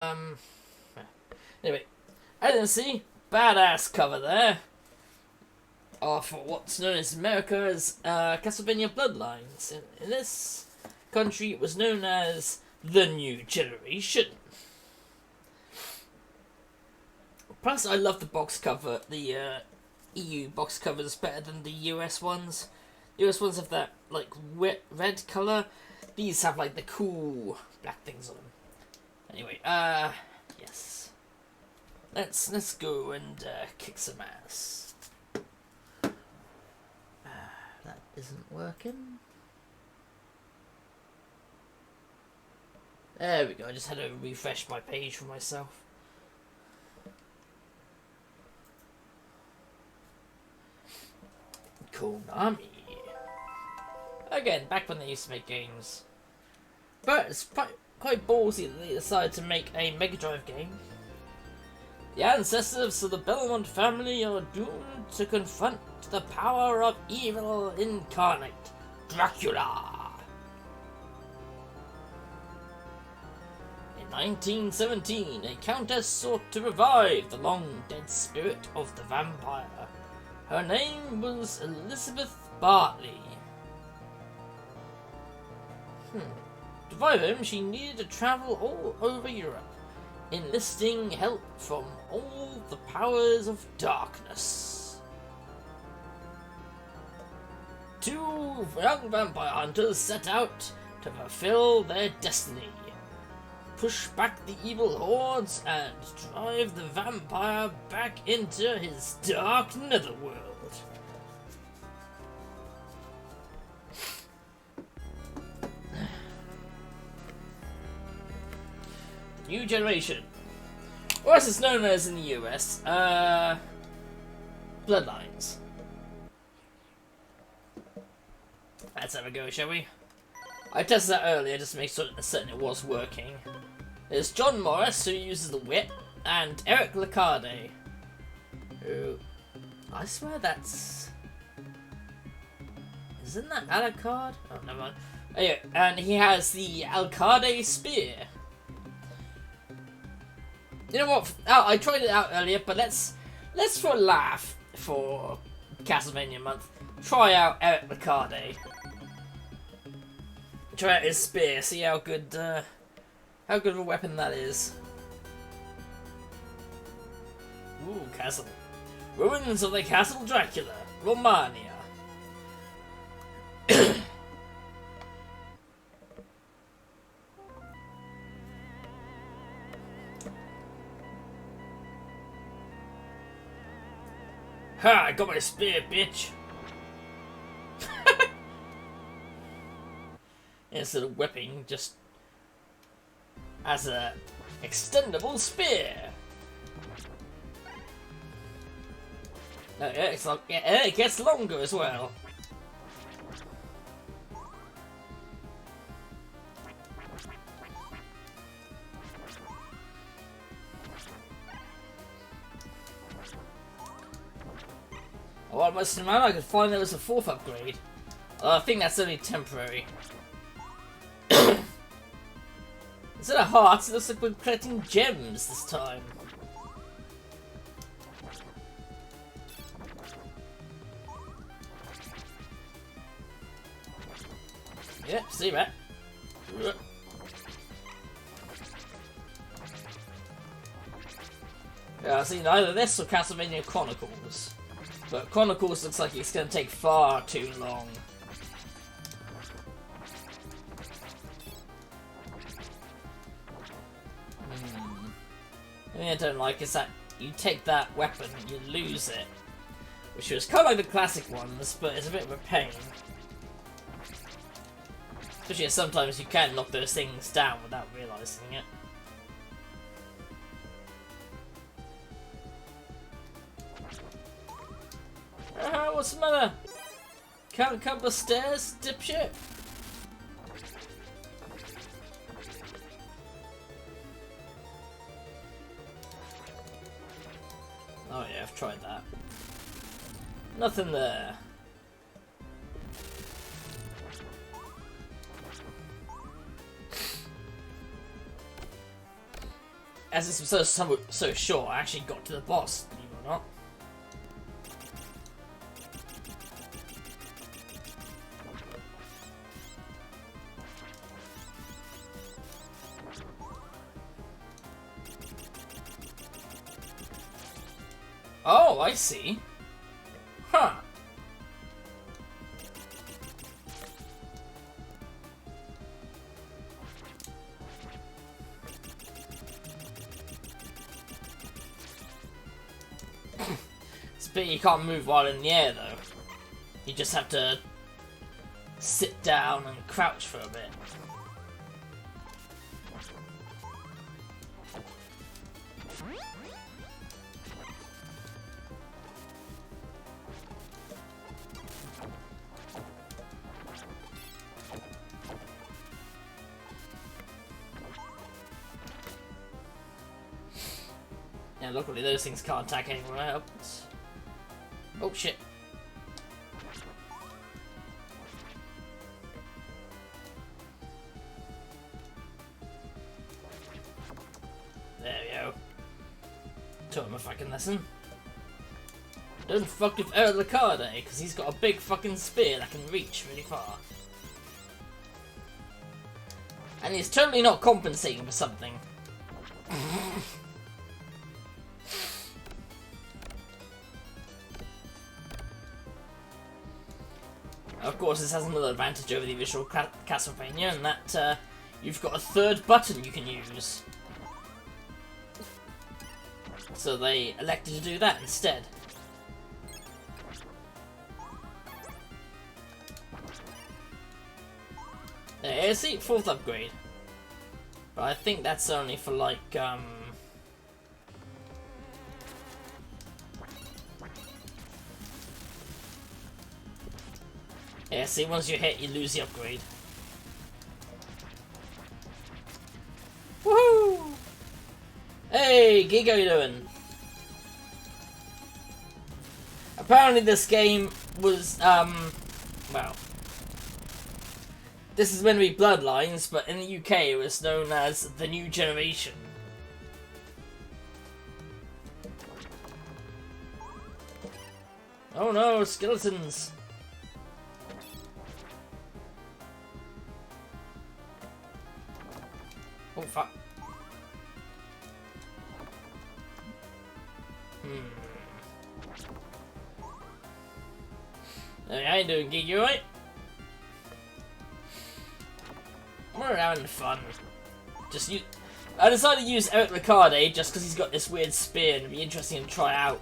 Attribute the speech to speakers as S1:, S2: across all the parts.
S1: Um. Anyway, I didn't see badass cover there. For what's known as America's Castlevania Bloodlines. In this country, it was known as the New Generation. Plus, I love the box cover. The EU box covers better than the US ones. The US ones have that like wet red color. These have like the cool black things on them. Anyway, yes. Let's go and kick some ass. That isn't working. There we go. I just had to refresh my page for myself. Konami. Again, back when they used to make games. But it's quite ballsy that they decided to make a Mega Drive game. The ancestors of the Belmont family are doomed to confront the power of evil incarnate, Dracula. In 1917, a countess sought to revive the long-dead spirit of the vampire. Her name was Elizabeth Bartley. To revive him, she needed to travel all over Europe, enlisting help from all the powers of darkness. Two young vampire hunters set out to fulfill their destiny, push back the evil hordes, and drive the vampire back into his dark netherworld. New Generation. Or as it's known as in the US, Bloodlines. Let's have a go, shall we? I tested that earlier just to make certain it was working. There's John Morris, who uses the whip, and Eric Lecarde, who... I swear that's... Isn't that Alucard? Oh, never mind. Oh, yeah, and he has the Alucard spear. You know what? Oh, I tried it out earlier, but let's for a laugh for Castlevania month try out Eric Lecarde. Try out his spear. See how good of a weapon that is. Ooh, castle. Ruins of the Castle Dracula, Romania. Ha! I got my spear, bitch! Instead of whipping, just as a extendable spear. No, yeah, it gets longer as well. Oh, I must admit, I could find there was a fourth upgrade. I think that's only temporary. Instead of hearts, it looks like we're collecting gems this time. Yep, see that. Yeah, I've seen either this or Castlevania Chronicles. But Chronicles looks like it's going to take far too long. The thing I don't like is that you take that weapon, you lose it. Which was kind of like the classic ones, but it's a bit of a pain. Especially as sometimes you can knock those things down without realising it. What's the matter? Can't come up the stairs, dipshit? Oh yeah, I've tried that. Nothing there. as this was so short, I actually got to the boss, believe it or not. Oh, I see. Huh. It's a bit you can't move while in the air, though. You just have to sit down and crouch for a bit. Yeah, luckily those things can't attack anyone else. Oh shit. There we go. Taught him a fucking lesson. Don't fuck with Lecarde, because he's got a big fucking spear that can reach really far. And he's totally not compensating for something. Of course, this has another advantage over the original Castlevania, and that you've got a third button you can use. So they elected to do that instead. Yeah, see, 4th upgrade. But I think that's only for like, yeah, see, once you hit, you lose the upgrade. Woohoo! Hey, Gig, how you doing? Apparently this game was, well, this is meant to be Bloodlines, but in the UK it was known as The New Generation. Oh no, skeletons! Oh fuck. Hey, how you doing, Gig? You alright? We're having fun. I decided to use Eric Lecarde just because he's got this weird spear and it'd be interesting to try out.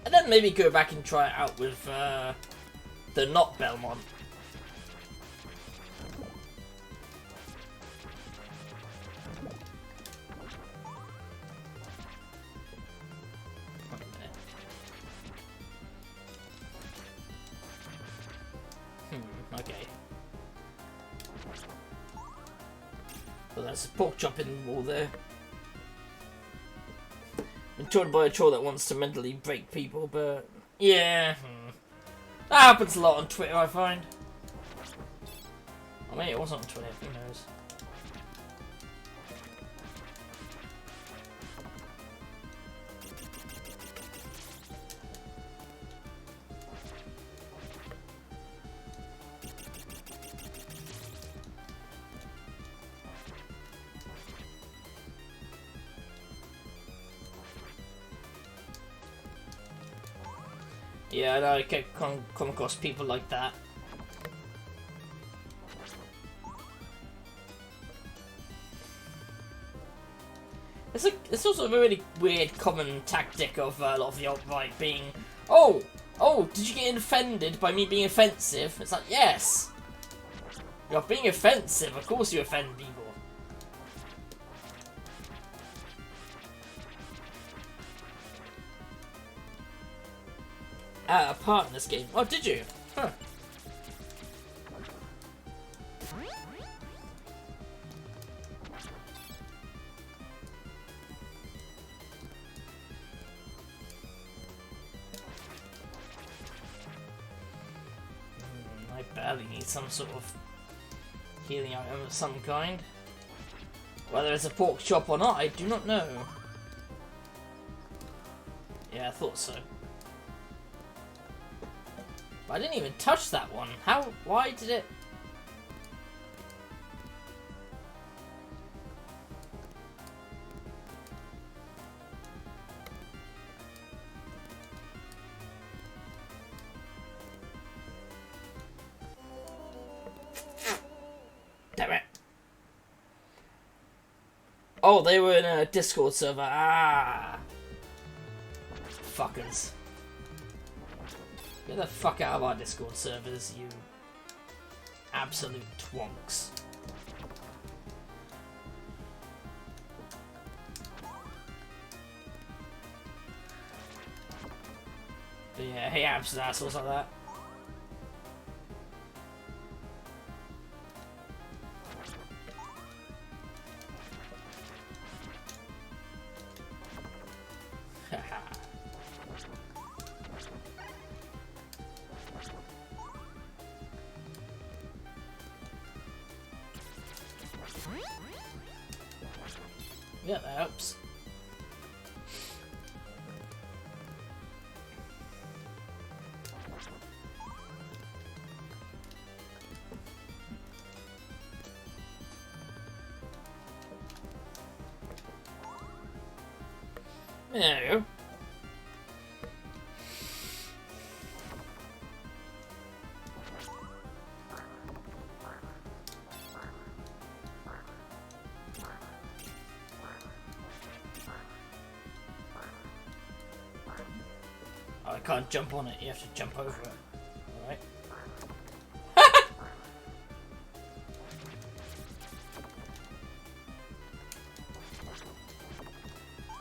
S1: And then maybe go back and try it out with the not Belmont. Okay. Well, there's a pork chop in the wall there. Been tortured by a troll that wants to mentally break people, but yeah, that happens a lot on Twitter, I find. I mean, it was on Twitter. Who knows? Yeah, I know, I kept come across people like that. It's also a really weird common tactic of a lot of the alt-right being, oh, did you get offended by me being offensive? It's like, yes! You're being offensive, of course you offend people. A part in this game. Oh, did you? Huh. I badly need some sort of healing item of some kind. Whether it's a pork chop or not, I do not know. Yeah, I thought so. But I didn't even touch that one. How? Why did it? Damn it. Oh, they were in a Discord server. Ah. Fuckers. Get the fuck out of our Discord servers, you absolute twonks. But yeah, hey abs assholes like that. Yeah, that helps. There we go. Oh, I can't jump on it, you have to jump over it. Alright.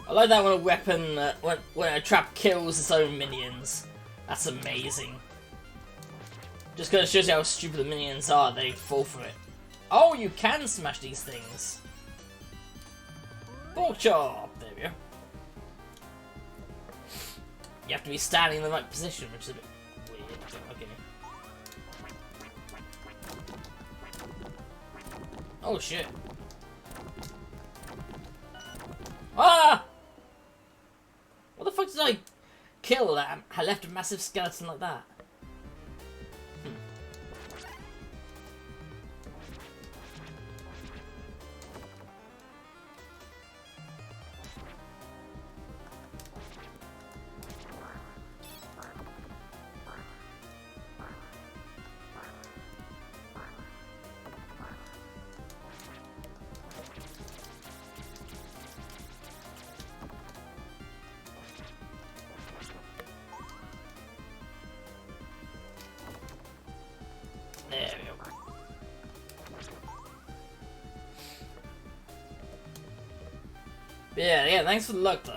S1: I like that when a weapon, when a trap kills its own minions. That's amazing. Just because it shows you how stupid the minions are, they fall for it. Oh, you can smash these things. Pork chop! There we go. You have to be standing in the right position, which is a bit weird. Okay. Oh shit. Ah! What the fuck did I kill that? I left a massive skeleton like that. There we go. Yeah, thanks for the luck though.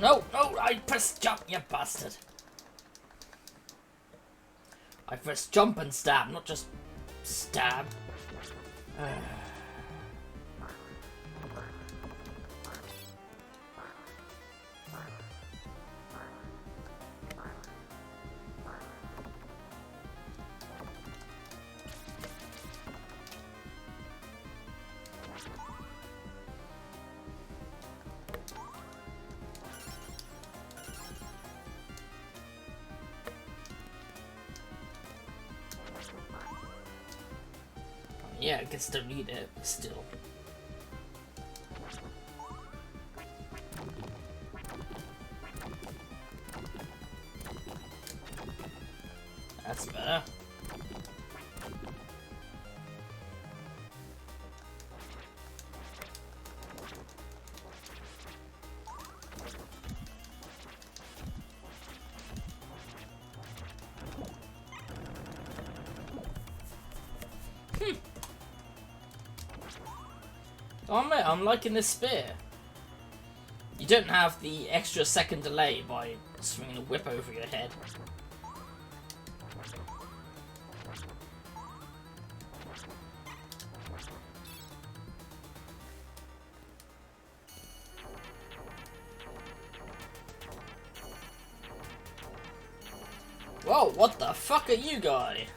S1: No, I pressed jump, you bastard. I pressed jump and stab, not just stab. Yeah, I guess don't need it, but still. That's better. I'm liking this spear. You don't have the extra second delay by swinging a whip over your head. Oh, what the fuck are you guy?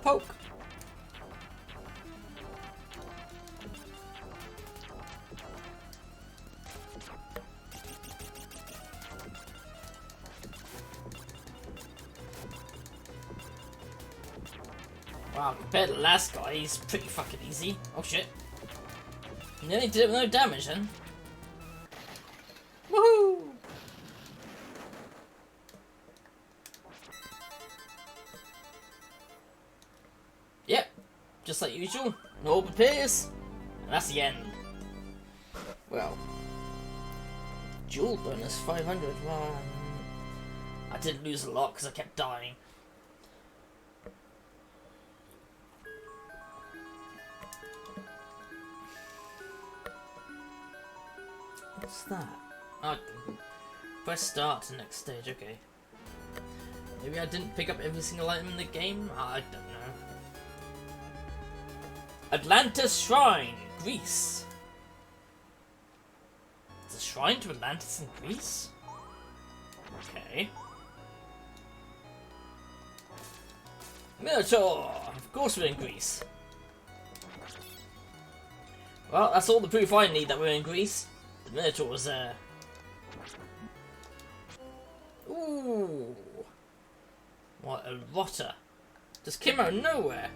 S1: Poke. Wow, compared to the last guy, he's pretty fucking easy. Oh shit. Nearly did it with no damage then. Woohoo! Yep, just like usual, an orb appears, and that's the end. Well, jewel bonus 500. Well, I did lose a lot because I kept dying. What's that? Oh, press start to next stage. Okay. Maybe I didn't pick up every single item in the game. I don't know. Atlantis Shrine, Greece. There's a shrine to Atlantis in Greece? Okay. Minotaur! Of course we're in Greece. Well, that's all the proof I need that we're in Greece. The Minotaur was there. Ooh. What a rotter. Just came out of nowhere.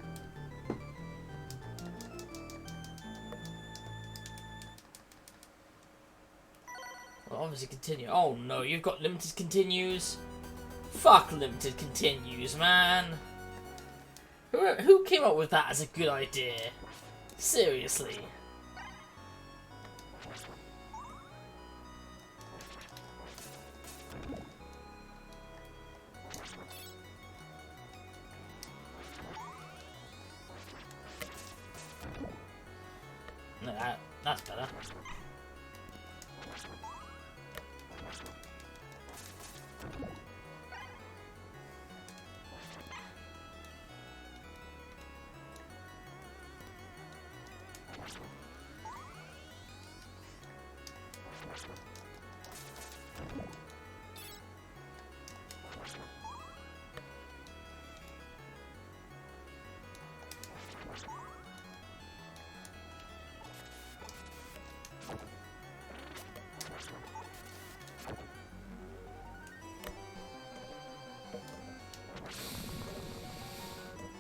S1: Well, obviously continue. Oh no, you've got limited continues. Fuck limited continues, man. Who came up with that as a good idea? Seriously. No, that's better.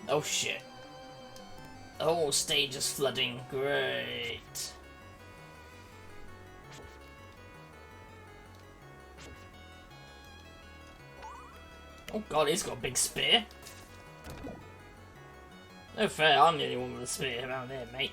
S1: Oh shit. The whole stage is flooding. Great. Oh god, he's got a big spear. No fair, I'm the only one with a spear around here, mate.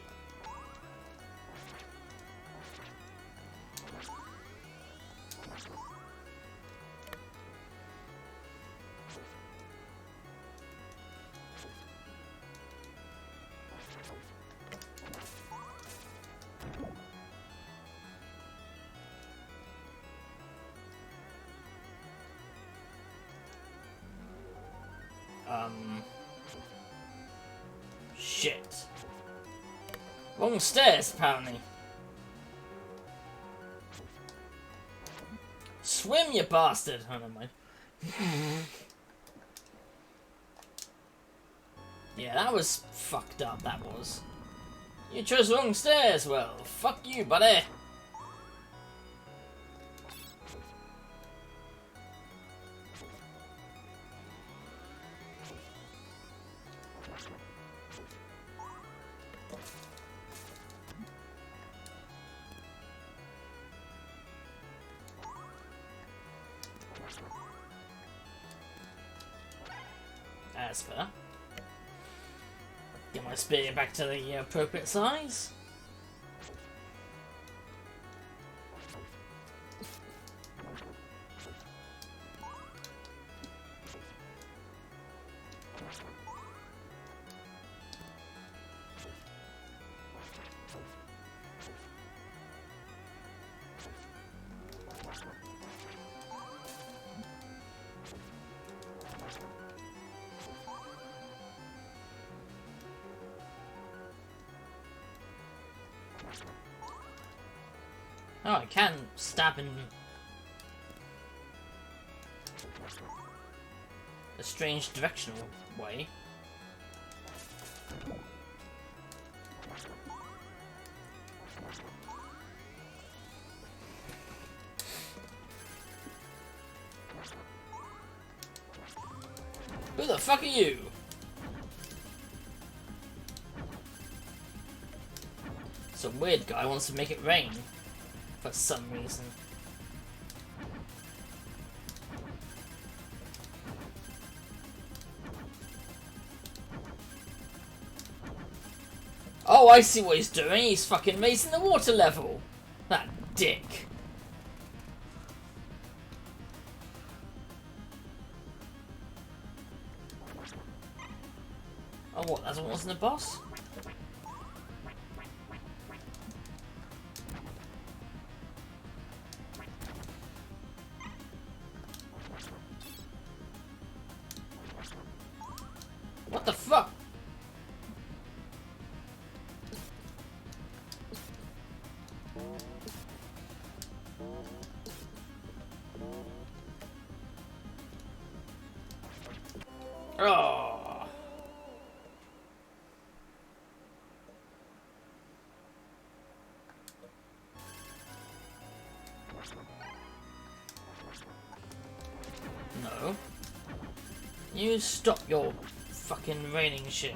S1: Shit. Wrong stairs, apparently. Swim, you bastard! Oh, never mind. Yeah, that was fucked up, that was. You chose the wrong stairs, well, fuck you, buddy. That's fair. Get my spear back to the appropriate size. Oh, I can stab in a strange directional way. Who the fuck are you? Some weird guy wants to make it rain. For some reason. Oh, I see what he's doing. He's fucking raising the water level. That dick. Oh, what? That wasn't the boss? What the fuck? Oh. No. You stop your fucking raining shit.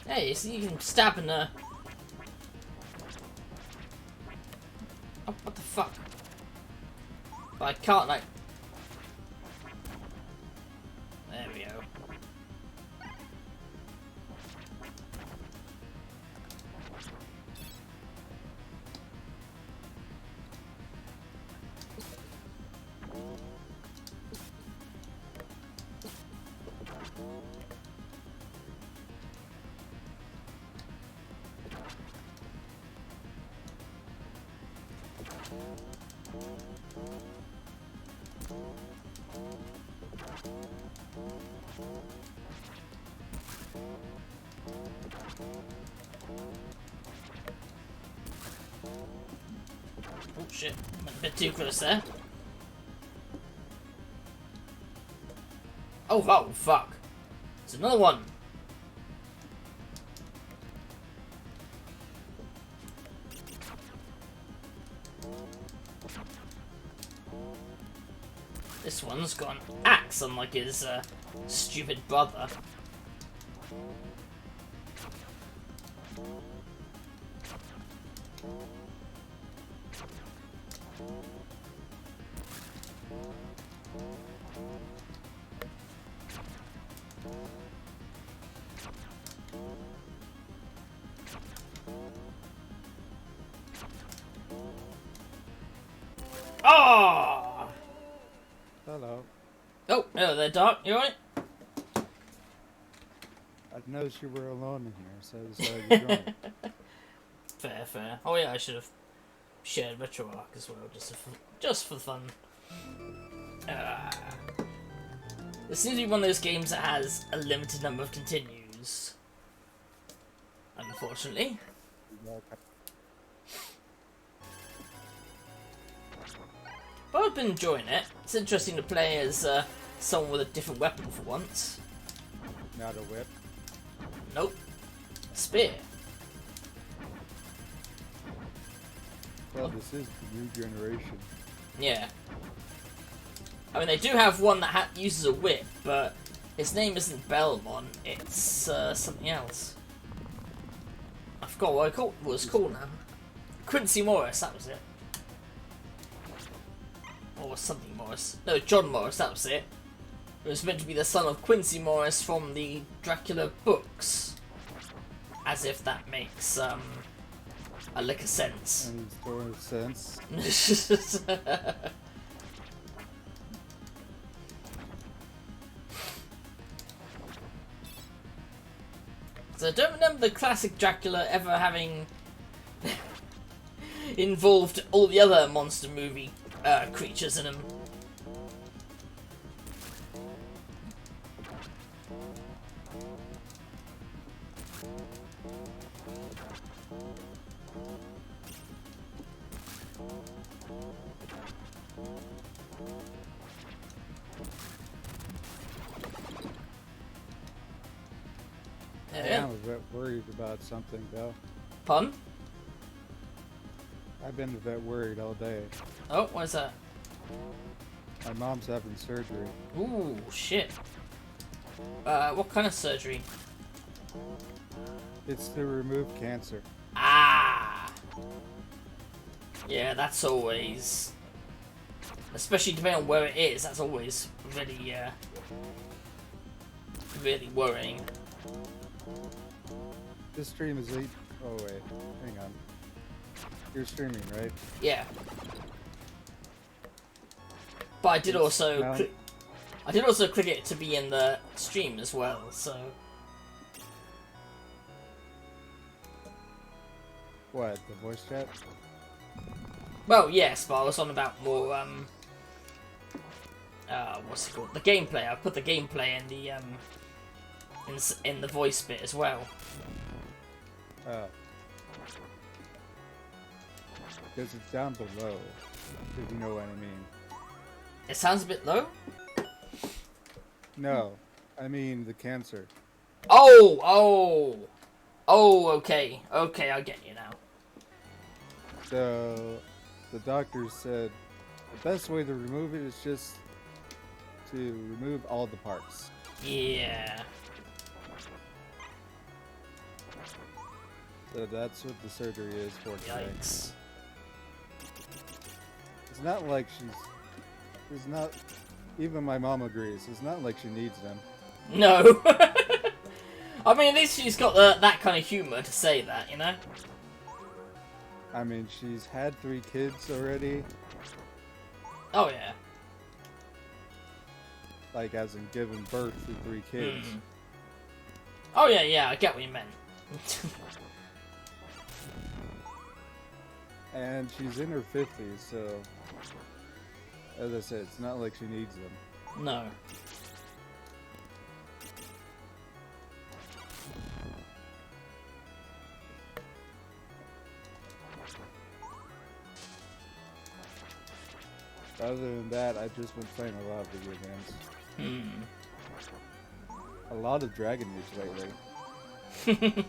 S1: Hey, so you can stab in the... Oh, what the fuck? But I can't, like... There we go. Oh shit, went a bit too close there. Oh fuck. It's another one. This one's got an axe unlike his stupid brother. Oh!
S2: Hello.
S1: Oh, hello there, Doc. You alright?
S2: I noticed you were alone in here, so I decided to join.
S1: Fair, fair. Oh yeah, I should have shared RetroArch as well, just for fun. This seems to be one of those games that has a limited number of continues. Unfortunately. But I've been enjoying it. It's interesting to play as someone with a different weapon for once.
S2: Not a whip.
S1: Nope. Spear.
S2: Well, this is the new generation.
S1: Yeah. I mean, they do have one that uses a whip, but its name isn't Belmont, it's something else. I forgot what it was called now. Quincy Morris, that was it. Or something Morris. No, John Morris, that was it. It was meant to be the son of Quincy Morris from the Dracula books. As if that makes a lick of sense.
S2: And sort of sense.
S1: So I don't remember the classic Dracula ever having involved all the other monster movie creatures in them.
S2: Yeah, I'm a bit worried about something though.
S1: Pun?
S2: I've been a bit worried all day.
S1: Oh, what's that?
S2: My mom's having surgery.
S1: Ooh, shit. What kind of surgery?
S2: It's to remove cancer.
S1: Ah! Yeah, that's always... Especially depending on where it is, that's always really, really worrying.
S2: This stream is 8... Oh wait, hang on. You're streaming, right?
S1: Yeah. But I did also click it to be in the stream as well, so...
S2: What, the voice chat?
S1: Well, yes, but I was on about more, what's it called? The gameplay. I put the gameplay in the, in the voice bit as well.
S2: Because it's down below, if you know what I mean.
S1: It sounds a bit low?
S2: No, I mean the cancer.
S1: Oh, okay, I get you now.
S2: So, the doctor said the best way to remove it is just to remove all the parts.
S1: Yeah.
S2: So that's what the surgery is for today.
S1: Yikes.
S2: It's not like it's not, even my mom agrees, it's not like she needs them.
S1: No. I mean, at least she's got that kind of humour to say that, you know?
S2: I mean, she's had 3 kids already.
S1: Oh, yeah.
S2: Like, as in giving birth to 3 kids.
S1: Mm. Oh, yeah, I get what you meant.
S2: And she's in her 50s, so... As I said, it's not like she needs them.
S1: No.
S2: Other than that, I've just been playing a lot of video games. A lot of Dragon Age lately.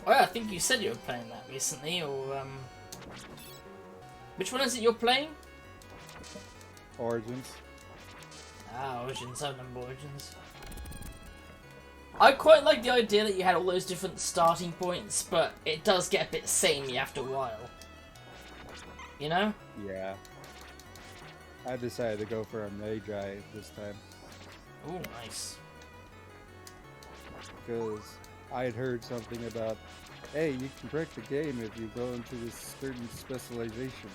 S1: Well, I think you said you were playing that recently, or, Which one is it you're playing?
S2: Origins.
S1: Ah, Origins. I remember Origins. I quite like the idea that you had all those different starting points, but it does get a bit samey after a while. You know?
S2: Yeah. I decided to go for a Magi this time.
S1: Ooh, nice.
S2: Because I had heard something about, hey, you can break the game if you go into this certain specialization.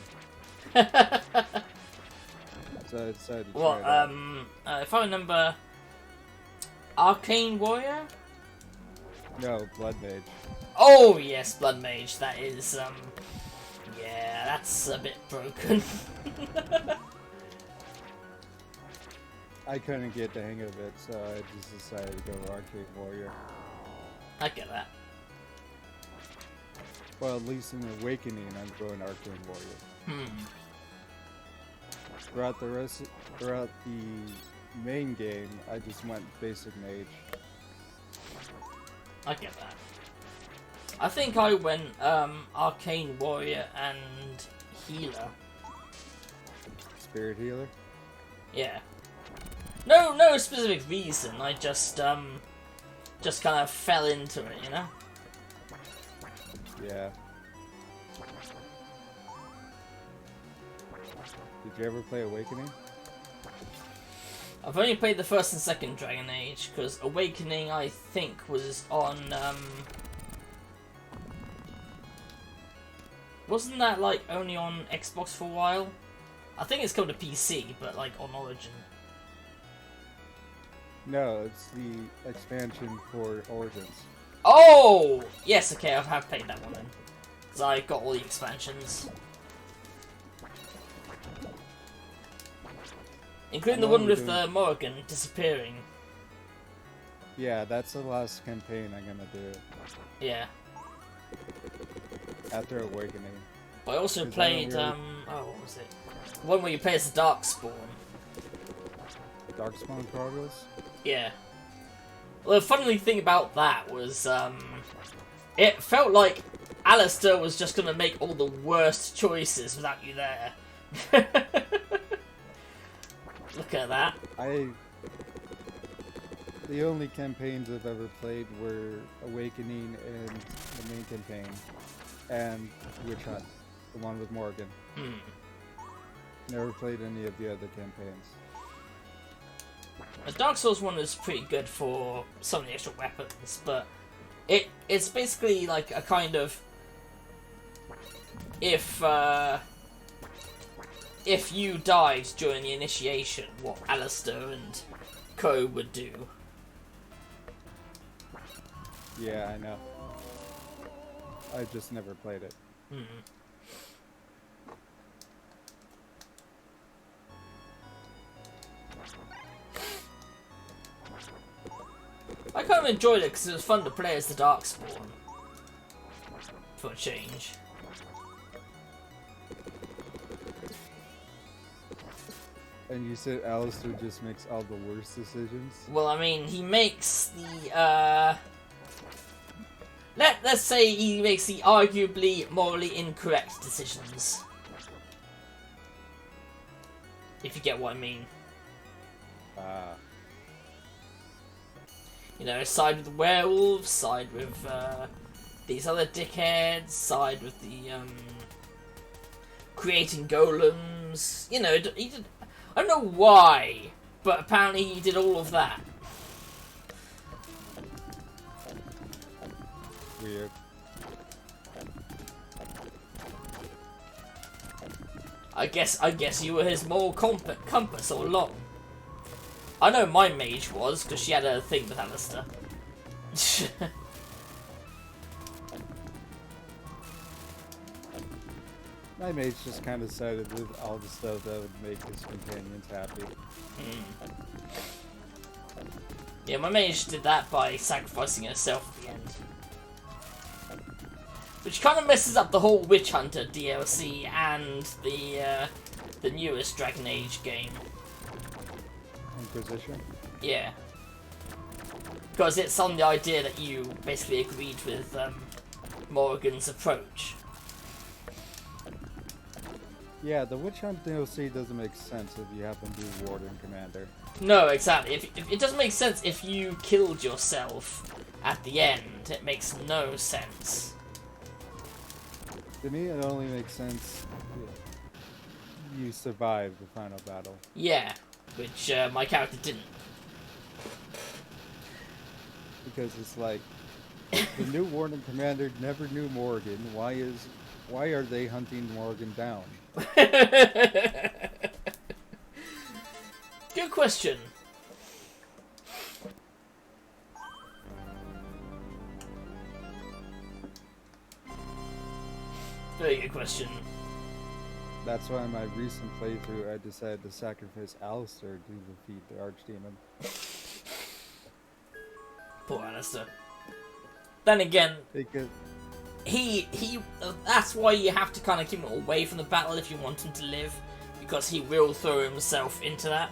S2: So I decided to try it out.
S1: If I remember, Arcane Warrior?
S2: No, Blood Mage.
S1: Oh yes, Blood Mage. That is yeah, that's a bit broken.
S2: I couldn't get the hang of it, so I just decided to go Arcane Warrior.
S1: I get that.
S2: Well, at least in Awakening, I'm going Arcane Warrior. Throughout the main game, I just went basic mage.
S1: I get that. I think I went Arcane Warrior and Healer.
S2: Spirit Healer?
S1: Yeah. No specific reason. I just kind of fell into it, you know.
S2: Yeah. Did you ever play Awakening?
S1: I've only played the first and second Dragon Age, because Awakening, I think, was on, wasn't that, like, only on Xbox for a while? I think it's come to PC, but, like, on Origin.
S2: No, it's the expansion for Origins.
S1: Oh! Yes, okay, I have played that one then. Because I got all the expansions. Including the one with Morrigan disappearing.
S2: Yeah, that's the last campaign I'm gonna do.
S1: Yeah.
S2: After Awakening.
S1: I also played, oh, what was it? The one where you play as the Darkspawn.
S2: Darkspawn Progress?
S1: Yeah. Well, the funny thing about that was, it felt like Alistair was just gonna make all the worst choices without you there. Look at that.
S2: The only campaigns I've ever played were Awakening and the main campaign, and Witch Hunt, the one with Morgan. Never played any of the other campaigns.
S1: The Dark Souls one is pretty good for some of the extra weapons, but it's basically like a kind of if you died during the initiation, what Alistair and Co would do.
S2: Yeah, I know. I just never played it.
S1: I kind of enjoyed it because it was fun to play as the Darkspawn. For a change.
S2: And you said Alistair just makes all the worst decisions?
S1: Well, I mean, he makes the, let's say he makes the arguably morally incorrect decisions. If you get what I mean. You know, side with the werewolves, side with, these other dickheads, side with the, creating golems. You know, he did... I don't know why, but apparently he did all of that.
S2: Weird.
S1: I guess you were his moral compass all along. I know my mage was, because she had a thing with Alistair.
S2: My mage just kind of sided with all the stuff that would make his companions happy.
S1: Yeah, my mage did that by sacrificing herself at the end. Which kind of messes up the whole Witch Hunter DLC and the newest Dragon Age game.
S2: Inquisition?
S1: Yeah. Because it's on the idea that you basically agreed with Morrigan's approach.
S2: Yeah, the Witch Hunt DLC doesn't make sense if you happen to be Warden Commander.
S1: No, exactly. If it doesn't make sense if you killed yourself at the end. It makes no sense.
S2: To me, it only makes sense if you survive the final battle.
S1: Yeah, which my character didn't.
S2: Because it's like, the new Warden Commander never knew Morgan. Why are they hunting Morgan down?
S1: Good question. Very good question.
S2: That's why in my recent playthrough I decided to sacrifice Alistair to defeat the Archdemon.
S1: Poor Alistair. Then again,
S2: Because
S1: he that's why you have to kind of keep him away from the battle if you want him to live, because he will throw himself into that.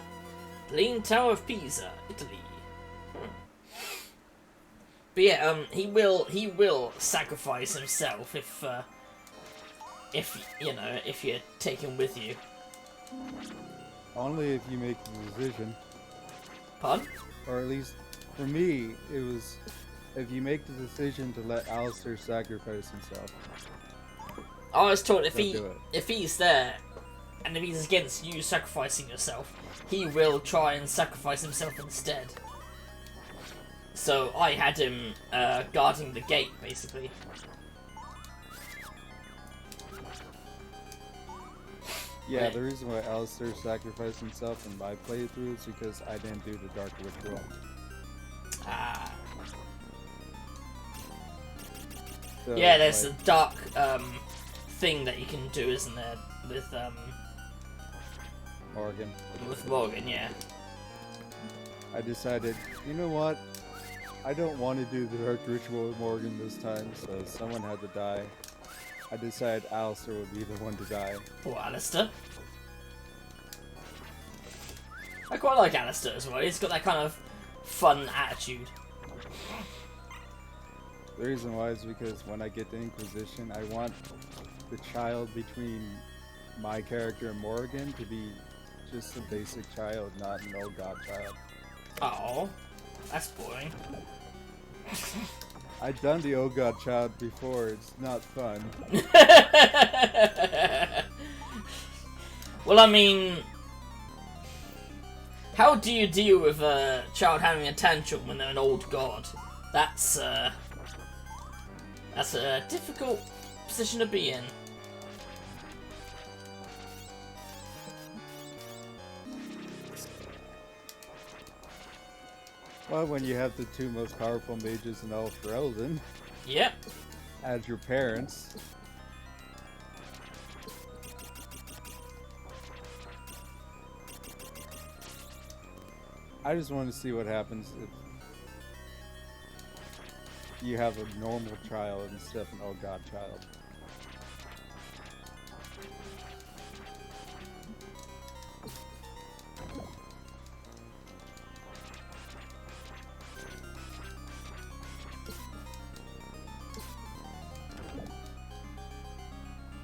S1: Leaning Tower of Pisa, Italy. But yeah, he will sacrifice himself if you know, if you take him with you.
S2: only if you make the decision.
S1: Pardon?
S2: Or at least, for me, it was if you make the decision to let Alistair sacrifice himself,
S1: I was told
S2: don't do it.
S1: if he's there, and if he's against you sacrificing yourself, he will try and sacrifice himself instead. So I had him guarding the gate, basically.
S2: Yeah,
S1: Right.
S2: the reason why Alistair sacrificed himself in my playthrough is because I didn't do the Dark Ritual.
S1: Ah.
S2: So,
S1: Yeah, there's
S2: like,
S1: a dark thing that you can do, isn't there,
S2: Morgan.
S1: with Morgan, yeah.
S2: I decided, you know what? I don't want to do the Dark Ritual with Morgan this time, so someone had to die. I decided Alistair would be the one to die.
S1: Poor Alistair. I quite like Alistair as well. He's got that kind of fun attitude.
S2: The reason why is because when I get to Inquisition, I want the child between my character and Morgan to be just a basic child, not an old god child.
S1: Oh, that's boring.
S2: I've done the old god child before, it's not fun.
S1: Well, I mean, how do you deal with a child having a tantrum when they're an old god? That's a difficult position to be in.
S2: Well, when you have the two most powerful mages in all of Ferelden
S1: Yep.
S2: as your parents, I just want to see what happens if you have a normal child instead of an old god child.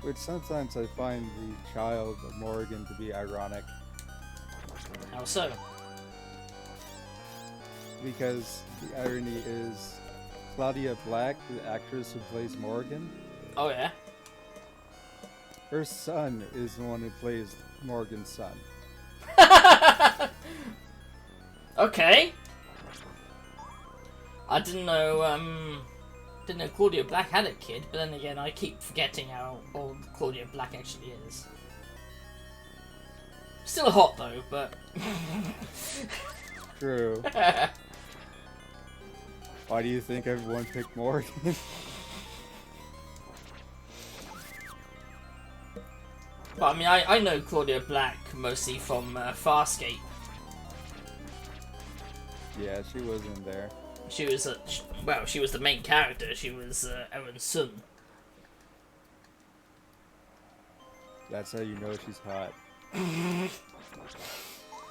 S2: Which sometimes I find the child of Morgan to be ironic,
S1: How so?
S2: because the irony is Claudia Black, the actress who plays Morgan,
S1: Oh yeah.
S2: her son is the one who plays Morgan's son.
S1: Okay. I didn't know Claudia Black had a kid, but then again, I keep forgetting how old Claudia Black actually is. Still hot though, but
S2: True. Why do you think everyone picked Morgan?
S1: But I mean, I know Claudia Black mostly from Farscape.
S2: Yeah, she was in there.
S1: She was she was the main character. She was Aaron's son.
S2: That's how you know she's hot.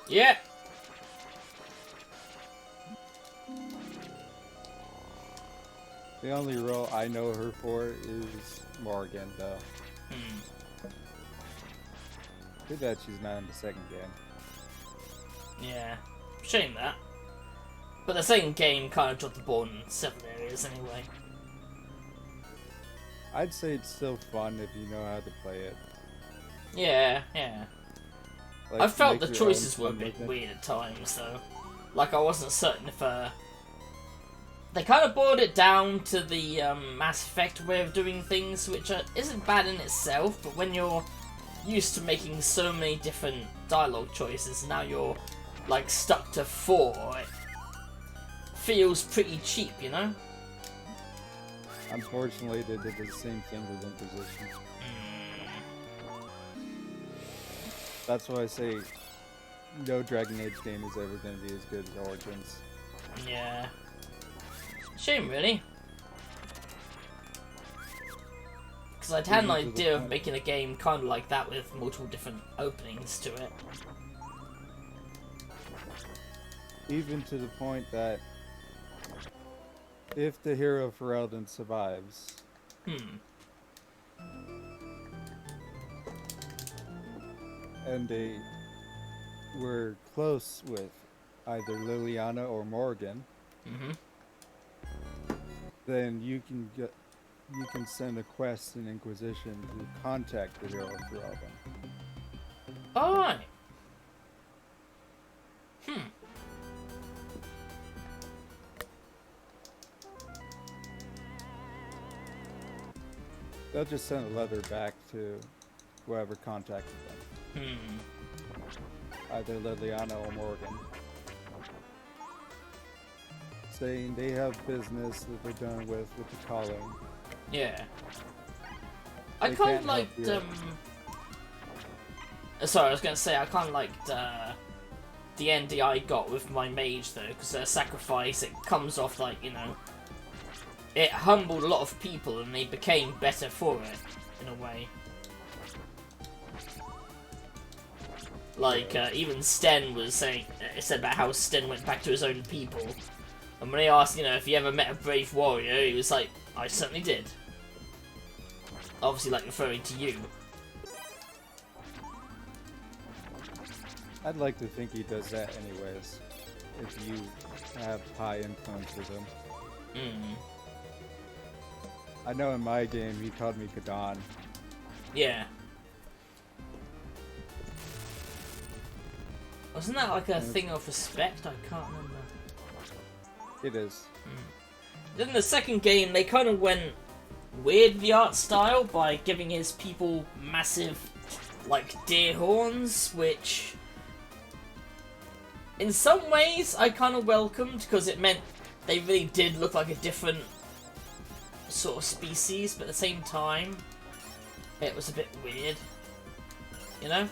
S1: Yeah.
S2: The only role I know her for is Morgan, though. Too bad she's not in the second game.
S1: Yeah. Shame that. But the second game kind of dropped the ball in several areas anyway.
S2: I'd say it's still fun if you know how to play it.
S1: Yeah, yeah.
S2: Like,
S1: I felt
S2: make
S1: the
S2: your
S1: choices
S2: own
S1: were a
S2: fun
S1: bit
S2: with it.
S1: weird at times, though. Like, I wasn't certain if, they kind of boiled it down to the, Mass Effect way of doing things, which isn't bad in itself, but when you're used to making so many different dialogue choices, now you're, like, stuck to 4, it feels pretty cheap, you know?
S2: Unfortunately, they did the same thing with Inquisition. That's why I say no Dragon Age game is ever going to be as good as Origins.
S1: Yeah. Shame, really. Because I'd had an
S2: Even to the
S1: idea of
S2: point-
S1: making a game kind of like that with multiple different openings to it.
S2: Even to the point that if the hero Ferelden survives, and they were close with either Liliana or Morgan,
S1: Mm-hmm.
S2: then you can send a quest in Inquisition to contact the hero through them.
S1: Alright.
S2: They'll just send a letter back to whoever contacted them. Either Liliana or Morgan. Saying they have business that they're done with the calling.
S1: Yeah. I
S2: They
S1: kind of
S2: can't
S1: liked,
S2: help
S1: sorry, I was gonna say, I kind of liked, the ending I got with my mage, though, because sacrifice, it comes off like, you know, it humbled a lot of people and they became better for it, in a way. Like, even Sten was saying, it said about how Sten went back to his own people. And when they asked, you know, if he ever met a brave warrior, he was like, I certainly did. Obviously, like, referring to you.
S2: I'd like to think he does that anyways, if you have high influence with him. I know in my game he called me Kadan.
S1: Yeah. Wasn't that like a thing of respect? I can't remember.
S2: It is.
S1: Then the second game, they kind of went weird with the art style by giving his people massive, like, deer horns, which in some ways I kind of welcomed, because it meant they really did look like a different sort of species, but at the same time it was a bit weird, you know?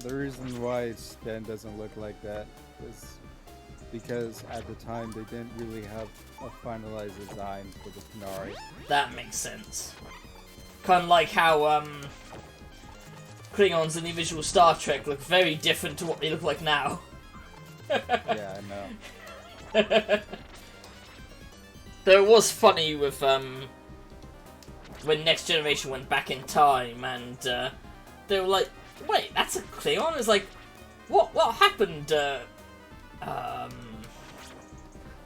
S2: The reason why Sten doesn't look like that is because at the time they didn't really have a finalized design for the Panari.
S1: That makes sense. Kind of like how Klingons in the original Star Trek look very different to what they look like now.
S2: Yeah, I know.
S1: Though it was funny with when Next Generation went back in time and they were like, wait, that's a Klingon? It's like, what happened,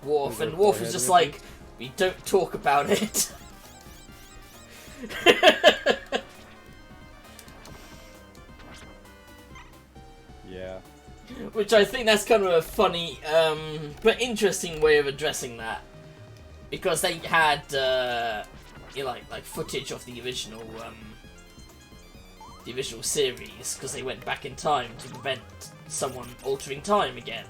S1: Worf? And Worf was just like, we don't talk about it.
S2: Yeah.
S1: Which I think that's kind of a funny, but interesting way of addressing that. Because they had, you know, like footage of the original series, because they went back in time to prevent someone altering time again.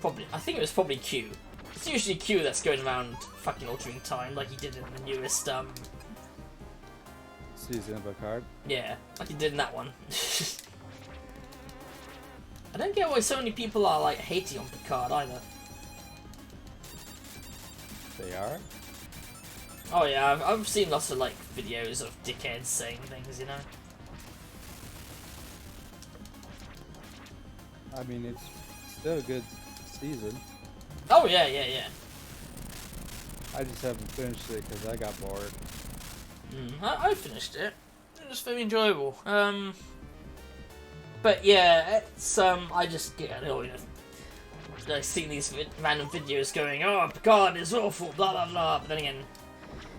S1: Probably, I think it was probably Q. It's usually Q that's going around fucking altering time, like he did in the newest,
S2: Season of Lecarde.
S1: yeah, like he did in that one. I don't get why so many people are, like, hating on Picard, either.
S2: They are?
S1: Oh yeah, I've seen lots of, like, videos of dickheads saying things, you know?
S2: I mean, it's still a good season.
S1: Oh yeah, yeah, yeah.
S2: I just haven't finished it because I got bored.
S1: I finished it. It was very enjoyable. But yeah, it's I just get annoyed. I see these random videos going, "Oh, Picard is awful," blah blah blah. But then again,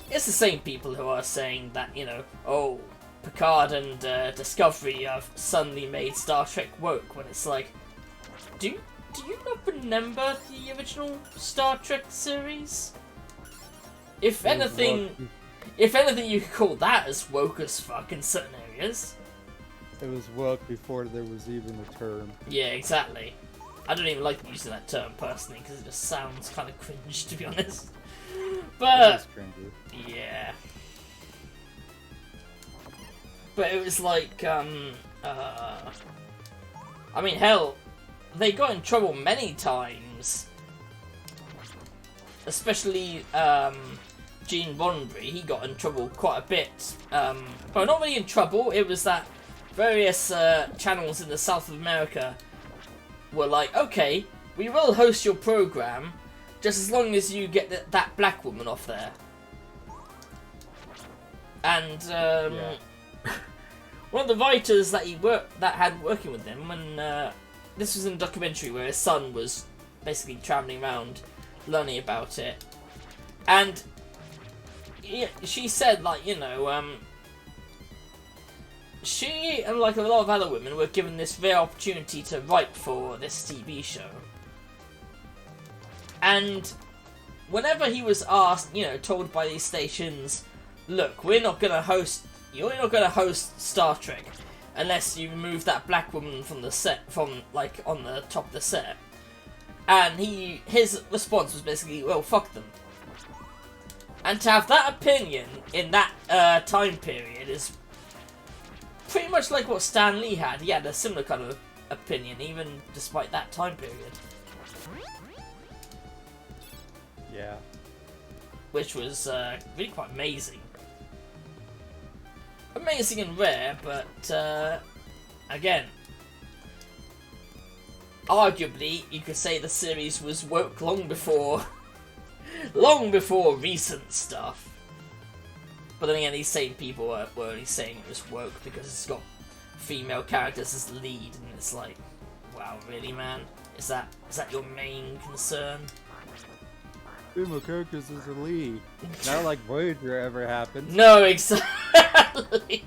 S1: it's the same people who are saying that, you know, oh, Picard and Discovery have suddenly made Star Trek woke. When it's like, do you not remember the original Star Trek series? If anything, you could call that as woke as fuck in certain areas.
S2: It was woke before there was even a term.
S1: Yeah, exactly. I don't even like using that term personally because it just sounds kind of cringe, to be honest. But
S2: It is cringy.
S1: yeah, but it was like I mean, hell, they got in trouble many times, especially Gene Roddenberry. He got in trouble quite a bit, but not really in trouble. It was that various channels in the South of America were like, okay, we will host your program just as long as you get that black woman off there. And
S2: Yeah.
S1: one of the writers that had working with him, when this was in a documentary where his son was basically traveling around, learning about it. And she said, like, you know, she and like a lot of other women were given this rare opportunity to write for this TV show. And whenever he was asked, you know, told by these stations, look, you're not gonna host Star Trek unless you remove that black woman from the set, from like on the top of the set. And his response was basically, well, fuck them. And to have that opinion in that time period is pretty much like what Stan Lee had. He had a similar kind of opinion, even despite that time period.
S2: Yeah.
S1: Which was really quite amazing. Amazing and rare, but again, arguably, you could say the series was woke long before recent stuff. But then again, these same people were only saying it was woke because it's got female characters as the lead, and it's like, wow, really, man? Is that your main concern?
S2: Female characters is the lead. Not like Voyager ever happened.
S1: No, exactly.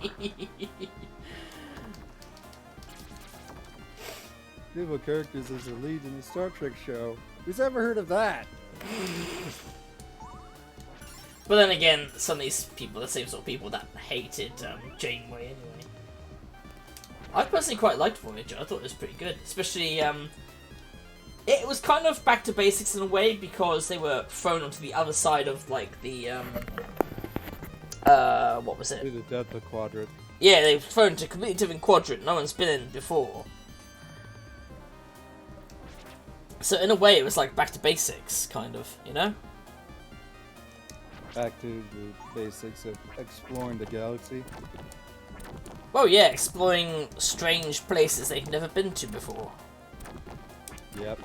S2: Female characters is the lead in the Star Trek show. Who's ever heard of that?
S1: But then again, some of these people are the same sort of people that hated Janeway anyway. I personally quite liked Voyager. I thought it was pretty good, especially it was kind of back to basics in a way because they were thrown onto the other side of like the what was it?
S2: The Delta Quadrant.
S1: Yeah, they were thrown to a completely different quadrant no one's been in before. So in a way, it was like back to basics, kind of, you know?
S2: Back to the basics of exploring the galaxy.
S1: Well, yeah, exploring strange places they've never been to before.
S2: Yep.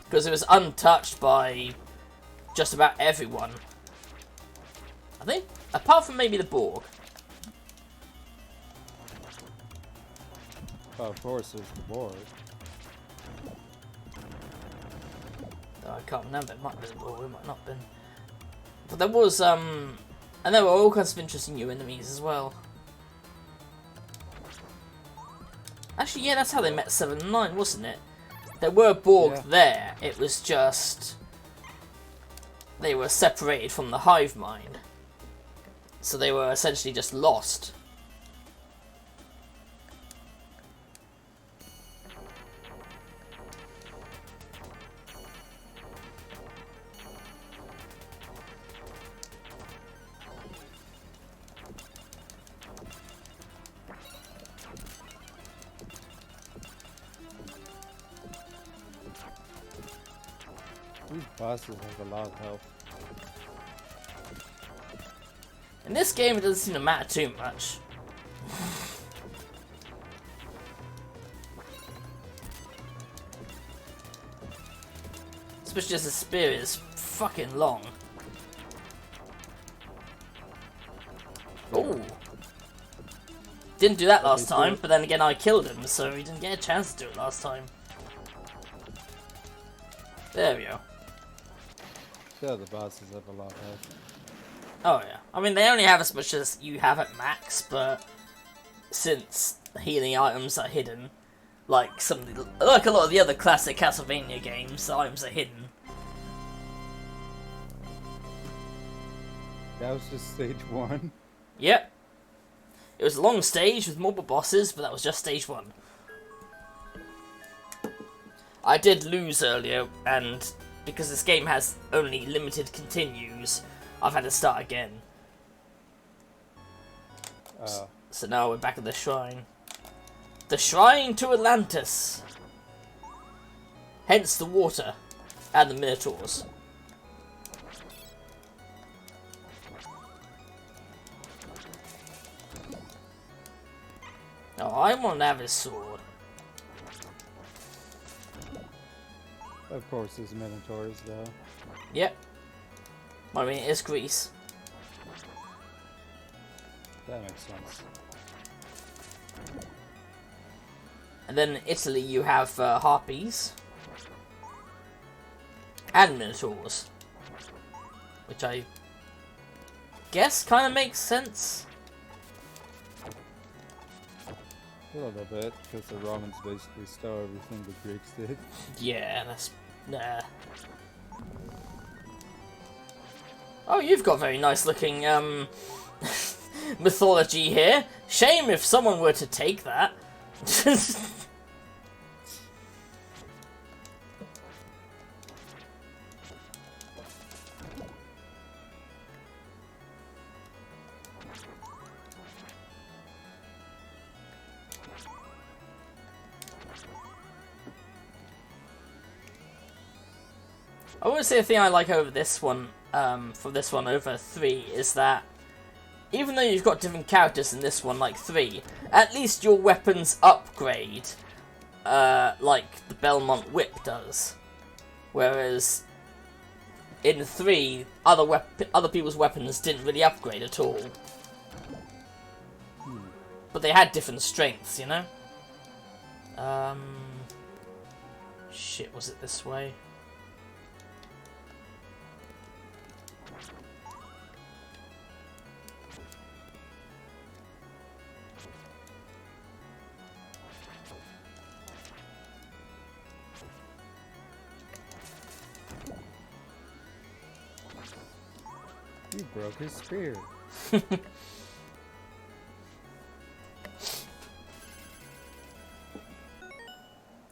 S1: Because it was untouched by just about everyone. I think, apart from maybe the Borg.
S2: Oh, of course, there's the Borg.
S1: I can't remember, it might have been the Borg, it might not have been. But there was, and there were all kinds of interesting new enemies as well. Actually, yeah, that's how they met 7 and 9, wasn't it? There were Borg there, it was just they were separated from the hive mind. So they were essentially just lost.
S2: These bosses have a lot of health.
S1: In this game, it doesn't seem to matter too much. Especially as the spear is fucking long. Ooh. Didn't do that last time, but then again I killed him, so he didn't get a chance to do it last time. There we go.
S2: Yeah, the bosses have a lot of health.
S1: Oh yeah. I mean, they only have as much as you have at max, but since healing items are hidden, like a lot of the other classic Castlevania games, the items are hidden.
S2: That was just stage 1.
S1: Yep. It was a long stage with multiple bosses, but that was just stage 1. I did lose earlier, and because this game has only limited continues, I've had to start again. So now we're back at the shrine. The shrine to Atlantis. Hence the water and the Minotaurs. Oh, I want to have his sword.
S2: Of course, there's Minotaurs, though.
S1: Yep. I mean, it's Greece.
S2: That makes sense.
S1: And then in Italy, you have harpies. and Minotaurs. Which I guess kind of makes sense.
S2: A little bit, because the Romans basically stole everything the Greeks did.
S1: Yeah, that's... Nah. Oh, you've got very nice looking, mythology here. Shame if someone were to take that. I would say the thing I like over this one, for this one over 3, is that even though you've got different characters in this one, like 3, at least your weapons upgrade, like the Belmont whip does. Whereas in 3, other people's weapons didn't really upgrade at all. But they had different strengths, you know? Shit, was it this way?
S2: He broke his spear.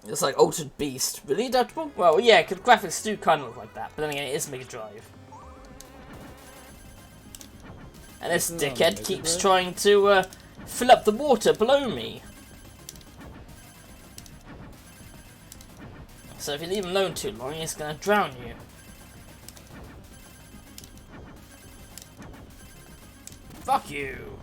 S1: It's like Altered Beast. Really adaptable? Well, yeah, because graphics do kind of look like that, but then again, it is Mega Drive. And this dickhead keeps trying to fill up the water below me. So if you leave him alone too long, he's going to drown you. Fuck you!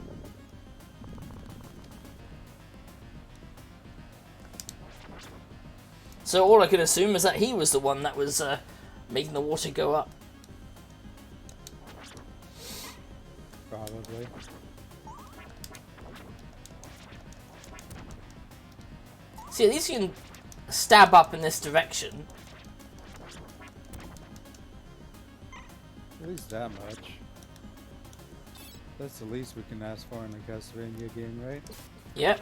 S1: So all I can assume is that he was the one that was making the water go up.
S2: Probably.
S1: See, at least you can stab up in this direction.
S2: At least that much. That's the least we can ask for in a Castlevania game, right?
S1: Yep.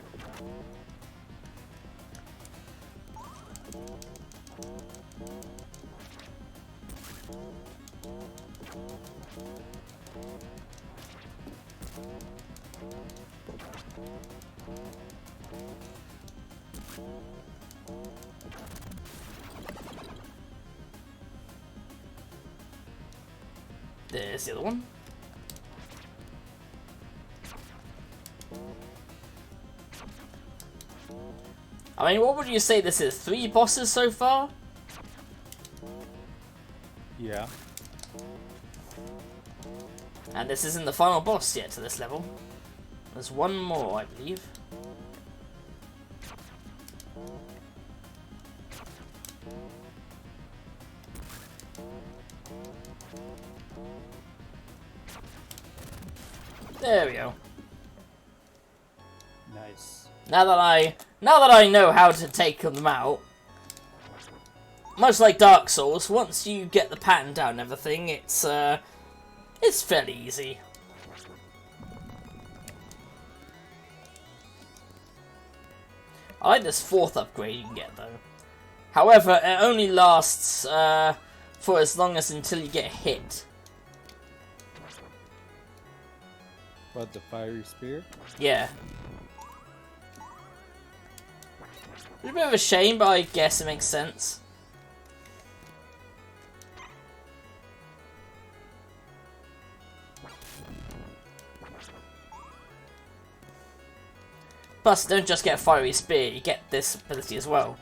S1: There's the other one. I mean, what would you say this is? 3 bosses so far?
S2: Yeah.
S1: And this isn't the final boss yet to this level. There's one more, I believe. There we go.
S2: Nice.
S1: Now that I know how to take them out, much like Dark Souls, once you get the pattern down and everything, it's fairly easy. I like this 4th upgrade you can get though. However, it only lasts for as long as until you get hit.
S2: What, the fiery spear?
S1: Yeah. It's a bit of a shame, but I guess it makes sense. Plus, don't just get a fiery spear, you get this ability as well.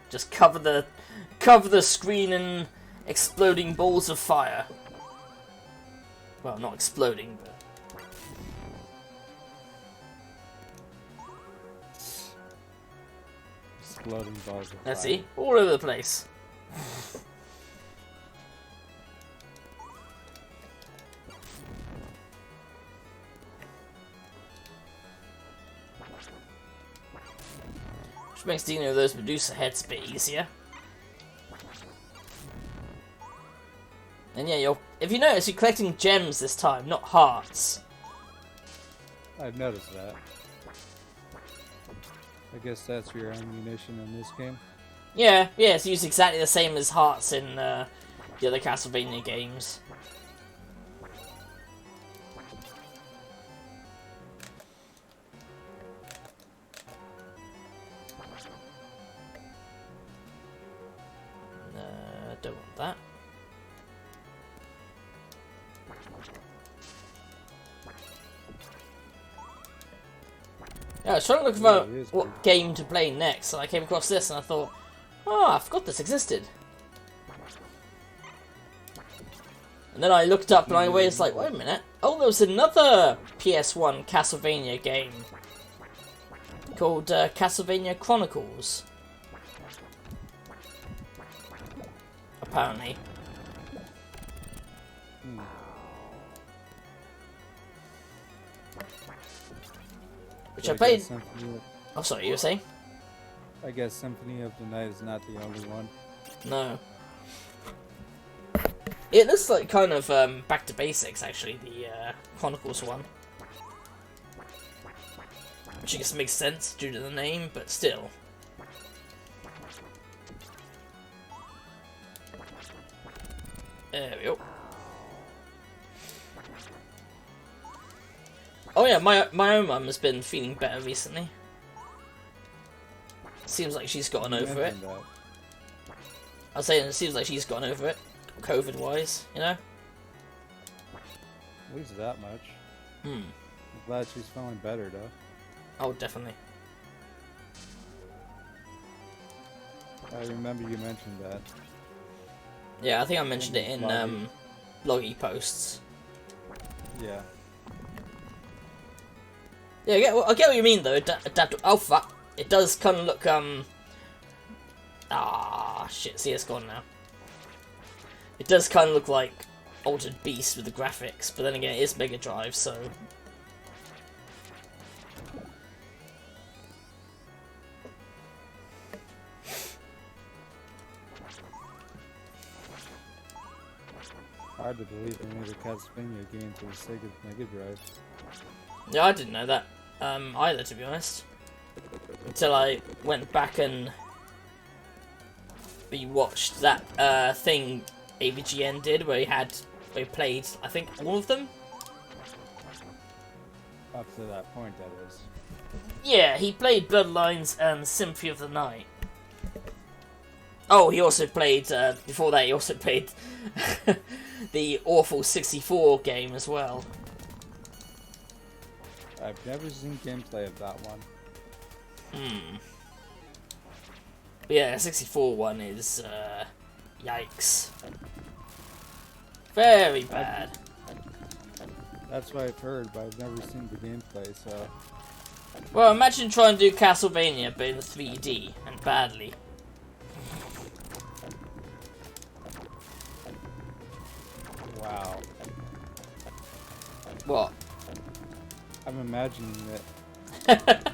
S1: Just cover the screen in exploding balls of fire. Well, not exploding, but...
S2: Exploding balls of fire.
S1: Let's see, all over the place. Which makes dealing with those Medusa heads a bit easier. And yeah, if you notice, you're collecting gems this time, not hearts.
S2: I've noticed that. I guess that's your ammunition in this game.
S1: Yeah, it's used exactly the same as hearts in the other Castlevania games. Don't want that. Yeah, I was trying to look for what game to play next, and I came across this, and I thought, oh, I forgot this existed. And then I looked up, and I was like, wait a minute. Oh, there was another PS1 Castlevania game called Castlevania Chronicles. Apparently. Which I played. Oh, sorry, you were saying?
S2: I guess Symphony of the Night is not the only one.
S1: No. It looks like kind of back to basics, actually, the Chronicles one. Which I guess makes sense due to the name, but still. There we go. Oh yeah, my own mum has been feeling better recently. Seems like she's gotten over it. I was saying it seems like she's gotten over it, COVID-wise, you know?
S2: At least that much. I'm glad she's feeling better, though.
S1: Oh, definitely.
S2: I remember you mentioned that.
S1: Yeah, I think I mentioned it in bloggy posts.
S2: Yeah.
S1: Yeah, I get what you mean though. Oh fuck! It does kind of look Ah shit! See, it's gone now. It does kind of look like Altered Beast with the graphics, but then again, it is Mega Drive, so.
S2: Hard to believe they made a Castlevania game for the Sega Mega Drive.
S1: Yeah, I didn't know that either, to be honest. Until I went back and rewatched that thing AVGN did, where he played, I think, all of them.
S2: Up to that point, that is.
S1: Yeah, he played Bloodlines and Symphony of the Night. Oh, he also played, before that, he also played the awful 64 game as well.
S2: I've never seen gameplay of that one.
S1: But yeah, 64 one is, yikes. Very bad.
S2: That's what I've heard, but I've never seen the gameplay, so...
S1: Well, imagine trying to do Castlevania, but in 3D, and badly.
S2: Wow.
S1: What?
S2: I'm imagining it.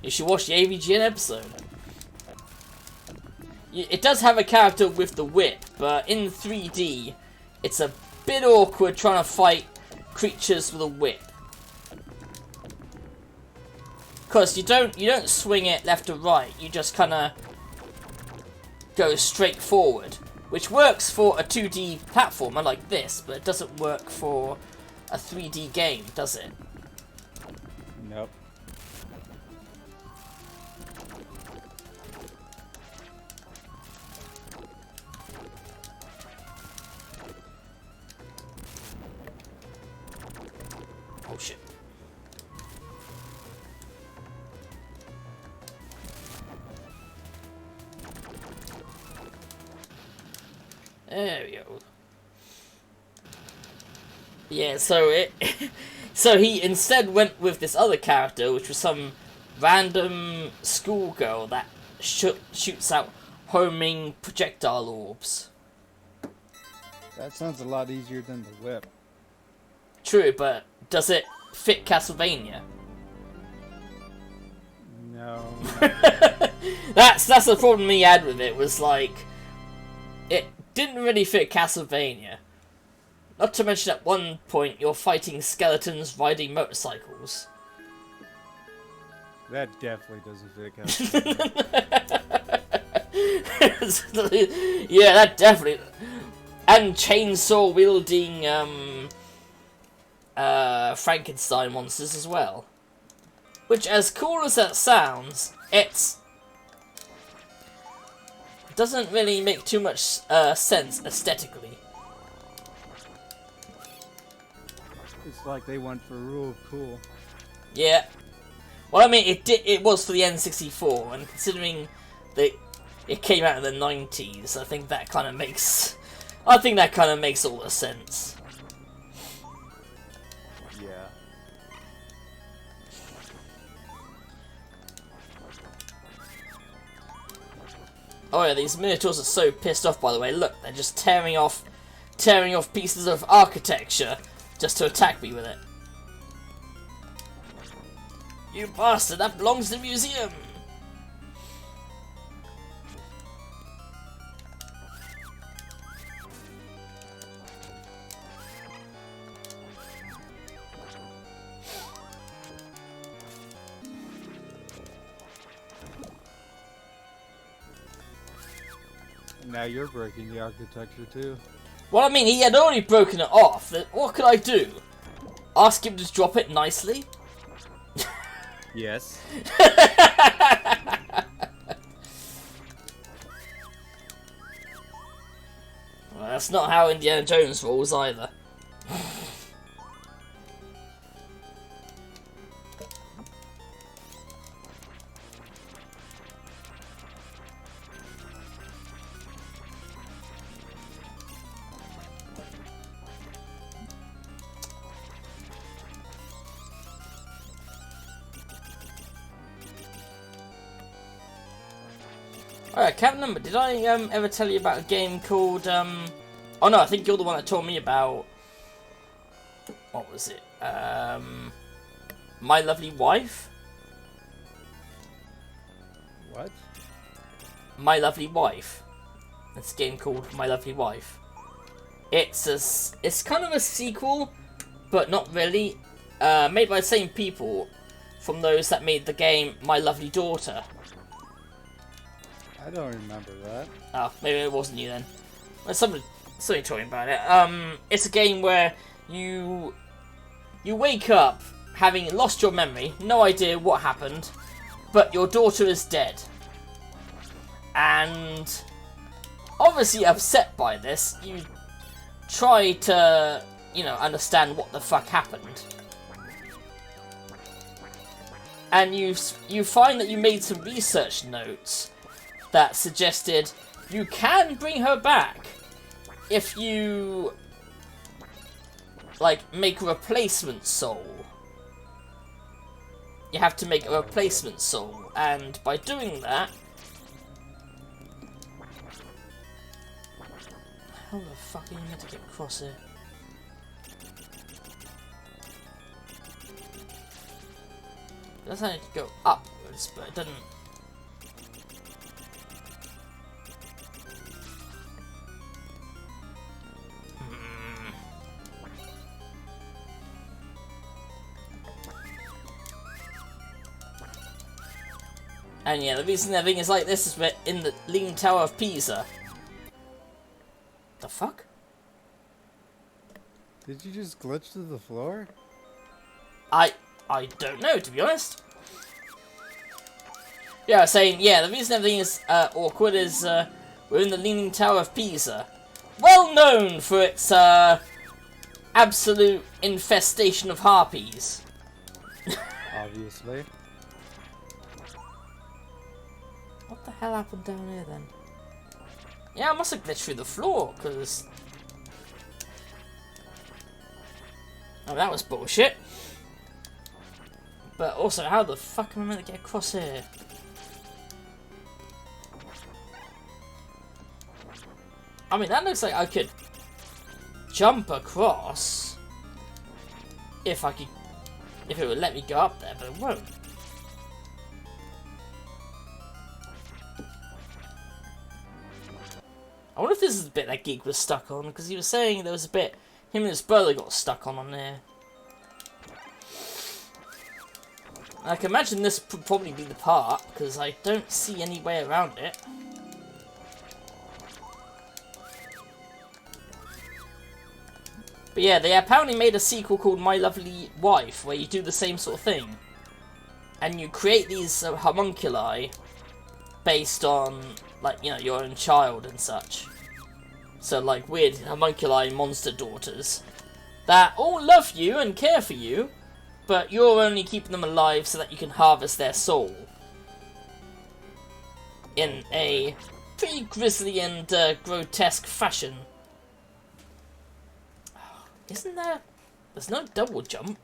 S1: You should watch the AVGN episode. It does have a character with the whip, but in 3D, it's a bit awkward trying to fight creatures with a whip. Cause you don't swing it left or right. You just kind of go straight forward, which works for a 2D platformer like this, but it doesn't work for a 3D game, does it?
S2: Nope.
S1: Oh shit. There we go. Yeah, so so he instead went with this other character, which was some random schoolgirl that shoots out homing projectile orbs.
S2: That sounds a lot easier than the whip.
S1: True, but does it fit Castlevania?
S2: No.
S1: That's the problem he had with it, was like, it didn't really fit Castlevania. Not to mention at one point you're fighting skeletons riding motorcycles.
S2: That definitely doesn't fit Castlevania.
S1: Yeah, that definitely. And chainsaw wielding Frankenstein monsters as well. Which, as cool as that sounds, it doesn't really make too much sense aesthetically.
S2: It's like they went for real cool.
S1: Yeah. Well, I mean, it was for the N64, and considering that it came out in the 90s, I think that kind of makes all the sense.
S2: Yeah.
S1: Oh yeah, these minotaurs are so pissed off, by the way. Look, they're just tearing off pieces of architecture just to attack me with it. You bastard, that belongs to the museum!
S2: Now you're breaking the architecture too.
S1: Well, I mean, he had already broken it off. What could I do? Ask him to drop it nicely?
S2: Yes.
S1: Well, that's not how Indiana Jones rolls either. Alright, can't remember. Did I ever tell you about a game called oh no, I think you're the one that told me about, what was it? My Lovely Wife?
S2: What?
S1: My Lovely Wife. It's a game called My Lovely Wife. It's kind of a sequel, but not really. Made by the same people from those that made the game My Lovely Daughter.
S2: I don't remember that.
S1: Oh, maybe it wasn't you then. Well, somebody told me about it. It's a game where you wake up having lost your memory, no idea what happened, but your daughter is dead. And obviously upset by this, you try to, understand what the fuck happened. And you find that you made some research notes that suggested you can bring her back if you, make a replacement soul. You have to make a replacement soul, and by doing that... How the fuck are you meant to get across here? It doesn't need to go upwards, but it doesn't... And yeah, the reason everything is like this is we're in the Leaning Tower of Pisa. The fuck?
S2: Did you just glitch to the floor?
S1: I don't know, to be honest. Yeah, I was saying, yeah, the reason everything is awkward is we're in the Leaning Tower of Pisa. Well known for its absolute infestation of harpies.
S2: Obviously.
S1: What the hell happened down here then? Yeah, I must have glitched through the floor, because... Oh, that was bullshit. But also, how the fuck am I meant to get across here? I mean, that looks like I could jump across if it would let me go up there, but it won't. I wonder if this is the bit that Geek was stuck on, because he was saying there was a bit him and his brother got stuck on there. I can imagine this would probably be the part, because I don't see any way around it. But yeah, they apparently made a sequel called My Lovely Wife, where you do the same sort of thing. And you create these homunculi based on, like, you know, your own child and such. So, like, weird homunculi monster daughters that all love you and care for you, but you're only keeping them alive so that you can harvest their soul. In a pretty grisly and grotesque fashion. Isn't there... There's no double jump.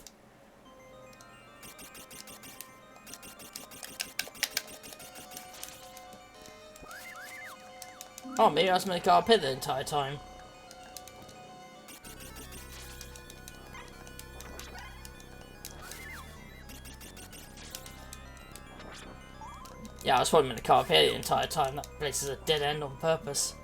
S1: Oh, maybe I was meant to go up here the entire time. Yeah, I was probably meant to go up here the entire time. That place is a dead end on purpose.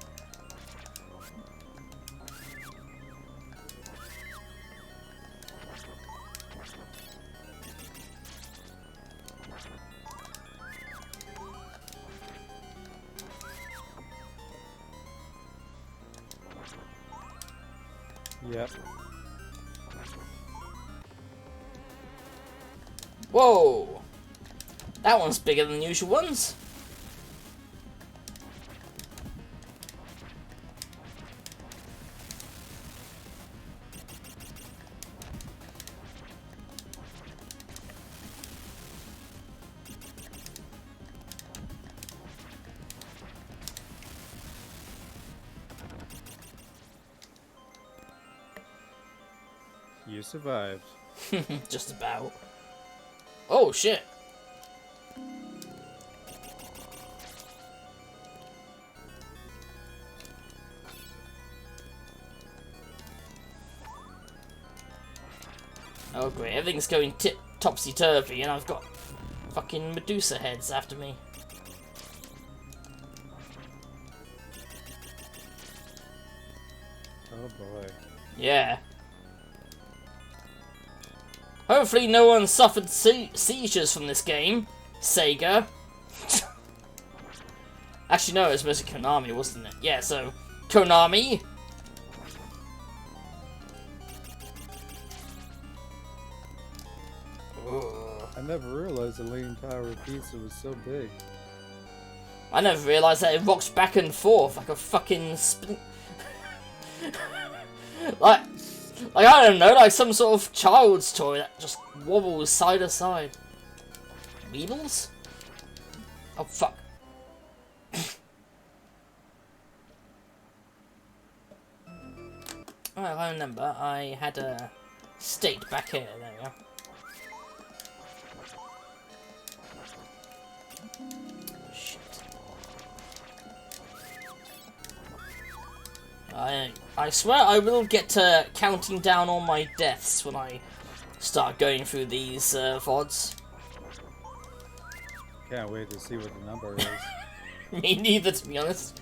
S2: Yep.
S1: Whoa! That one's bigger than the usual ones.
S2: You survived.
S1: Just about. Oh shit! Oh great, everything's going topsy-turvy and I've got fucking Medusa heads after me.
S2: Oh boy.
S1: Yeah. Hopefully no one suffered seizures from this game, Sega. Actually no, it was mostly Konami, wasn't it? Yeah, so, Konami.
S2: I never realized the Leaning Tower of Pisa was so big.
S1: I never realised that it rocks back and forth like a fucking spin... like I don't know, like some sort of child's toy that just wobbles side to side. Weebles? Oh fuck. Oh, I remember, I had a state back here, there we go. I swear I will get to counting down all my deaths when I start going through these VODs.
S2: Can't wait to see what the number is.
S1: Me neither, to be honest.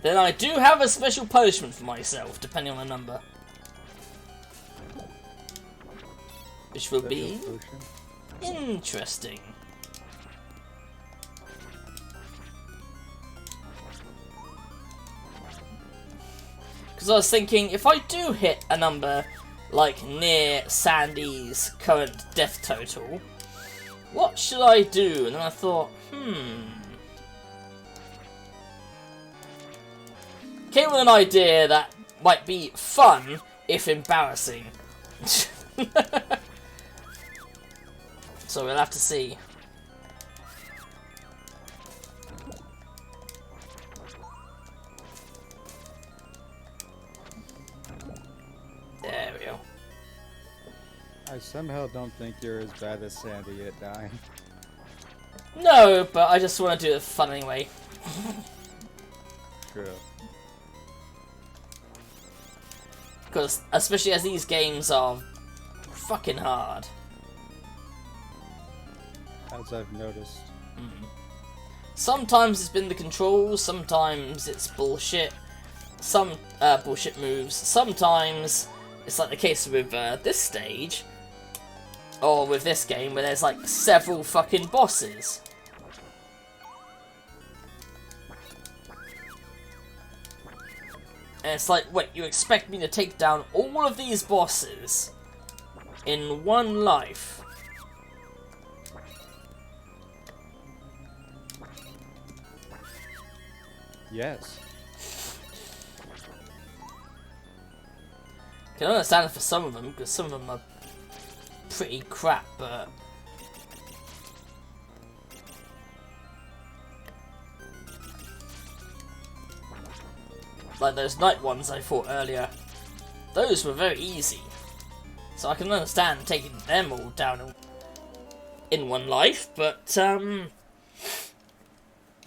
S1: Then I do have a special punishment for myself, depending on the number. Which will be interesting. Because I was thinking, if I do hit a number like near Sandy's current death total, what should I do? And then I thought, came with an idea that might be fun, if embarrassing. So we'll have to see. There we go.
S2: I somehow don't think you're as bad as Sandy at dying.
S1: No, but I just want to do it for fun anyway.
S2: True.
S1: Because, especially as these games are fucking hard.
S2: As I've noticed.
S1: Sometimes it's been the controls, sometimes it's bullshit. Some bullshit moves. Sometimes it's like the case with this stage, or with this game, where there's like several fucking bosses. And it's like, wait, you expect me to take down all of these bosses in one life?
S2: Yes.
S1: I can understand it for some of them, because some of them are pretty crap, but... like those night ones I fought earlier, those were very easy. So I can understand taking them all down in one life, but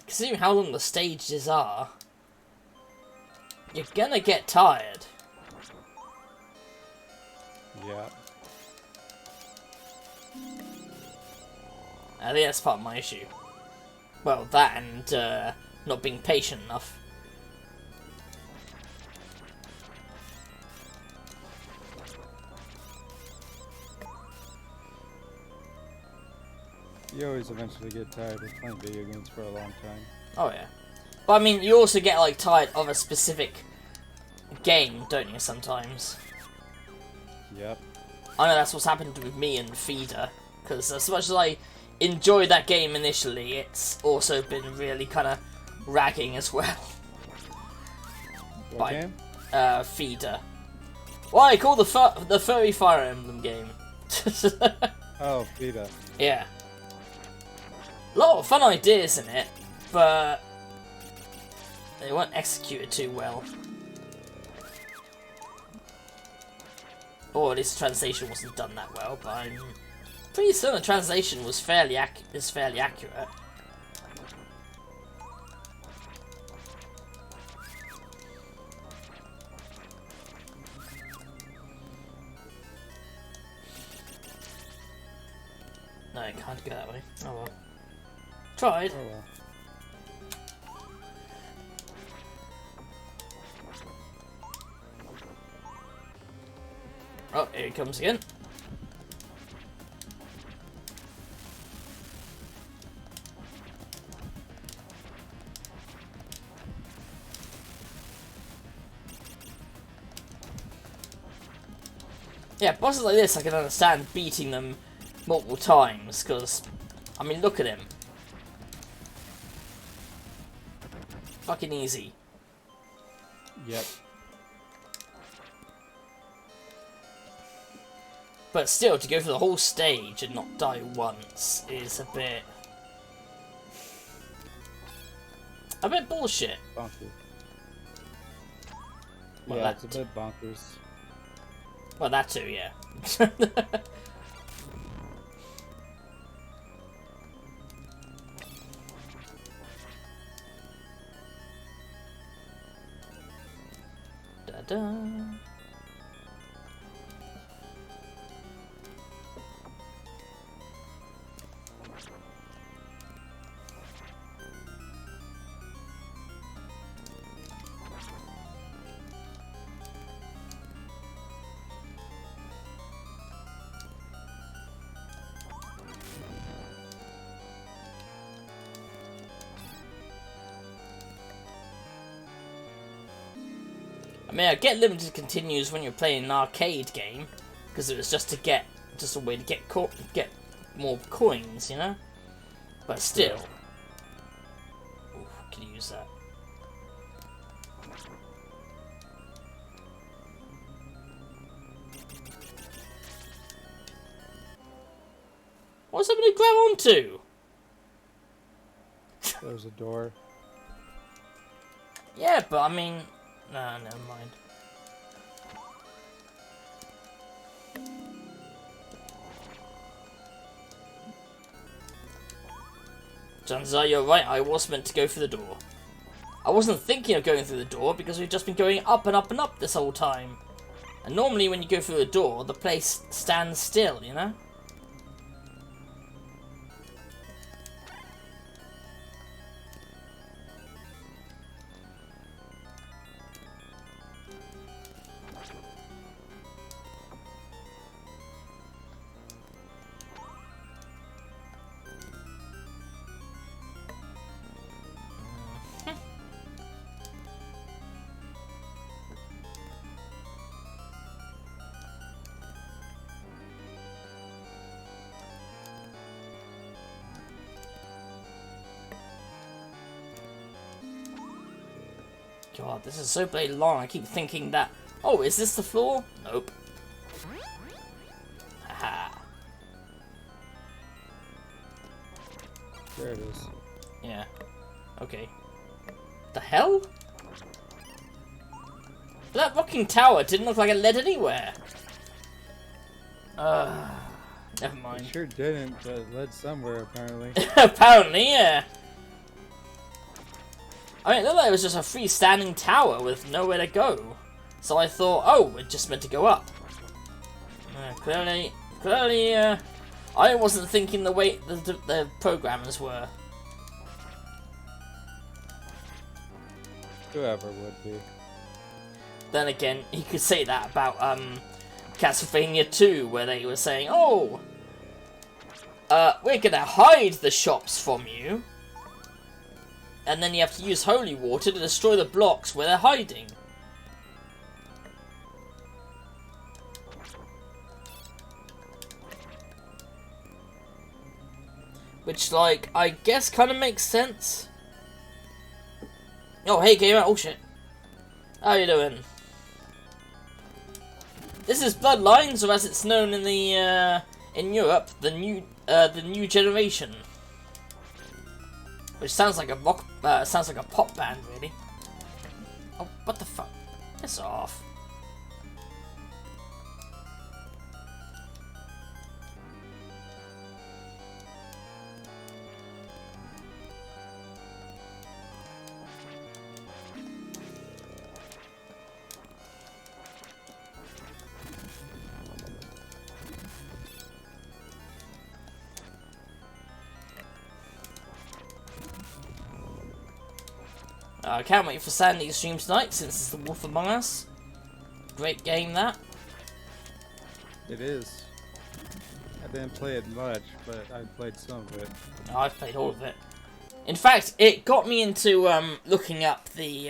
S1: considering how long the stages are, you're gonna get tired.
S2: Yeah.
S1: I think that's part of my issue. Well, that and not being patient enough.
S2: You always eventually get tired of playing video games for a long time.
S1: Oh yeah. But I mean, you also get like tired of a specific game, don't you, sometimes?
S2: Yep.
S1: I know that's what's happened with me and Feeder, because as much as I enjoyed that game initially, it's also been really kind of ragging as well.
S2: What game?
S1: Feeder. Well, I call the furry Fire Emblem game.
S2: Oh, Vita.
S1: Yeah. A lot of fun ideas in it, but they weren't executed too well. Or at least the translation wasn't done that well, but I'm pretty certain the translation was fairly accurate. No, I can't go that way. Oh well. Tried.
S2: Oh well.
S1: Oh, here he comes again. Yeah, bosses like this I can understand beating them multiple times, because, I mean, look at him. Fucking easy.
S2: Yep.
S1: But still, to go through the whole stage and not die once is a bit bullshit.
S2: Bonkers.
S1: Well,
S2: Yeah, it's a bit bonkers.
S1: Well, that too, yeah. Da-da. I mean, I get limited continues when you're playing an arcade game, because it was just a way to get more coins, you know. But still, ooh, can you use that? What's somebody grab onto?
S2: There's a door.
S1: Yeah, but I mean, nah, never mind. Chances are you're right, I was meant to go through the door. I wasn't thinking of going through the door because we've just been going up and up and up this whole time. And normally when you go through the door, the place stands still, you know? God, this is so bloody long. I keep thinking that... Oh, is this the floor? Nope. Haha.
S2: There it is.
S1: Yeah. Okay. The hell? That rocking tower didn't look like it led anywhere. Never mind.
S2: It sure didn't, but it led somewhere apparently.
S1: Apparently, yeah. I mean, it looked like it was just a freestanding tower with nowhere to go. So I thought, oh, it just meant to go up. Clearly, I wasn't thinking the way the programmers were.
S2: Whoever would be.
S1: Then again, you could say that about Castlevania 2, where they were saying, oh, we're gonna hide the shops from you. And then you have to use holy water to destroy the blocks where they're hiding. Which, like, I guess kind of makes sense. Oh, hey, gamer. Oh, shit. How you doing? This is Bloodlines, or as it's known in the, in Europe, the new generation. Which sounds like a rock, sounds like a pop band, really. Oh, what the fuck? Piss off. I can't wait for Sandy's stream tonight, since it's The Wolf Among Us. Great game, that.
S2: It is. I didn't play it much, but I played some of it.
S1: Oh, I've played all of it. In fact, it got me into looking up the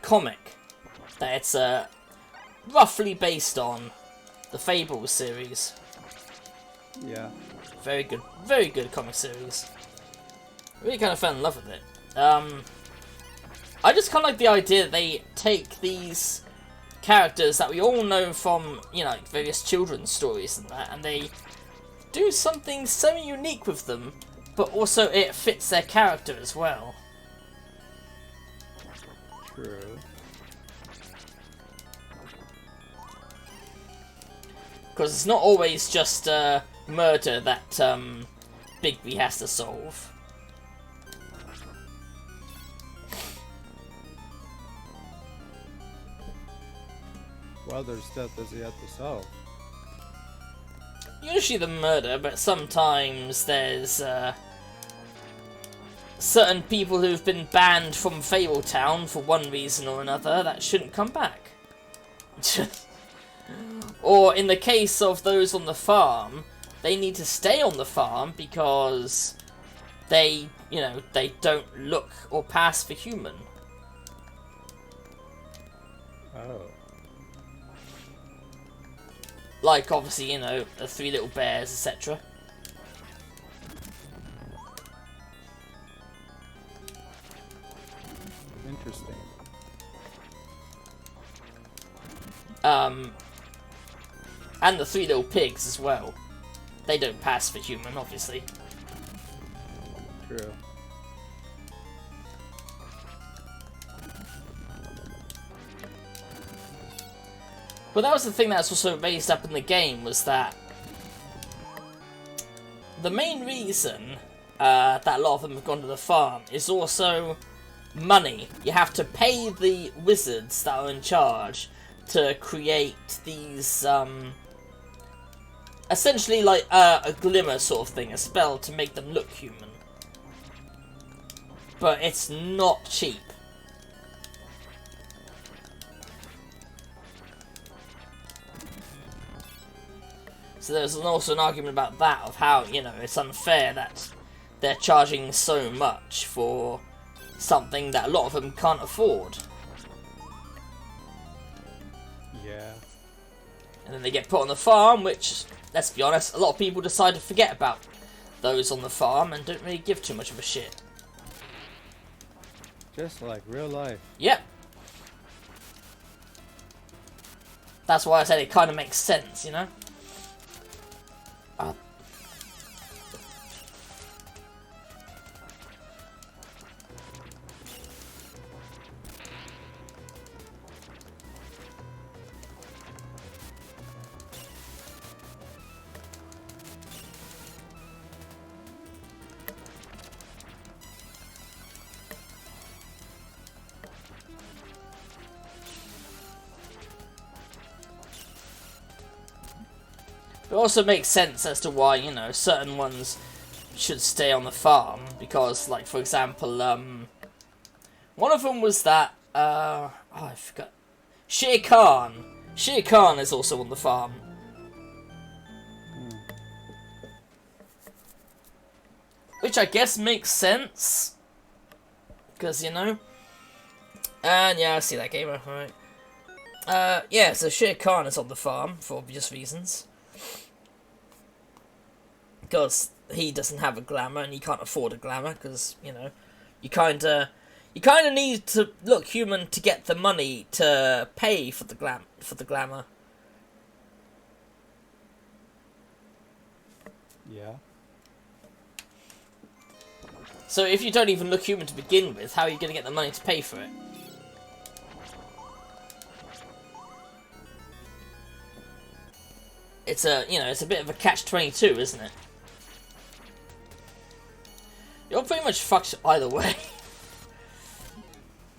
S1: comic that it's roughly based on, the Fables series.
S2: Yeah.
S1: Very good comic series. Really kind of fell in love with it. I just kind of like the idea that they take these characters that we all know from, you know, like various children's stories and that, and they do something semi-unique with them, but also it fits their character as well.
S2: True.
S1: Because it's not always just murder that Bigby has to solve.
S2: Well, there's stuff that you have to solve.
S1: Usually the murder, but sometimes there's certain people who've been banned from Fabletown for one reason or another that shouldn't come back. Or in the case of those on the farm, they need to stay on the farm because they, you know, they don't look or pass for human.
S2: Oh.
S1: Like, obviously, you know, the Three Little Bears, etc.
S2: Interesting.
S1: And the Three Little Pigs as well. They don't pass for human, obviously.
S2: True.
S1: But that was the thing that's also raised up in the game, was that the main reason that a lot of them have gone to the farm is also money. You have to pay the wizards that are in charge to create these, essentially like a glimmer sort of thing, a spell to make them look human. But it's not cheap. So there's also an argument about that, of how, you know, it's unfair that they're charging so much for something that a lot of them can't afford.
S2: Yeah.
S1: And then they get put on the farm, which, let's be honest, a lot of people decide to forget about those on the farm and don't really give too much of a shit.
S2: Just like real life.
S1: Yep. That's why I said it kind of makes sense, you know? It also makes sense as to why, you know, certain ones should stay on the farm, because, like, for example, one of them was that, oh, I forgot, Shere Khan. Shere Khan is also on the farm. Which I guess makes sense, because, you know, and yeah, I see that gamer, right. Yeah, so Shere Khan is on the farm, for obvious reasons. Because he doesn't have a glamour and he can't afford a glamour, because, you know, you kind of need to look human to get the money to pay for the glamour.
S2: Yeah.
S1: So if you don't even look human to begin with, how are you going to get the money to pay for it? It's a, you know, it's a bit of a catch-22, isn't it? You're pretty much fucked either way.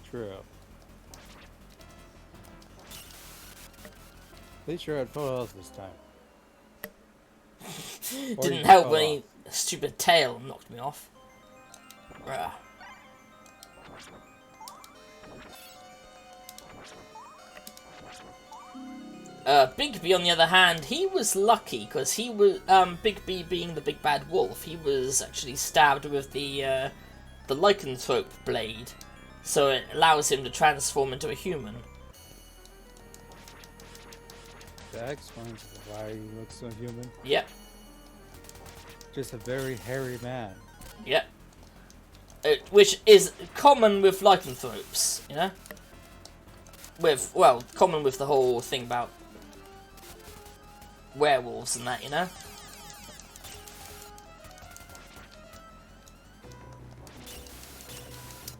S2: True. At least you're at full health this time.
S1: Didn't help when he stupid tail knocked me off. Bruh. Bigby, on the other hand, he was lucky because he was Bigby being the big bad wolf. He was actually stabbed with the lycanthrope blade, so it allows him to transform into a human.
S2: That explains why he looks so human.
S1: Yep.
S2: Just a very hairy man.
S1: Yep. Which is common with lycanthropes, you know. Common with the whole thing about werewolves and that, you know?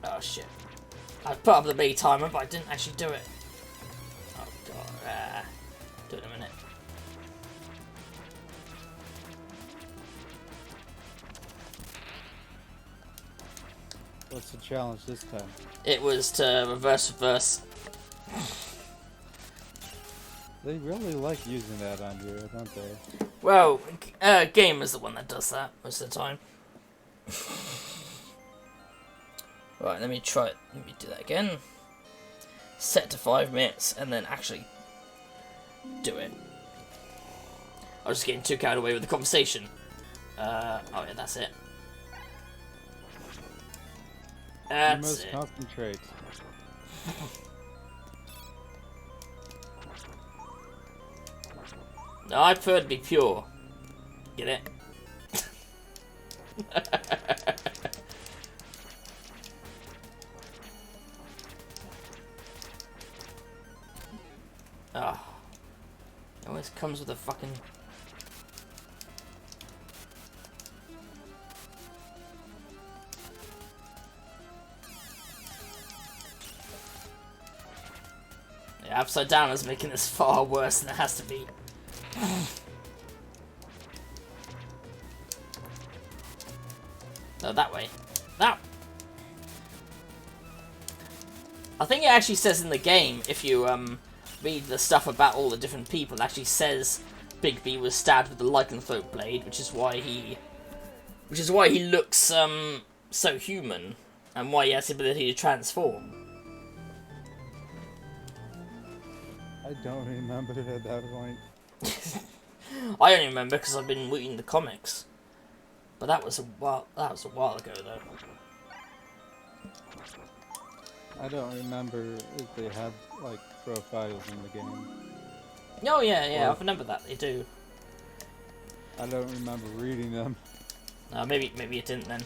S1: Oh shit. I put up the bait timer, but I didn't actually do it. Oh god. Do it in a minute.
S2: What's the challenge this time?
S1: It was to reverse.
S2: They really like using that on you, don't they?
S1: Well, Game is the one that does that most of the time. Right, let me try it. Let me do that again. Set to 5 minutes, and then actually do it. I was just getting too carried away with the conversation. Oh yeah, that's it. That's
S2: you must
S1: it.
S2: concentrate.
S1: No, I prefer to be pure. Get it? Ah. It always comes with a fucking... Yeah, Upside Down is making this far worse than it has to be. No, that way. That. I think it actually says in the game, if you read the stuff about all the different people, it actually says Bigby was stabbed with the lycanthrope blade, which is why he looks so human, and why he has the ability to transform.
S2: I don't remember it at that point.
S1: I only remember because I've been reading the comics, but that was a while ago though.
S2: I don't remember if they have like profiles in the game.
S1: Oh yeah, I remember that they do.
S2: I don't remember reading them.
S1: Maybe it didn't then.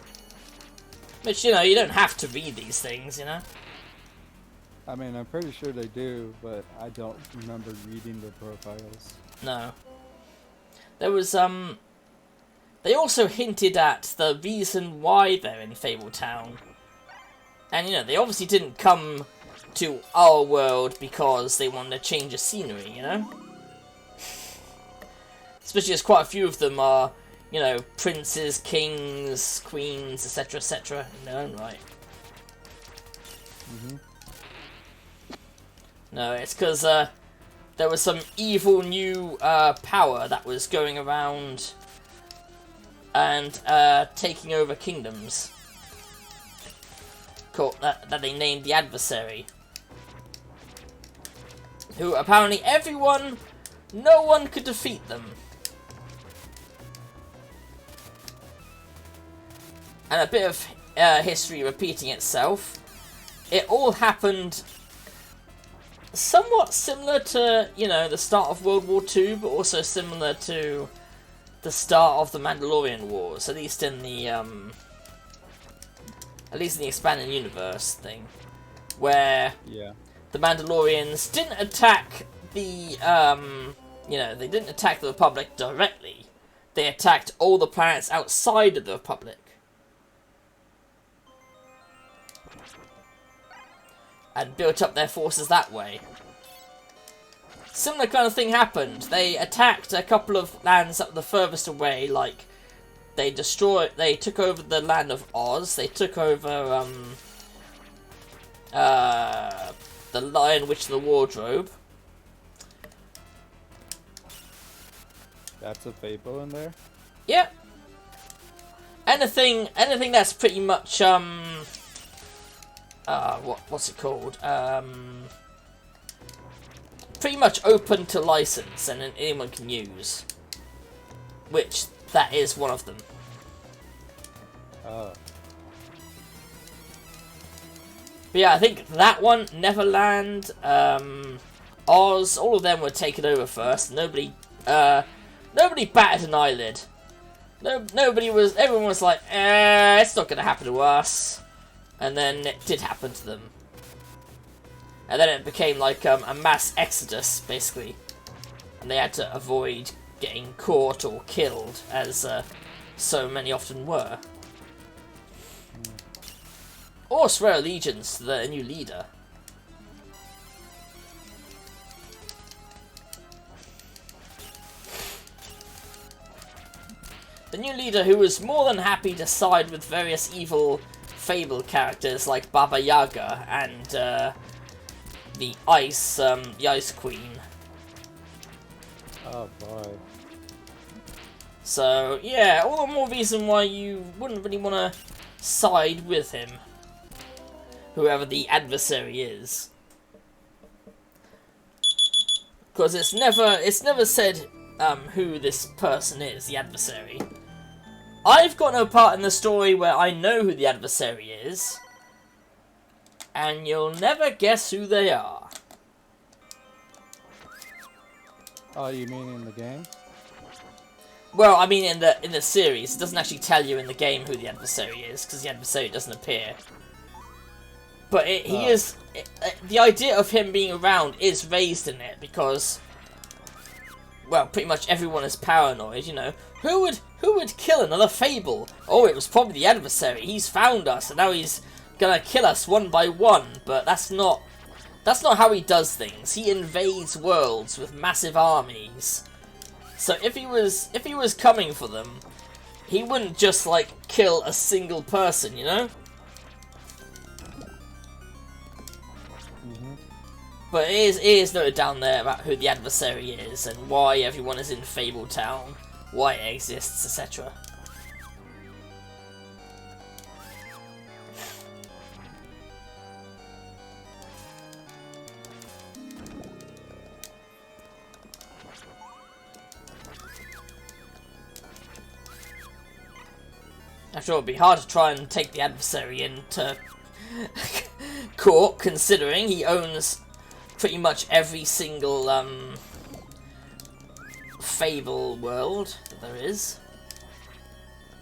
S1: Which, you know, you don't have to read these things, you know?
S2: I mean, I'm pretty sure they do, but I don't remember reading the profiles.
S1: No. There was, they also hinted at the reason why they're in Fabletown. And, you know, they obviously didn't come to our world because they wanted to change the scenery, you know? Especially as quite a few of them are, you know, princes, kings, queens, etc., etc., in their own right.
S2: Mm-hmm.
S1: No, it's because there was some evil new power that was going around and taking over kingdoms. Called, that they named the Adversary. Who apparently no one could defeat them. And a bit of history repeating itself. It all happened somewhat similar to, you know, the start of World War II, but also similar to the start of the Mandalorian Wars, at least in the expanded universe thing, where the Mandalorians didn't attack the, you know, they didn't attack the Republic directly. They attacked all the planets outside of the Republic. And built up their forces that way. Similar kind of thing happened. They attacked a couple of lands up the furthest away, like they took over the land of Oz, they took over the Lion Witch of the Wardrobe.
S2: That's a fable in there?
S1: Yeah. Anything that's pretty much what's it called? Pretty much open to license and anyone can use. Which, that is one of them.
S2: Oh.
S1: But yeah, I think that one, Neverland, Oz, all of them were taken over first. Nobody batted an eyelid. Everyone was like, it's not gonna happen to us. And then it did happen to them. And then it became like a mass exodus, basically. And they had to avoid getting caught or killed, as so many often were. Or swear allegiance to the new leader. The new leader who was more than happy to side with various evil fable characters like Baba Yaga and the Ice Queen.
S2: Oh boy.
S1: So yeah, all the more reason why you wouldn't really want to side with him, whoever the adversary is, because it's never said who this person is, the adversary. I've got no part in the story where I know who the adversary is, and you'll never guess who they are.
S2: Oh, you mean in the game?
S1: Well, I mean in the series. It doesn't actually tell you in the game who the adversary is, because the adversary doesn't appear. But he is... the idea of him being around is raised in it, because... well, pretty much everyone is paranoid, you know. Who would kill another Fable? Oh, it was probably the adversary. He's found us, and now he's gonna kill us one by one. But that's not how he does things. He invades worlds with massive armies. So if he was coming for them, he wouldn't just like kill a single person, you know? But it is noted down there about who the adversary is and why everyone is in Fabletown, why it exists, etc. I'm sure it'd be hard to try and take the adversary into court, considering he owns pretty much every single Fable world that there is.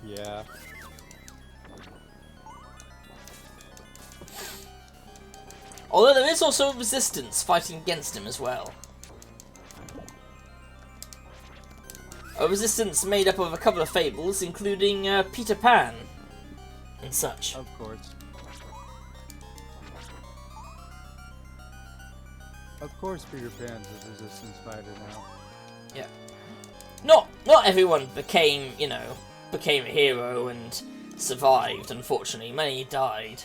S2: Yeah.
S1: Although there is also a resistance fighting against him as well. A resistance made up of a couple of fables, including Peter Pan and such.
S2: Of course. Of course Peter Pan's a resistance fighter now.
S1: Yeah. Not everyone became, became a hero and survived, unfortunately. Many died.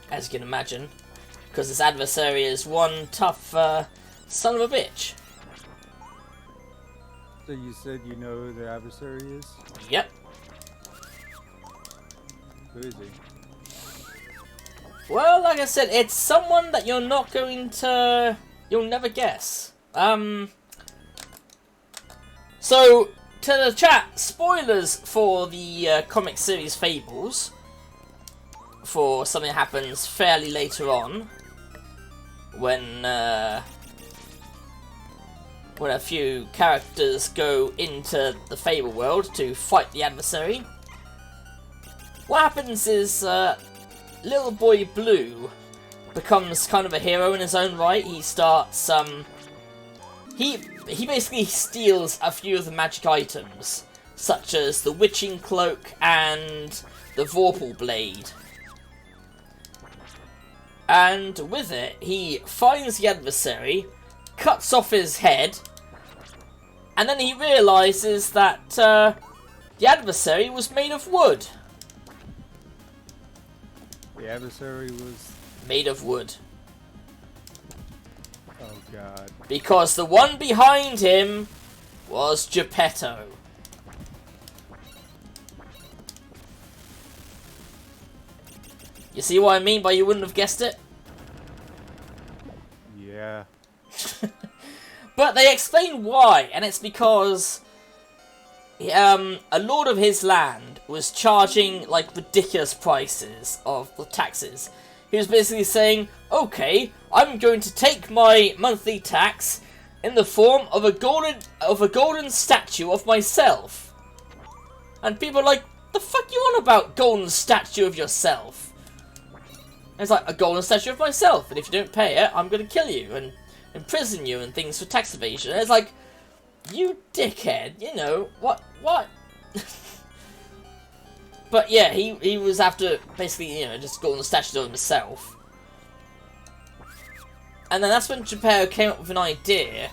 S1: As you can imagine. Because his adversary is one tough son of a bitch.
S2: So you said you know who the adversary is?
S1: Yep.
S2: Who is he?
S1: Well, like I said, it's someone that you're not going to... You'll never guess. So, to the chat, spoilers for the comic series Fables. For something that happens fairly later on. When a few characters go into the Fable world to fight the adversary. What happens is, Little Boy Blue becomes kind of a hero in his own right. He starts, he basically steals a few of the magic items, such as the Witching Cloak and the Vorpal Blade. And with it, he finds the adversary, cuts off his head, and then he realises that the adversary was made of wood.
S2: The adversary was...
S1: Made of wood.
S2: Oh god.
S1: Because the one behind him was Geppetto. You see what I mean by you wouldn't have guessed it?
S2: Yeah.
S1: But they explain why, and it's because a lord of his land was charging like ridiculous prices of the taxes. He was basically saying, okay, I'm going to take my monthly tax in the form of a golden statue of myself. And people are like, the fuck you on about, golden statue of yourself? And it's like, a golden statue of myself, and if you don't pay it, I'm going to kill you and imprison you and things for tax evasion. And it's like, you dickhead, what? But yeah, he was after basically, just golden statue of himself. And then that's when Geppetto came up with an idea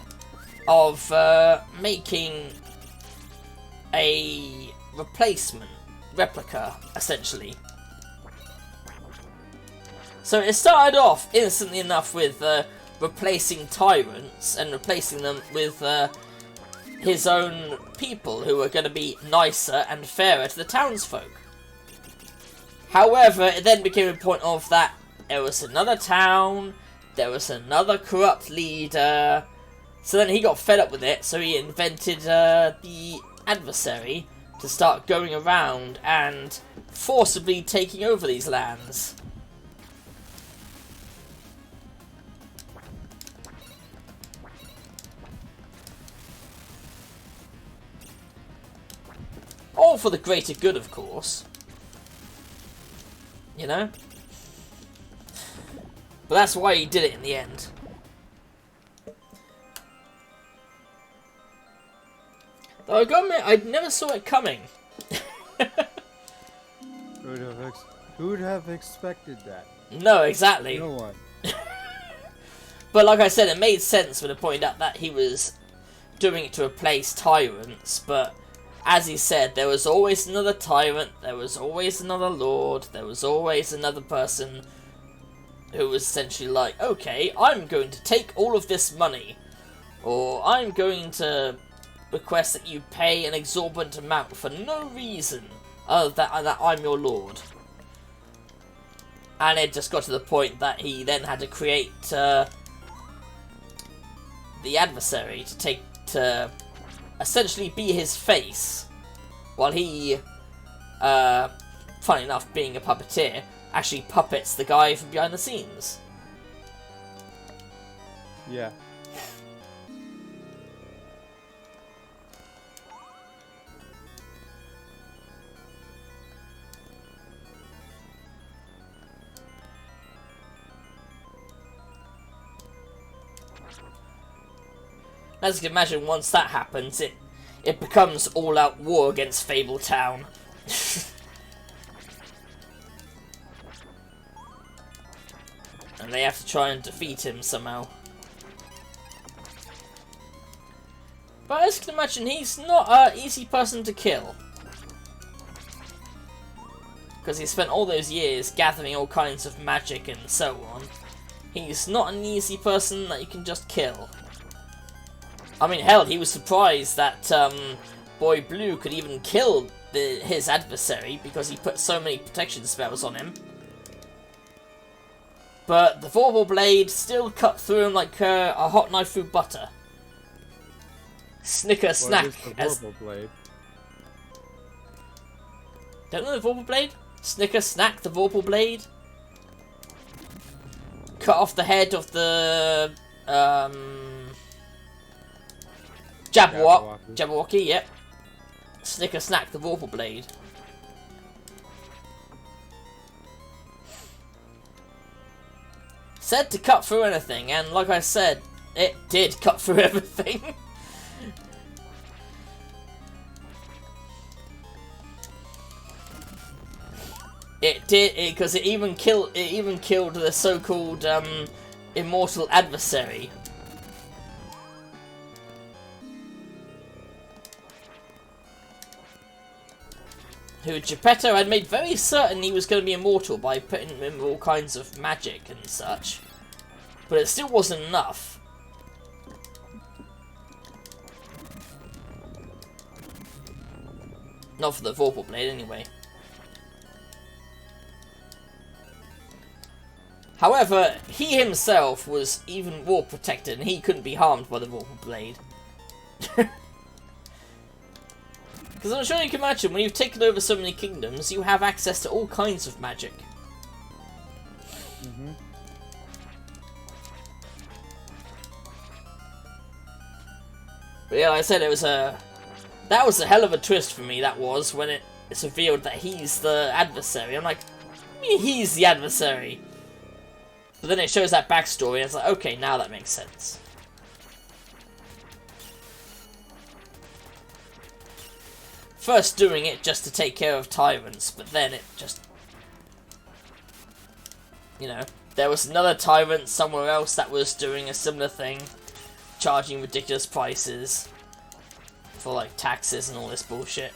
S1: of making a replica, essentially. So it started off innocently enough with replacing tyrants and replacing them with his own people who were going to be nicer and fairer to the townsfolk. However, it then became a point of that there was another town, there was another corrupt leader, so then he got fed up with it, so he invented the adversary to start going around and forcibly taking over these lands. All for the greater good, of course. But that's why he did it in the end. Though I gotta admit, I never saw it coming.
S2: Who would have expected that?
S1: No, exactly.
S2: No one.
S1: But like I said, it made sense when I pointed out that he was doing it to replace tyrants, but as he said, there was always another tyrant, there was always another lord, there was always another person who was essentially like, okay, I'm going to take all of this money, or I'm going to request that you pay an exorbitant amount for no reason other than that I'm your lord. And it just got to the point that he then had to create the adversary to essentially be his face, while he, funny enough, being a puppeteer, actually puppets the guy from behind the scenes.
S2: Yeah.
S1: As you can imagine, once that happens, it becomes all-out war against Fable Town. And they have to try and defeat him somehow. But as you can imagine, he's not an easy person to kill. Because he spent all those years gathering all kinds of magic and so on. He's not an easy person that you can just kill. I mean, hell, he was surprised that Boy Blue could even kill his adversary because he put so many protection spells on him. But the Vorpal Blade still cut through him like a hot knife through butter. Snicker snack.
S2: What is the Vorpal Blade?
S1: Don't know the Vorpal Blade? Snicker snack the Vorpal Blade. Cut off the head of the Jabberwocky, yep. Snicker snack the Vorpal Blade. Said to cut through anything, and like I said, it did cut through everything. It did, because it even killed the so-called immortal adversary. Who Geppetto had made very certain he was going to be immortal by putting him in all kinds of magic and such. But it still wasn't enough. Not for the Vorpal Blade, anyway. However, he himself was even more protected, and he couldn't be harmed by the Vorpal Blade. Because I'm sure you can imagine, when you've taken over so many kingdoms, you have access to all kinds of magic.
S2: Mm-hmm.
S1: But yeah, like I said, that was a hell of a twist for me, that was, when it's revealed that he's the adversary. I'm like, I mean, he's the adversary. But then it shows that backstory, and it's like, okay, now that makes sense. First doing it just to take care of tyrants, but then it just... You know, there was another tyrant somewhere else that was doing a similar thing, charging ridiculous prices for, like, taxes and all this bullshit.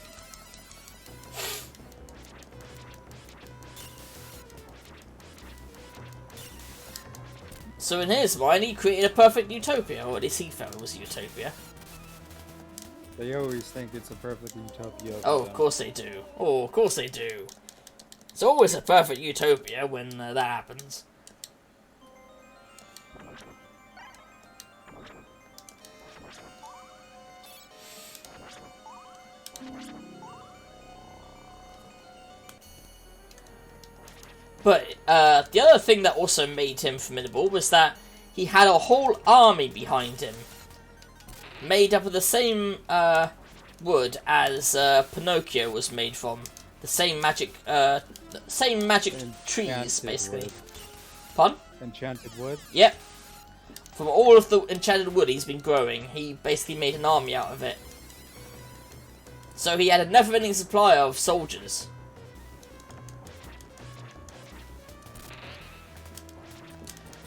S1: So in his mind, he created a perfect utopia, or at least he felt it was a utopia.
S2: They always think it's a perfect utopia.
S1: Oh, of course they do. Oh, of course they do. It's always a perfect utopia when that happens. But the other thing that also made him formidable was that he had a whole army behind him, made up of the same wood as Pinocchio was made from, the same magic trees, basically.
S2: Wood.
S1: Pardon?
S2: Enchanted wood?
S1: Yep. From all of the enchanted wood he's been growing, he basically made an army out of it. So he had a never-ending supply of soldiers.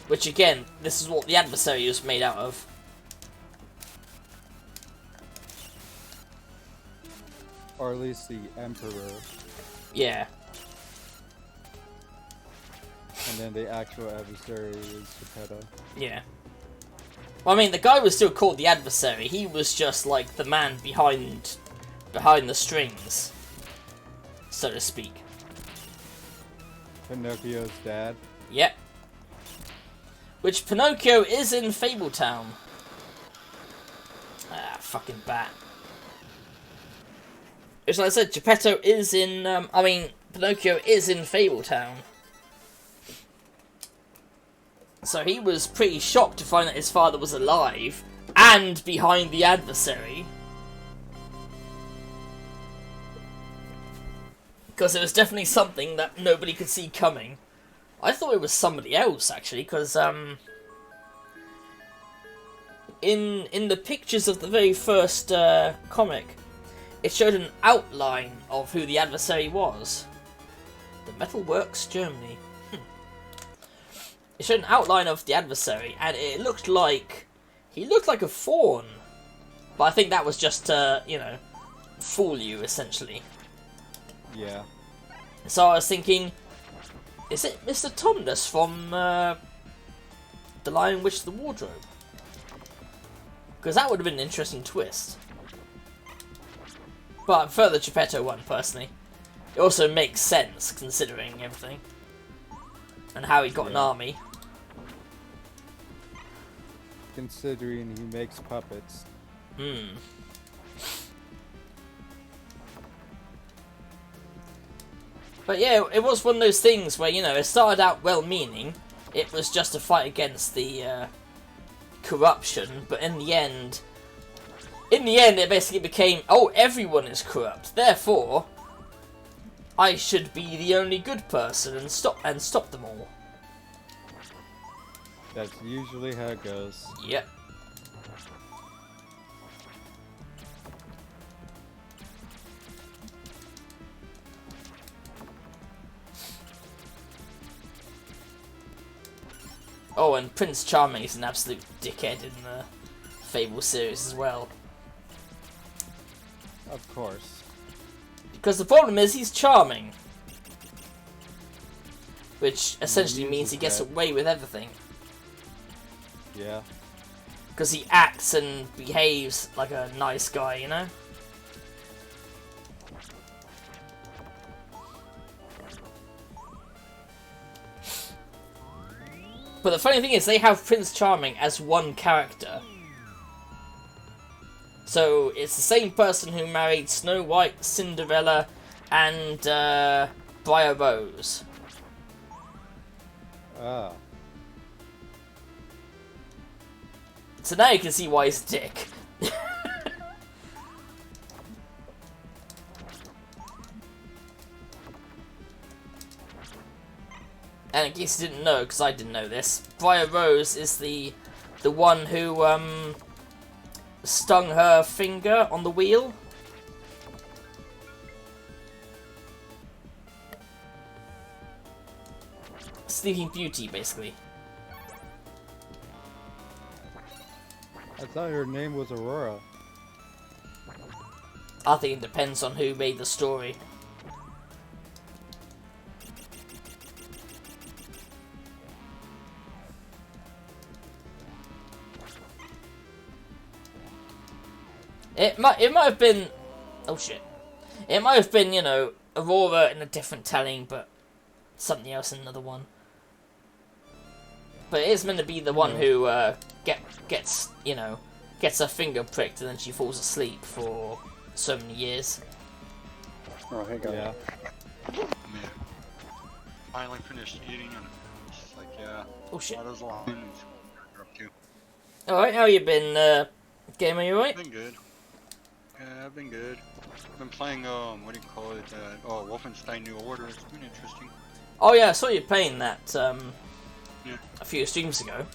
S1: Which again, this is what the adversary was made out of.
S2: Or at least the Emperor.
S1: Yeah.
S2: And then the actual adversary is Geppetto.
S1: Yeah. Well, I mean, the guy was still called the adversary. He was just like the man behind the strings, so to speak.
S2: Pinocchio's dad.
S1: Yep. Which Pinocchio is in Fabletown. Ah, fucking bat. Which, like I said, Geppetto is in, Pinocchio is in Fabletown. So he was pretty shocked to find that his father was alive and behind the adversary. Because it was definitely something that nobody could see coming. I thought it was somebody else, actually, because, in the pictures of the very first comic, it showed an outline of who the adversary was. The Metalworks Germany. It showed an outline of the adversary, and it looked like he looked like a fawn. But I think that was just to, you know, fool you essentially.
S2: Yeah.
S1: So I was thinking, is it Mr. Tumnus from The Lion Witch the Wardrobe? Because that would have been an interesting twist. But I prefer the Geppetto one, personally. It also makes sense, considering everything. And how he got an army.
S2: Considering he makes puppets.
S1: But yeah, it was one of those things where, you know, it started out well-meaning. It was just a fight against the corruption, but in the end, it basically became, oh, everyone is corrupt, therefore, I should be the only good person and stop them all.
S2: That's usually how it goes.
S1: Yep. Oh, and Prince Charming is an absolute dickhead in the Fable series as well.
S2: Of course.
S1: Because the problem is he's charming. Which essentially means he gets away with everything.
S2: Yeah.
S1: Because he acts and behaves like a nice guy, you know? But the funny thing is, they have Prince Charming as one character. So it's the same person who married Snow White, Cinderella, and Briar Rose.
S2: Ah.
S1: So now you can see why he's a dick. And in case you didn't know, because I didn't know this, Briar Rose is the one who stung her finger on the wheel. Sleeping Beauty, basically.
S2: I thought her name was Aurora.
S1: I think it depends on who made the story. It might have been, oh shit, it might have been, you know, Aurora in a different telling, but something else in another one. But it is meant to be the one who gets her finger pricked and then she falls asleep for so many years.
S3: Oh, hey guys.
S2: Yeah.
S4: Man, finally finished eating and it's like, yeah.
S1: Oh shit.
S4: That was long. You're up to.
S1: Alright, how you been, Gamer, you alright?
S4: Been good. Yeah, I've been good. Been playing, what do you call it, Wolfenstein New Order. It's been interesting.
S1: Oh yeah, I saw you playing that,
S4: Yeah.
S1: a few streams ago.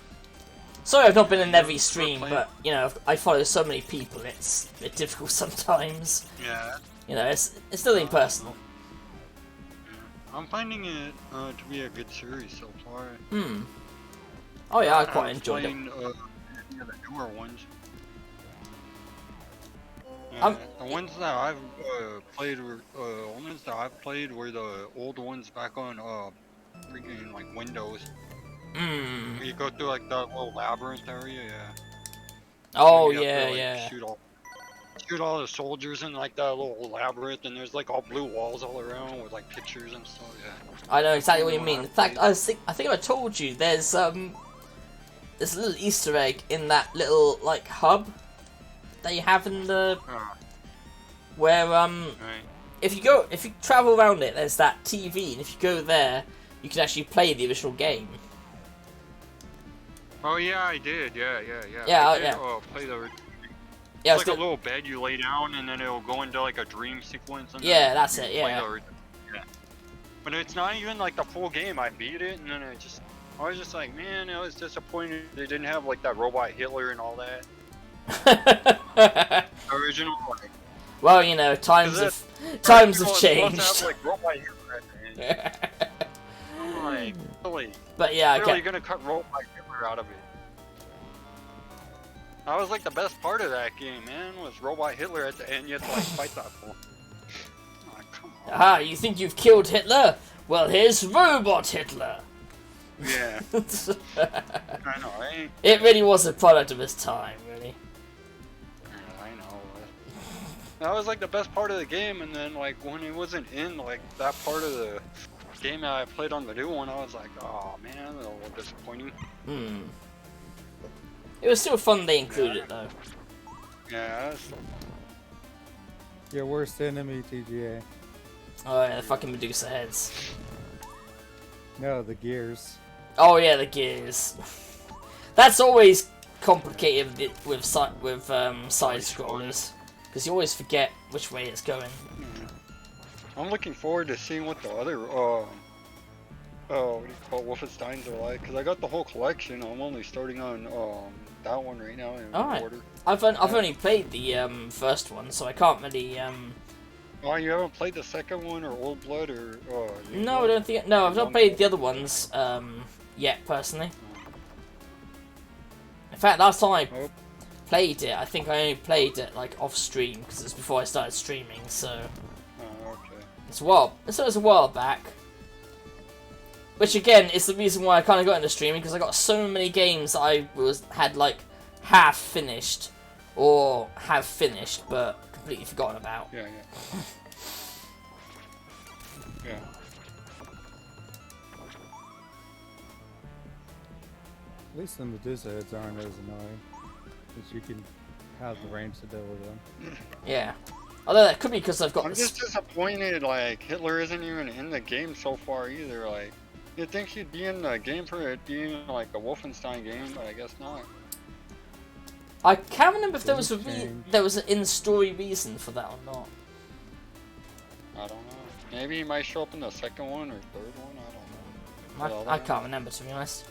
S1: Sorry I've not been in every stream,
S4: playing.
S1: but, you know, I follow so many people, it's a bit difficult sometimes.
S4: Yeah.
S1: You know, it's still impersonal.
S4: Yeah. I'm finding it to be a good series so far.
S1: Oh yeah, I quite enjoyed it.
S4: playing, yeah, the newer ones. Yeah, the ones that I've played were were the old ones back on freaking like Windows. Where you go through like that little labyrinth area, yeah.
S1: Oh
S4: And you have
S1: yeah,
S4: to, like,
S1: yeah.
S4: Shoot all the soldiers in like that little labyrinth, and there's like all blue walls all around with like pictures and stuff. Yeah.
S1: I know exactly what you mean. In fact,
S4: Yeah.
S1: I think I told you there's a little Easter egg in that little like hub that you have in the where
S4: Right.
S1: if you travel around it, there's that TV, and if you go there, you can actually play the original game.
S4: Oh yeah, I did. Yeah.
S1: Yeah,
S4: I did,
S1: yeah.
S4: Play the.
S1: Yeah,
S4: It's like a little bed you lay down, and then it'll go into like a dream sequence. And
S1: Yeah,
S4: then
S1: that's
S4: you
S1: it,
S4: play
S1: yeah.
S4: Yeah. But it's not even like the full game. I beat it, and then I was just like, man, I was disappointed they didn't have like that robot Hitler and all that. Original, like,
S1: well, you know, times have
S4: original is supposed to
S1: changed.
S4: have, like, Robot Hitler at the end. I'm like, really?
S1: But yeah,
S4: Really
S1: okay.
S4: gonna cut Robot Hitler out of it? That was like the best part of that game, man. Was Robot Hitler at the end? You had to like fight that fool. Oh, come on.
S1: Aha, you think you've killed Hitler? Well, here's Robot Hitler.
S4: Yeah, I know, right?
S1: It really was a product of its time, really.
S4: I know. That was like the best part of the game, and then like when it wasn't in like that part of the game that I played on the new one, I was like, oh man, a little disappointing.
S1: It was still fun they included it, though.
S4: Yeah, that's...
S2: Your worst enemy, TGA.
S1: Oh yeah, the fucking Medusa heads.
S2: No, the gears.
S1: Oh yeah, the gears. That's always complicated with side scrollers, because you always forget which way it's going.
S4: I'm looking forward to seeing what the other what do you call it, Wolfensteins are like, because I got the whole collection. I'm only starting on that one right now in order.
S1: I've only played the first one, so I can't really
S4: Oh, you haven't played the second one, or Old Blood, or New
S1: No, I
S4: Blood?
S1: don't think. No, I've not played the other ones yet, personally. In fact, last time I played it, I think I only played it like off stream because it was before I started streaming. So
S4: Oh, okay.
S1: it's a while. So it's a while back. Which again is the reason why I kind of got into streaming, because I got so many games that I had like half finished or have finished but completely forgotten about.
S4: Yeah, yeah.
S2: At least the Medusa heads aren't as annoying. Because you can have the range to deal with them.
S1: Yeah. Although that could be because I've got
S4: I'm
S1: this.
S4: just disappointed, like, Hitler isn't even in the game so far either, like, you'd think he'd be in the game for it being, like, a Wolfenstein game, but I guess not.
S1: I can't remember if there was
S2: Change.
S1: there was an in-story reason for that or not.
S4: I don't know. Maybe he might show up in the second one or third one, I don't know.
S1: I can't remember, to be honest.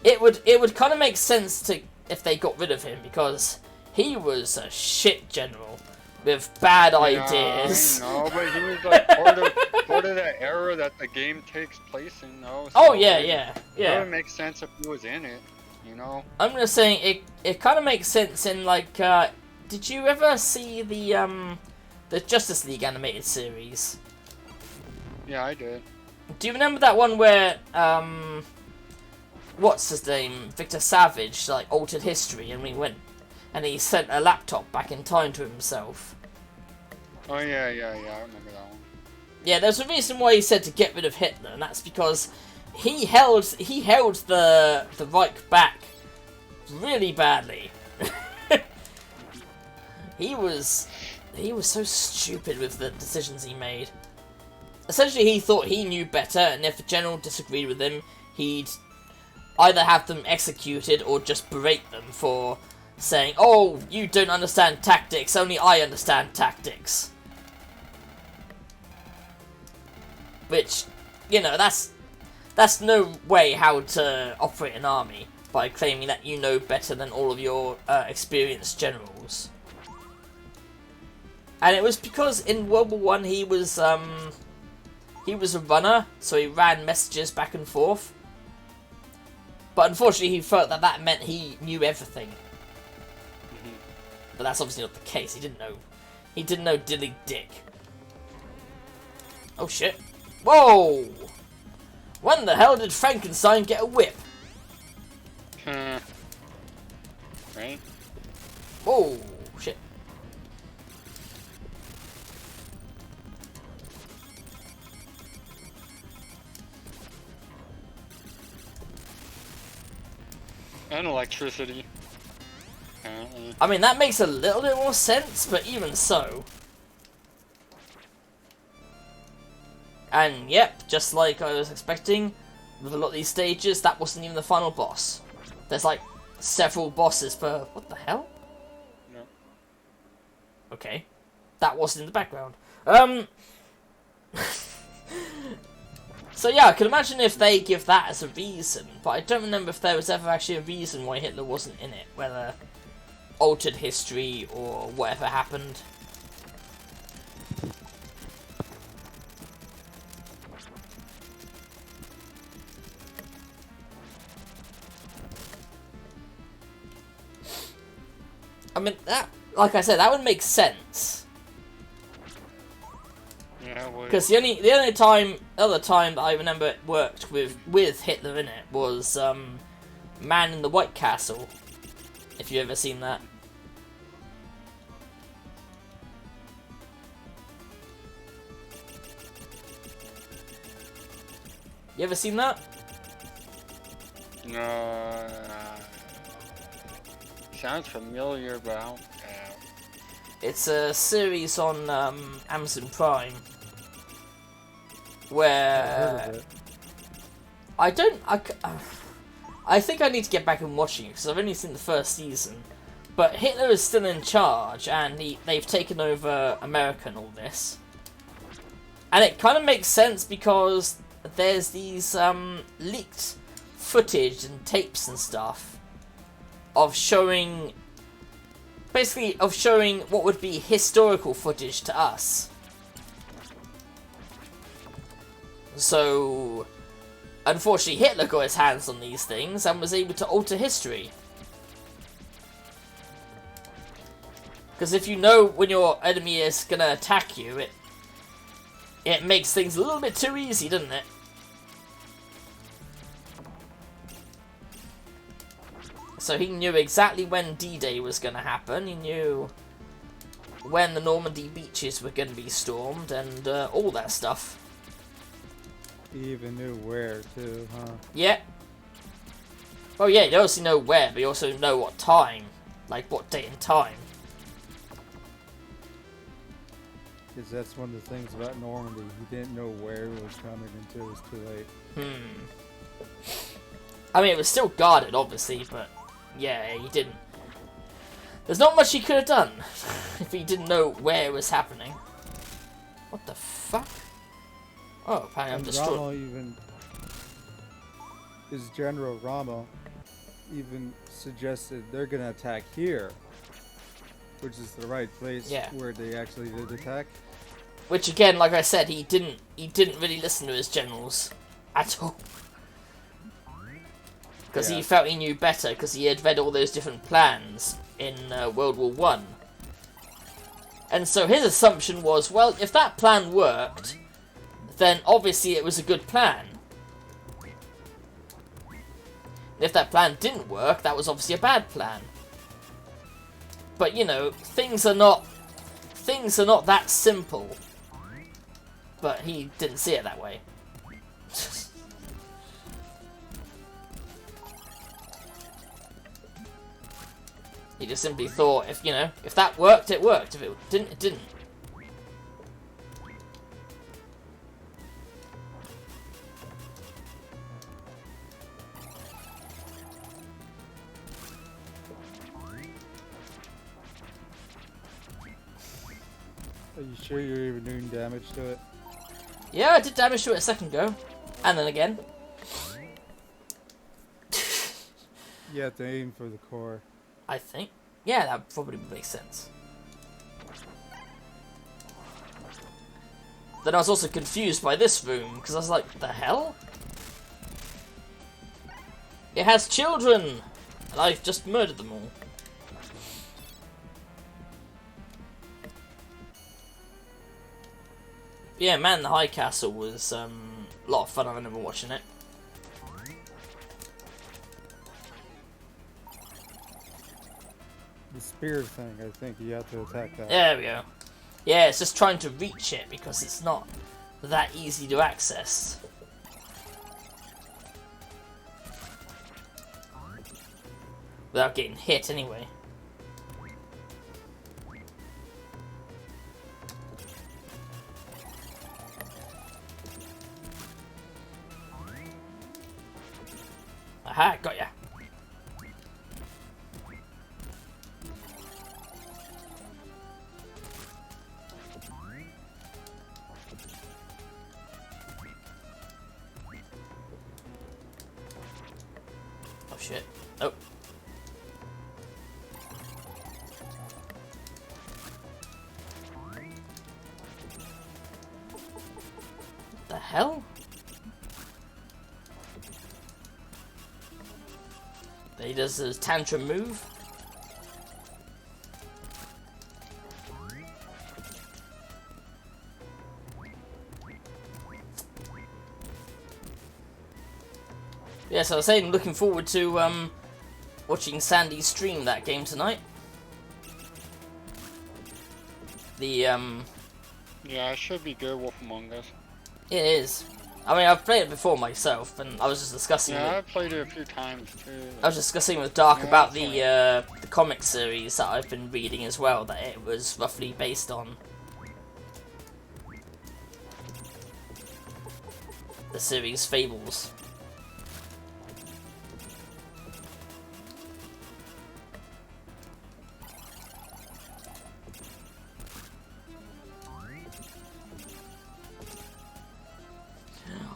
S1: It would kind of make sense to if they got rid of him, because he was a shit general with bad ideas.
S4: I know, but he was like part of that era that the game takes place in, though. So
S1: Oh yeah.
S4: It would make sense if he was in it, you know.
S1: I'm just saying it kind of makes sense in like. Did you ever see the Justice League animated series?
S4: Yeah, I did.
S1: Do you remember that one where what's his name, Victor Savage, like altered history and he sent a laptop back in time to himself?
S4: Oh yeah, I remember that one.
S1: Yeah, there's a reason why he said to get rid of Hitler, and that's because he held the Reich back really badly. He was so stupid with the decisions he made. Essentially, he thought he knew better, and if a general disagreed with him, he'd either have them executed or just berate them for saying, "Oh, you don't understand tactics, only I understand tactics." Which, you know, that's no way how to operate an army, by claiming that you know better than all of your experienced generals. And it was because in World War I he was a runner, so he ran messages back and forth. But unfortunately, he felt that meant he knew everything. But that's obviously not the case. He didn't know. He didn't know dilly dick. Oh shit! Whoa! When the hell did Frankenstein get a whip?
S4: Right?
S1: Whoa! Shit!
S4: And electricity. Apparently.
S1: I mean, that makes a little bit more sense, but even so. And yep, just like I was expecting, with a lot of these stages, that wasn't even the final boss. There's like several bosses per. What the hell?
S4: No.
S1: Okay, that wasn't in the background. So yeah, I can imagine if they give that as a reason, but I don't remember if there was ever actually a reason why Hitler wasn't in it. Whether altered history or whatever happened. I mean, that, like I said, that would make sense.
S4: Yeah, well,
S1: Because the only other time that I remember it worked with Hitler in it was Man in the White Castle. If you ever seen that. You ever seen that?
S3: No. Sounds familiar, but I don't.
S1: It's a series on Amazon Prime
S2: I've heard
S1: where
S2: of it.
S1: I think I need to get back and watching it because I've only seen the first season. But Hitler is still in charge, and they've taken over America and all this. And it kind of makes sense because there's these leaked footage and tapes and stuff of showing, basically of showing what would be historical footage to us. So, unfortunately, Hitler got his hands on these things and was able to alter history. Because if you know when your enemy is going to attack you, it makes things a little bit too easy, doesn't it? So he knew exactly when D-Day was going to happen. He knew when the Normandy beaches were going to be stormed and all that stuff.
S2: He even knew where too, huh?
S1: Yeah. Well, yeah, you also know where, but you also know what time. Like, what date and time.
S2: Because that's one of the things about Normandy. He didn't know where it was coming until it was too late.
S1: I mean, it was still guarded, obviously, but yeah, he didn't. There's not much he could have done if he didn't know where it was happening. What the fuck? Oh, apparently I'm
S2: And
S1: destroyed.
S2: Rama even, his General Rama, even suggested they're gonna attack here, which is the right place
S1: Yeah.
S2: where they actually did attack.
S1: Which again, like I said, he didn't really listen to his generals at all. Because he
S2: Yeah.
S1: felt he knew better, because he had read all those different plans in World War One. And so his assumption was, well, if that plan worked, then obviously it was a good plan. And if that plan didn't work, that was obviously a bad plan. But you know, things are not that simple. But he didn't see it that way. He just simply thought, if that worked, it worked. If it didn't, it didn't.
S2: Are you sure you're even doing damage to it?
S1: Yeah, I did damage to it a second ago. And then again.
S2: You have to aim for the core.
S1: I think. Yeah, that probably would make sense. Then I was also confused by this room, because I was like, the hell? It has children! And I've just murdered them all. Yeah, Man in the High Castle was a lot of fun. I remember watching it.
S2: The spear thing, I think you have to attack that.
S1: There we go. Yeah, it's just trying to reach it because it's not that easy to access. Without getting hit anyway. Aha, got ya. Oh shit. Oh. hell? He does his tantrum move. Yeah, so I was saying, I'm looking forward to watching Sandy stream that game tonight.
S4: Yeah, it should be good, Wolf Among Us.
S1: It is. I mean, I've played it before myself, and I was just discussing.
S4: Yeah, I've played it a few times too.
S1: I was discussing with Dark
S4: Yeah,
S1: about
S4: that's
S1: the comic series that I've been reading as well. That it was roughly based on the series Fables.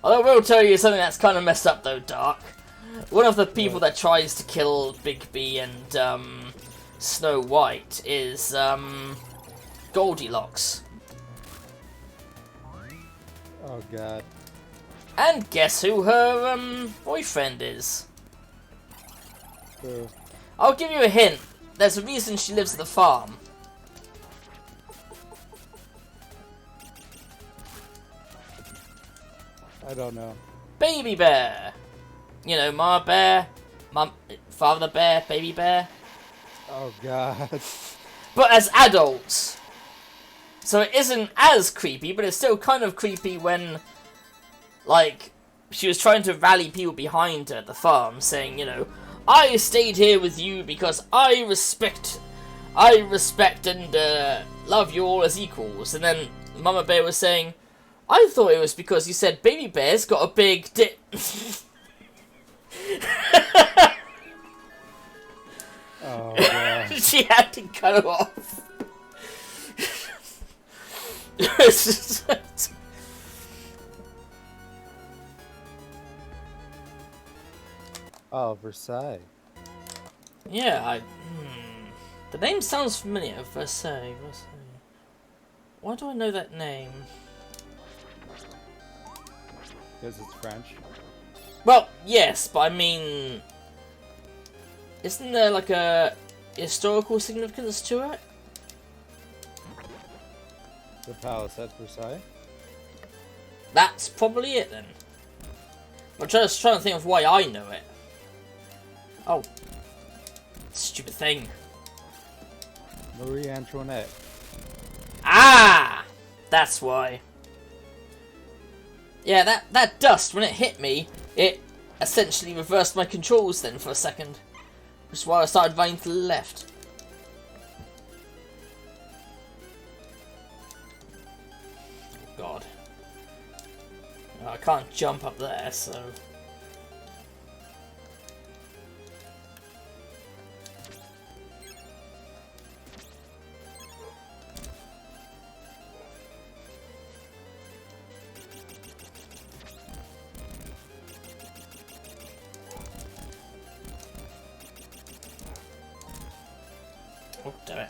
S1: I will tell you something that's kind of messed up though, Dark. One of the people that tries to kill Bigby and Snow White is Goldilocks.
S2: Oh god.
S1: And guess who her boyfriend is?
S2: Who?
S1: I'll give you a hint. There's a reason she lives at the farm.
S2: I don't know.
S1: Baby Bear. You know, Mama Bear, Father Bear, Baby Bear.
S2: Oh god.
S1: But as adults. So it isn't as creepy, but it's still kind of creepy when, like, she was trying to rally people behind her at the farm, saying, you know, I stayed here with you because I respect and love you all as equals. And then Mama Bear was saying, I thought it was because you said Baby Bear's got a big dick.
S2: Oh god.
S1: She had to cut it off. It's just-
S2: Oh, Versailles.
S1: yeah, the name sounds familiar. Versailles. Why do I know that name?
S2: Because it's French.
S1: Well, yes, but I mean, isn't there like a historical significance to it?
S2: The palace at Versailles.
S1: That's probably it then. I'm just trying to think of why I know it. Oh, stupid thing.
S2: Marie Antoinette.
S1: Ah, that's why. Yeah, that dust, when it hit me, it essentially reversed my controls then for a second. Which is why I started running to the left. God. Oh, I can't jump up there, so... Oh, damn it.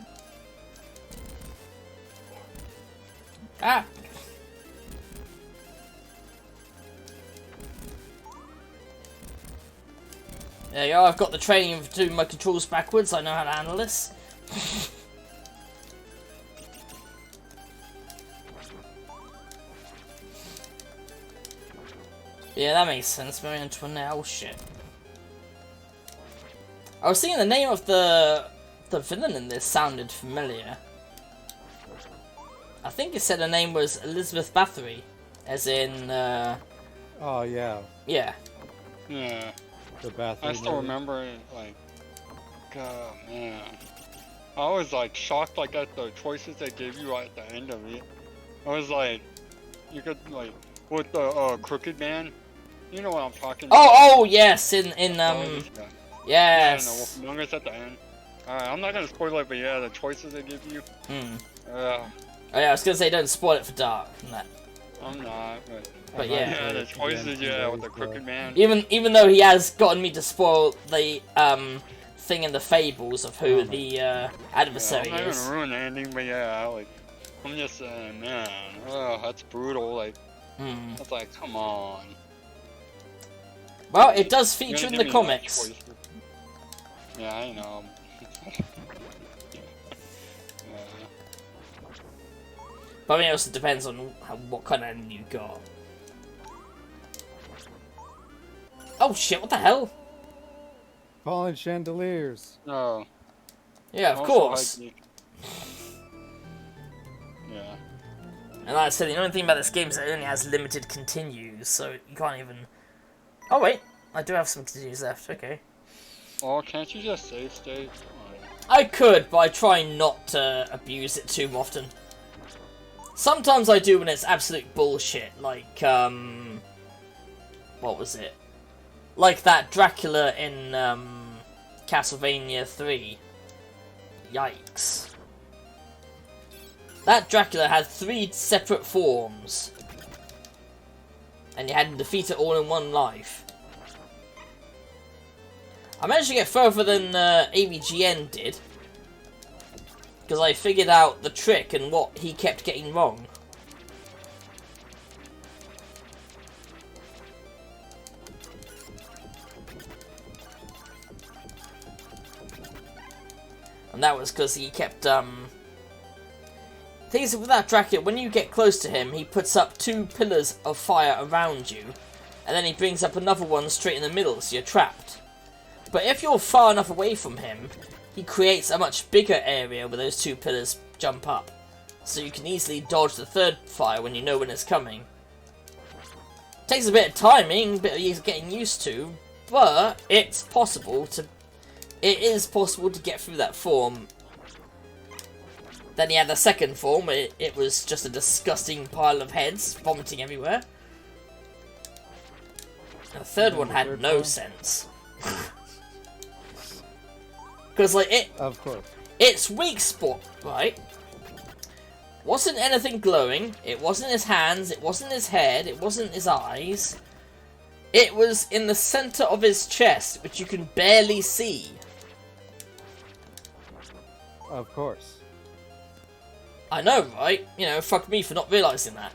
S1: Ah! There you go, I've got the training of doing my controls backwards, I know how to handle this. Yeah, that makes sense, Marie Antoinette, oh shit. I was thinking the name of the villain in this sounded familiar. I think it said her name was Elizabeth Bathory, as in,
S2: Oh yeah.
S1: yeah.
S4: Yeah.
S2: The bathroom.
S4: I still remember it, like, God, man. I was like shocked like at the choices they gave you at the end of it. I was like, you could like, with the crooked man, you know what I'm talking about.
S1: Oh yes, in
S4: Yeah,
S1: yes.
S4: and the Wolf Among Us at the end. Alright, I'm not gonna spoil it, but yeah, the choices they give you.
S1: Hmm.
S4: Uh,
S1: Oh yeah, I was gonna say don't spoil it for Dark. And that.
S4: I'm not,
S1: But yeah.
S4: Yeah, the choices, yeah, with the crooked man.
S1: Even though he has gotten me to spoil the thing in the fables of who the adversary
S4: I'm not
S1: is.
S4: gonna ruin the ending, but yeah, like, I'm just saying, man, oh, that's brutal. Like,
S1: Hmm.
S4: It's like, come on.
S1: Well, it does
S4: You're
S1: feature in
S4: gonna
S1: the
S4: give me that
S1: comics.
S4: choice. Yeah, I know. Yeah.
S1: But I mean, it also depends on what kind of enemy you got. Oh shit, what the hell?
S2: Fallen chandeliers.
S4: No.
S1: Yeah, of
S4: Also,
S1: course.
S4: Yeah.
S1: And like I said, the only thing about this game is it only has limited continues, so you can't even... Oh wait, I do have some continues left, okay.
S4: Oh, can't you just save state?
S1: I could, but I try not to abuse it too often. Sometimes I do when it's absolute bullshit, like, what was it? Like that Dracula in, Castlevania 3. Yikes. That Dracula had 3 separate forms. And you had to defeat it all in one life. I managed to get further than AVGN did. Because I figured out the trick and what he kept getting wrong. And that was because he kept, thing is, with that Dracula, when you get close to him, he puts up 2 pillars of fire around you. And then he brings up another one straight in the middle, so you're trapped. But if you're far enough away from him, he creates a much bigger area where those 2 pillars jump up. So you can easily dodge the 3rd fire when you know when it's coming. Takes a bit of timing, a bit of getting used to, but it's possible to... It is possible to get through that form. Then he had the 2nd form, it was just a disgusting pile of heads vomiting everywhere. And the 3rd one had no sense. Because, like,
S2: Of course.
S1: its weak spot, right, wasn't anything glowing, it wasn't his hands, it wasn't his head, it wasn't his eyes. It was in the center of his chest, which you can barely see.
S2: Of course.
S1: I know, right? You know, fuck me for not realizing that.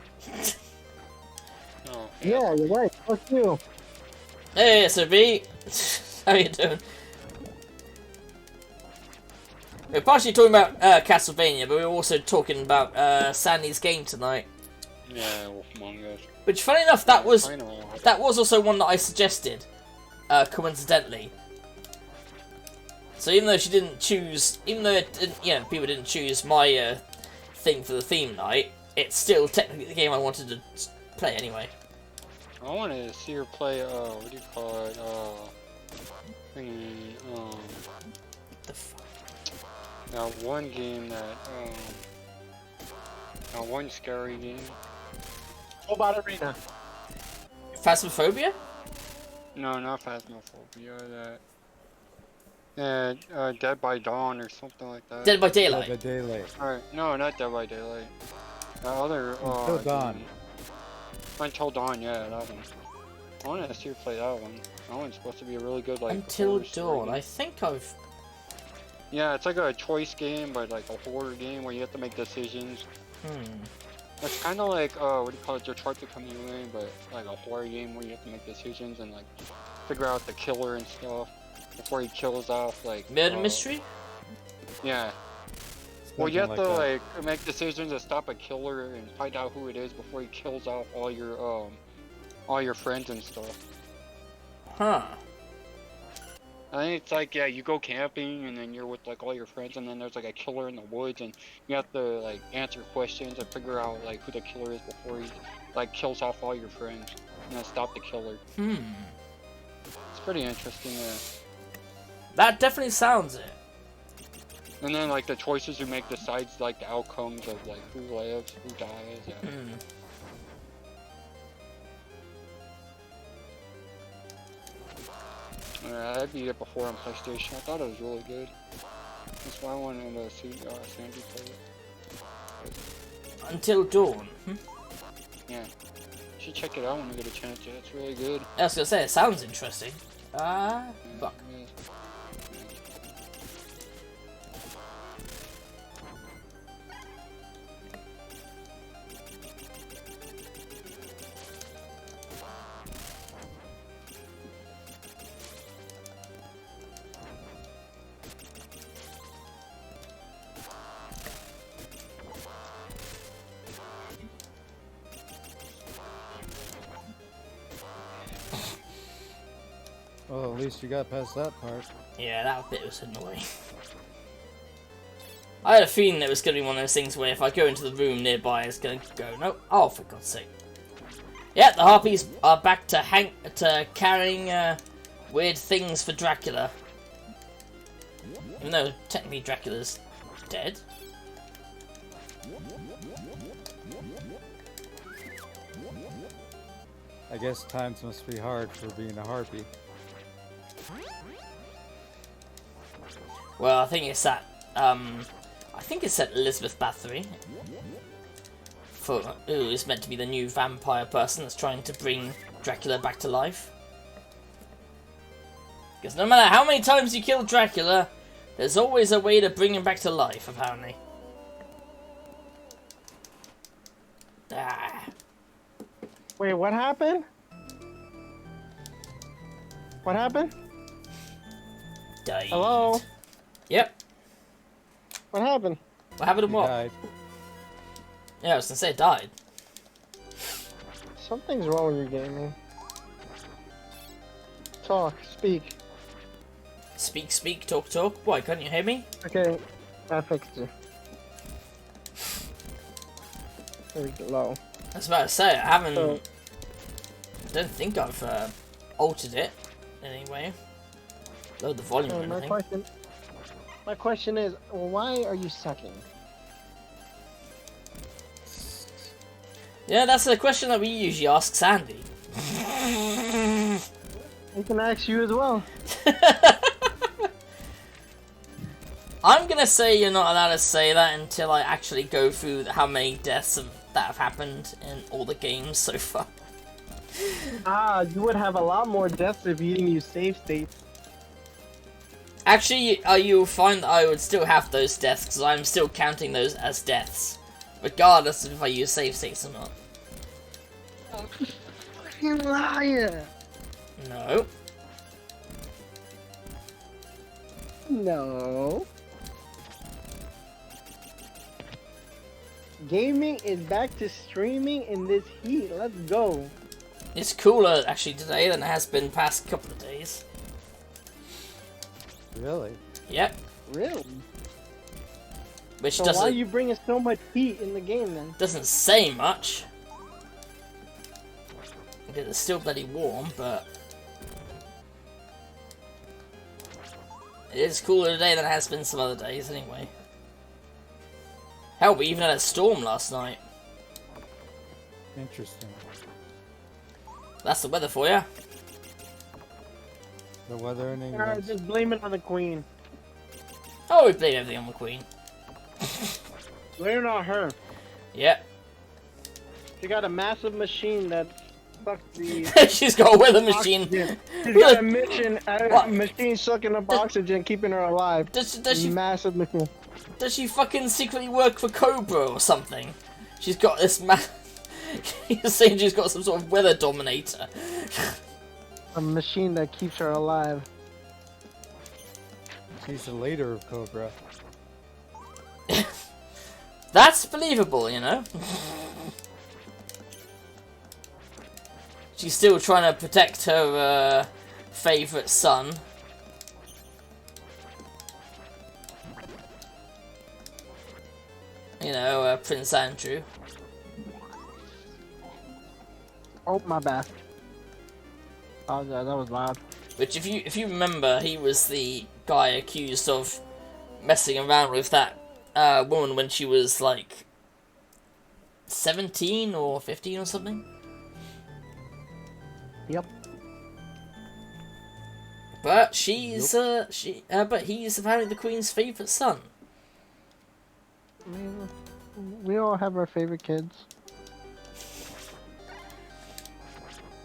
S4: Oh,
S5: Yeah, you're right. Fuck you.
S1: Hey, SOB! How you doing? We're partially talking about Castlevania, but we were also talking about Sandy's game tonight.
S4: yeah, Among Us.
S1: Which, funny enough, that was
S4: I know.
S1: also one that I suggested, coincidentally. So even though she didn't choose, even though it didn't, you know, people didn't choose my thing for the theme night, it's still technically the game I wanted to play anyway.
S4: I want to see her play, what do you call it,
S1: The fuck?
S4: that one game that, that one scary game.
S5: Robot Arena.
S1: Phasmophobia?
S4: No, not Phasmophobia, Dead by Dawn or something like that.
S1: Dead by
S2: Dead
S1: Daylight.
S2: by Daylight.
S4: Alright, no, not Dead by Daylight. The other,
S2: Until Dawn.
S4: game. Until Dawn, yeah, that one. I want to see her play that one. That one's supposed to be a really good, like,
S1: Until
S4: horror story
S1: Dawn.
S4: game.
S1: I think I've...
S4: Yeah, it's like a choice game, but like a horror game where you have to make decisions. It's kind of like, what do you call it, Detroit Become Human, but like a horror game where you have to make decisions and like figure out the killer and stuff before he kills off, like...
S1: Murder Mystery?
S4: Yeah.
S2: Something
S4: Well, you have to
S2: that.
S4: like make decisions to stop a killer and find out who it is before he kills off all your friends and stuff.
S1: Huh.
S4: I think it's like, yeah, you go camping and then you're with like all your friends and then there's like a killer in the woods and you have to like answer questions and figure out like who the killer is before he like kills off all your friends and then stop the killer. It's pretty interesting, yeah.
S1: That definitely sounds it.
S4: And then like the choices you make decides like the outcomes of like who lives, who dies, yeah. I beat it before on PlayStation. I thought it was really good. That's why I wanted to see Sandy play it.
S1: Until Dawn.
S4: Yeah. You should check it out when you get a chance. Yeah, it's really good.
S1: I was gonna say, it sounds interesting.
S4: Yeah,
S1: Fuck.
S4: it is.
S2: Well, at least you got past that part.
S1: Yeah, that bit was annoying. I had a feeling it was going to be one of those things where if I go into the room nearby, it's going to go, no. Oh, for God's sake. Yeah, the Harpies are back to carrying weird things for Dracula. Even though technically Dracula's dead.
S2: I guess times must be hard for being a harpy.
S1: Well, I think it's at Elizabeth Bathory. Who is meant to be the new vampire person that's trying to bring Dracula back to life. Because no matter how many times you kill Dracula, there's always a way to bring him back to life, apparently. Ah.
S5: Wait, what happened? What happened?
S1: Died.
S5: Hello?
S1: Yep.
S5: What happened?
S1: What happened to
S2: You
S1: what?
S2: died.
S1: Yeah, I was gonna say it died.
S5: Something's wrong with your gaming. Talk, speak.
S1: Speak, speak, talk, talk. Why, can't you hear me?
S5: Okay, I fixed it. Very low.
S1: I was about to say, I haven't...
S5: So-
S1: I don't think I've altered it in any way. Load the volume or
S5: my
S1: anything.
S5: question is, why are you sucking?
S1: Yeah, that's a question that we usually ask Sandy.
S5: We can ask you as well.
S1: I'm gonna say you're not allowed to say that until I actually go through how many deaths that have happened in all the games so far.
S5: Ah, you would have a lot more deaths if you didn't use save states.
S1: Actually, you'll find that I would still have those deaths because I'm still counting those as deaths, regardless of if I use save states or not.
S5: Fucking liar!
S1: No.
S5: No. Gaming is back to streaming in this heat. Let's go.
S1: It's cooler actually today than it has been past couple of days.
S2: Really?
S1: Yep.
S5: Really?
S1: Which
S5: So why are
S1: doesn't
S5: you bringing so much heat in the game then?
S1: doesn't say much. Because it's still bloody warm, but it is cooler today than it has been some other days anyway. Hell, we even had a storm last night.
S2: Interesting.
S1: That's the weather for you.
S2: The weather in
S5: Alright,
S2: England.
S5: just blame it on the queen.
S1: Oh, we blame everything on the Queen.
S5: Blame it on her.
S1: Yep.
S5: She got a massive machine that sucks the
S1: She's got a weather machine.
S5: oxygen. She's got a
S1: What?
S5: machine sucking up oxygen, keeping her alive.
S1: Does
S5: Massive machine.
S1: she fucking secretly work for Cobra or something? She's got this You're saying she's got some sort of weather dominator.
S5: A machine that keeps her alive.
S2: She's the leader of Cobra.
S1: That's believable, you know? She's still trying to protect her favourite son. You know, Prince Andrew.
S5: Oh, my bad. Oh, yeah, that was loud.
S1: Which, if you remember, he was the guy accused of messing around with that woman when she was like 17 or 15 or something.
S5: Yep.
S1: But she's but he's apparently the Queen's favourite son.
S5: I mean, we all have our favorite kids.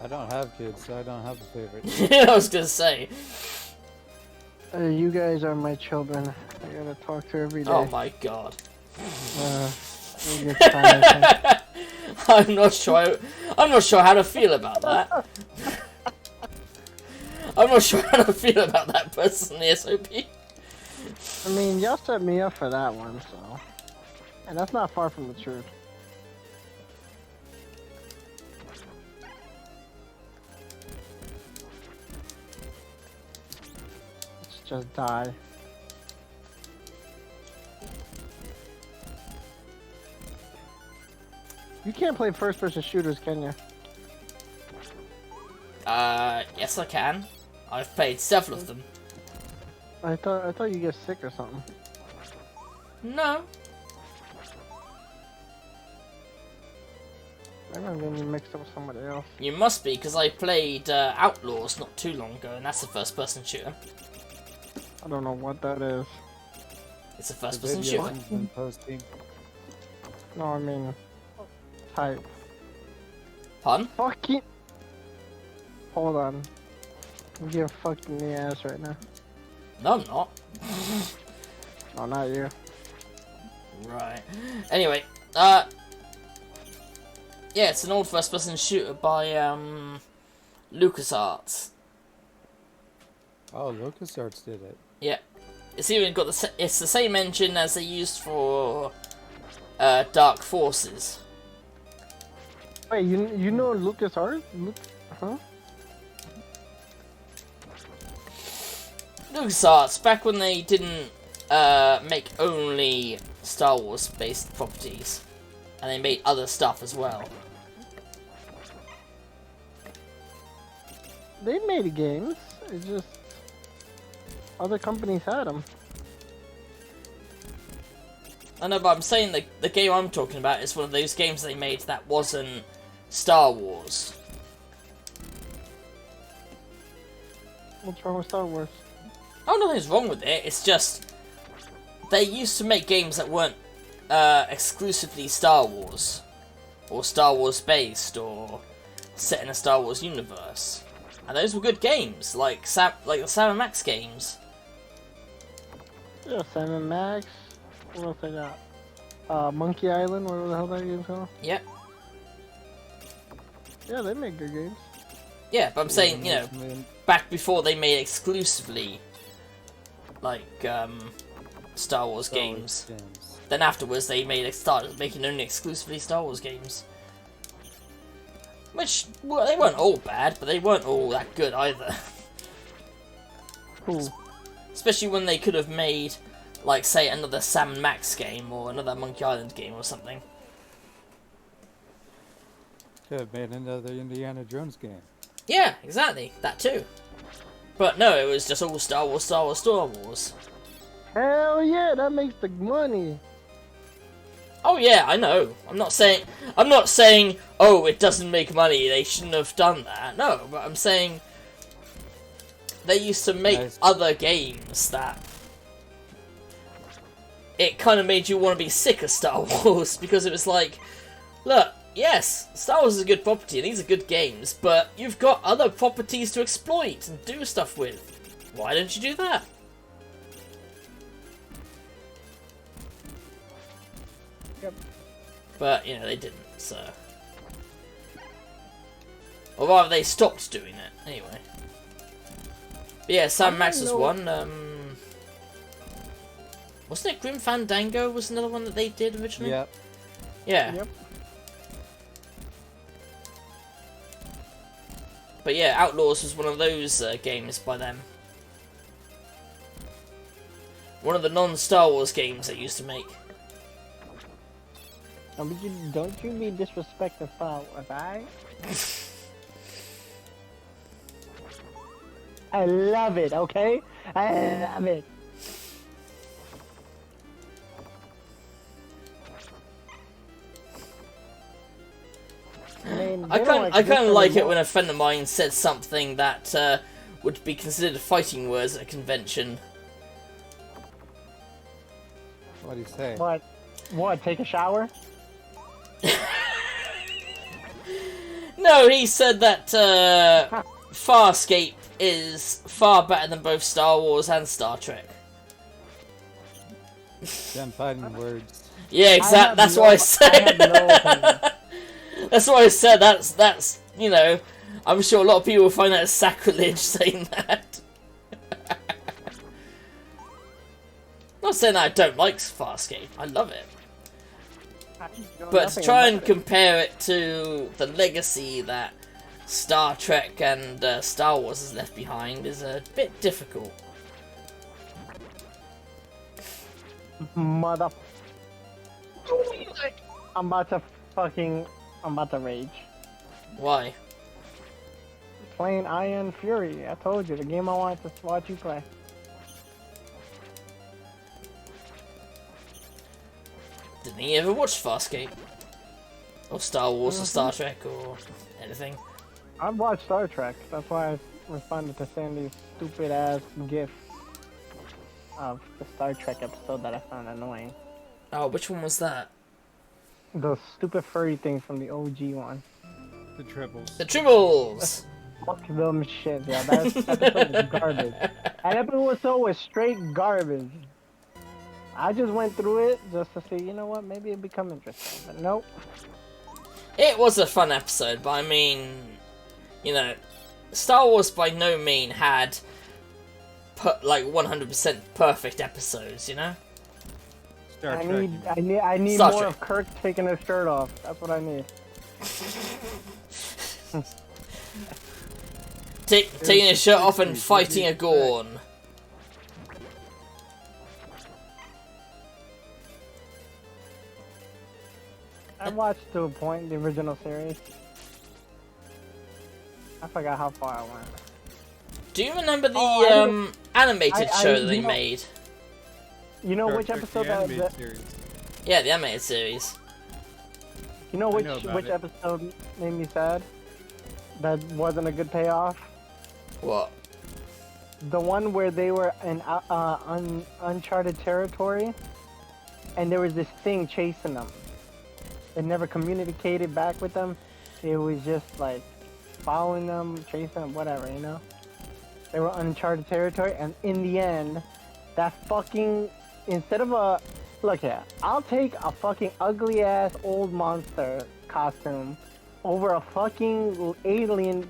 S2: I don't have kids, so I don't have a favorite.
S1: I was gonna say.
S5: You guys are my children. I gotta talk to every day.
S1: Oh my god.
S5: It gets tiresome.
S1: I'm not sure how to feel about that. I'm not sure how to feel about that personally, SOP.
S5: I mean, y'all set me up for that one, so. And that's not far from the truth. just die. You can't play first-person shooters, can you?
S1: Yes I can. I've played several of them.
S5: I thought you get sick or something.
S1: No.
S5: Maybe I'm getting you mixed up with somebody else.
S1: You must be, because I played Outlaws not too long ago, and that's a first-person shooter.
S5: I don't know what that is.
S1: It's a
S2: The
S1: first-person
S2: video
S1: shooter.
S2: has been posting.
S5: No, I mean... type.
S1: Pardon?
S5: Fucking... Hold on. I'm getting fucked in the ass right now.
S1: No, I'm not.
S5: No, not you.
S1: Right. Anyway, yeah, it's an old first-person shooter by LucasArts.
S2: Oh, LucasArts did it.
S1: Yeah, it's even got it's the same engine as they used for Dark Forces.
S5: Wait, you know LucasArts? Huh?
S1: LucasArts, back when they didn't make only Star Wars based properties, and they made other stuff as well.
S5: They made games. It's just other companies had them.
S1: I know, but I'm saying the game I'm talking about is one of those games they made that wasn't Star Wars.
S5: What's wrong with Star Wars?
S1: Oh, nothing's wrong with it. It's just they used to make games that weren't exclusively Star Wars, or Star Wars based, or set in a Star Wars universe, and those were good games, like the Sam & Max games.
S5: Yeah, Sam & Max. What else I got? Monkey Island, whatever the hell that game's called.
S1: Yep.
S5: Yeah, they make good games.
S1: Yeah, but I'm saying, you know, back before they made exclusively like Star Wars games. Then afterwards they started making only exclusively Star Wars games. Which, well, they weren't all bad, but they weren't all that good either.
S5: Cool.
S1: Especially when they could have made, like, say, another Sam & Max game, or another Monkey Island game or something.
S2: Could have made another Indiana Jones game.
S1: Yeah, exactly, that too. But no, it was just all Star Wars, Star Wars, Star Wars.
S5: Hell yeah, that makes the money.
S1: Oh yeah, I know. I'm not saying, oh, it doesn't make money, they shouldn't have done that. No, but I'm saying they used to make other games that it kind of made you want to be sick of Star Wars, because it was like, look, yes, Star Wars is a good property, and these are good games, but you've got other properties to exploit and do stuff with. Why don't you do that?
S5: Yep.
S1: But, you know, they didn't, so... Or rather, they stopped doing it, anyway. But yeah, Sam Max was one, wasn't it Grim Fandango was another one that they did originally?
S2: Yep.
S1: Yeah.
S5: Yep.
S1: But yeah, Outlaws was one of those games by them. One of the non-Star Wars games they used to make.
S5: Don't you be disrespectful of I? I love it, okay? I love it.
S1: I kind of like it when a friend of mine said something that would be considered fighting words at a convention.
S2: What do you say?
S5: What? What? Take a shower?
S1: No, he said that Farscape is far better than both Star Wars and Star Trek.
S2: Them fighting words.
S1: Yeah, exactly. That's what I said. That's what I said. That's you know, I'm sure a lot of people will find that sacrilege saying that. Not saying that I don't like Farscape. I love it. But to try and compare it to the legacy that Star Trek and Star Wars has left behind is a bit difficult.
S5: Mother. I'm about to rage.
S1: Why?
S5: Playing Iron Fury. I told you, the game I wanted to watch you play.
S1: Didn't he ever watch Farscape? Or Star Wars or Star Trek or anything?
S5: I've watched Star Trek. That's why I responded to Sandy's stupid ass gif of the Star Trek episode that I found annoying.
S1: Oh, which one was that?
S5: The stupid furry thing from the OG one.
S2: The triples.
S1: The Tribbles!
S5: Fuck them shit, yeah. That episode was garbage. That episode was straight garbage. I just went through it just to see, you know what, maybe it'd become interesting. But nope.
S1: It was a fun episode, but I mean, you know, Star Wars by no mean had like 100% perfect episodes, you know?
S2: Star
S5: I
S2: Trek.
S5: need
S1: Star
S5: more
S1: Trek.
S5: of Kirk taking his shirt off. That's what I need.
S1: Taking his shirt off and fighting a Gorn.
S5: I watched to a point the original series. I forgot how far I went.
S1: Do you remember the
S5: Oh,
S1: animated
S5: I-
S1: show that they
S5: you know-
S1: made?
S5: You know
S2: Star
S5: which
S2: Trek,
S5: episode
S2: the animated
S5: that
S2: series.
S1: Yeah, the animated series.
S5: you know
S2: I
S5: which
S2: know about
S5: which
S2: it.
S5: episode made me sad? That wasn't a good payoff.
S1: What?
S5: The one where they were in uncharted territory, and there was this thing chasing them. It never communicated back with them. It was just like following them, chasing them, whatever, you know? They were uncharted territory, and in the end, that fucking, instead of a, look here, I'll take a fucking ugly ass old monster costume over a fucking alien,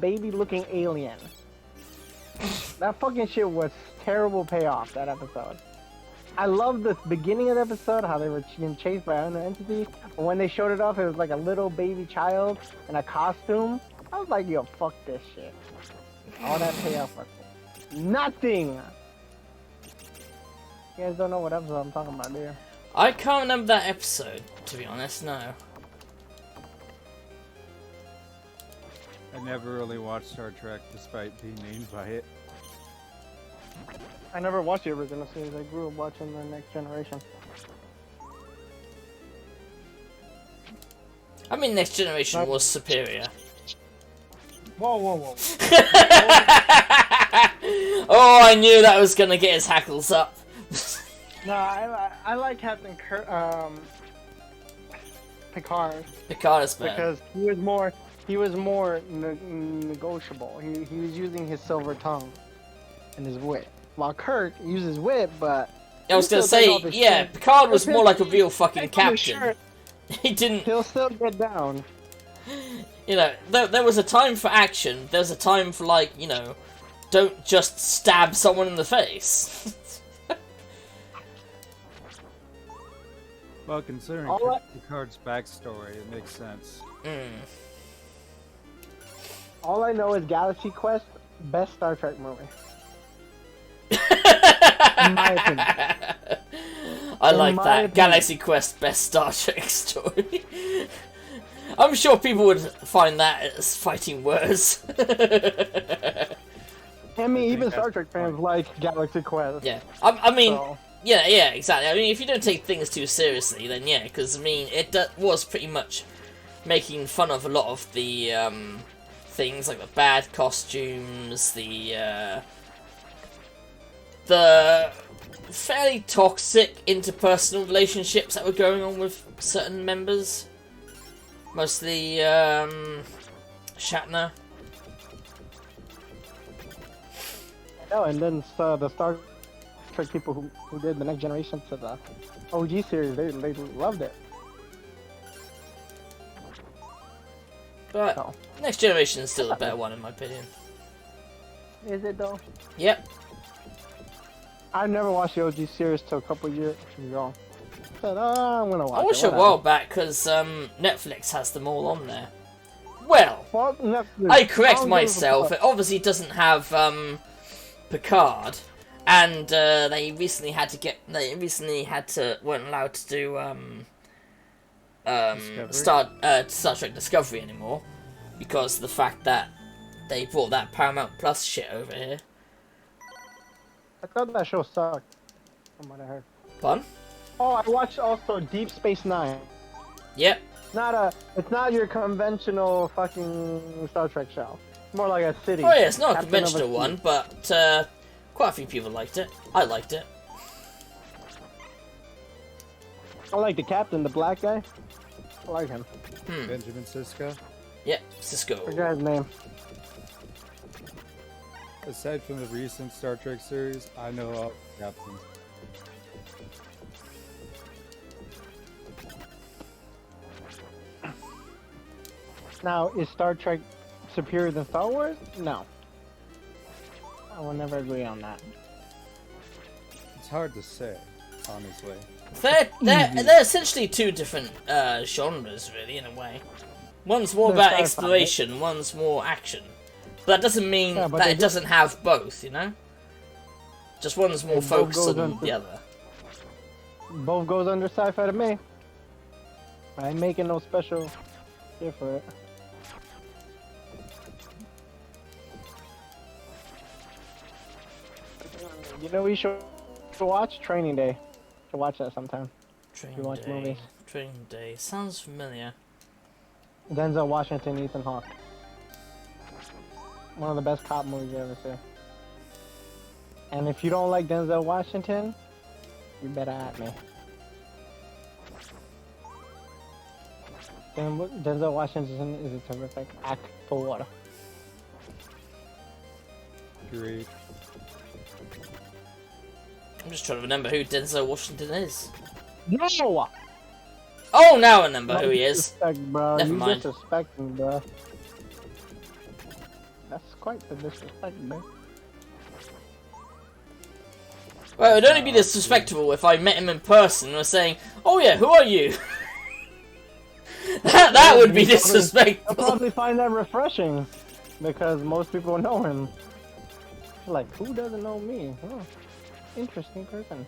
S5: baby looking alien. That fucking shit was terrible payoff, that episode. I love the beginning of the episode, how they were being chased by an entity. But when they showed it off, it was like a little baby child in a costume. I was like, yo, fuck this shit. All that payoff was nothing. You guys don't know what episode I'm talking about, do you?
S1: I can't remember that episode, to be honest, no.
S2: I never really watched Star Trek despite being named by it.
S5: I never watched the original series. I grew up watching The Next Generation.
S1: I mean, Next Generation was superior.
S5: Whoa, whoa, whoa.
S1: Oh, I knew that was gonna get his hackles up.
S5: No, I like Captain Picard.
S1: Picard is better.
S5: Because he was more negotiable. He was using his silver tongue and his wit. While Kirk uses wit, but
S1: I was gonna say, yeah, Picard was more like a real fucking captain. He didn't,
S5: He'll still get down.
S1: you know, there was a time for action, there's a time for, like, you know, don't just stab someone in the face.
S2: Well, considering
S5: All
S2: Picard's backstory, it makes sense.
S5: All I know is Galaxy Quest, best Star Trek movie. In my opinion.
S1: I
S5: In
S1: like
S5: my
S1: that.
S5: opinion.
S1: Galaxy Quest best Star Trek story. I'm sure people would find that as fighting words.
S5: I mean, even
S2: that's
S5: Star Trek fans like Galaxy Quest.
S1: Yeah, I mean,
S5: So,
S1: yeah, exactly. I mean, if you don't take things too seriously, then yeah, because I mean, it was pretty much making fun of a lot of the things like the bad costumes, the fairly toxic interpersonal relationships that were going on with certain members. Mostly Shatner.
S5: no, and then the Star Trek people who did the Next Generation to the OG series, they loved it.
S1: But
S5: So.
S1: Next Generation is still the better one in my opinion.
S5: Is it though?
S1: Yep.
S5: I never watched the OG series till a couple years ago. Said, I'm gonna watch
S1: I watched
S5: it.
S1: it a while back because Netflix has them all on there. Well,
S5: Well, Netflix,
S1: I
S5: I
S1: correct
S5: don't give a
S1: myself.
S5: fuck.
S1: It obviously doesn't have Picard, and they recently had to weren't allowed to do Star Trek Discovery anymore because of the fact that they brought that Paramount Plus shit over here.
S5: I thought that show sucked, from what I heard.
S1: Fun?
S5: Oh, I watched also Deep Space Nine.
S1: Yep.
S5: It's not your conventional fucking Star Trek show. It's more like a city.
S1: Oh yeah, it's not a
S5: Captain of
S1: conventional
S5: sea.
S1: one, but quite a few people liked it. I liked it.
S5: I like the captain, the black guy. I like him.
S2: Benjamin Sisko.
S1: Yep, Cisco.
S5: Forgot his name.
S2: Aside from the recent Star Trek series, I know all the captains.
S5: Now, is Star Trek superior than Star Wars? No. I will never agree on that.
S2: It's hard to say, honestly.
S1: They're essentially two different genres, really, in a way. One's more
S5: They're
S1: about
S5: sci-fi.
S1: exploration, one's more action. But that doesn't mean
S5: Yeah, but
S1: that
S5: they
S1: it doesn't have both, you know? Just one's more
S5: both
S1: focused
S5: goes
S1: on
S5: into-
S1: the other.
S5: Both goes under sci-fi to me. I ain't making no special shit for it. You know, we should watch Training Day. Should watch that sometime.
S1: Training
S5: watch
S1: Day.
S5: movies.
S1: Training Day. Sounds familiar.
S5: Denzel Washington, Ethan Hawke. One of the best cop movies you ever see. And if you don't like Denzel Washington, you better at me. Denzel Washington is a terrific actor.
S2: Great.
S1: I'm just trying to remember who Denzel Washington is.
S5: No!
S1: Oh, now I remember who he is.
S5: Disrespect, bro.
S1: Never
S5: You
S1: mind.
S5: disrespecting, bro. That's quite the disrespect, man.
S1: Well, it would only be disrespectful if I met him in person and was saying, "Oh yeah, who are you?" that would be
S5: I'll
S1: disrespectful.
S5: probably find that refreshing because most people know him. Like, who doesn't know me? Oh, interesting person.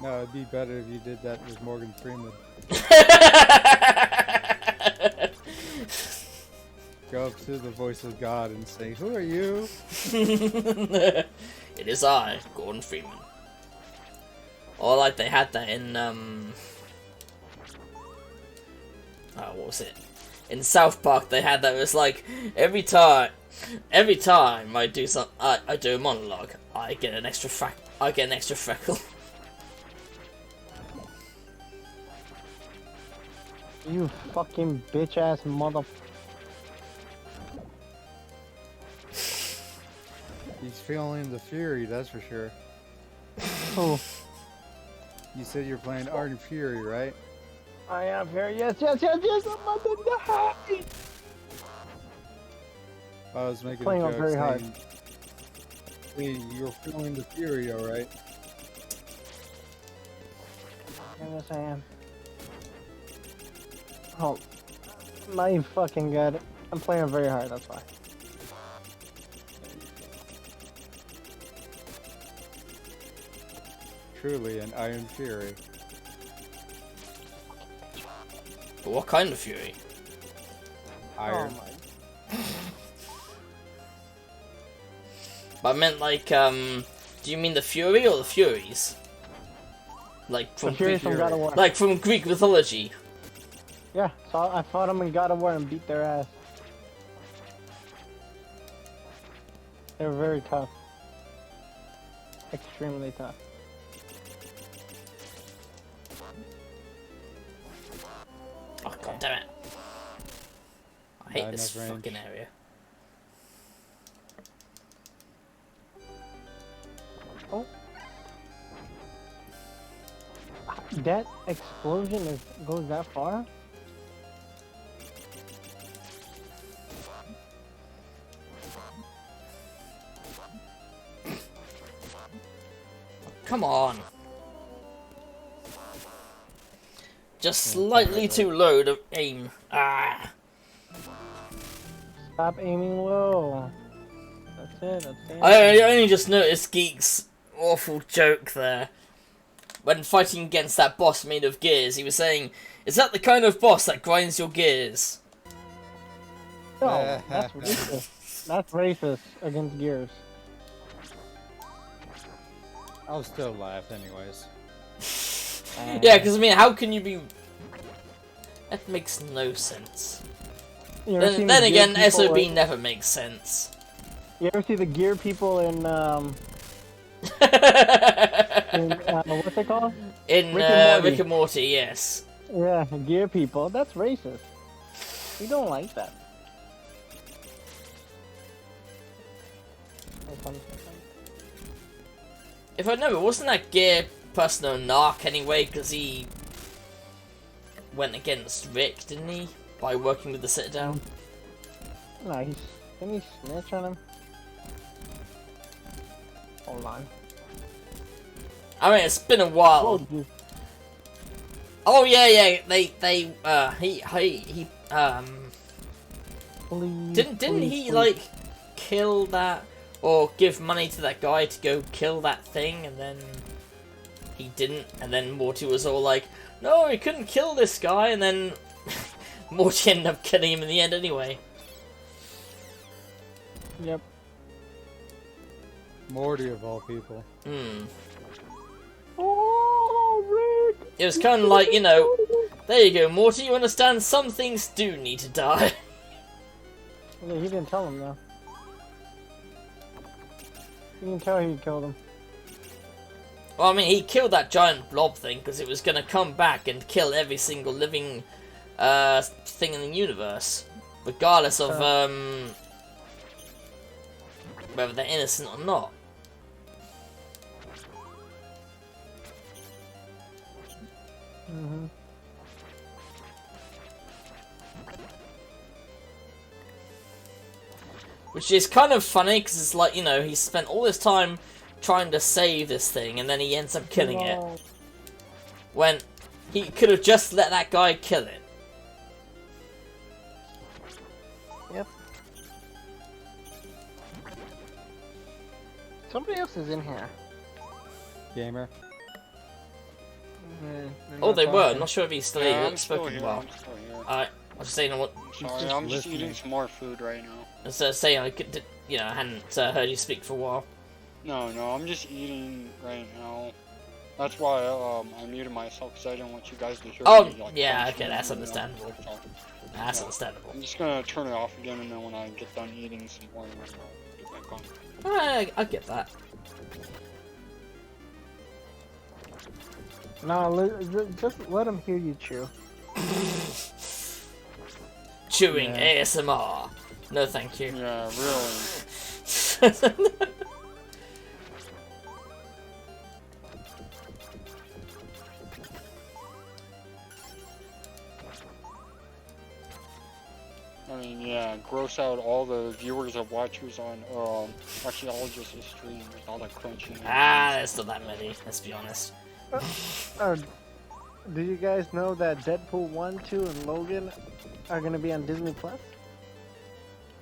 S2: No, it'd be better if you did that with Morgan Freeman. Go up to the voice of God and say, "Who are you?"
S1: It is I, Gordon Freeman. Or like they had that in what was it? In South Park they had that. It was like every time I do I do a monologue, I get an extra freckle.
S5: You fucking bitch ass mother.
S2: He's feeling the fury, that's for sure.
S5: Oh,
S2: You said you're playing Art and Fury, right?
S5: I am here. Yes, I'm about to die.
S2: I was making
S5: Playing
S2: a
S5: up
S2: joke
S5: very hard.
S2: saying, "Hey, you're feeling the fury, alright?"
S5: Yes, I am. Oh, my fucking god. I'm playing very hard, that's why.
S2: Truly an Iron Fury.
S1: But what kind of fury?
S2: Iron.
S5: Oh my.
S1: But I meant like do you mean the Fury or the Furies? Like from
S5: Furies
S1: Greek,
S5: from God of War.
S1: like from Greek mythology.
S5: Yeah, so I fought them in God of War and beat their ass. They were very tough. Extremely tough.
S1: Oh god damn it! I hate
S2: Not
S1: this
S2: enough range.
S1: fucking area.
S5: Oh. That explosion goes that far?
S1: Come on. Just slightly too low to aim. Ah.
S5: Stop aiming low. That's it.
S1: I only just noticed Geek's awful joke there. When fighting against that boss made of gears, he was saying, "Is that the kind of boss that grinds your gears?"
S5: No, that's racist. That's racist against gears.
S2: I'll still laugh anyways.
S1: Yeah, because I mean, how can you be... That makes no sense.
S5: You ever seen
S1: Then
S5: the
S1: again,
S5: gear people
S1: SOB
S5: in-
S1: never makes sense.
S5: You ever see the gear people in what's it called?
S1: In
S5: Rick and Morty.
S1: Rick and Morty, yes.
S5: Yeah, gear people. That's racist. We don't like that.
S1: If I remember, wasn't that gear person a narc anyway? Because he went against Rick, didn't he? By working with the Citadel.
S5: No, didn't he snitch on him? Hold on.
S1: I mean, it's been a while. Oh yeah. He didn't he like kill that or give money to that guy to go kill that thing, and then he didn't, and then Morty was all like, "No, he couldn't kill this guy," and then Morty ended up killing him in the end anyway.
S5: Yep.
S2: Morty of all people.
S5: Oh, Rick!
S1: It was kind of like, you know, there you go, Morty, you understand some things do need to die.
S5: Yeah, he didn't tell him though. He didn't tell he killed him.
S1: Well, I mean, he killed that giant blob thing because it was going to come back and kill every single living thing in the universe, regardless of whether they're innocent or not.
S5: Mm-hmm.
S1: Which is kind of funny because it's like, you know, he spent all this time trying to save this thing and then he ends up killing it. When he could have just let that guy kill it.
S5: Yep. Somebody else is in here.
S2: Gamer.
S1: Oh, they were. I'm not sure if he's still
S4: Yeah,
S1: here.
S4: I'm still
S1: Spoken
S4: here.
S1: well.
S4: I'm still here.
S1: Alright, I was just saying,
S4: Sorry, I'm just
S2: listening.
S4: eating some more food right now.
S1: I was saying I could, you know, I hadn't heard you speak for a while.
S4: No, I'm just eating right now. That's why I muted myself because I didn't want you guys to hear
S1: Oh,
S4: me. Like,
S1: yeah,
S4: punch
S1: okay,
S4: me,
S1: that's
S4: you know,
S1: understandable.
S4: so,
S1: That's
S4: Yeah.
S1: understandable.
S4: I'm just gonna turn it off again, and then when I get done eating some more, I'll get back on.
S1: I get that.
S5: No, just let him hear you chew.
S1: Chewing
S5: Yeah.
S1: ASMR. No, thank you.
S4: Yeah, really. I mean, yeah, gross out all the viewers and watchers on Archaeologist's stream with all the crunching.
S1: There's not that many, let's be honest.
S5: Do you guys know that Deadpool 1, 2, and Logan are gonna be on Disney Plus?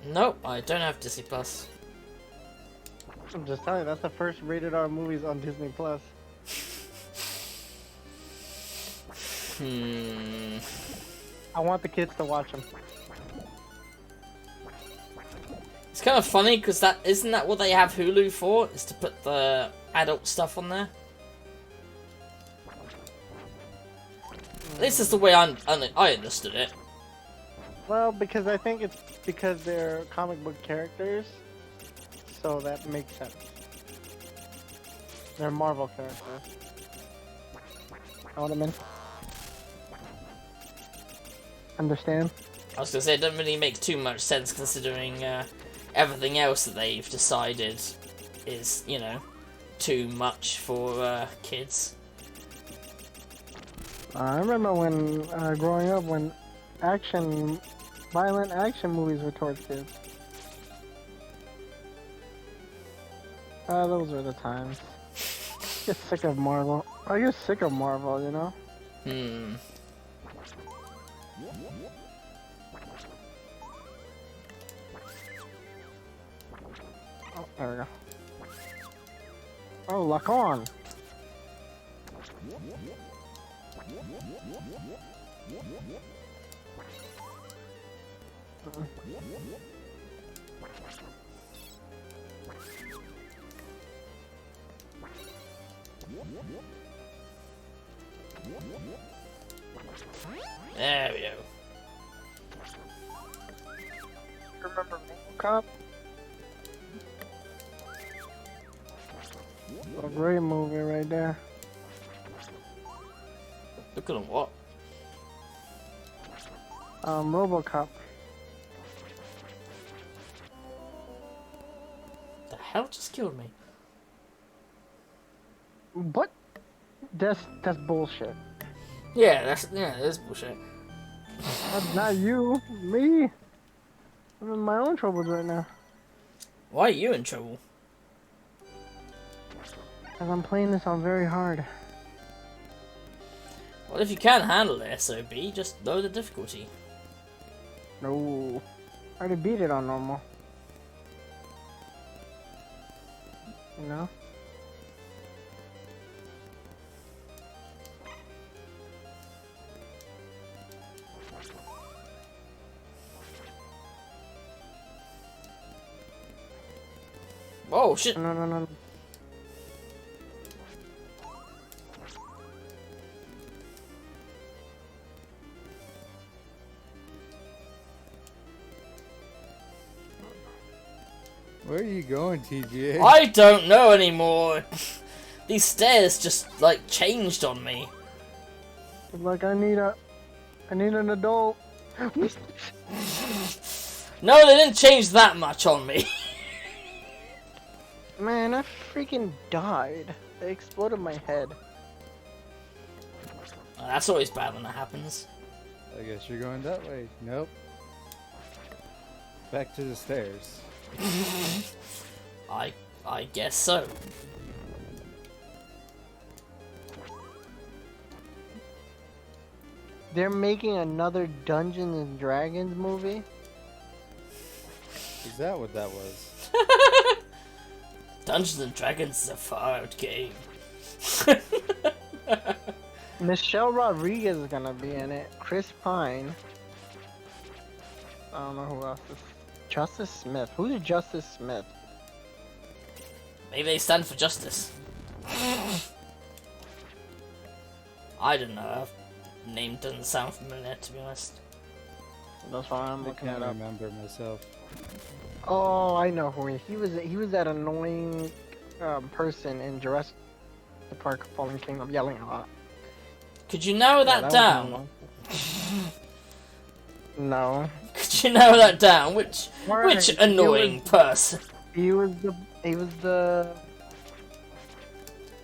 S1: Nope, I don't have Disney Plus.
S5: I'm just telling you, that's the first rated R movies on Disney Plus. I want the kids to watch them.
S1: It's kind of funny because isn't that what they have Hulu for? Is to put the adult stuff on there. This is the way I understood it.
S5: Well, because I think it's because they're comic book characters, so that makes sense. They're Marvel characters. Know what I mean? Understand?
S1: I was gonna say it doesn't really make too much sense considering everything else that they've decided is, you know, too much for kids.
S5: I remember when growing up, when violent action movies were towards kids. Those were the times. I get sick of Marvel. I get sick of Marvel, you know? There we go. Oh, lock on.
S1: There we go.
S5: Remember Cop? A great movie right there.
S1: Look at him, what?
S5: RoboCop.
S1: The hell just killed me?
S5: What? That's bullshit.
S1: Yeah, that's bullshit.
S5: That's not you, me. I'm in my own troubles right now.
S1: Why are you in trouble?
S5: As I'm playing this on very hard.
S1: Well, if you can handle the SOB, just lower the difficulty.
S5: No. I already beat it on normal. You know?
S1: Oh shit!
S5: No.
S2: Where are you going, TGA?
S1: I don't know anymore. These stairs just like changed on me.
S5: Like I need an adult.
S1: No, they didn't change that much on me.
S5: Man, I freaking died. They exploded my head.
S1: That's always bad when that happens.
S2: I guess you're going that way. Nope. Back to the stairs.
S1: I guess so.
S5: They're making another Dungeons and Dragons movie?
S2: Is that what that was?
S1: Dungeons and Dragons is a far out game.
S5: Michelle Rodriguez is gonna be in it. Chris Pine. I don't know who else is. Justice Smith. Who's Justice Smith?
S1: Maybe they stand for justice. I don't know. Name doesn't sound familiar, to be honest.
S5: That's why I'm
S2: I
S5: looking
S2: can't
S5: it up.
S2: remember myself.
S5: Oh, I know who he was. He was that annoying person in Jurassic Park: Fallen Kingdom, yelling a lot.
S1: Could you narrow that
S5: was
S1: down?
S5: No.
S1: Could you narrow that down? Which
S5: Word.
S1: annoying person?
S5: He was the.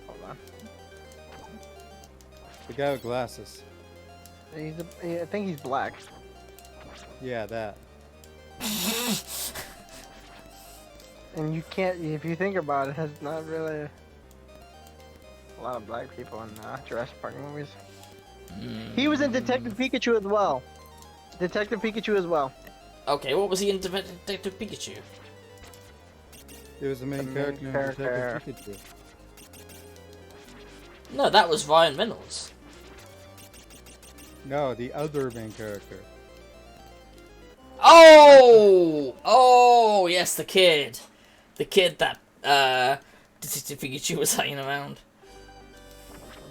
S5: Hold on.
S2: The guy with glasses.
S5: I think he's black.
S2: Yeah, that.
S5: And you can't, if you think about it, there's not really a lot of black people in Jurassic Park movies. He was in Detective Pikachu as well. Detective Pikachu as well.
S1: Okay, what was he in Detective Pikachu?
S2: It was the main
S5: main
S2: character in
S5: character.
S2: Detective Pikachu.
S1: No, that was Ryan Reynolds.
S2: No, the other main character.
S1: Oh, yes, the kid that Detective Pikachu was hanging around.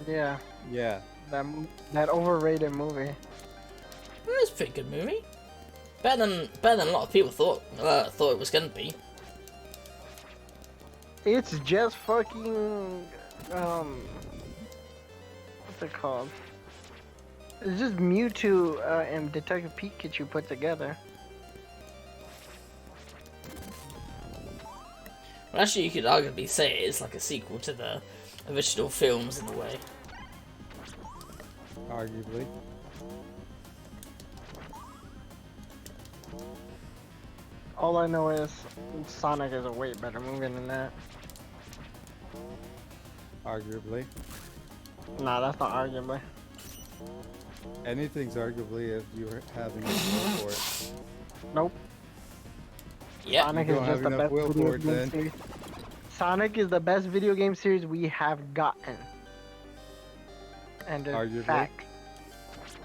S5: Yeah,
S2: Yeah.
S5: that overrated movie.
S1: It was a pretty good movie. Better than a lot of people thought it was gonna be.
S5: It's just fucking what's it called? It's just Mewtwo and Detective Pikachu put together.
S1: Well, actually, you could arguably say it is like a sequel to the original films in a way.
S2: Arguably.
S5: All I know is Sonic is a way better movie than that.
S2: Arguably.
S5: Nah, that's not arguably.
S2: Anything's arguably if you're having a go for it.
S5: Nope.
S1: Yeah.
S5: Sonic
S2: You
S5: is
S2: don't
S5: just
S2: have
S5: the
S2: enough
S5: best
S2: will
S5: video
S2: for it,
S5: game
S2: then.
S5: series. Sonic is the best video game series we have gotten. And
S2: Arguably.
S5: it's facts.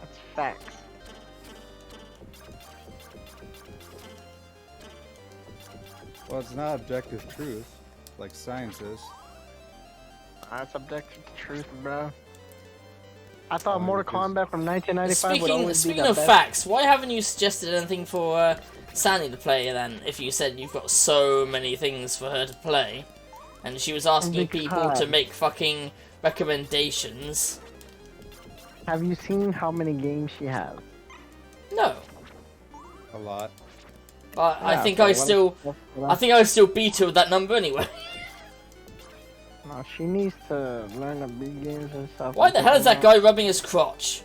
S5: That's facts.
S2: Well, it's not objective truth, like science is.
S5: That's objective truth, bro. I thought
S2: Oh,
S5: Mortal
S2: because-
S5: Kombat from 1995 would always be
S1: Speaking
S5: the
S1: of
S5: best.
S1: facts, why haven't you suggested anything for Sandy to play then? If you said you've got so many things for her to play, and she was asking people to
S5: Because-
S1: make fucking recommendations.
S5: Have you seen how many games she has?
S1: No,
S2: A lot.
S1: but I
S5: Yeah,
S1: think
S5: so
S1: I
S5: what-
S1: still, I think I still beat her with that number anyway.
S5: No, she needs to learn to beat games and stuff.
S1: Why the hell is that guy rubbing his crotch?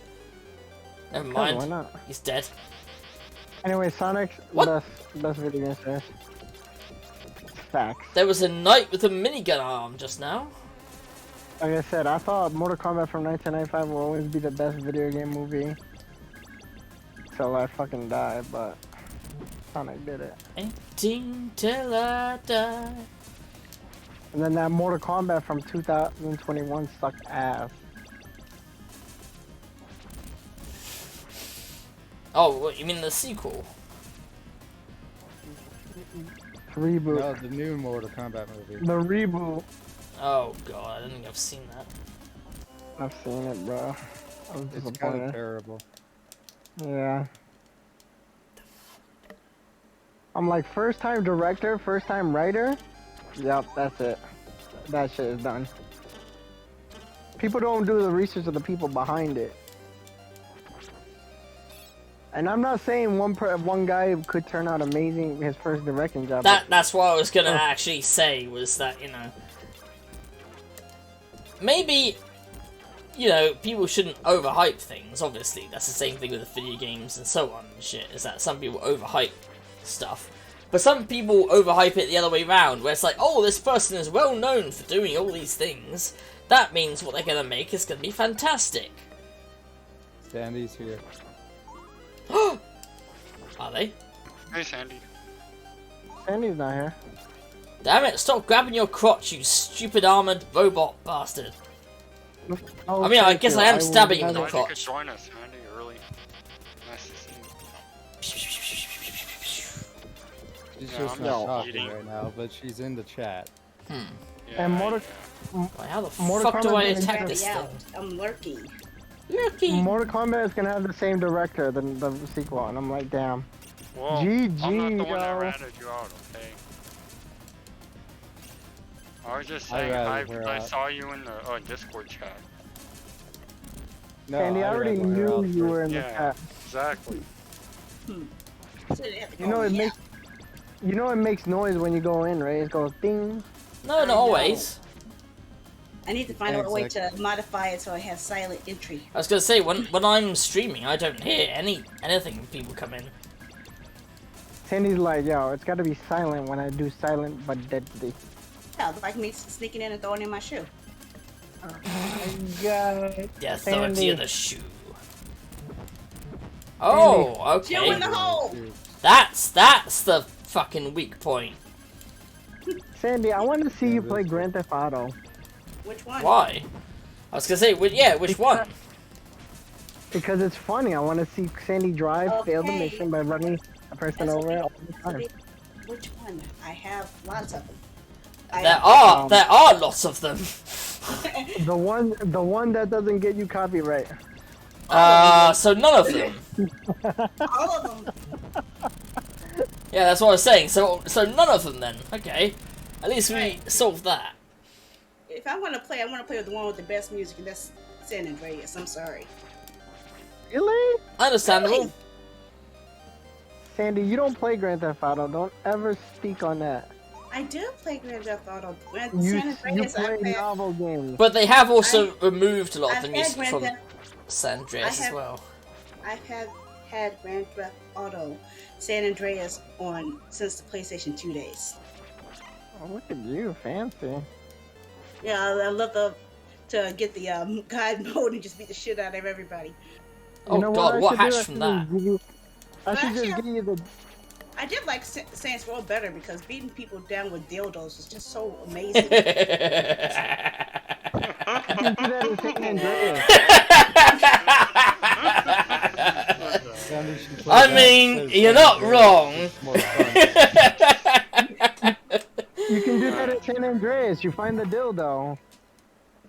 S1: Never
S5: Why
S1: mind,
S5: not?
S1: he's dead.
S5: Anyway, Sonic's
S1: What?
S5: best video game series. Facts.
S1: There was a knight with a minigun arm just now.
S5: Like I said, I thought Mortal Kombat from 1995 will always be the best video game movie. Till I fucking die, but Sonic did it.
S1: Acting till I die.
S5: And then that Mortal Kombat from 2021 sucked ass.
S1: Oh, what, you mean the sequel?
S5: Reboot.
S2: No, the new Mortal Kombat movie.
S5: The reboot.
S1: Oh god, I don't think I've seen that.
S5: I've seen it, bro. I was
S2: It's kind of
S5: disappointed.
S2: terrible.
S5: Yeah. I'm like, first time director, first time writer? Yep, that's it. That shit is done. People don't do the research of the people behind it. And I'm not saying one guy could turn out amazing his first directing job.
S1: That's what I was gonna actually say, was that, you know, maybe, you know, people shouldn't overhype things, obviously. That's the same thing with the video games and so on and shit, is that some people overhype stuff. But some people overhype it the other way around, where it's like, oh, this person is well known for doing all these things. That means what they're gonna make is gonna be fantastic.
S2: Sandy's here.
S1: Are they?
S4: Hey, Sandy.
S5: Sandy's not here.
S1: Damn it, stop grabbing your crotch, you stupid armored robot bastard.
S5: Oh,
S1: I mean, I
S5: thank
S1: guess
S5: you.
S1: I am
S5: will
S1: stabbing
S5: never-
S1: in the
S4: Glad you could
S1: crotch.
S4: join us, Sandy, early. Nice to see you.
S2: She's
S4: Yeah,
S2: just
S4: I'm
S2: not
S5: just
S2: talking
S4: eating.
S2: right now, but she's in the chat.
S4: Yeah,
S5: And Mortal,
S1: Why, how the
S5: Mortal
S1: fuck do
S5: Kombat
S1: I
S5: is
S1: attack
S5: gonna
S1: this
S6: be out.
S1: thing?
S6: I'm lurking.
S1: Looky!
S5: Mortal Kombat is gonna have the same director than the sequel, and I'm like, damn.
S4: well,
S5: GG,
S4: I'm not the one that
S5: yo.
S4: ratted you out, okay? I was just
S2: I
S4: saying,
S2: ratted her
S4: I
S2: out.
S4: saw you in the Discord chat.
S2: No,
S5: Sandy, I already
S2: rattled her
S5: knew
S2: out
S5: you
S2: first.
S5: were in the
S4: Yeah.
S5: chat.
S4: Exactly.
S5: You know it makes, you know it makes noise when you go in, right? It goes ding.
S1: No, not
S6: I know.
S1: always.
S6: I need to find a way to modify it so I have silent entry.
S1: I was gonna say, when I'm streaming, I don't hear anything when people come in.
S5: Sandy's like, yo, it's gotta be silent when I do silent but deadly.
S6: Yeah, like me sneaking in and throwing in my shoe.
S5: God.
S1: Death authority of
S5: Sandy.
S1: the shoe. Oh,
S6: Shoe in the
S1: okay.
S6: hole!
S1: That's the fucking weak point.
S5: Sandy, I want to see
S2: Yeah,
S5: you
S2: this
S5: play
S2: one.
S5: Grand Theft Auto.
S6: Which one?
S1: Why? I was gonna say, yeah, which one?
S5: Because it's funny. I want to see Sandy drive, fail the
S6: Okay.
S5: mission by running a person
S6: That's
S5: over
S6: okay.
S5: it all the time.
S6: Which one? I have lots of them.
S1: There are lots of them.
S5: The one that doesn't get you copyright.
S1: So none of them.
S6: all of them.
S1: Yeah, that's what I was saying. So none of them then. Okay, at least we
S6: Right.
S1: solved that.
S6: If I want to play, I want to play with the one with the best music, and that's San Andreas. I'm sorry.
S5: Really?
S1: Understandable.
S6: Really?
S5: Sandy, you don't play Grand Theft Auto. Don't ever speak on that.
S6: I do play Grand Theft Auto. When
S5: You,
S6: San
S5: you
S6: Andreas,
S5: play
S6: I've had,
S5: novel games.
S1: But they have also removed a lot of
S6: I've
S1: the
S6: had
S1: music
S6: Grand
S1: from
S6: Theft.
S1: San Andreas
S6: I
S1: as
S6: have-
S1: well.
S6: I've had Grand Theft Auto San Andreas on since the PlayStation 2 days.
S5: Oh, look at you, fancy.
S6: Yeah, I love to get the God mode and just beat the shit out of everybody.
S1: Oh
S5: You know
S1: god,
S5: I
S1: what
S5: should do?
S1: hatched
S5: I
S1: from
S5: should
S1: that?
S5: just give you- I should
S6: Well,
S5: just
S6: actually,
S5: give you the.
S6: I did like Saints Row better because beating people down with dildos was just so amazing.
S5: You can do that in San Andreas.
S2: Sandy should play
S1: I
S2: that
S1: mean,
S2: instead of
S1: you're
S2: San
S1: not
S2: Andreas.
S1: wrong.
S2: It's more fun.
S5: You can do that at San Andreas. You find the dildo.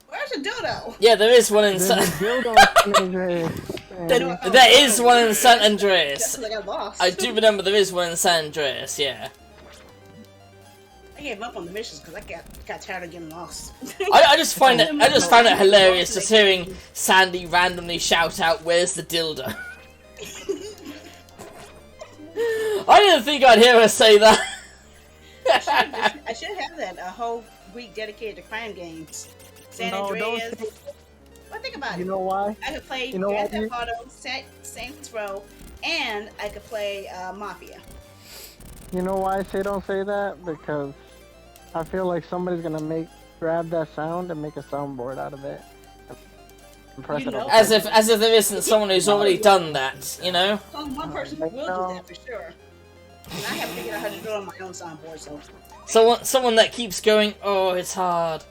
S6: Where's the dildo?
S1: Yeah, there is one in
S5: There's
S1: San...
S5: a dildo in San Andreas.
S1: There is one in San Andreas.
S6: Just like I lost.
S1: I do remember there is one in San Andreas, yeah.
S6: I gave up on the missions because I got tired of getting lost.
S1: I just find it hilarious just hearing Sandy randomly shout out, "Where's the dildo?" I didn't think I'd hear her say that.
S6: I should have that a whole week dedicated to crime games. San
S5: No, don't
S6: Andreas.
S5: say-
S6: Well, think about
S5: You
S6: it.
S5: know why?
S6: I could play
S5: You know
S6: Grand
S5: what,
S6: Theft Auto, Saints Row, and I could play Mafia.
S5: You know why I say don't say that? Because I feel like somebody's gonna grab that sound and make a soundboard out of it. And press
S6: You
S5: it
S6: know-
S5: on.
S1: As if there isn't someone who's already done that, you know?
S6: Only one person will do that for sure. And I haven't figured out how to do it on my own soundboard, so.
S1: Someone that keeps going, "Oh, it's hard."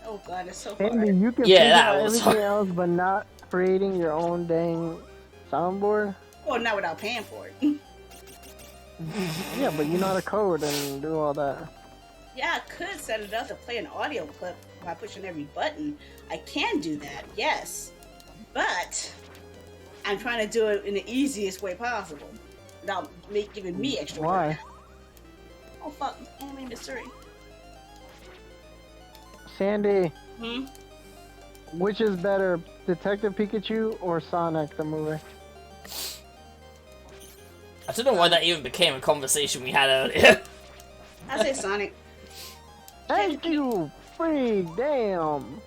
S6: Oh god, it's so
S5: Andy,
S6: hard.
S5: you can
S1: Yeah,
S5: figure
S1: that
S5: out
S1: was
S5: everything
S1: hard.
S5: else, but not creating your own dang soundboard.
S6: Well, not without paying for it.
S5: Yeah, but you know how to code and do all that.
S6: Yeah, I could set it up to play an audio clip by pushing every button. I can do that, yes. But I'm trying to do it in the easiest way possible. Without giving me extra
S5: Why?
S6: work. Oh fuck, anime mystery.
S5: Sandy,
S6: Hmm?
S5: which is better, Detective Pikachu or Sonic the movie?
S1: I don't know why that even became a conversation we had earlier.
S6: I say Sonic.
S5: Thank you! Free, damn!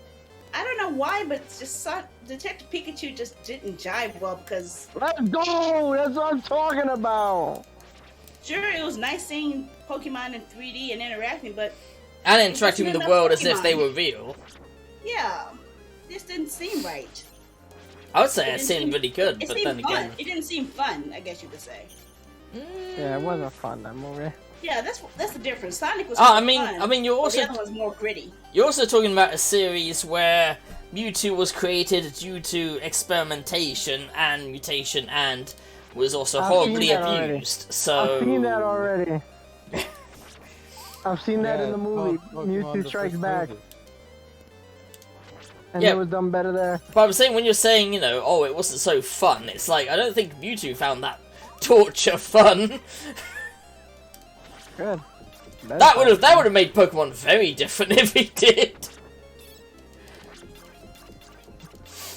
S6: I don't know why, but it's just Detective Pikachu just didn't jive well because
S5: Let's go! That's what I'm talking about!
S6: sure it was nice seeing Pokemon in 3D and interacting, but
S1: And interacting with the
S6: enough
S1: world as if
S6: Pokemon.
S1: they were real.
S6: yeah, this didn't seem right.
S1: I would say
S6: It
S1: it
S6: didn't
S1: seemed
S6: seem-
S1: really good,
S6: It
S1: but
S6: seemed
S1: then
S6: fun.
S1: again...
S6: It didn't seem fun, I guess you could say.
S5: Yeah, it wasn't fun, that movie.
S6: Yeah, that's the difference. Sonic was.
S1: Oh, I
S6: more
S1: mean,
S6: fun,
S1: you're
S6: while
S1: also
S6: the other was more gritty.
S1: you're also talking about a series where Mewtwo was created due to experimentation and mutation, and was also
S5: I've
S1: horribly
S5: seen that already.
S1: abused. So
S5: I've seen that already. I've seen that in the movie,
S2: Pokemon,
S5: Mewtwo
S2: the
S5: Strikes
S2: first
S5: Back,
S2: movie.
S5: and
S1: Yeah.
S5: it was done better there.
S1: But I'm saying when you're saying, you know, oh, it wasn't so fun. It's like I don't think Mewtwo found that torture fun.
S5: Good.
S1: that would have made Pokemon very different if he did.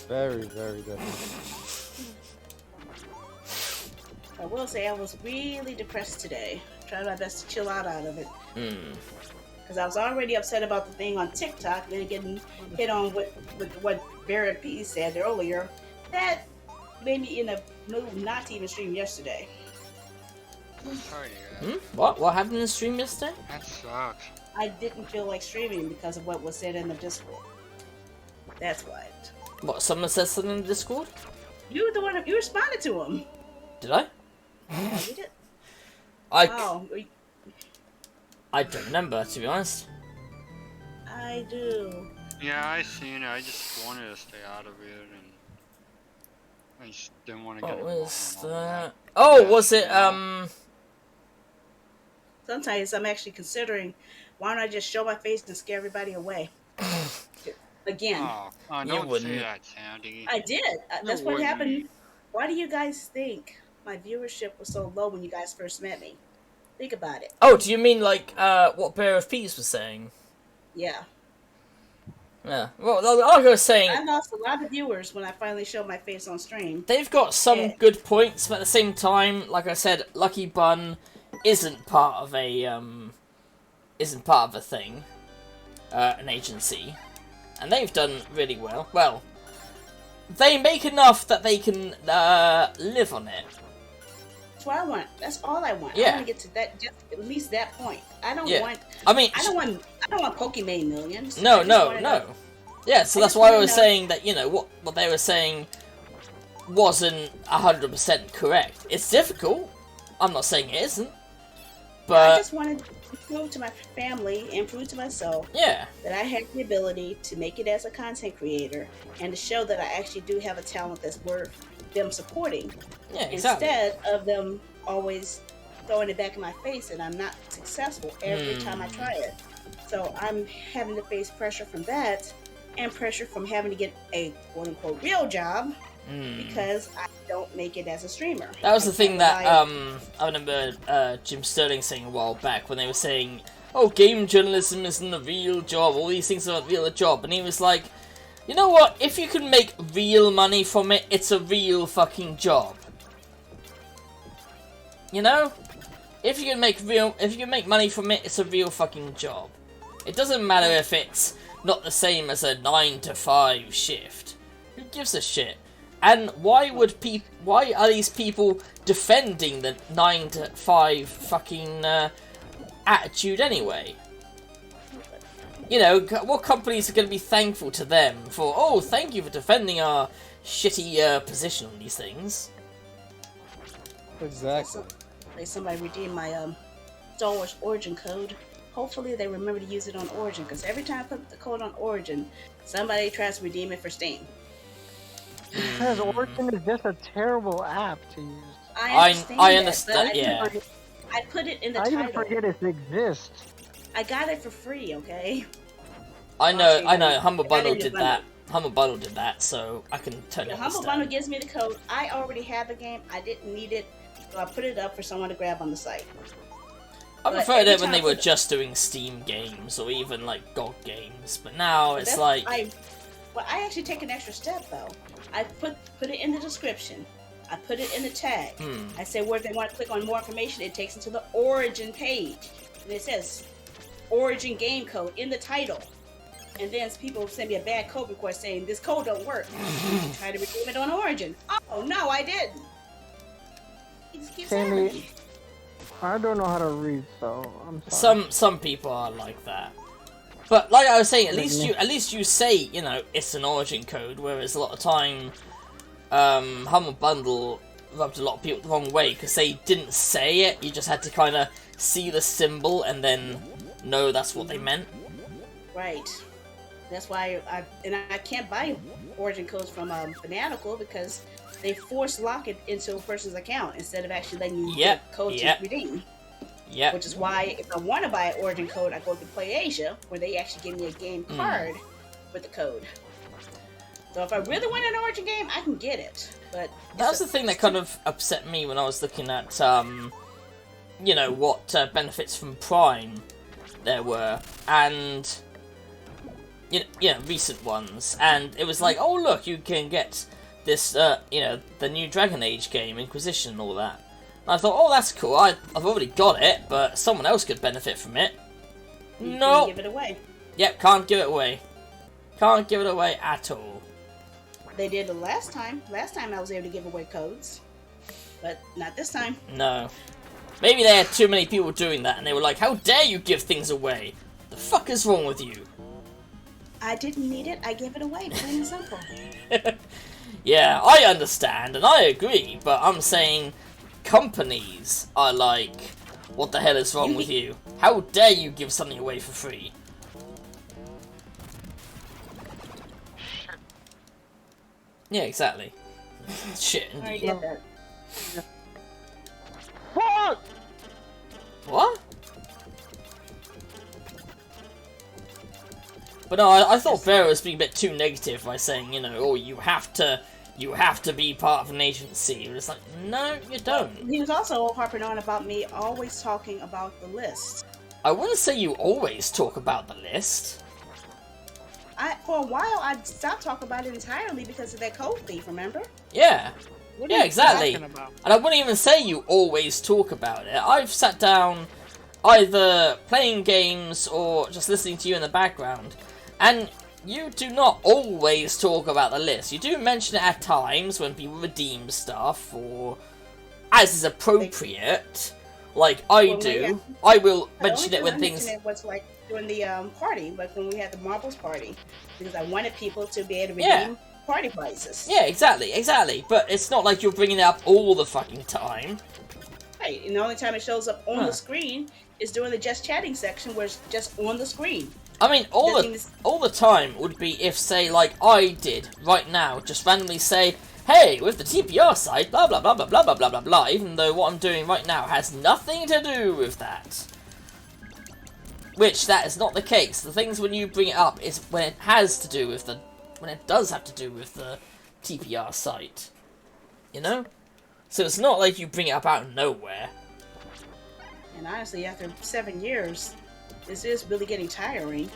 S2: Very, very different.
S6: I will say I was really depressed today. Tried my best to chill out of it. Because I was already upset about the thing on TikTok, then getting hit on with what Vera P said earlier. That made me in a mood not to even stream yesterday.
S4: Sorry to hear that.
S1: What happened in the stream yesterday?
S4: That sucks.
S6: I didn't feel like streaming because of what was said in the Discord. That's why.
S1: What, someone said something in the Discord?
S6: You were the one you responded to him.
S1: Did I?
S6: Oh, you did?
S1: I
S6: Oh,
S1: don't remember, to be honest.
S6: I do.
S4: Yeah, I seen it. I just wanted to stay out of it, and I just didn't want to get
S1: What
S4: involved
S1: was
S4: in all
S1: that? Oh, was it,
S6: Sometimes I'm actually considering why don't I just show my face and scare everybody away? Again.
S4: Oh,
S1: You
S4: don't say
S1: wouldn't.
S4: that, Sandy.
S6: I did. That's
S4: You
S6: what
S4: wouldn't.
S6: happened. Why do you guys think my viewership was so low when you guys first met me? Think about it.
S1: Oh, do you mean like what Bear of Peace was saying?
S6: Yeah.
S1: Yeah. Well, like I was saying,
S6: I lost a lot of viewers when I finally showed my face on stream.
S1: they've got some
S6: Yeah.
S1: good points, but at the same time, like I said, Lucky Bun isn't part of a thing, an agency, and they've done really well. Well, they make enough that they can live on it.
S6: That's what I want. That's all I want.
S1: Yeah.
S6: I want to get to that, just at least that point. I don't
S1: Yeah.
S6: want.
S1: I mean,
S6: I don't want Pokemon millions. I
S1: no,
S6: just
S1: no,
S6: want
S1: no.
S6: enough-
S1: Yeah, so
S6: I
S1: that's
S6: just
S1: why I
S6: wanna
S1: was
S6: know-
S1: saying that, you know, what they were saying wasn't 100% correct. It's difficult. I'm not saying it isn't.
S6: I
S1: But
S6: just wanted to prove to my family and prove to myself
S1: yeah,
S6: that I have the ability to make it as a content creator and to show that I actually do have a talent that's worth them supporting.
S1: yeah, exactly.
S6: Instead of them always throwing it back in my face and I'm not successful every time I try it. So I'm having to face pressure from that and pressure from having to get a quote unquote real job because I don't make it as a streamer.
S1: That was the thing that
S6: rely-
S1: I remember Jim Sterling saying a while back when they were saying, "Oh, game journalism isn't a real job. All these things aren't real job," and he was like, "You know what? If you can make real money from it, it's a real fucking job. You know, if you can make money from it, it's a real fucking job. It doesn't matter if it's not the same as a 9 to 5 shift. Who gives a shit? And why are these people defending the 9 to 5 fucking attitude anyway? You know, what companies are going to be thankful to them for, oh, thank you for defending our shitty position on these things?
S2: Exactly.
S6: Like somebody redeemed my Star Wars Origin code. Hopefully they remember to use it on Origin, because every time I put the code on Origin, somebody tries to redeem it for Steam.
S5: Because Origin is just a terrible app to use.
S6: I
S1: understand,
S6: but
S1: yeah.
S6: I put it in the
S5: I even
S6: title.
S5: forget it exists.
S6: I got it for free, okay?
S1: I know,
S6: Actually,
S1: Humble
S6: I got
S1: Bundle
S6: it in
S1: did
S6: the
S1: that. Humble Bundle did that, so I can totally
S6: The Humble
S1: understand.
S6: Bundle gives me the code. I already have the game. I didn't need it, so I put it up for someone to grab on the site.
S1: I
S6: But
S1: preferred
S6: every
S1: it when
S6: time
S1: they
S6: I
S1: were
S6: put-
S1: just doing Steam games or even like GOG games, but now it's
S6: That's-
S1: like,
S6: I actually take an extra step though. I put it in the description. I put it in the tag. I say where if they want to click on more information, it takes them to the Origin page, and it says Origin game code in the title. And then people send me a bad code request saying this code don't work. Try to redeem it on Origin. Oh no, I didn't. He just keeps having
S5: Sandy,
S6: me.
S5: I don't know how to read, so I'm sorry.
S1: some people are like that. But like I was saying, at least you say, you know, it's an Origin code, whereas a lot of time Humble Bundle rubbed a lot of people the wrong way because they didn't say it. You just had to kind of see the symbol and then know that's what they meant.
S6: Right. That's why I can't buy Origin codes from Fanatical because they force lock it into a person's account instead of actually letting you get code to redeem.
S1: Yeah.
S6: Which is why if I want to buy an Origin code, I go to PlayAsia where they actually give me a game card with the code. So if I really want an Origin game, I can get it. But
S1: that was the thing that kind of upset me when I was looking at, you know, what benefits from Prime there were, and you know, recent ones, and it was like, oh look, you can get this, you know, the new Dragon Age game, Inquisition, and all that. And I thought, oh, that's cool. I've already got it, but someone else could benefit from it.
S6: you
S1: No.
S6: can give it away.
S1: Yep, can't give it away. Can't give it away at all.
S6: They did it last time. Last time I was able to give away codes, but not this time.
S1: No. Maybe they had too many people doing that, and they were like, how dare you give things away? The fuck is wrong with you?
S6: I didn't need it. I gave it away, plain and simple.
S1: Yeah, I understand, and I agree, but I'm saying companies are like, what the hell is wrong with you? How dare you give something away for free? Yeah, exactly. Shit,
S6: I already
S1: indeed.
S6: did that.
S5: Fuck!
S1: What? But no, I thought Vera was being a bit too negative by saying, you know, oh, you have to be part of an agency. And it's like, no, you don't.
S6: He was also harping on about me always talking about the list.
S1: I wouldn't say you always talk about the list.
S6: For a while, I stopped talking about it entirely because of that code thief, remember?
S1: Yeah.
S5: What are
S1: Yeah,
S5: you
S1: exactly.
S5: talking about?
S1: And I wouldn't even say you always talk about it. I've sat down either playing games or just listening to you in the background, and you do not always talk about the list. You do mention it at times when people redeem stuff, or as is appropriate, like I do. I will mention it when things...
S6: It was like during the party, like when we had the marbles party, because I wanted people to be able to
S1: Yeah.
S6: redeem party prizes.
S1: Yeah, exactly. But it's not like you're bringing it up all the fucking time.
S6: Right, and the only time it shows up on
S1: Huh.
S6: the screen is during the just chatting section, where it's just on the screen.
S1: I mean, all
S6: Doesn't even-
S1: the time would be if, say, like I did right now, just randomly say, hey, with the TPR site, blah blah blah blah blah blah blah blah blah, even though what I'm doing right now has nothing to do with that. Which, that is not the case. The things when you bring it up is when it has to do with the, when it does have to do with the TPR site. You know? So it's not like you bring it up out of nowhere.
S6: And honestly, after 7 years, this is really getting tiring.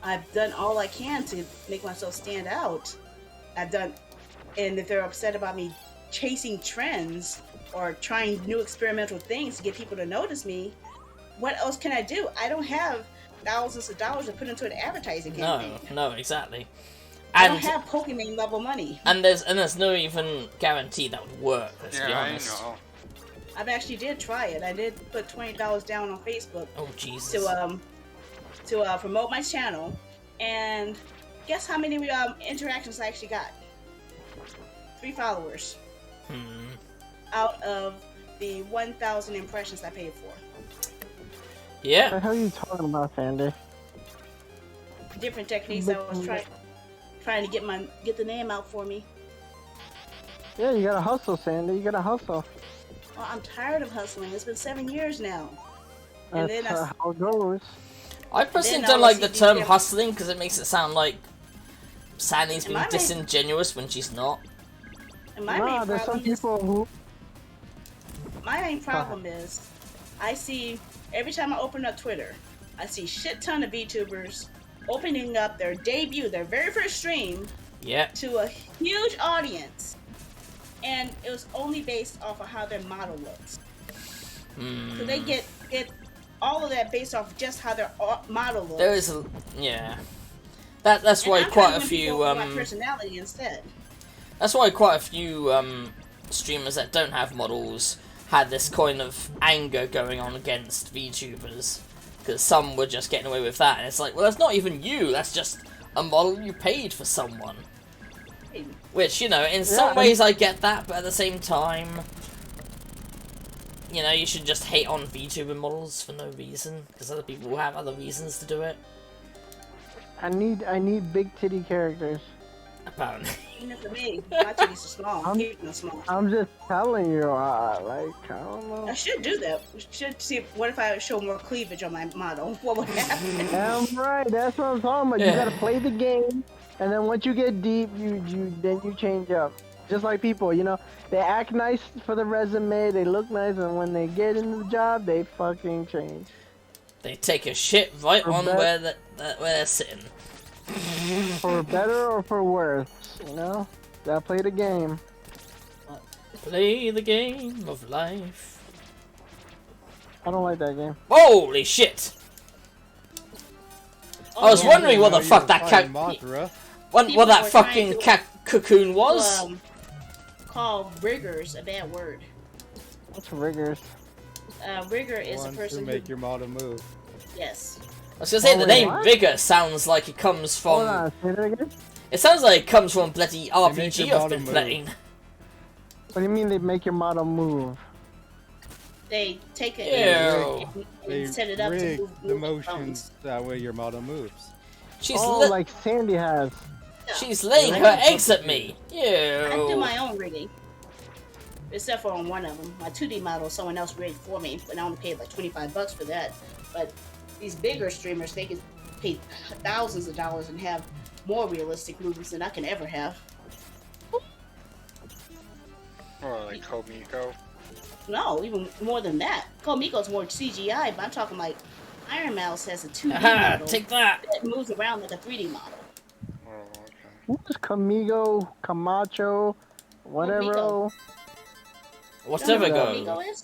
S6: I've done all I can to make myself stand out. And if they're upset about me chasing trends or trying new experimental things to get people to notice me, what else can I do? I don't have thousands of dollars to put into an advertising campaign.
S1: No, exactly.
S6: I don't have Pokemon level money.
S1: And there's no even guarantee that would work, let's be
S4: Yeah,
S1: honest.
S4: I know.
S6: I've actually did try it. I did put $20 down on Facebook
S1: Oh Jesus.
S6: to promote my channel, and guess how many interactions I actually got? 3 followers out of the 1,000 impressions I paid for.
S1: Yeah.
S5: What the hell are you talking about, Sandy?
S6: Different techniques I was trying to get the name out for me.
S5: Yeah, you gotta hustle, Sandy. You gotta hustle.
S6: Well, I'm tired of hustling. It's been 7 years now. And
S5: That's
S6: then
S5: how it goes.
S1: I personally
S6: Then
S1: don't
S6: I
S1: like
S6: will
S1: the
S6: see
S1: term
S6: the-
S1: hustling because it makes it sound like Sandy's being
S6: Am I right?
S1: disingenuous when she's not.
S6: And my
S5: Nah,
S6: main
S5: there's some
S6: problem is
S5: people who.
S6: my main problem is I see every time I open up Twitter, I see shit ton of VTubers opening up their debut, their very first stream,
S1: Yeah.
S6: to a huge audience, and it was only based off of how their model looks. So they get all of that based off just how their model looks.
S1: There is a yeah. That's
S6: And
S1: why
S6: I'm
S1: quite a
S6: trying to win
S1: few
S6: people over my personality instead.
S1: that's why quite a few streamers that don't have models had this kind of anger going on against VTubers because some were just getting away with that, and it's like, well, that's not even you. That's just a model you paid for someone. Which, you know, in some ways I get that, but at the same time, you know, you should just hate on VTuber models for no reason, because other people will have other reasons to do it.
S5: I need big titty characters.
S1: Apparently.
S6: Even for me, my titties are small.
S5: I'm-
S6: Keep them small.
S5: I'm just telling you, like, I don't know.
S6: I should do that. We should see. What if I show more cleavage on my model? What would happen?
S5: Damn right, that's what I'm talking about.
S1: Yeah.
S5: You gotta play the game, and then once you get deep, you change up. Just like people, you know, they act nice for the resume, they look nice, and when they get into the job, they fucking change.
S1: They take a shit right
S5: For
S1: on
S5: bet-
S1: where they're sitting.
S5: For better or for worse, you know? Gotta play the game.
S1: Play the game of life.
S5: I don't like that game.
S1: Holy shit! I was
S6: yeah.
S1: wondering what the
S2: You
S1: fuck
S2: were
S1: that
S2: fighting
S1: cat,
S2: Mothra.
S1: what
S6: People
S1: that
S6: were trying
S1: fucking
S6: to-
S1: cocoon was.
S6: Call riggers a bad word.
S5: What's rigors?
S6: Rigger is a
S2: Ones who
S6: person
S2: make
S6: who.
S2: your model move.
S6: Yes.
S1: I was gonna say
S5: Oh,
S1: the
S5: wait,
S1: name
S5: what?
S1: Vigor sounds like it comes
S5: Hold
S1: from.
S5: on, say that again?
S1: It sounds like it comes from bloody
S2: make
S1: RPG
S2: your
S1: I've
S2: model
S1: been
S2: move.
S1: playing.
S5: What do you mean they make your model move?
S6: They take it
S1: Ew.
S6: and
S2: They
S6: set it up to
S2: rig
S6: move
S2: the
S6: bones.
S2: motions that way your model moves.
S1: She's
S5: Oh,
S1: li-
S5: like Sandy has.
S1: she's laying
S2: Yeah.
S1: her eggs at me.
S6: I do
S1: Ew.
S6: my own rigging. Except for on one of them. My 2D model, someone else rigged for me, and I only paid like $25 for that. But these bigger streamers, they can pay thousands of dollars and have more realistic movements than I can ever have.
S3: Or like Komiko.
S6: No, even more than that. Komiko's more CGI, but I'm talking like Iron Mouse has a 2D
S1: Aha!
S6: model
S1: Take that.
S6: that moves around like a 3D model.
S3: Oh, okay.
S5: Who's Camigo, Camacho, whatever?
S6: Miko.
S1: Whatever
S6: You know who
S1: goes.
S6: Komiko is?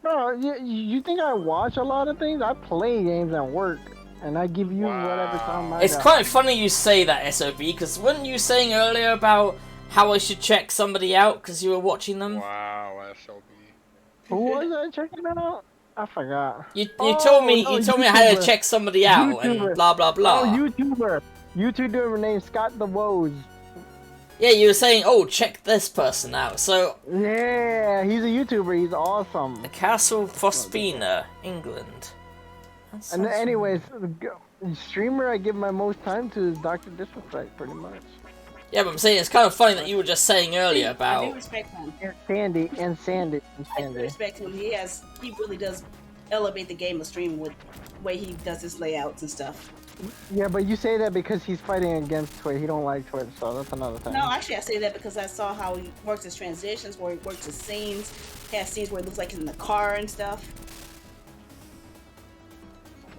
S5: Bro, you think I watch a lot of things? I play games and work, and I give you whatever time I
S1: It's
S5: got.
S1: quite funny you say that, SOB, because weren't you saying earlier about how I should check somebody out because you were watching them?
S3: Wow, SOB.
S5: Who was I checking that out? I forgot.
S1: You
S5: Oh,
S1: told me
S5: no,
S1: you told me how to
S5: YouTuber.
S1: check somebody out and
S5: YouTuber.
S1: blah blah blah.
S5: Oh, YouTuber named Scott the Woes.
S1: Yeah, you were saying, oh, check this person out. So,
S5: Yeah, he's a YouTuber. He's awesome.
S1: the Castle Prospina, England. That
S5: And
S1: sounds
S5: anyways, the streamer I give my most time to is Dr. Disrespect, pretty much.
S1: Yeah, but I'm saying it's kind of funny that you were just saying earlier
S6: I do
S1: about.
S6: respect him.
S5: And Sandy.
S6: I do respect him. He really does elevate the game of streaming with the way he does his layouts and stuff.
S5: Yeah, but you say that because he's fighting against Twitch. He don't like Twitch, so that's another thing.
S6: No, actually, I say that because I saw how he works his transitions, where he works his scenes. He has scenes where it looks like he's in the car and stuff.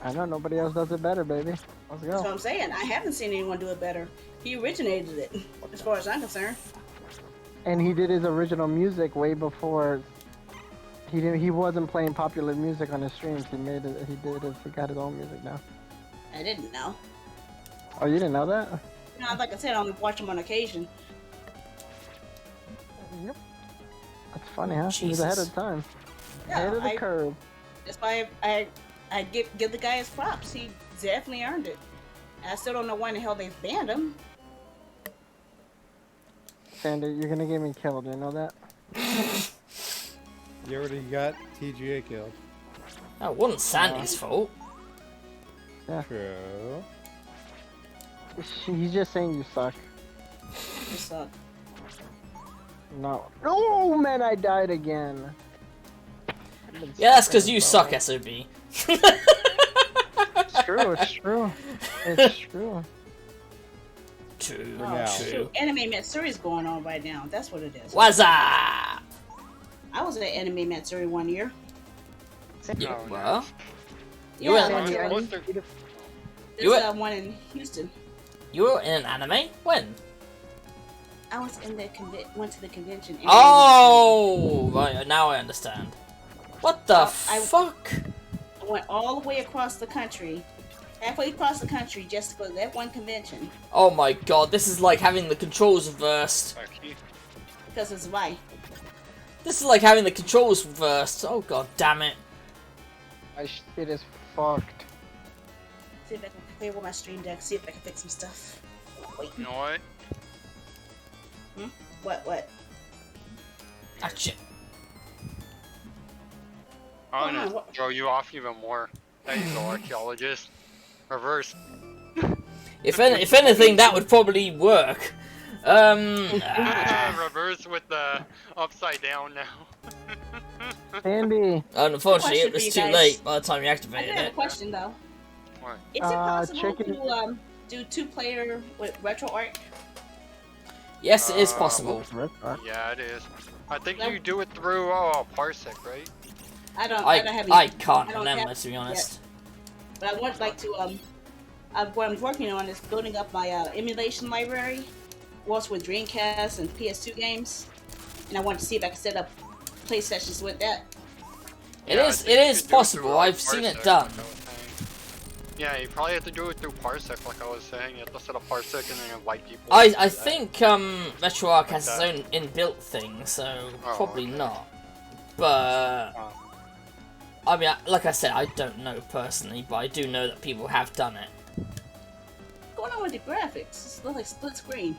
S5: I know nobody else does it better, baby. Let's
S6: That's what
S5: go.
S6: I'm saying. I haven't seen anyone do it better. He originated it, as far as I'm concerned.
S5: And he did his original music way before. He wasn't playing popular music on his streams. He made it. He did it. He got his own music now.
S6: I didn't know.
S5: Oh, you didn't know that?
S6: You know, like I said, I only watch him on occasion.
S5: Yep. That's funny, huh? He was ahead of the time. Ahead of the curve.
S6: That's why I give the guy his props. He definitely earned it. I still don't know why in the hell they banned him.
S5: Sandy, you're gonna get me killed. You know that?
S2: You already got TGA killed.
S1: That wasn't Sandy's fault.
S2: True.
S5: He's just saying you suck.
S6: You suck.
S5: No. Oh man, I died again.
S1: Yeah, that's because you suck, SOB.
S5: It's true. It's true. It's true.
S1: True,
S6: Oh,
S2: now.
S6: shoot. Anime Matsuri is going on right now. That's what it is.
S1: What's up?
S6: I was at Anime Matsuri one year.
S1: You
S3: Oh,
S1: were? You
S6: Yeah,
S1: were,
S5: Sandy, I
S3: What's
S5: need you to-
S1: You
S6: there's
S1: were-
S6: one in Houston.
S1: you were in an anime? When?
S6: I was in the went to the convention. Anime
S1: Oh, right, now I understand. What the
S6: I-
S1: fuck?
S6: Matsuri. I went all the way across the country, halfway across the country, just to go to that one convention.
S1: Oh my god, this is like having the controls reversed.
S3: Becky?
S6: Because it's why.
S1: This is like having the controls reversed. Oh god damn it.
S5: My shit is fucked.
S6: See if I can play with my stream deck. See if I can fix some stuff. Wait,
S3: You know what?
S6: what?
S1: Gotcha.
S3: I'm
S6: Hold on,
S3: gonna
S6: what-
S3: throw you off even more. There you go, Archaeologist. Reverse.
S1: If anything, that would probably work.
S3: Reverse with the upside down now.
S5: Sandy.
S1: Unfortunately, it
S6: Question
S1: was
S6: for
S1: too
S6: you guys.
S1: late by the time you
S6: I
S1: activated
S6: do have a
S1: it.
S6: question though.
S3: What?
S6: Is it possible
S5: chicken-
S6: to do 2-player with retro art?
S1: Yes, it is possible.
S3: Yeah, it is. I think you do it through Parsec, right?
S6: I don't have
S1: I
S6: any.
S1: can't
S6: I don't
S1: remember,
S6: have
S1: to be honest.
S6: But I would like to what I'm working on is building up my emulation library, also with Dreamcast and PS2 games, and I want to see if I can set up play sessions with that.
S1: It
S3: Yeah, I
S1: is
S3: think you
S1: it is
S3: could do it
S1: possible.
S3: through,
S1: I've seen it
S3: Parsec,
S1: done.
S3: like I was saying. Yeah, you probably have to do it through Parsec, like I was saying. You have to set up Parsec and then invite people.
S1: I
S3: to do that.
S1: think RetroArch has its own inbuilt thing, so
S3: Oh,
S1: probably
S3: okay.
S1: not. But
S3: Oh.
S1: I mean, like I said, I don't know personally, but I do know that people have done it.
S6: What's going on with the graphics? It looks like split screen.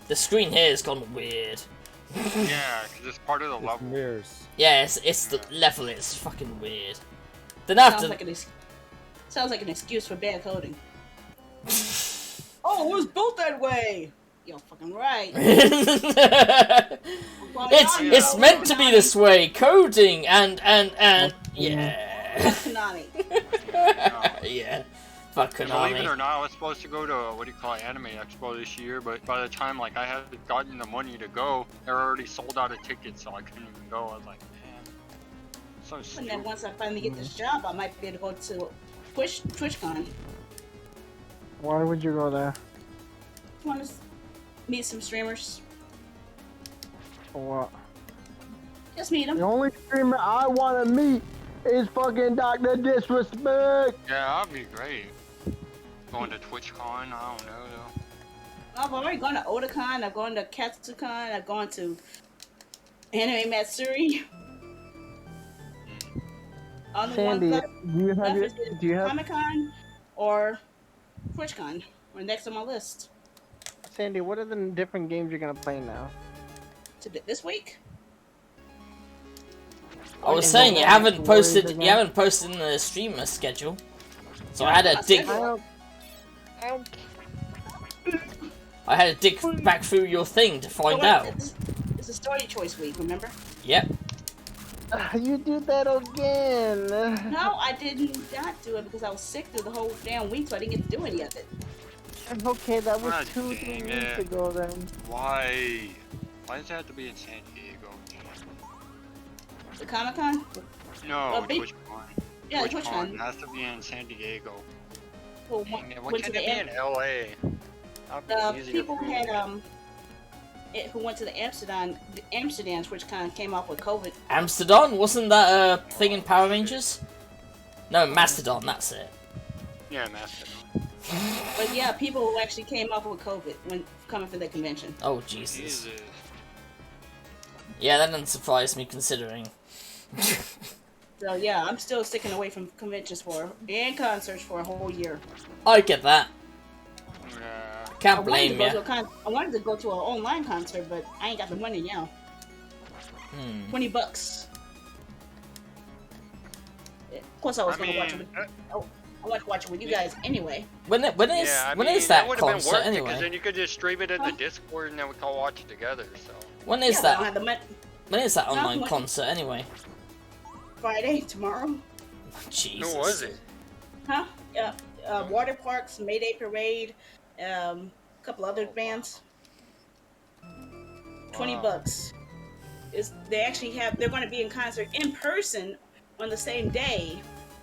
S1: The screen here has gone weird.
S3: Yeah, because it's part of the
S2: It's
S3: level.
S2: mirrors.
S1: Yeah, it's the level is fucking weird. Then after
S6: Sounds like an excuse for bad coding. Oh, it was built that way. You're fucking right.
S1: it's meant to be this way. Coding and yeah.
S6: Konami.
S1: Yeah. Fuck
S3: Believe it
S1: Konami.
S3: or not, I was supposed to go to Anime Expo this year, but by the time like I had gotten the money to go, they were already sold out of tickets, so I couldn't even go. I was like, man, so
S6: And
S3: stupid.
S6: then once I finally get this job, I might be able to go to TwitchCon.
S5: Why would you go there?
S6: Want to meet some streamers?
S5: For what?
S6: Just meet them.
S5: The only streamer I want to meet is fucking Dr. Disrespect.
S3: Yeah, that'd be great. Going to TwitchCon, I don't know though.
S6: I've already gone to Otakon, I've gone to Katsucon, I've gone to Anime Matsuri. Only
S5: Sandy,
S6: ones
S5: do you have
S6: left
S5: your,
S6: is
S5: do you have
S6: Comic Con or TwitchCon. Or next on my list.
S5: Sandy, what are the different games you're gonna play now?
S6: This week?
S1: I was
S5: And
S1: saying
S5: then
S1: you
S5: back
S1: haven't
S5: to
S1: posted.
S5: Warriors
S1: You haven't posted in the streamer schedule, so I
S6: Yeah,
S1: had to
S6: I
S1: dig.
S6: said
S1: I had to dig back through your thing to find
S6: So
S1: out.
S6: It's a story choice week, remember?
S1: Yep.
S5: You do that again.
S6: No, I did not do it because I was sick through the whole damn week, so I didn't get to do any of it.
S5: Okay, that was
S4: God
S5: 2-3
S4: dang
S5: weeks
S4: it.
S5: ago then.
S4: Why? Why does it have to be in San Diego?
S6: The Comic Con?
S4: No,
S6: big-
S4: TwitchCon.
S6: Yeah,
S4: TwitchCon
S6: TwitchCon.
S4: has to be in San Diego.
S6: Who
S4: Dang it, why
S6: went to
S4: can't
S6: the
S4: it be in LA? That'd be easier
S6: people
S4: for me.
S6: had who went to the Amsterdam which kind of came off with COVID.
S1: Amsterdam, wasn't that a thing in Power Rangers? No, Mastodon. That's it.
S4: Yeah, Mastodon.
S6: But yeah, people who actually came off with COVID when coming for the convention.
S1: Oh Jesus.
S4: Jesus.
S1: Yeah, that doesn't surprise me considering.
S6: So yeah, I'm still sticking away from conventions and concerts for a whole year.
S1: I get that.
S4: Yeah.
S1: Can't blame you.
S6: I wanted to go to an online concert, but I ain't got the money now. $20. Of course, I was gonna watch it. I want to watch it with you guys anyway.
S1: When is that
S4: would've been
S1: concert
S4: worth it, 'cause
S1: anyway?
S4: then you could just stream it in the Discord and then we can all watch it together. So.
S1: When is
S6: Yeah, but I don't
S1: that?
S6: have the money.
S1: When is that online
S6: when-
S1: concert anyway?
S6: Friday, tomorrow.
S1: Jesus.
S4: Who was it?
S6: Huh? Yeah. Water Parks, Mayday Parade, a couple other bands. $20. They're going to be in concert in person on the same day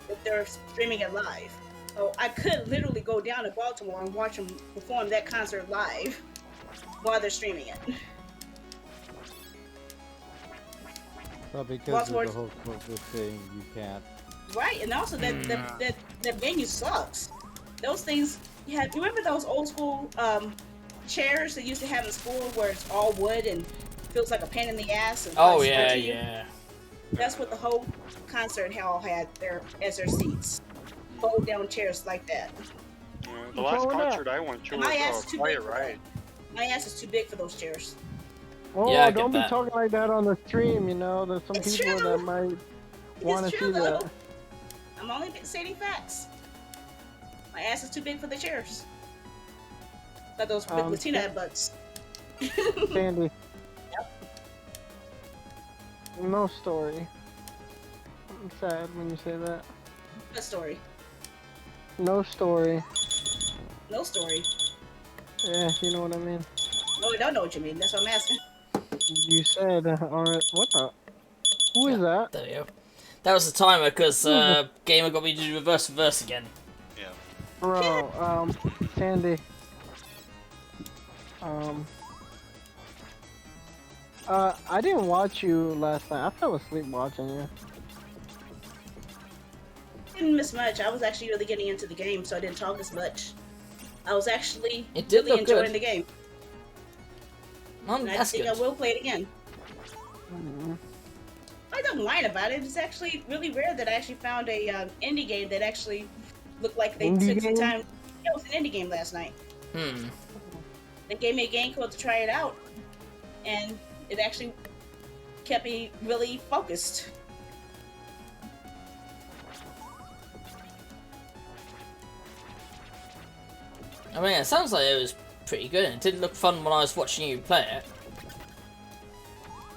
S6: that they're streaming it live. So I could literally go down to Baltimore and watch them perform that concert live while they're streaming it.
S2: Well, because of
S6: Baltimore-
S2: the whole COVID thing, you can't.
S6: Right, and also that venue sucks. Those things, you remember those old school chairs they used to have in school where it's all wood and feels like a pain in the ass? And
S1: Oh
S6: like
S1: yeah,
S6: stretchy?
S1: yeah.
S6: That's what the whole concert hall had there as their seats. Fold down chairs like that.
S4: The last
S5: wrong with that?
S4: concert I went to
S6: My ass
S4: was
S6: is too
S4: Play
S6: big
S4: It
S6: for
S4: Right.
S6: My ass is too big for those chairs.
S5: Oh,
S1: Yeah, I get
S5: don't be
S1: that.
S5: talking like that on the stream, you know. There's some
S6: It's
S5: people
S6: true.
S5: that might want to
S6: It's
S5: see
S6: true,
S5: that.
S6: though. I'm only stating facts. My ass is too big for the chairs. Like those big Latina butts.
S5: Sandy. No story. I'm sad when you say that.
S6: What story?
S5: No story.
S6: No story.
S5: Yeah, you know what I mean.
S6: No, I don't know what you mean. That's what I'm asking.
S5: You said, alright, what the? Who is that?
S1: There we go. That was the timer because Gamer got me to do reverse again.
S4: Yeah.
S5: Bro, Sandy. I didn't watch you last night. I fell asleep watching you.
S6: Didn't miss much. I was actually really getting into the game, so I didn't talk as much. I was actually
S1: It did
S6: really
S1: look
S6: enjoying
S1: good.
S6: the game. And I
S1: That's
S6: think
S1: good.
S6: I will play it again. I don't mind about it. It's actually really rare that I actually found a indie game that actually looked like they
S5: Indie
S6: took some
S5: game?
S6: time. Yeah, it was an indie game last night.
S1: Hmm.
S6: They gave me a game code to try it out, and it actually kept me really focused.
S1: I mean, it sounds like it was pretty good. It did look fun when I was watching you play it.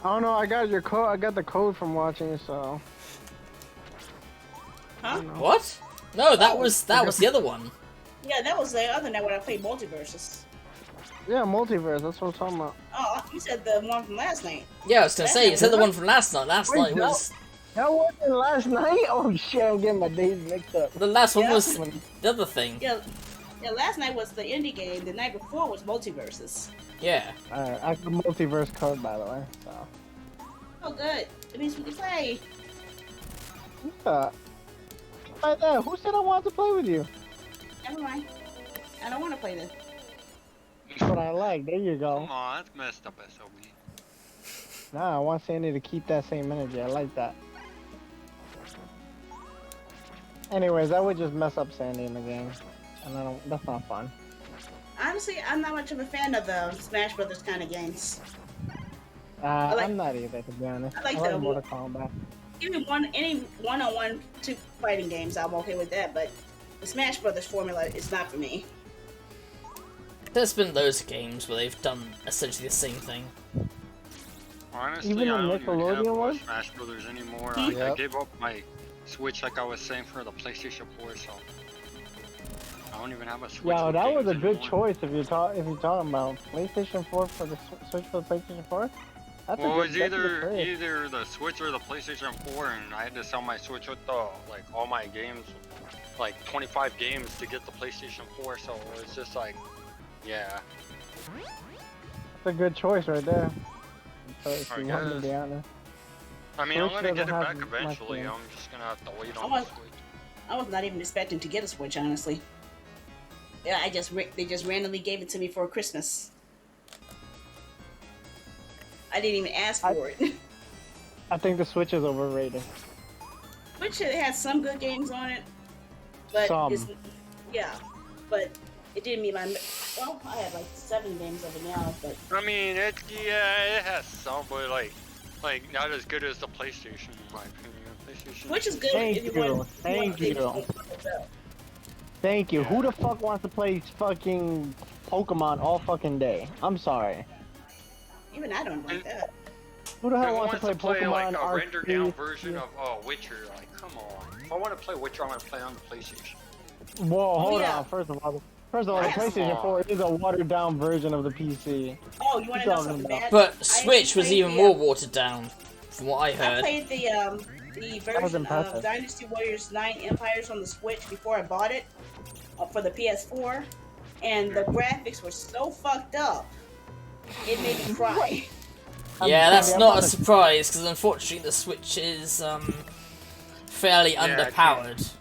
S5: I don't know, I got your code. I got the code from watching, so.
S6: Huh?
S1: What? No, that
S6: Oh,
S1: was the other one.
S6: Yeah, that was the other night when I played Multiverses.
S5: Yeah, multiverse. That's what I'm talking about.
S6: Oh, you said the one from last night.
S1: Yeah, I was gonna say, is that the one from last night? Last
S5: Wait,
S1: night
S5: no.
S1: was
S5: That wasn't last night. Oh shit! I'm getting my days mixed up.
S1: the last one
S6: Yeah.
S1: was the other thing.
S6: Yeah, last night was the indie game. The night before was Multiverses.
S1: Yeah.
S5: Alright, I got multiverse code by the way. So.
S6: Oh, good. It means we can play.
S5: Like that. Who said I wanted to play with you?
S6: Never mind. I don't want to play this.
S5: That's what I like. There you
S4: Come
S5: go.
S4: on, that's messed up, SOB.
S5: Nah, I want Sandy to keep that same energy. I like that. Anyways, that would just mess up Sandy in the game, and I don't. That's not fun.
S6: I honestly, I'm not much of a fan of the Smash Brothers kind of games. like-
S5: I'm not either, to be honest.
S6: I like
S5: I like
S6: the-
S5: Mortal Kombat.
S6: Even any one-on-one two fighting games, I'm okay with that. But the Smash Brothers formula is not for me.
S1: There's been those games where they've done essentially the same thing.
S4: Honestly,
S5: Even the
S4: I don't even have
S5: Nickelodeon one?
S4: Smash Brothers anymore.
S6: Hmm?
S4: I
S2: Yep.
S4: gave up my Switch, like I was saying, for the PlayStation 4, so I don't even have a Switch.
S5: Yo,
S4: with
S5: that was a
S4: games
S5: good
S4: anymore.
S5: choice if you're talking about PlayStation 4 for the Switch for the PlayStation 4. That's
S4: Well, it was
S5: that's a good choice.
S4: either the Switch or the PlayStation 4, and I had to sell my Switch with the all my games, like 25 games to get the PlayStation 4. So it's just like, yeah.
S5: That's a good choice right there. If
S4: I
S5: you want me to
S4: guess.
S5: be honest.
S4: I mean, I'm
S5: Switch
S4: gonna get it
S5: doesn't
S4: back
S5: have much
S4: eventually.
S5: games.
S4: I'm just gonna have to wait
S6: I
S4: on
S6: want-
S4: the Switch.
S6: I was not even expecting to get a Switch, honestly. Yeah, they just randomly gave it to me for Christmas. I didn't even ask for it.
S5: I think the Switch is overrated.
S6: Which it had some good games on it, but
S5: Some.
S6: yeah, but it didn't meet my. Well, I have like 7 games of it now, but
S4: I mean, it has some, but like not as good as the PlayStation, in my opinion. PlayStation.
S6: which is good
S5: Thank
S6: if you
S5: you.
S6: want.
S5: Thank
S6: if
S5: you.
S6: want
S5: Thank you.
S4: Yeah.
S5: Who the fuck wants to play fucking Pokemon all fucking day? I'm sorry.
S6: Even I don't like that.
S5: Who the
S4: If I
S5: hell wants to
S4: wanted
S5: play Pokemon
S4: like a rendered down
S5: Arceus?
S4: version of Witcher, like come on. If I want to play Witcher, I'm gonna play on the PlayStation.
S5: Whoa, hold
S6: yeah.
S5: on. First of all, the
S6: I have
S5: PlayStation
S4: some.
S5: 4 is a watered down version of the PC.
S6: Oh, you want to know
S5: Talking
S6: something
S5: about-
S6: bad?
S1: But
S6: I
S1: Switch was
S6: played
S1: even
S6: the,
S1: more watered down, from what I
S6: I
S1: heard.
S6: played the
S5: was
S6: version
S5: impressive.
S6: of Dynasty Warriors 9 Empires on the Switch before I bought it for the PS4, and the graphics were so fucked up, it made me cry.
S1: Yeah, that's
S5: I'm
S1: not a
S5: about to-
S1: surprise, because unfortunately the Switch is fairly
S4: Yeah, it
S1: underpowered.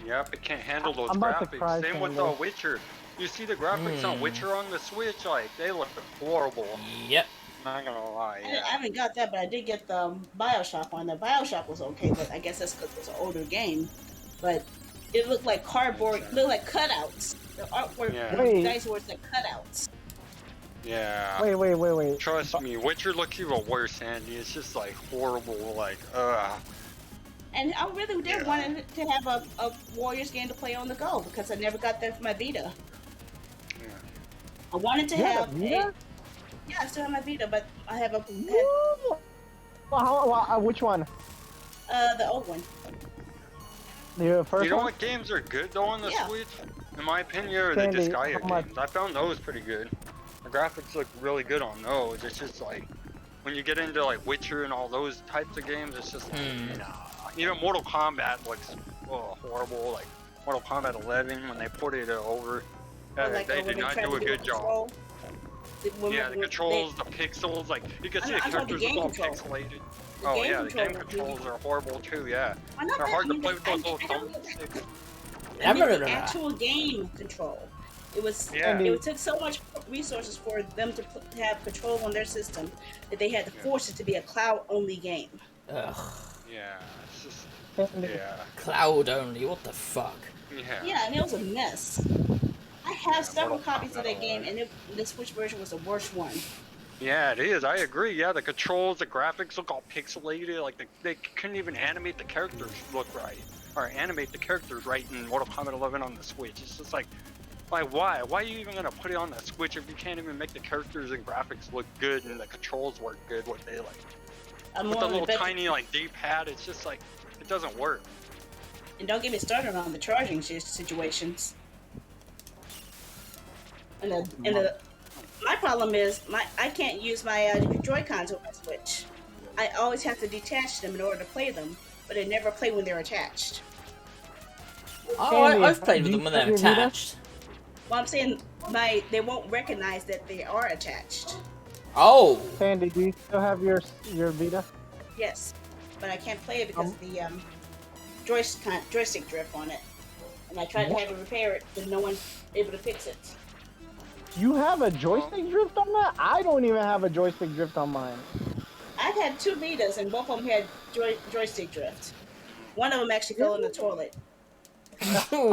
S4: Yep, it can't handle those
S5: I'm about to
S4: graphics.
S5: cry,
S4: Same with
S5: Sandra.
S4: Witcher. You see the graphics on
S1: Hmm.
S4: Witcher on the Switch, like they look horrible.
S1: Yep.
S4: Not gonna lie.
S6: I
S4: Yeah.
S6: haven't got that, but I did get the Bioshock one. The Bioshock was okay, but I guess that's because it was an older game. But it looked like cardboard, looked like cutouts. The artwork,
S4: Yeah.
S6: the
S5: Wait.
S6: dice were like cutouts.
S4: Yeah.
S5: Wait.
S4: Trust me, Witcher looks even worse, Andy. It's just like horrible, like
S6: And I really did
S4: Yeah.
S6: want to have a Warriors game to play on the go because I never got that for my Vita.
S4: Yeah.
S6: I wanted to
S5: You
S6: have
S5: have a Vita?
S6: yeah, I still have my Vita, but I have
S5: Woo! Which one?
S6: the old one.
S5: The first
S4: You know
S5: one?
S4: what games are good though on the
S6: Yeah.
S4: Switch? In my opinion, are the
S5: Sandy,
S4: Disgaea
S5: how much?
S4: games. I found those pretty good. The graphics look really good on those. It's just like when you get into like Witcher and all those types of games, it's just like, nah. Even Mortal Kombat looks horrible. Like Mortal Kombat 11 when they ported it over,
S6: Or like,
S4: they
S6: when
S4: did not
S6: tried
S4: do
S6: to
S4: a good job.
S6: control.
S4: Yeah, the controls, the pixels, like you can see the
S6: I'm talking
S4: characters look all
S6: game control.
S4: pixelated.
S6: The
S4: Oh
S6: game
S4: yeah, the game
S6: controls are
S4: controls are horrible too. Yeah,
S6: Why not
S4: they're
S6: that?
S4: hard to
S6: I mean,
S4: play with those little
S6: I don't-
S4: thumbsticks.
S1: I
S6: I mean,
S1: remember
S6: the
S1: that.
S6: actual game control. It was
S4: Yeah.
S6: it took so much resources for them to have control on their system that they had to force it to be a cloud-only game.
S1: Ugh.
S4: Yeah, it's just
S5: And
S4: yeah,
S1: Cloud only, what the fuck?
S4: yeah.
S6: Yeah, and it was a mess. I have several
S4: Mortal
S6: copies of that
S4: Kombat.
S6: game, and the Switch version was the worst one.
S4: Yeah, it is. I agree. Yeah, the controls, the graphics look all pixelated. Like they couldn't even animate the characters look right, or animate the characters right in Mortal Kombat 11 on the Switch. It's just like why? Why are you even gonna put it on the Switch if you can't even make the characters and graphics look good and the controls work good? What they like
S6: I'm
S4: with the
S6: willing to
S4: little
S6: bet-
S4: tiny like D-pad, it's just like it doesn't work.
S6: And don't get me started on the charging situations. My problem is I can't use my Joy-Cons with my Switch. I always have to detach them in order to play them, but I never play when they're attached.
S1: Oh, I've played with
S5: do
S1: them when
S5: you
S1: they're
S5: have your Vita?
S1: attached.
S6: Well, I'm saying they won't recognize that they are attached.
S1: Oh!
S5: Sandy, do you still have your Vita?
S6: Yes, but I can't play it because of the joystick drift on it. And I tried to have it repair it, but no one's able to fix it.
S5: You have a joystick drift on that? I don't even have a joystick drift on mine.
S6: I've had 2 Vitas, and both of them had joystick drift. One of them actually fell in the toilet.
S1: Ooh.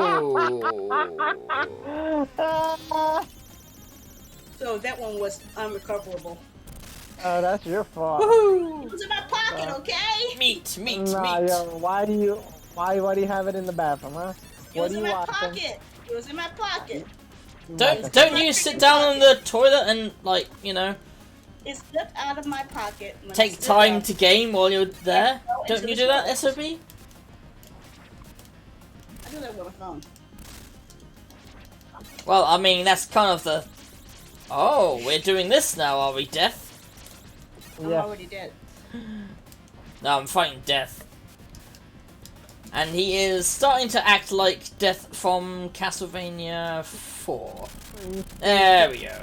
S6: So that one was unrecoverable.
S5: Oh, that's your fault.
S6: It
S1: Woohoo!
S6: was in my pocket, okay?
S1: Meat, meat,
S5: Nah,
S1: meat.
S5: yo, why do you have it in the bathroom, huh?
S6: It
S5: What
S6: was
S5: are
S6: in
S5: you
S6: my
S5: watching?
S6: pocket. It was in my pocket.
S1: Don't you sit down on the toilet and like
S6: It slipped out of my pocket. When
S1: take
S6: it stood
S1: time
S6: up.
S1: to game while you're there?
S6: Fell
S1: Don't
S6: into
S1: you
S6: the
S1: do that,
S6: toilet.
S1: SOB?
S6: I do that with my phone.
S1: Well, I mean that's kind of the. Oh, we're doing this now, are we, Death?
S6: I'm
S5: Yeah.
S6: already dead.
S1: No, I'm fighting Death. And he is starting to act like Death from Castlevania 4. There we go.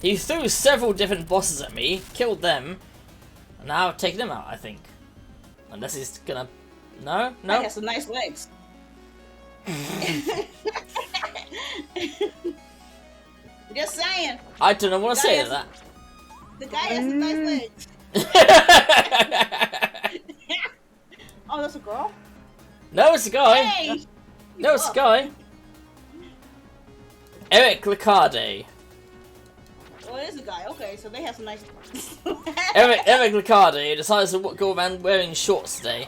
S1: He threw several different bosses at me, killed them, and now I've taken them out, I think. Unless he's gonna... No?
S6: I
S1: No?
S6: have some nice legs. Just saying.
S1: I don't know what to say to that.
S6: The guy has some nice legs. Oh, that's a girl?
S1: No, it's a guy.
S6: Hey!
S1: No, it's a guy. Eric Lecarde.
S6: Oh, it is a guy. Okay, so they have some nice.
S1: Eric Lecarde decides to go around wearing shorts today.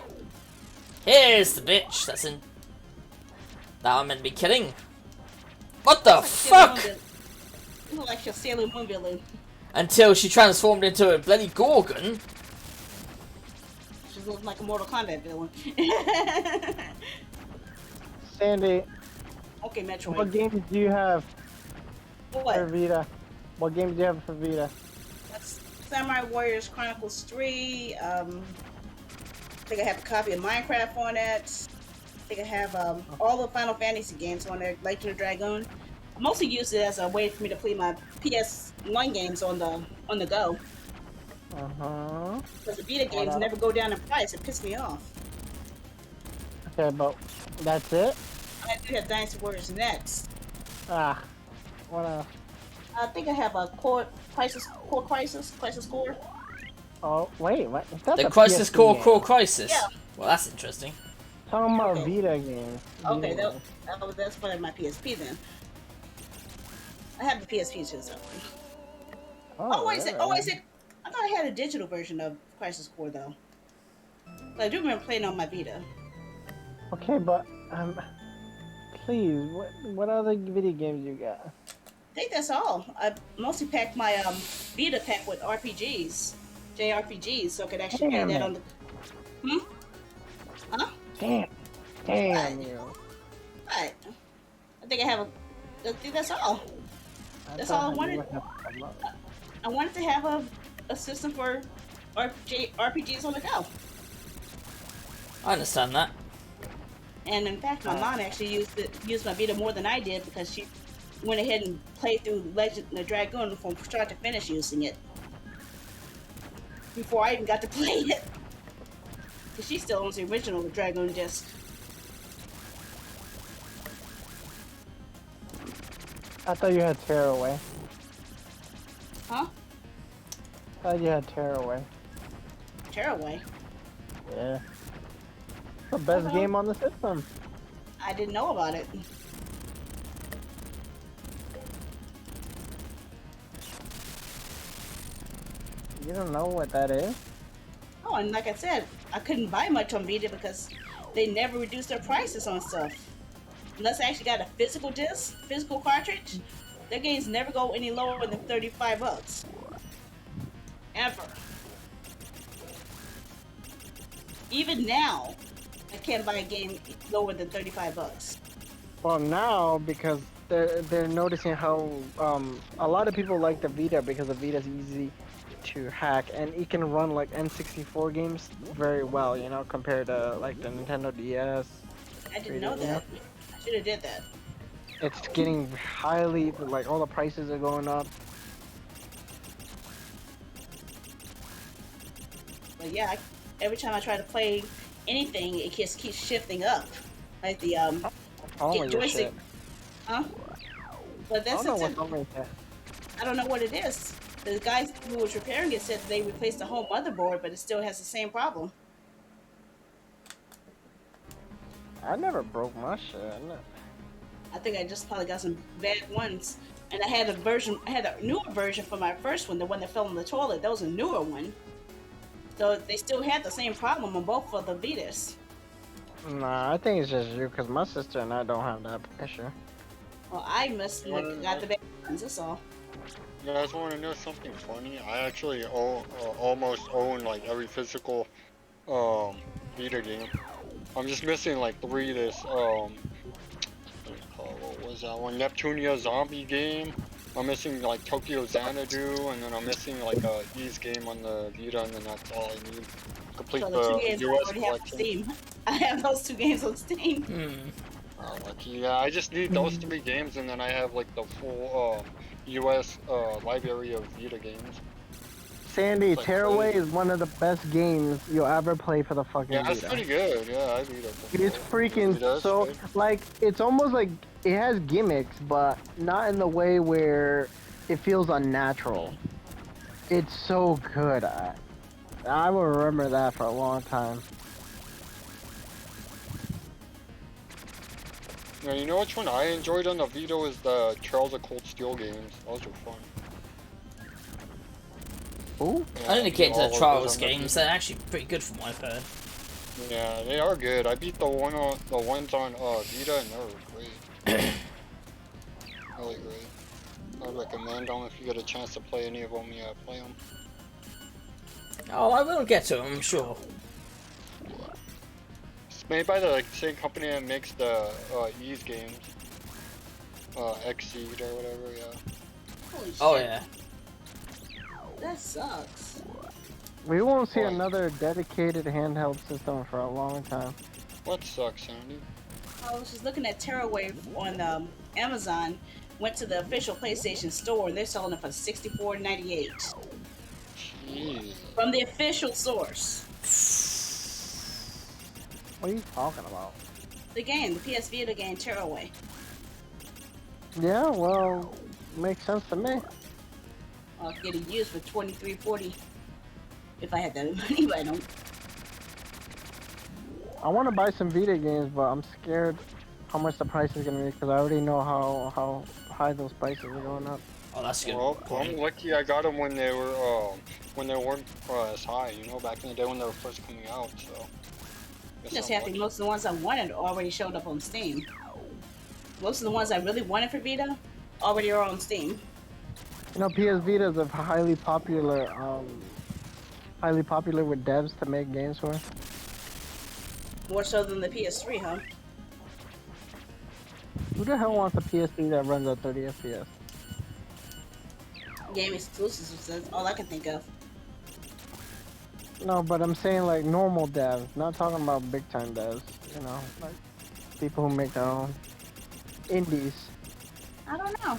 S1: Here's the bitch that's in... that I'm meant to be killing. What the fuck?
S6: You look like your Sailor Moon villain.
S1: Until she transformed into a bloody Gorgon.
S6: She looks like a Mortal Kombat villain.
S5: Sandy,
S6: Okay, Metroid.
S5: what games do you have for
S6: What?
S5: Vita? What games do you have for Vita?
S6: That's Samurai Warriors Chronicles 3. I think I have a copy of Minecraft on it. I think I have all the Final Fantasy games on there, Legend of Dragoon. I mostly use it as a way for me to play my PS1 games on the go.
S5: Uh-huh.
S6: Because the Vita games never go down in price. It pisses me off.
S5: Okay, but that's it?
S6: I do have Dynasty Warriors next.
S5: Ah, what else?
S6: I think I have a Crisis Core.
S5: Oh, wait, what? That's
S1: The
S5: a
S1: Crisis
S5: PSP
S1: Core
S5: game.
S1: Core Crisis.
S6: Yeah.
S1: Well, that's interesting.
S5: Talking about
S6: Okay.
S5: Vita games.
S6: Okay,
S5: Vita
S6: that's part of my PSP then. I have the PSP too, so. Oh, wait a sec. I thought I had a digital version of Crisis Core though. But I do remember playing on my Vita.
S5: Okay, but please, what other video games you got?
S6: I think that's all. I mostly packed my Vita pack with RPGs, JRPGs, so I could actually play
S5: Damn
S6: that
S5: it.
S6: on the. Huh?
S5: Damn you.
S6: Right. I think I have I think that's all. That's all I wanted. I wanted to have a system for RPGs on the go.
S1: I understand that.
S6: And in fact, my mom actually used my Vita more than I did because she went ahead and played through Legend of Dragoon from start to finish using it before I even got to play it. Because she still owns the original Dragoon disc.
S5: I thought you had Tearaway.
S6: Huh?
S5: I thought you had Tearaway.
S6: Tearaway.
S5: Yeah. The best
S6: Uh-huh.
S5: game on the system.
S6: I didn't know about it.
S5: You don't know what that is?
S6: Oh, and like I said, I couldn't buy much on Vita because they never reduced their prices on stuff. Unless I actually got a physical disc, physical cartridge, their games never go any lower than $35. Ever. Even now, I can't buy a game lower than $35.
S5: Well, now because they're noticing how a lot of people like the Vita because the Vita's easy to hack and it can run like N64 games very well, you know, compared to like the Nintendo DS.
S6: I didn't know
S5: Yeah.
S6: that. I should have did that.
S5: It's getting highly like all the prices are going up.
S6: But yeah, every time I try to play anything, it just keeps shifting up. Like the
S5: All your
S6: joystick.
S5: shit.
S6: Huh? But
S5: I
S6: that's
S5: don't know
S6: it.
S5: what's wrong with that.
S6: I don't know what it is. The guys who was repairing it said they replaced the whole motherboard, but it still has the same problem.
S5: I never broke my shit.
S6: I think I just probably got some bad ones. And I had a newer version for my first one, the one that fell in the toilet. That was a newer one. So they still had the same problem on both of the Vitas.
S5: Nah, I think it's just you, because my sister and I don't have that issue.
S6: Well, I must have got the bad ones, that's all.
S3: You guys want to know something funny? I actually almost own like every physical Vita game. I'm just missing like 3 this what was that one? Neptunia zombie game. I'm missing like Tokyo Xanadu, and then I'm missing like a Ys game on the Vita, and then that's all I need. Complete
S6: So the 2 games I
S3: US
S6: already have on
S3: collection.
S6: Steam. I have those 2 games on Steam.
S3: Oh, lucky. Yeah, I just need those 3 games, and then I have like the full US library of Vita games.
S5: Sandy,
S3: Like
S5: Tearaway
S3: crazy.
S5: is one of the best games you'll ever play for the fucking
S3: Yeah, that's
S5: Vita.
S3: pretty good. Yeah, I beat it.
S5: It's freaking
S3: That's
S5: so,
S3: good.
S5: like, it's almost like it has gimmicks, but not in the way where it feels unnatural. It's so good. I will remember that for a long time.
S3: Yeah, you know which one I enjoyed on the Vita was the Trails of Cold Steel games. Those were fun.
S5: Ooh.
S3: Yeah,
S1: I didn't get
S3: all
S1: into
S3: of
S1: the
S3: those
S1: Trials
S3: on the
S1: games.
S3: Vita.
S1: They're actually pretty good from what I've heard.
S3: Yeah, they are good. I beat the ones on Vita, and they were great. Really great. I recommend them if you get a chance to play any of them. Yeah, play them.
S1: Oh, I will get to them, I'm sure.
S3: It's made by the same company that makes the Ys games. Xseed or whatever. Yeah.
S6: Holy shit.
S1: Oh yeah.
S6: That sucks.
S5: We won't see
S3: Why?
S5: another dedicated handheld system for a long time.
S3: What sucks, Sandy?
S6: I was just looking at Tearaway on Amazon. Went to the official PlayStation store and they're selling it for $64.98
S3: Jeez.
S6: from the official source.
S5: What are you talking about?
S6: The game, the PS Vita game, Tearaway.
S5: Yeah, well, makes sense to me.
S6: I'll get it used for $23.40 if I had that money, but I don't.
S5: I want to buy some Vita games, but I'm scared how much the price is gonna be because I already know how high those prices are going up.
S1: Oh, that's a good
S3: Well,
S1: point.
S3: I'm lucky I got them when they weren't as high. You know, back in the day when they were first coming out. So.
S6: I'm just happy most of the ones I wanted already showed up on Steam. Most of the ones I really wanted for Vita already are on Steam.
S5: You know, PS Vita is a highly popular with devs to make games for.
S6: More so than the PS3, huh?
S5: Who the hell wants a PS3 that runs at 30 FPS?
S6: Game exclusives, that's all I can think of.
S5: No, but I'm saying like normal devs, not talking about big time devs. You know, like people who make their own indies.
S6: I don't know.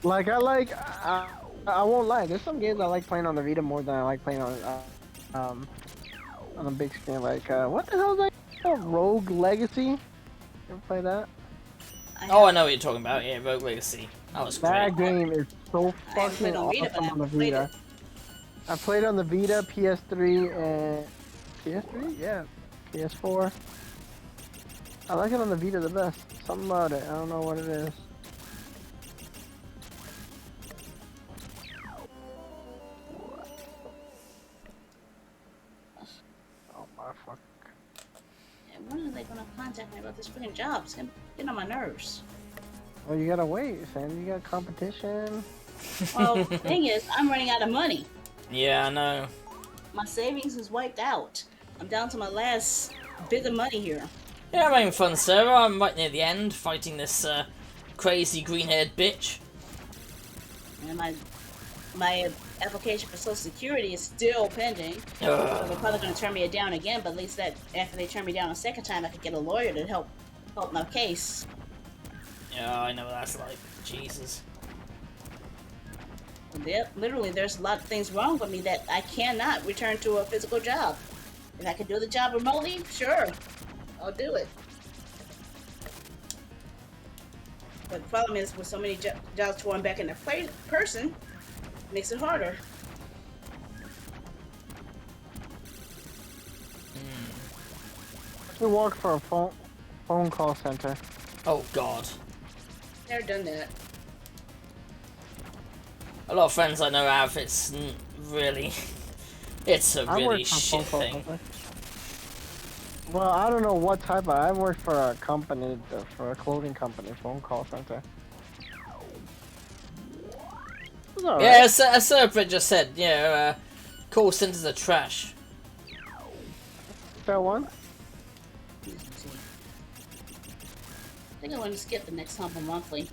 S5: Like I won't lie. There's some games I like playing on the Vita more than I like playing on a big screen. Like what the hell is that called? Rogue Legacy? You ever play that?
S1: Oh, I know what you're talking about. Yeah, Rogue Legacy. That was great.
S5: That game is so
S6: I haven't
S5: fucking
S6: played on Vita, but
S5: awesome on the
S6: I've played
S5: Vita.
S6: it.
S5: I played on the Vita, PS3, and PS3, yeah, PS4. I like it on the Vita the best. Something about it. I don't know what it is. Oh my fuck.
S6: Yeah, when are they gonna contact me about this freaking job? It's gonna get on my nerves.
S5: Well, you gotta wait, Sam. You got competition.
S6: Well, the thing is, I'm running out of money.
S1: Yeah, I know.
S6: My savings is wiped out. I'm down to my last bit of money here.
S1: Yeah, I'm having fun, Sarah. I'm right near the end, fighting this crazy green-haired bitch.
S6: And my application for Social Security is still pending. So they're probably going to turn me down again, but at least that after they turn me down a second time, I could get a lawyer to help my case.
S1: Yeah, I know what that's like. Jesus.
S6: Literally, there's a lot of things wrong with me that I cannot return to a physical job. If I could do the job remotely, sure, I'll do it. But the problem is, with so many jobs going back in the person, it makes it harder.
S5: You work for a phone call center.
S1: Oh God.
S6: Never done that.
S1: A lot of friends I know have. It's really, it's a
S5: I
S1: really
S5: work for a
S1: shit
S5: phone call
S1: thing.
S5: company. Well, I don't know what type of. I work for a company, for a clothing company, phone call center. It's all
S1: Yeah,
S5: right.
S1: a serpent just said, call centers are trash.
S5: Fair one.
S6: I think I want to skip the next Humble Monthly.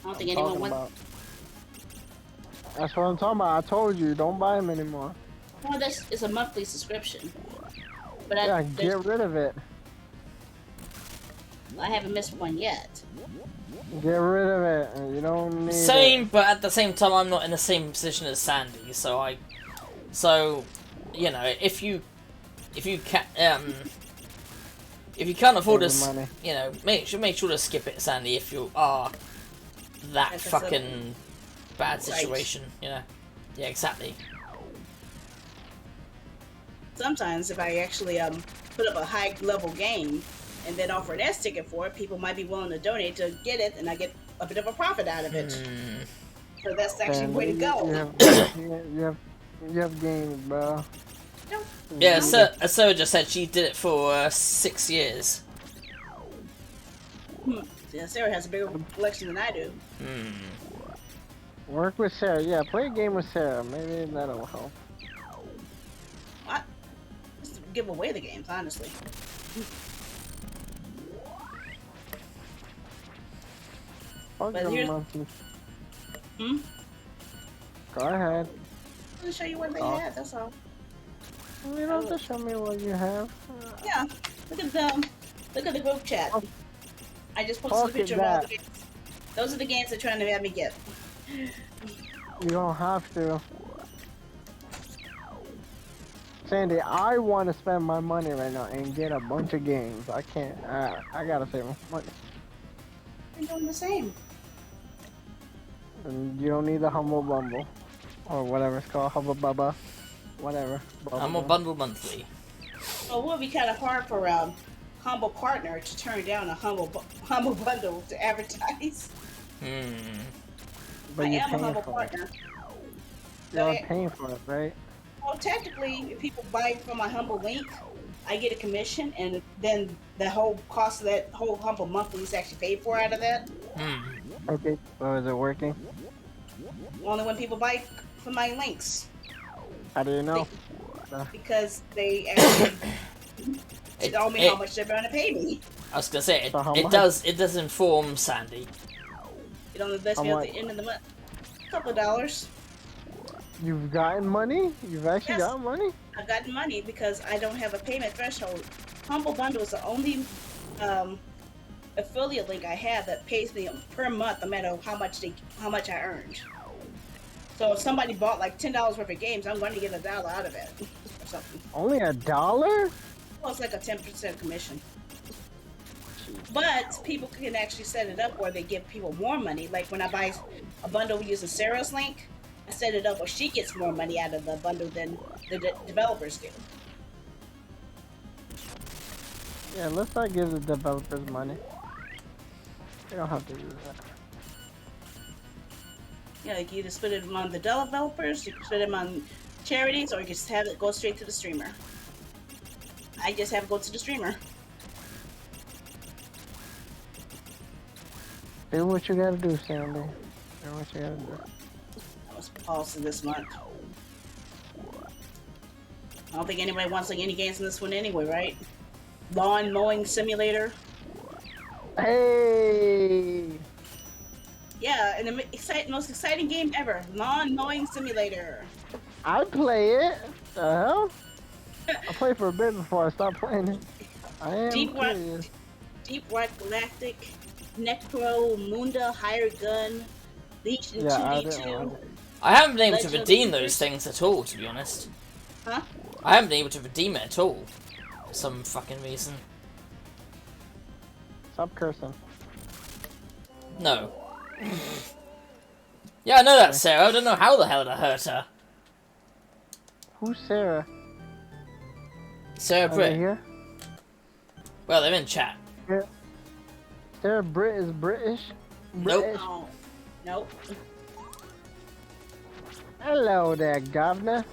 S6: I don't think anyone
S5: Talking
S6: wants.
S5: about. That's what I'm talking about. I told you, don't buy them anymore.
S6: Well, this is a monthly subscription. But
S5: Yeah, get rid of it.
S6: I haven't missed one yet.
S5: Get rid of it. You don't need
S1: Same,
S5: it.
S1: but at the same time, I'm not in the same position as Sandy, so you know, if you can't afford
S5: Save
S1: to,
S5: the money.
S1: you know, make sure to skip it, Sandy, if you are that
S6: That's a
S1: fucking bad
S6: Right.
S1: situation, you know. Yeah, exactly.
S6: Sometimes if I actually put up a high level game and then offer an S ticket for it, people might be willing to donate to get it, and I get a bit of a profit out of it. So that's actually the way to go.
S5: You have games, bro.
S1: Yeah, Sarah just said she did it for 6 years.
S6: Yeah, Sarah has a bigger collection than I do.
S5: Work with Sarah. Yeah, play a game with Sarah. Maybe that'll help.
S6: Just to give away the games, honestly.
S5: Fuck
S6: But
S5: your
S6: here's-
S5: monthly.
S6: Hmm?
S5: Go ahead.
S6: I'm gonna show you what they
S5: Oh.
S6: had. That's all.
S5: You don't have to show me what you have.
S6: Yeah. Look at the group chat.
S5: Oh.
S6: I just posted a
S5: Pocket
S6: picture of all
S5: that.
S6: the games. Those are the games they're trying to have me get.
S5: You don't have to. Sandy, I want to spend my money right now and get a bunch of games. I can't. I gotta save my money.
S6: I'm doing the same.
S5: And you don't need the Humble Bumble. Or whatever it's called. Hubba Bubba. Whatever.
S1: I'm a bundle monthly.
S6: So it would be kind of hard for Humble Partner to turn down a Humble Bundle to advertise.
S5: But
S6: I
S5: you're
S6: am a
S5: paying
S6: Humble
S5: for
S6: Partner.
S5: it. You're
S6: Okay.
S5: paying for it, right?
S6: Well, technically, if people buy from my Humble link, I get a commission, and then the whole cost of that whole Humble Monthly is actually paid for out of that.
S5: Okay. So is it working?
S6: Only when people buy from my links,
S5: How do you know?
S6: because they actually tell me how
S1: It-
S6: much they're going to pay me.
S1: I was gonna say
S5: So how
S1: it
S5: much?
S1: does inform Sandy.
S6: It only lets
S5: How
S6: me at
S5: much?
S6: the end of the month. A couple of dollars.
S5: You've gotten money? You've actually
S6: Yes.
S5: gotten money?
S6: I've gotten money because I don't have a payment threshold. Humble Bundle is the only affiliate link I have that pays me per month, no matter how much I earned. So if somebody bought like $10 worth of games, I'm going to get $1 out of it or something.
S5: Only $1?
S6: Well, it's like a 10% commission. But people can actually set it up where they give people more money. Like when I buy a bundle using Sarah's link, I set it up where she gets more money out of the bundle than the developers do.
S5: Yeah, let's not give the developers money. They don't have to do that.
S6: Yeah, like you either split it among the developers, you can split it among charities, or you just have it go straight to the streamer. I just have it go to the streamer.
S5: Do what you gotta do, Sandy. Do what you gotta do.
S6: I was paused this month. I don't think anybody wants like any games in this one anyway, right? Lawn mowing simulator.
S5: Hey!
S6: Yeah, and the most exciting game ever. Lawn mowing simulator.
S5: I play it. The hell? I played for a bit before I stopped playing it. I am
S6: Deep Rock,
S5: curious.
S6: Deep Rock Galactic, Necro Munda, Hired Gun, Legion
S5: Yeah, I didn't
S6: 2D2.
S5: want it.
S1: I haven't been able to
S6: Legend of
S1: redeem
S6: the
S1: those things at all, to be honest.
S6: Huh?
S1: I haven't been able to redeem it at all. For some fucking reason.
S5: Stop cursing.
S1: No. Yeah, I know that, Sarah. I don't know how the hell to hurt her.
S5: Who's Sarah?
S1: Sarah
S5: Are they
S1: Britt.
S5: here?
S1: Well, they're in chat.
S5: Yeah. there a Brit is British?
S1: Nope.
S5: British?
S6: No. Nope.
S5: Hello there, governor.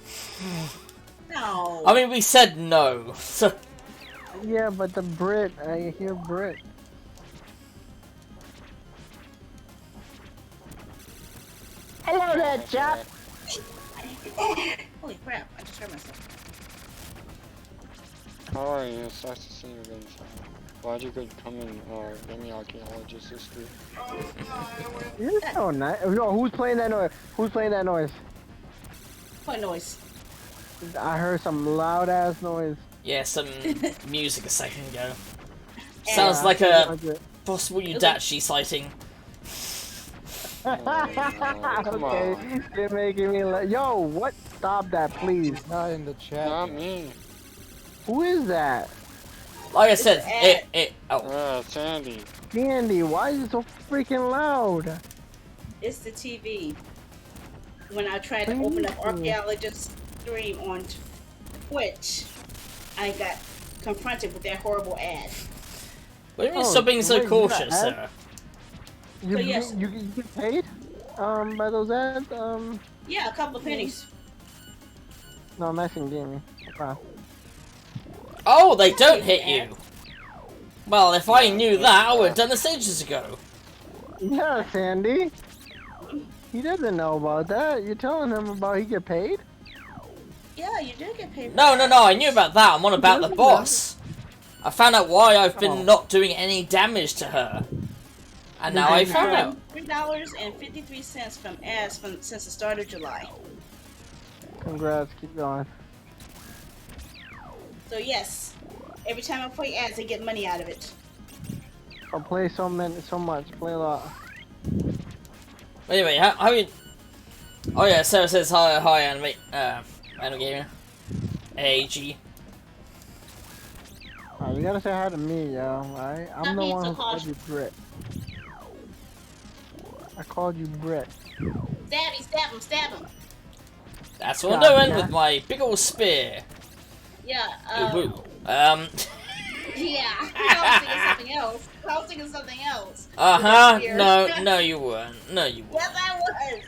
S6: No.
S1: I mean, we said no. So
S5: Yeah, but the Brit, I hear Brit. Hello there, chap.
S6: Holy crap! I just hurt myself.
S3: How are you? It's nice to see you again, son. Glad you could come and give me Archaeologist history.
S5: You're so nice. Yo, who's playing that noise? Who's playing that noise?
S6: What noise?
S5: I heard some loud ass noise.
S1: yeah, some music a second ago.
S6: And-
S1: Sounds like a
S5: Like it.
S1: possible Udachi sighting.
S3: Come
S5: Okay,
S3: on.
S5: you're making me yo, what? Stop that, please.
S2: Not in the chat.
S3: Not me.
S5: Who is that?
S1: Like I said,
S6: Ed.
S1: oh,
S3: Sandy.
S5: Candy, why is it so freaking loud?
S6: It's the TV. When I tried to open up Archaeologist stream on Twitch, I got confronted with that horrible ad.
S1: what do you mean
S5: Oh,
S1: stop being so
S5: wait, you got
S1: cautious,
S5: ads?
S1: sir?
S5: You,
S6: So, yes.
S5: you get paid? By those ads?
S6: Yeah, a couple of pennies.
S5: No, I'm asking gaming. Wow.
S1: Oh, they don't hit you. Well, if I knew that, I would have done this ages ago.
S5: Yeah, Sandy. He doesn't know about that. You're telling him about he get paid?
S6: Yeah, you do get paid.
S1: No, I knew about that. I'm on about the boss. I found out why I've been not doing any damage to her. And now I found out.
S6: $3.53 from ads since the start of July.
S5: Congrats, keep going.
S6: So yes, every time I play ads, I get money out of it.
S5: I'll play so much, play a lot.
S1: Anyway, how you... Oh yeah, Sarah says hi, anime gamer. AG.
S5: Alright, you gotta say hi to me, yo, alright? I'm
S6: Not
S5: the
S6: me,
S5: one who
S6: so
S5: called
S6: harsh.
S5: you Brit. I called you Brit.
S6: Stab him.
S1: That's what I'm
S5: God,
S1: doing
S5: yeah.
S1: with my big old spear.
S6: Yeah,
S1: Ooh, woo.
S6: yeah. I was thinking something else.
S1: Uh-huh.
S6: Here.
S1: No, you weren't. No, you weren't.
S6: Yes, I was.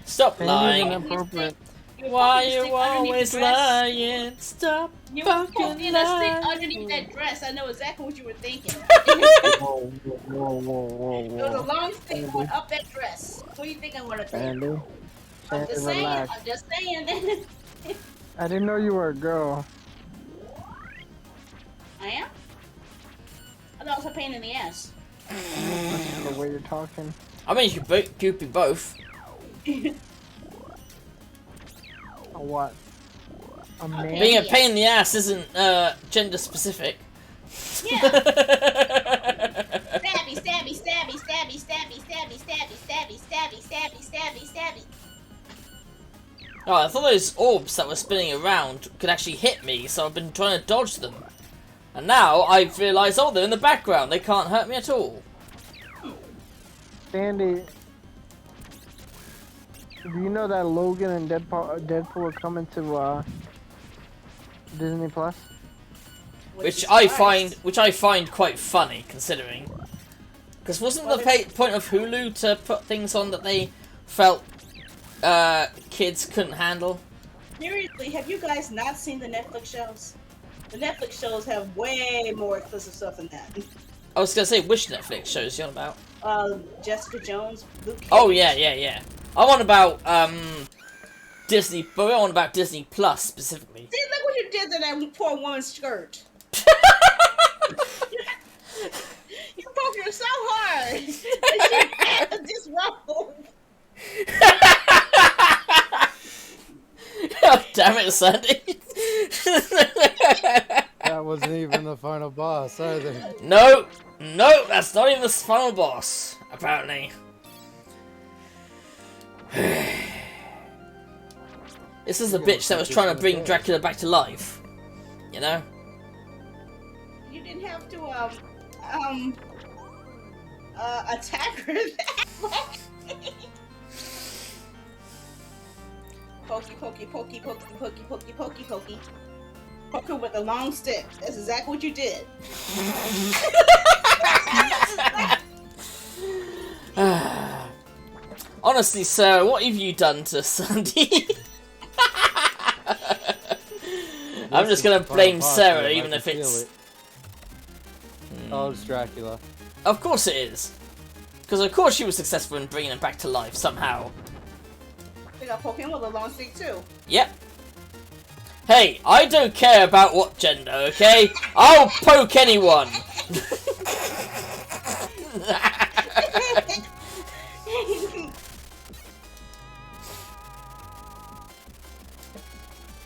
S1: Stop
S5: Sandy's
S1: lying.
S5: inappropriate.
S1: Why
S6: fucking
S1: you
S6: stick underneath
S1: always
S6: the dress.
S1: lying? Stop
S6: You were
S1: fucking
S6: poking a stick
S1: lying.
S6: underneath that dress. I know exactly what you were thinking.
S5: Whoa, whoa, whoa,
S6: There was a
S5: whoa.
S6: long stick going up that dress. What do you think I'm gonna think?
S5: Sandy.
S6: I'm
S5: Sandy,
S6: just saying.
S5: relax.
S6: I'm just saying.
S5: I didn't know you were a girl.
S6: I am. I thought it was a pain in the ass.
S5: The way you're talking.
S1: I mean, you could be both.
S5: A what? A man?
S6: Okay.
S1: Being a pain in the ass isn't gender specific.
S6: Yeah. Stabby, stabby, stabby, stabby, stabby, stabby, stabby, stabby, stabby, stabby, stabby, stabby.
S1: Oh, I thought those orbs that were spinning around could actually hit me, so I've been trying to dodge them. And now I've realised, oh, they're in the background. They can't hurt me at all.
S5: Sandy, do you know that Logan and Deadpool are coming to Disney Plus?
S1: Which I find quite funny, considering. Because wasn't the point of Hulu to put things on that they felt kids couldn't handle?
S6: Seriously, have you guys not seen the Netflix shows? The Netflix shows have way more explicit stuff than that.
S1: I was gonna say, which Netflix shows you on about?
S6: Jessica Jones, Luke Cage.
S1: Oh yeah. I want about Disney, but I want about Disney Plus specifically.
S6: See, look what you did to that poor woman's skirt. You poked her so hard that she had to disrobe.
S1: Oh, damn it, Sandy.
S2: That wasn't even the final boss either.
S1: No, that's not even the final boss, apparently. This is the bitch that was trying to bring Dracula back to life. You know?
S6: You didn't have to attack her that way. Pokey. Poke her with a long stick. That's exactly what you did.
S1: Honestly, Sarah, what have you done to Sandy? I'm just gonna blame Sarah, even if it's...
S2: Oh, it's Dracula.
S1: Of course it is. Because of course she was successful in bringing him back to life, somehow.
S6: They got poke him with a long stick too.
S1: Yep. Hey, I don't care about what gender, okay? I'll poke anyone!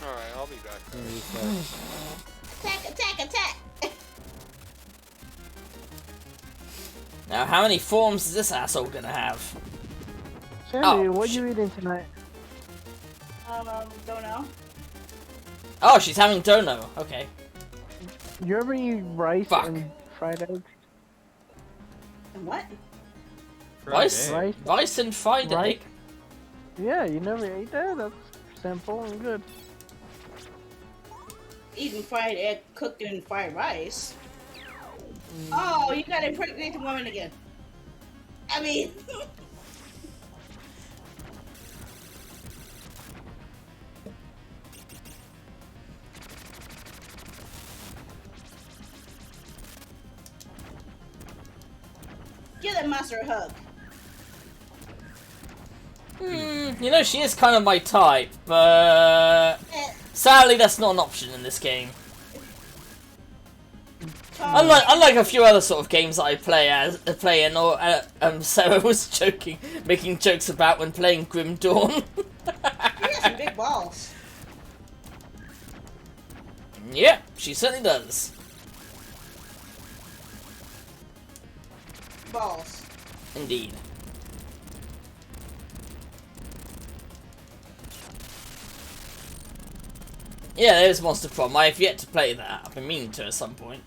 S3: Alright, I'll be back.
S6: Attack, attack, attack!
S1: Now, how many forms is this asshole gonna have?
S5: Sandy,
S1: Oh,
S5: what you eating tonight?
S6: Don't know.
S1: Oh, she's having dono. Okay.
S5: You ever eat rice
S1: Fuck.
S5: and fried eggs?
S6: And what?
S1: Rice?
S5: Rice?
S1: Rice and fried
S5: Rice?
S1: egg?
S5: Yeah, you never ate that? That's simple and good.
S6: Eating fried egg cooked in fried rice. Oh, you gotta impregnate the woman again. I mean... Give that monster a hug.
S1: You know, she is kind of my type, but... Sadly, that's not an option in this game. Unlike a few other sort of games that I play in, or Sarah was joking, making jokes about when playing Grim Dawn.
S6: You got some big balls.
S1: Yep, she certainly does.
S6: Balls.
S1: Indeed. Yeah, there's Monster Prom. I have yet to play that. I've been meaning to at some point.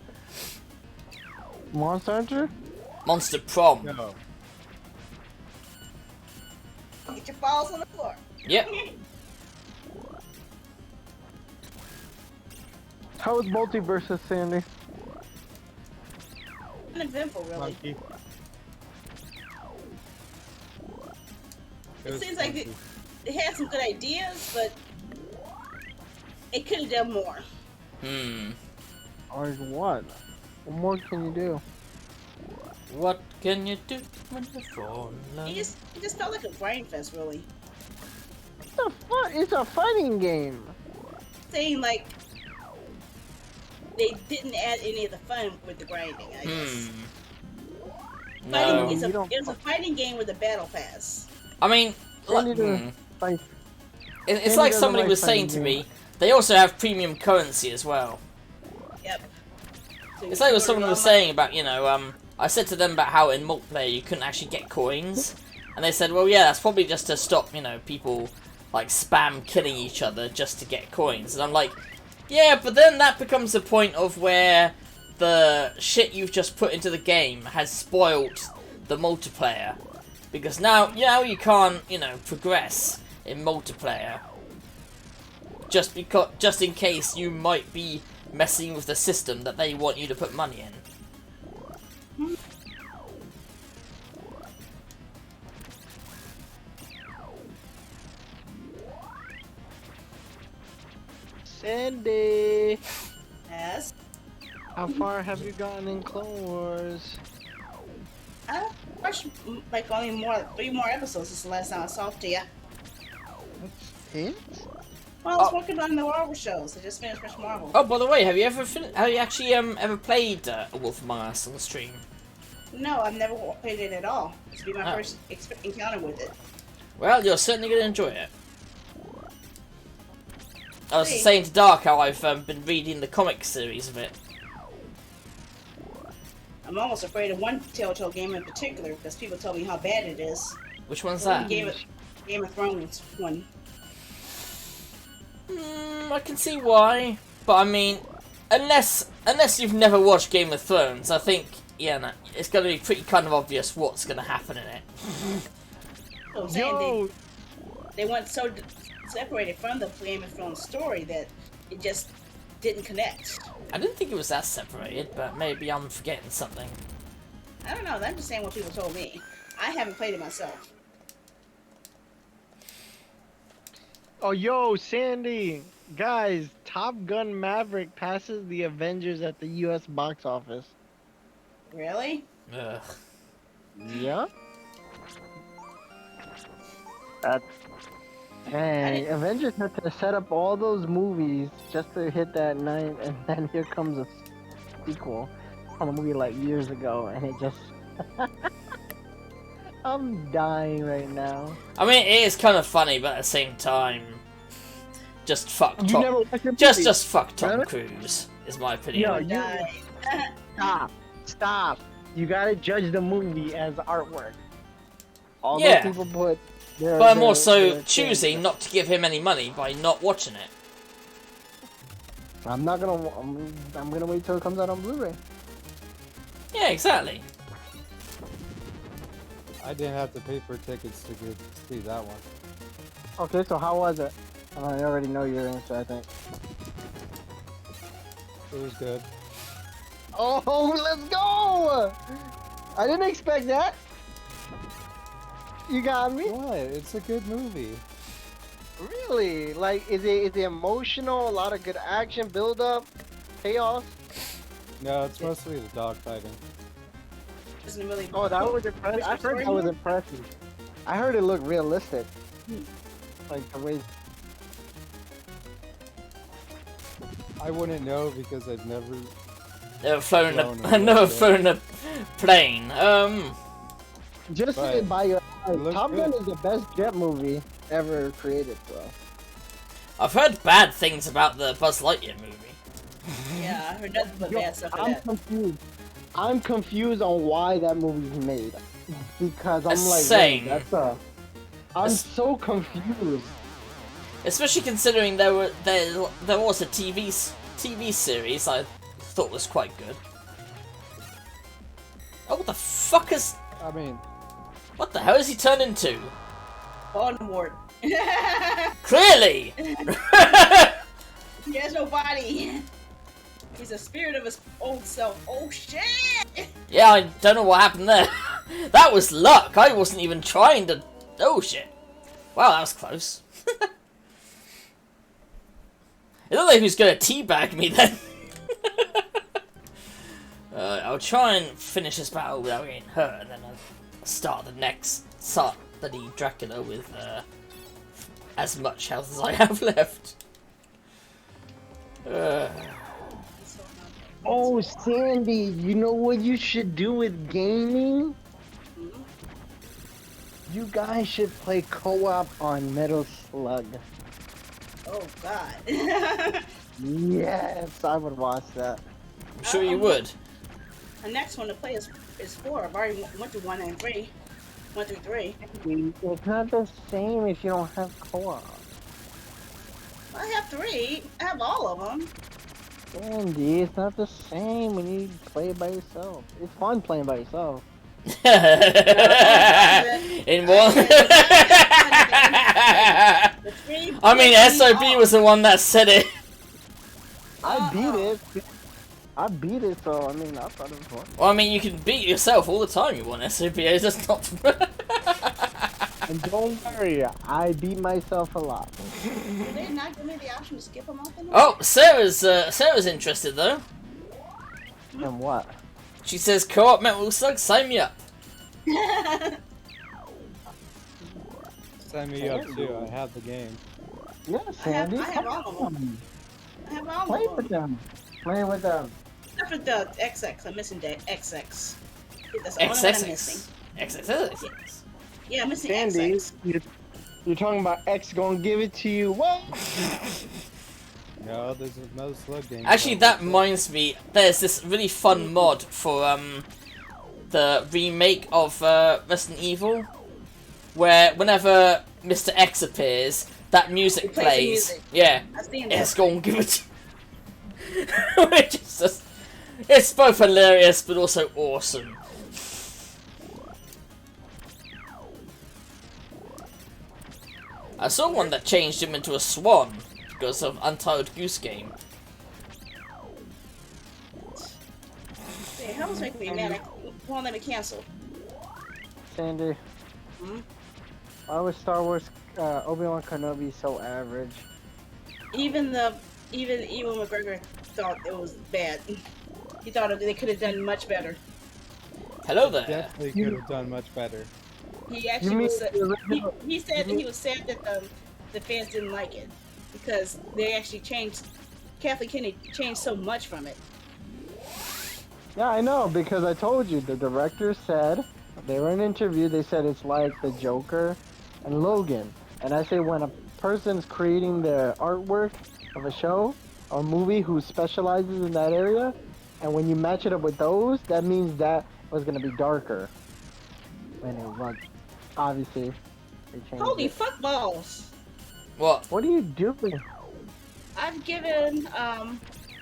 S5: Monster Hunter?
S1: Monster Prom.
S2: No.
S6: Get your balls on the floor.
S1: Yep.
S5: How was Multiversus, Sandy?
S6: Uneventful, really.
S2: Monkey.
S6: It seems like it had some good ideas, but it could have done more.
S5: Or what? What more can you do?
S1: What can you do when you fall in love?
S6: It just felt like a brain fest, really.
S5: It's a fighting game.
S6: Saying like they didn't add any of the fun with the grinding, I guess.
S1: No.
S6: It was a fighting game with a battle pass.
S1: I mean,
S5: Sandy
S1: like,
S5: doesn't like-
S1: it's
S5: Sandy
S1: like
S5: doesn't
S1: somebody
S5: like
S1: was saying
S5: fighting
S1: to me,
S5: games.
S1: they also have premium currency as well.
S6: Yep. So
S1: It's like what
S6: you
S1: someone
S6: order
S1: was
S6: all
S1: saying about, you know, I said to them about how in multiplayer you couldn't actually get coins. And they said, well, yeah, that's probably just to stop, you know, people, like, spam killing each other just to get coins. And I'm like, yeah, but then that becomes a point of where the shit you've just put into the game has spoiled the multiplayer. Because now you can't, you know, progress in multiplayer. Just in case you might be messing with the system that they want you to put money in.
S5: Sandy,
S6: Yes.
S5: how far have you gotten in Clone Wars?
S6: I watched like only 3 more episodes since the last time I talked to you.
S5: It?
S6: Well, I was working on the Marvel shows. I just finished Fresh Marvel.
S1: Oh, by the way, have you actually ever played A Wolf Among Us on the stream?
S6: No, I've never played it at all. This will be my
S1: Oh.
S6: first encounter with it.
S1: Well, you're certainly going to enjoy it. I was
S6: Hey.
S1: saying to Dark how I've been reading the comic series of it.
S6: I'm almost afraid of one Telltale game in particular because people tell me how bad it is.
S1: Which one's
S6: The
S1: that?
S6: Game of Thrones one.
S1: I can see why, but I mean, unless you've never watched Game of Thrones, I think, yeah, no, it's going to be pretty kind of obvious what's going to happen in it.
S6: So I'm saying they went so separated from the Game of Thrones story that it just didn't connect.
S1: I didn't think it was that separated, but maybe I'm forgetting something.
S6: I don't know. I'm just saying what people told me. I haven't played it myself.
S5: Oh, yo, Sandy. Guys, Top Gun Maverick passes the Avengers at the U.S. box office.
S6: Really?
S1: Ugh.
S5: Yeah? That's... Dang, Avengers had to set up all those movies just to hit that night, and then here comes a sequel on a movie like years ago, and it just... I'm dying right now.
S1: I mean, it is kind of funny, but at the same time, just fuck
S5: You
S1: Tom.
S5: never watched the
S1: Just
S5: movie?
S1: fuck Tom
S5: Really?
S1: Cruise, is my opinion.
S5: No, you...
S6: Die.
S5: Stop. You gotta judge the movie as artwork. All
S1: Yeah.
S5: those people put...
S1: But I'm also choosing not to give him any money by not watching it.
S5: I'm not gonna... I'm gonna wait till it comes out on Blu-ray.
S1: Yeah, exactly.
S2: I didn't have to pay for tickets to go see that one.
S5: Okay, so how was it? I already know your answer, I think.
S2: It was good.
S5: Oh, let's go! I didn't expect that. You got me?
S2: What? It's a good movie.
S5: Really? Like, is it emotional? A lot of good action, build up, chaos?
S2: No, it's mostly the dog fighting.
S6: Isn't it really?
S5: Oh, that was impressive. I heard that was impressive. I heard it looked realistic. Like the way.
S2: I wouldn't know because I've never.
S1: Never flown
S2: Flown
S1: a,
S2: a
S1: never
S2: jet.
S1: flown a plane.
S5: Just
S2: Right.
S5: sit by your eyes.
S2: Looked
S5: Top Gun
S2: good.
S5: is the best jet movie ever created, bro.
S1: I've heard bad things about the Buzz Lightyear movie.
S6: Yeah, I heard nothing but
S5: Yo,
S6: bad stuff for
S5: I'm
S6: that.
S5: confused. I'm confused on why that movie's made. Because I'm like,
S1: Same.
S5: wait, that's a... I'm
S1: That's-
S5: so confused.
S1: Especially considering there was a TV series I thought was quite good. Oh, what the fuck is...
S2: I mean,
S1: What the hell is he turned into?
S6: Voldemort.
S1: Clearly!
S6: He has no body. He's a spirit of his old self. Oh shit!
S1: Yeah, I don't know what happened there. That was luck. I wasn't even trying to... Oh shit. Wow, that was close. It looked like he was going to teabag me then. I'll try and finish this battle without getting hurt, and then I'll start the next bloody Dracula with as much health as I have left.
S5: Oh, Sandy, you know what you should do with gaming? You guys should play co-op on Metal Slug.
S6: Oh god.
S5: Yes, I would watch that.
S1: I'm sure you would.
S6: The next one to play is 4. I've already went through 1 and 3. 1 through 3.
S5: It's not the same if you don't have co-op.
S6: I have 3. I have all of them.
S5: Sandy, it's not the same when you play it by yourself. It's fun playing by yourself.
S1: In one. I mean, SOB was the one that said it.
S5: I beat it, so I mean, I thought it was fun.
S1: Well, I mean, you can beat yourself all the time you want SOB. It's just not.
S5: And don't worry, I beat myself a lot.
S6: Did they not give me the option to skip them off?
S1: Oh, Sarah's interested though.
S5: And what?
S1: She says co-op Metal Slug, sign me up.
S2: sign me up too. I have the game.
S5: Yeah, Sandy.
S6: I have all of them. I have all
S5: Play
S6: of
S5: with
S6: them.
S5: them. Play with them.
S6: Except for the XX. I'm missing the XX. That's the only one I'm missing.
S1: XXX.
S6: Yeah, I'm missing
S5: Sandy,
S6: XX.
S5: you're talking about X gonna give it to you. What?
S2: No, there's a Metal Slug game.
S1: Actually, that reminds me. There's this really fun mod for the remake of Resident Evil, where whenever Mr. X appears, that music
S6: It plays the
S1: plays.
S6: music.
S1: Yeah,
S6: I've seen
S1: it's
S6: that.
S1: gonna give it. Which is just, it's both hilarious but also awesome. I saw one that changed him into a swan because of Untitled Goose Game.
S6: Hey, how was making me mad? I won't let me cancel.
S5: Sandy?
S6: Hmm?
S5: Why was Star Wars Obi-Wan Kenobi so average?
S6: Even Ewan McGregor thought it was bad. He thought they could have done much better.
S1: Hello there.
S2: Definitely could have done much better.
S6: He actually was. He said
S5: you
S6: he was sad that the fans didn't like it because they actually changed. Kathleen Kennedy changed so much from it.
S5: Yeah, I know, because I told you, the director said, they were in an interview, they said it's like the Joker and Logan. And I say when a person's creating the artwork of a show or movie who specializes in that area, and when you match it up with those, that means that was going to be darker. And it was, obviously, they changed
S6: Holy
S5: it.
S6: fuck balls!
S1: What?
S5: What are you doing?
S6: I've given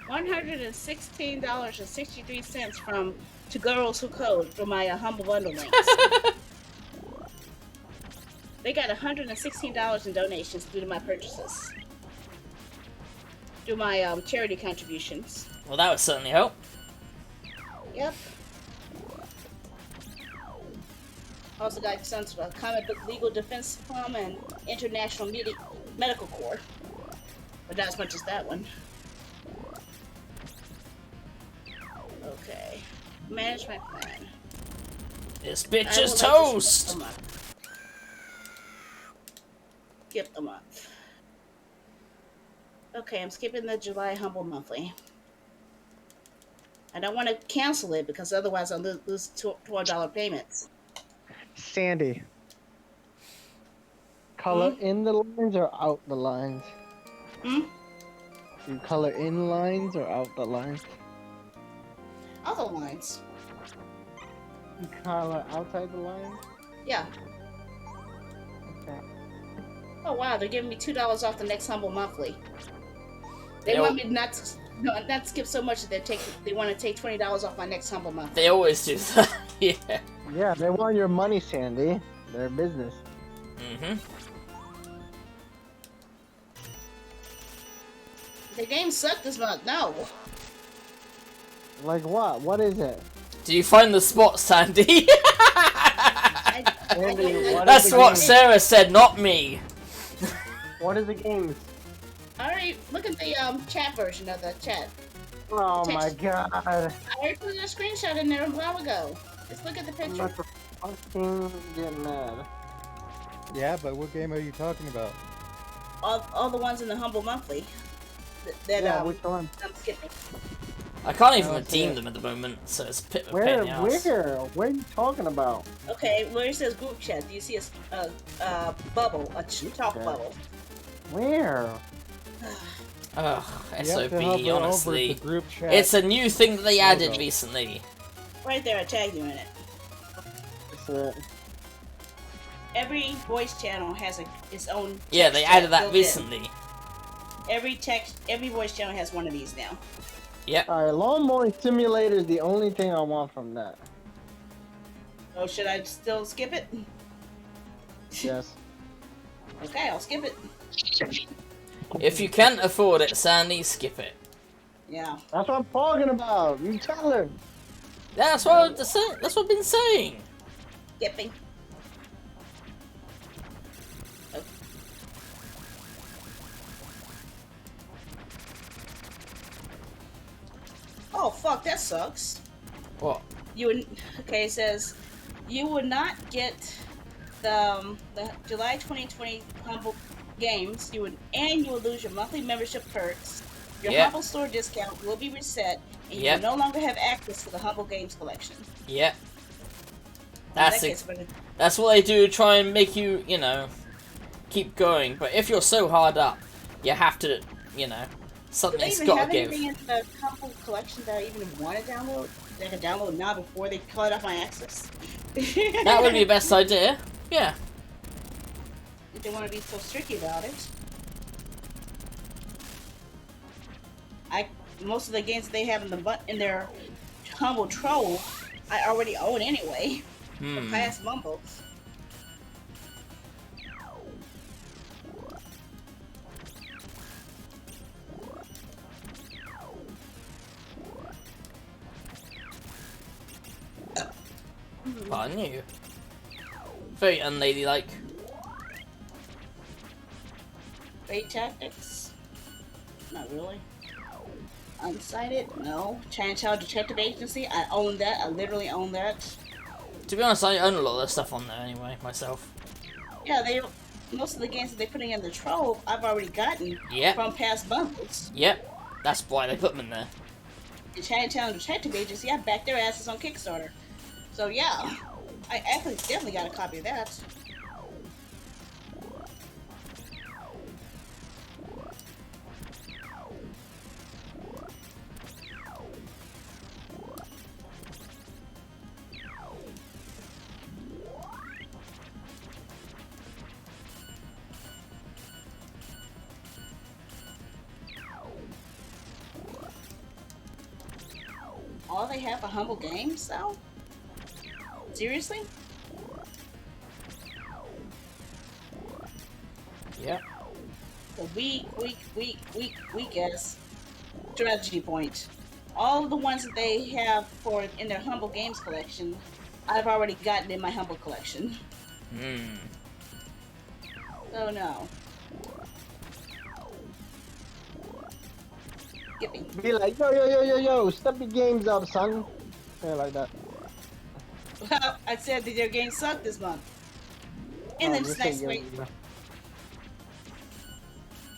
S6: $116.63 from To Girls Who Code for my Humble Bundle links. They got $116 in donations due to my purchases. Through my charity contributions.
S1: Well, that would certainly help.
S6: Yep. Also got some comic book legal defense from and international medical corps. But not as much as that one. Okay. Manage my plan.
S1: This bitch
S6: I
S1: is
S6: would like to
S1: toast!
S6: skip a month. Skip a month. Okay, I'm skipping the July Humble Monthly. I don't want to cancel it because otherwise I'll lose $12 payments.
S5: Sandy. Color in the lines or out the lines?
S6: Hmm?
S5: You color in lines or out the lines?
S6: Other lines.
S5: You color outside the lines?
S6: Yeah.
S5: Okay.
S6: Oh wow, they're giving me $2 off the next Humble Monthly. They
S1: They
S6: want me not to skip so much that they want to take $20 off my next Humble Monthly.
S1: They always do that. Yeah.
S5: Yeah, they want your money, Sandy. Their business.
S1: Mm-hmm.
S6: The game sucked this month. No.
S5: Like what? What is it?
S1: Do you find the spot, Sandy?
S5: Sandy, what
S1: That's
S5: is the
S1: what
S5: game?
S1: Sarah said, not me.
S5: What is the game?
S6: Alright, look at the chat version of the chat.
S5: Oh my
S6: Text.
S5: god.
S6: I already put a screenshot in there a while ago. Just look at the
S5: I'm
S6: picture.
S5: about to fucking get mad.
S2: Yeah, but what game are you talking about?
S6: All the ones in the Humble Monthly. That
S5: Yeah, which one?
S6: I'm skipping.
S1: I can't even
S5: Oh,
S1: redeem
S5: okay.
S1: them at the moment, so it's a bit of a
S5: Where?
S1: pain in the ass.
S5: Where are you talking about?
S6: Okay, where it says group chat, do you see a bubble, a talk
S5: Okay.
S6: bubble?
S5: Where?
S1: Ugh,
S2: You have
S1: SOB,
S2: to hover over
S1: honestly.
S2: the group chat.
S1: It's a new thing that they added
S2: Logo.
S1: recently.
S6: Right there, I tagged you in it.
S5: It's a,
S6: Every voice channel has its own.
S1: Yeah,
S6: text
S1: they
S6: chat
S1: added that
S6: built in.
S1: recently.
S6: Every voice channel has one of these now.
S1: Yep.
S5: Alright, Lawnmower Simulator is the only thing I want from that.
S6: Oh, should I still skip it?
S5: Yes.
S6: Okay, I'll skip it.
S1: If you can't afford it, Sandy, skip it.
S6: Yeah.
S5: That's what I'm talking about. You tell her.
S1: That's what that's what I've been saying.
S6: Skipping. Oh fuck, that sucks.
S1: What?
S6: You would okay. It says you would not get the July 2020 Humble Games. You would lose your monthly membership perks. Your
S1: Yeah.
S6: Humble Store discount will be reset, and you
S1: Yep.
S6: will no longer have access to the Humble Games collection.
S1: Yep.
S6: In that
S1: That's it.
S6: case, but
S1: That's what they do to try and make you, you know, keep going. But if you're so hard up, you have to, you know,
S6: do they
S1: something's
S6: even
S1: got
S6: have
S1: to give.
S6: anything in the Humble collection that I even want to download? That I can download now before they cut off my access.
S1: That would be the best idea. Yeah.
S6: If they want to be so strict about it. Most of the games that they have in their Humble Troll, I already own anyway. From past Mumbles.
S1: Pardon you. Very unladylike.
S6: Bait tactics? Not really. Unsighted? No. Chinatown Detective Agency? I own that. I literally own that.
S1: To be honest, I own a lot of that stuff on there anyway, myself.
S6: Yeah, most of the games that they're putting in the trove, I've already gotten from past bundles.
S1: Yep. That's why they put them in there.
S6: The Chinatown Detective Agency, I backed their asses on Kickstarter. So yeah, I actually definitely got a copy of that. All they have are humble games, though? Seriously?
S1: Yep.
S6: The weak ass strategy point. All of the ones that they have in their humble games collection, I've already gotten in my humble collection. So no. Skipping.
S5: Be like, yo, step your games up, son. Yeah, like that.
S6: Well, I said that their games suck this month. And then this next week.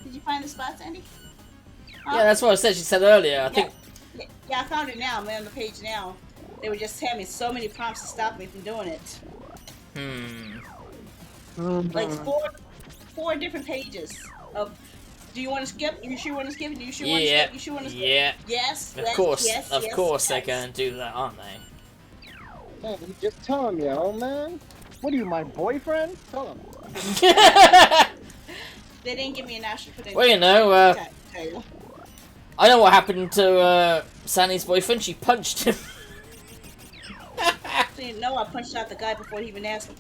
S6: Did you find the spots, Andy?
S1: Yeah, that's what I said. She said earlier. I think.
S6: Yeah, I found it now. I'm on the page now. They were just having so many prompts to stop me from doing it. Like four different pages of. Do you want to skip? You sure want to skip? You sure want to skip? You sure want to skip?
S1: Yeah.
S6: Yes.
S1: Of course, they're gonna do that, aren't they?
S5: Hey, just tell him, yo, man. What are you, my boyfriend? Tell him.
S6: They didn't give me an option for the.
S1: Well, you know, I know what happened to Sandy's boyfriend. She punched him.
S6: So you know, I punched out the guy before he even asked me.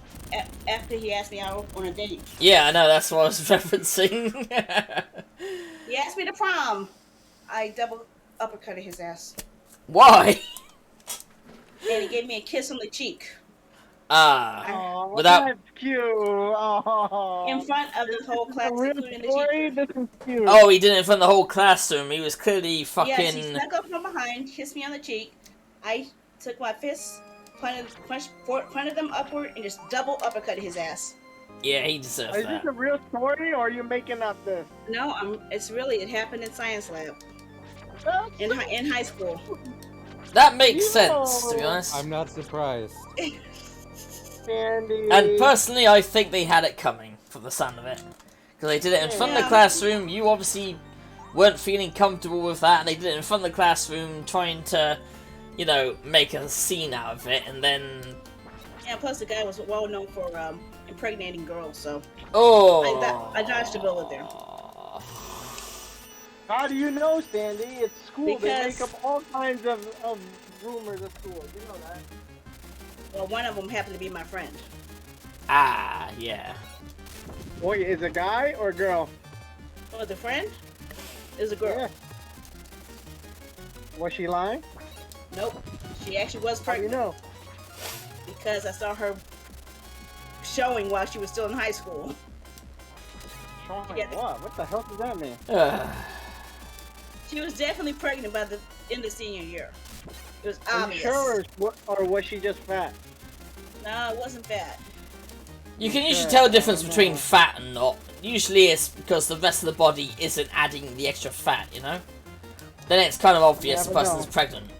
S6: After he asked me out on a date.
S1: Yeah, I know. That's what I was referencing.
S6: He asked me to prom. I double uppercutted his ass.
S1: Why?
S6: And he gave me a kiss on the cheek.
S5: Oh,
S1: without.
S5: That's cute. Oh.
S6: In front of the whole class, including the
S5: Story?
S6: teacher.
S5: This is cute.
S1: Oh, he did it in front of the whole classroom. He was clearly fucking.
S6: Yes, he snuck up from behind, kissed me on the cheek. I took my fists, pointed them upward, and just double uppercutted his ass.
S1: Yeah, he deserved
S5: Is
S1: that.
S5: this a real story, or are you making up this?
S6: No, it happened in science lab. In high school.
S1: That makes sense, to be honest.
S2: I'm not surprised.
S5: Sandy.
S1: And personally, I think they had it coming, from the sound of it. Because they did it in front of the classroom. You obviously weren't feeling comfortable with that, and they did it in front of the classroom, trying to, you know, make a scene out of it, and then.
S6: Yeah, plus the guy was well known for impregnating girls, so.
S1: Oh.
S6: I dodged a bullet there.
S5: How do you know, Sandy? It's school. They
S6: Because-
S5: make up all kinds of rumors at school. You know that.
S6: Well, one of them happened to be my friend.
S1: Ah, yeah.
S5: Boy, is it a guy or a girl?
S6: Oh, the friend? It was a girl.
S5: Yeah. Was she lying?
S6: Nope. She actually was
S5: How do you
S6: pregnant.
S5: know?
S6: Because I saw her showing while she was still in high school.
S5: Showing
S6: Yeah.
S5: what? What the hell does that mean?
S6: She was definitely pregnant by the end of senior year. It was
S5: Are you
S6: obvious.
S5: sure, or was she just fat?
S6: No, it wasn't bad.
S1: You can usually tell the difference between fat and not. Usually it's because the rest of the body isn't adding the extra fat, you know? Then it's kind of obvious the
S5: Never
S1: person's
S5: know.
S1: pregnant.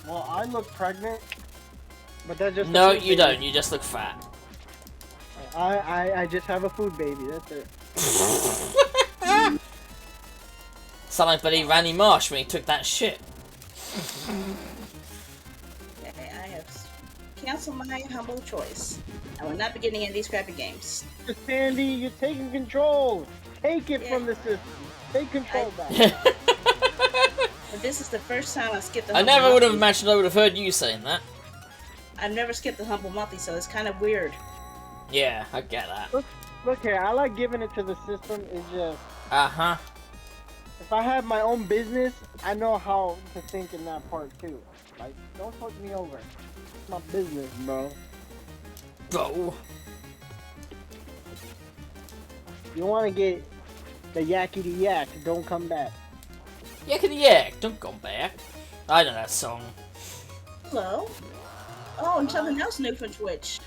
S5: Well, I look pregnant, but that's just a
S1: No,
S5: food
S1: you
S5: baby.
S1: don't. You just look fat.
S5: I just have a food baby. That's it.
S1: Sound like bloody Randy Marsh when he took that shit.
S6: Okay, I have canceled my humble choice. I will not be getting any of these crappy games.
S5: Sandy, you're taking control. Take it
S6: Yeah.
S5: from the system. Take control back.
S6: But this is the first time I skipped the
S1: I
S6: humble
S1: never would have
S6: monthly.
S1: imagined I would have heard you saying that.
S6: I've never skipped the humble monthly, so it's kind of weird.
S1: Yeah, I get that.
S5: Look here, I like giving it to the system. It's just,
S1: Uh-huh.
S5: if I have my own business, I know how to think in that part too. Like, don't fuck me over. my business, bro.
S1: Bro.
S5: You want to get the yakety yak, don't come back.
S1: Yakety yak, don't come back. I know that song.
S6: Hello. Oh, and something else new from Twitch.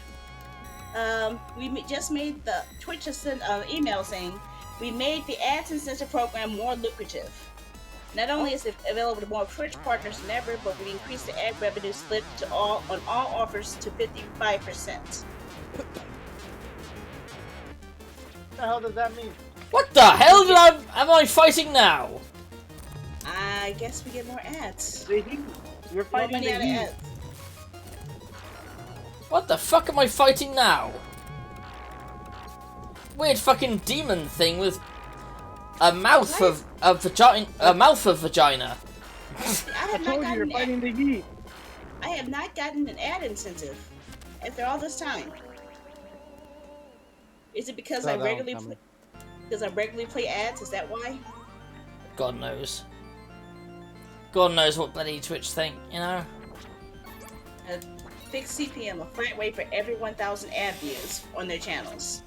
S6: Just made the Twitch has sent an email saying we made the ads incentive program more lucrative. Not only is it available to more Twitch partners than ever, but we increased the ad revenue split to all offers to 55%.
S5: What the hell does that mean?
S1: What the hell am I fighting now?
S6: I guess we get more ads.
S5: The heat. You're
S6: More
S5: fighting
S6: money
S5: the
S6: out of
S5: heat.
S6: ads.
S1: What the fuck am I fighting now? Weird fucking demon thing with a mouth of a vagina. A mouth of vagina.
S6: I have
S5: I
S6: not
S5: told you you're
S6: gotten
S5: fighting the heat.
S6: I have not gotten an ad incentive after all this time. Is it because I regularly play ads? Is that why?
S1: God knows. God knows what bloody Twitch think, you know?
S6: A fixed CPM, a flat rate for every 1,000 ad views on their channels.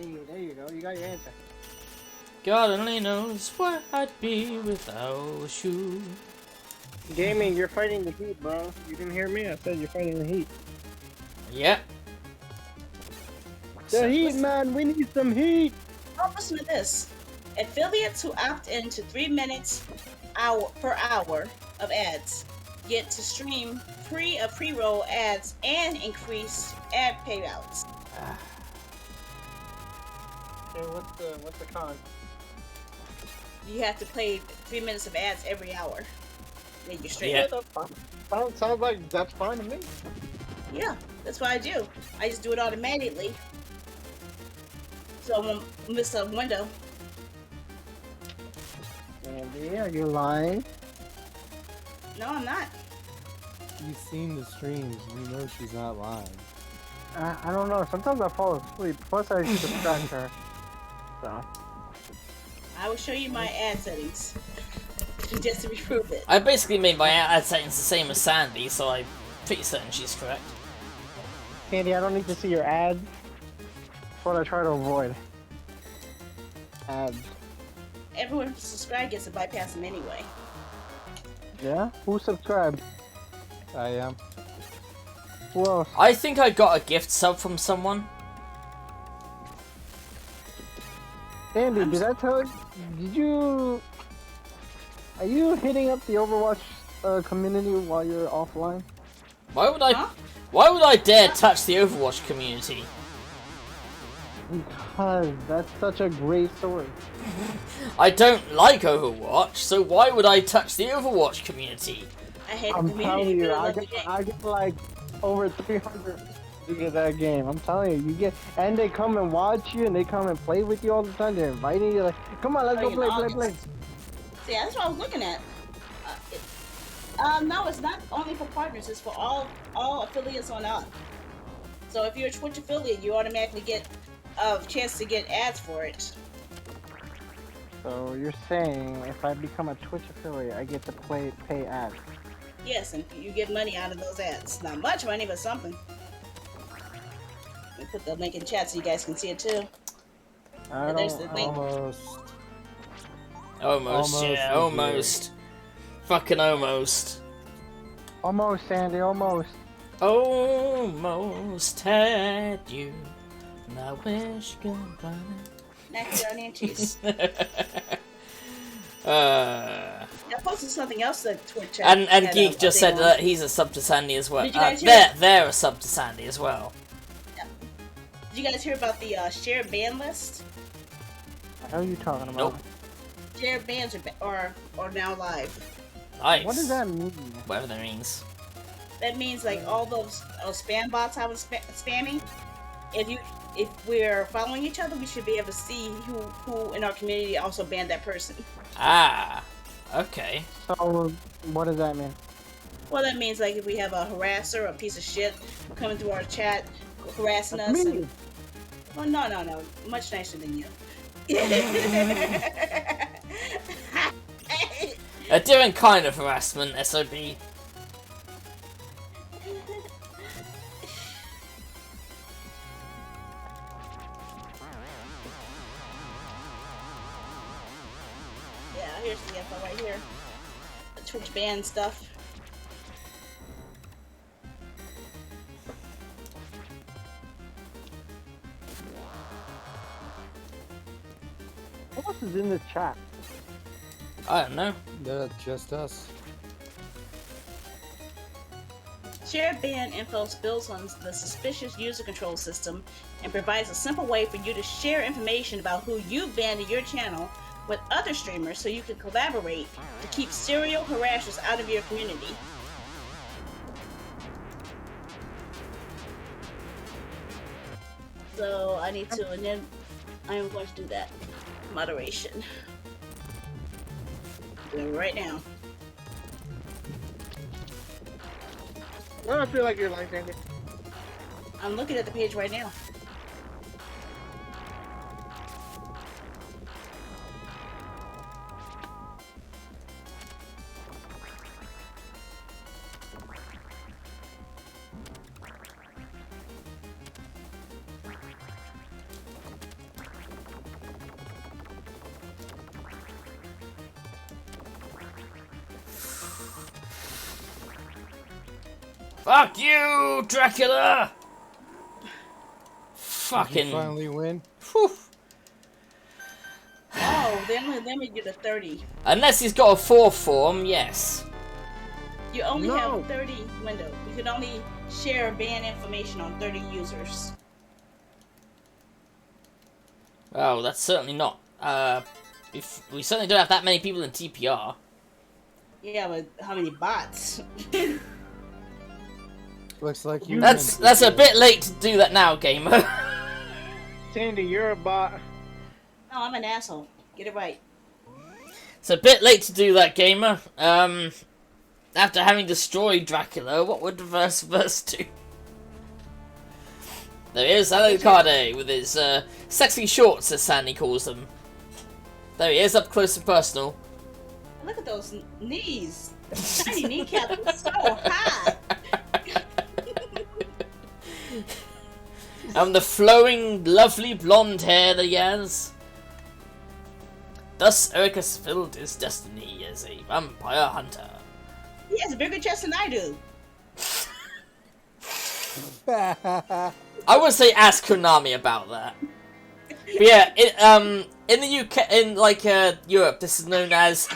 S5: There you go. You got your answer.
S1: God only knows where I'd be without you.
S5: Gaming, you're fighting the heat, bro. You didn't hear me? I said you're fighting the heat.
S1: Yep.
S5: The heat, man. We need some heat.
S6: Oh, listen to this. Affiliates who opt into 3 minutes per hour of ads get to stream free of pre-roll ads and increased ad payouts.
S5: Okay, what's the con?
S6: You have to play 3 minutes of ads every hour. Then you're straight.
S1: Yeah.
S5: That's fine. Sounds like that's fine to me.
S6: Yeah, that's what I do. I just do it automatically. So I won't miss a window.
S5: Andy, are you lying?
S6: No, I'm not.
S2: You've seen the streams, you know she's not lying.
S5: I don't know. Sometimes I fall asleep. Plus, I distract her. So.
S6: I will show you my ad settings. Just to prove it.
S1: I basically made my ad settings the same as Sandy, so I'm pretty certain she's correct.
S5: Candy, I don't need to see your ads. That's what I try to avoid. Ads.
S6: Everyone who subscribes gets to bypass them anyway.
S5: Yeah? Who subscribed?
S2: I am.
S5: Who else?
S1: I think I got a gift sub from someone.
S5: Andy, did I tell you? Did you... Are you hitting up the Overwatch community while you're offline?
S1: Why would I?
S6: Huh?
S1: Why would I dare touch the Overwatch community?
S5: Because that's such a great story.
S1: I don't like Overwatch, so why would I touch the Overwatch community?
S6: I hate the
S5: I'm
S6: community.
S5: telling you,
S6: but
S5: I
S6: love the
S5: get,
S6: game.
S5: I get like over 300 due to that game. I'm telling you, you get, and they come and watch you, and they come and play with you all the time. They're inviting you, like, come on, let's go play.
S6: See, that's what I was looking at. No, it's not only for partners. It's for all affiliates on up. So if you're a Twitch affiliate, you automatically get a chance to get ads for it.
S5: So you're saying if I become a Twitch affiliate, I get to pay ads?
S6: Yes, and you get money out of those ads. Not much money, but something. Let me put the link in chat so you guys can see it too.
S5: I
S6: There's the
S5: don't.
S6: link.
S1: Almost, yeah, almost. Fucking almost.
S5: Almost, Sandy, almost.
S1: Almost had you. And I wish goodbye.
S6: Macaroni and cheese.
S1: uh,
S6: I posted something else that Twitch
S1: and
S6: had
S1: Geek
S6: a
S1: just
S6: thing
S1: said
S6: on.
S1: that he's a sub to Sandy as well.
S6: Did you guys hear
S1: They're a sub to Sandy as well.
S6: Did you guys hear about the shared ban list?
S5: What the hell are you talking about?
S1: Nope.
S6: Shared bans are now live.
S1: Nice.
S5: What does that mean?
S1: Whatever that means.
S6: That means like all those spam bots I was spamming. If we're following each other, we should be able to see who in our community also banned that person.
S1: Ah, okay.
S5: So, what does that mean?
S6: Well, that means like if we have a harasser, a piece of shit coming through our chat, harassing
S5: That's
S6: us.
S5: me.
S6: And, well, no, much nicer than you.
S1: A different kind of harassment, SOB.
S6: here's the info right here. The Twitch ban stuff.
S5: What else is in the chat?
S1: I don't know.
S2: Just us.
S6: Shared ban info builds on the suspicious user control system and provides a simple way for you to share information about who you've banned in your channel with other streamers so you can collaborate to keep serial harassers out of your community. So I need to, and then I am going to do that. Moderation. Do it right now.
S5: I don't feel like you're lying, Sandy.
S6: I'm looking at the page right now.
S1: Fuck you, Dracula!
S2: Did you
S1: Fucking.
S2: finally win?
S1: Whew.
S6: Oh, they only get a 30.
S1: Unless he's got a 4 form, yes.
S6: You only
S5: No.
S6: have 30 window. You can only share ban information on 30 users.
S1: Well, that's certainly not. If we certainly don't have that many people in TPR.
S6: Yeah, but how many bots?
S2: Looks like you.
S1: That's a bit late to do that now, gamer.
S5: Sandy, you're a bot.
S6: No, I'm an asshole. Get it right.
S1: It's a bit late to do that, gamer. After having destroyed Dracula, what would reverse verse do? There he is, Alucard with his sexy shorts, as Sandy calls them. There he is, up close and personal.
S6: Look at those knees. Tiny kneecaps are so high.
S1: And the flowing, lovely blonde hair that he has. Thus, Eric has fulfilled his destiny as a vampire hunter.
S6: He has a bigger chest than I do.
S1: I would say ask Konami about that. But yeah, in the UK, in like Europe, this is known as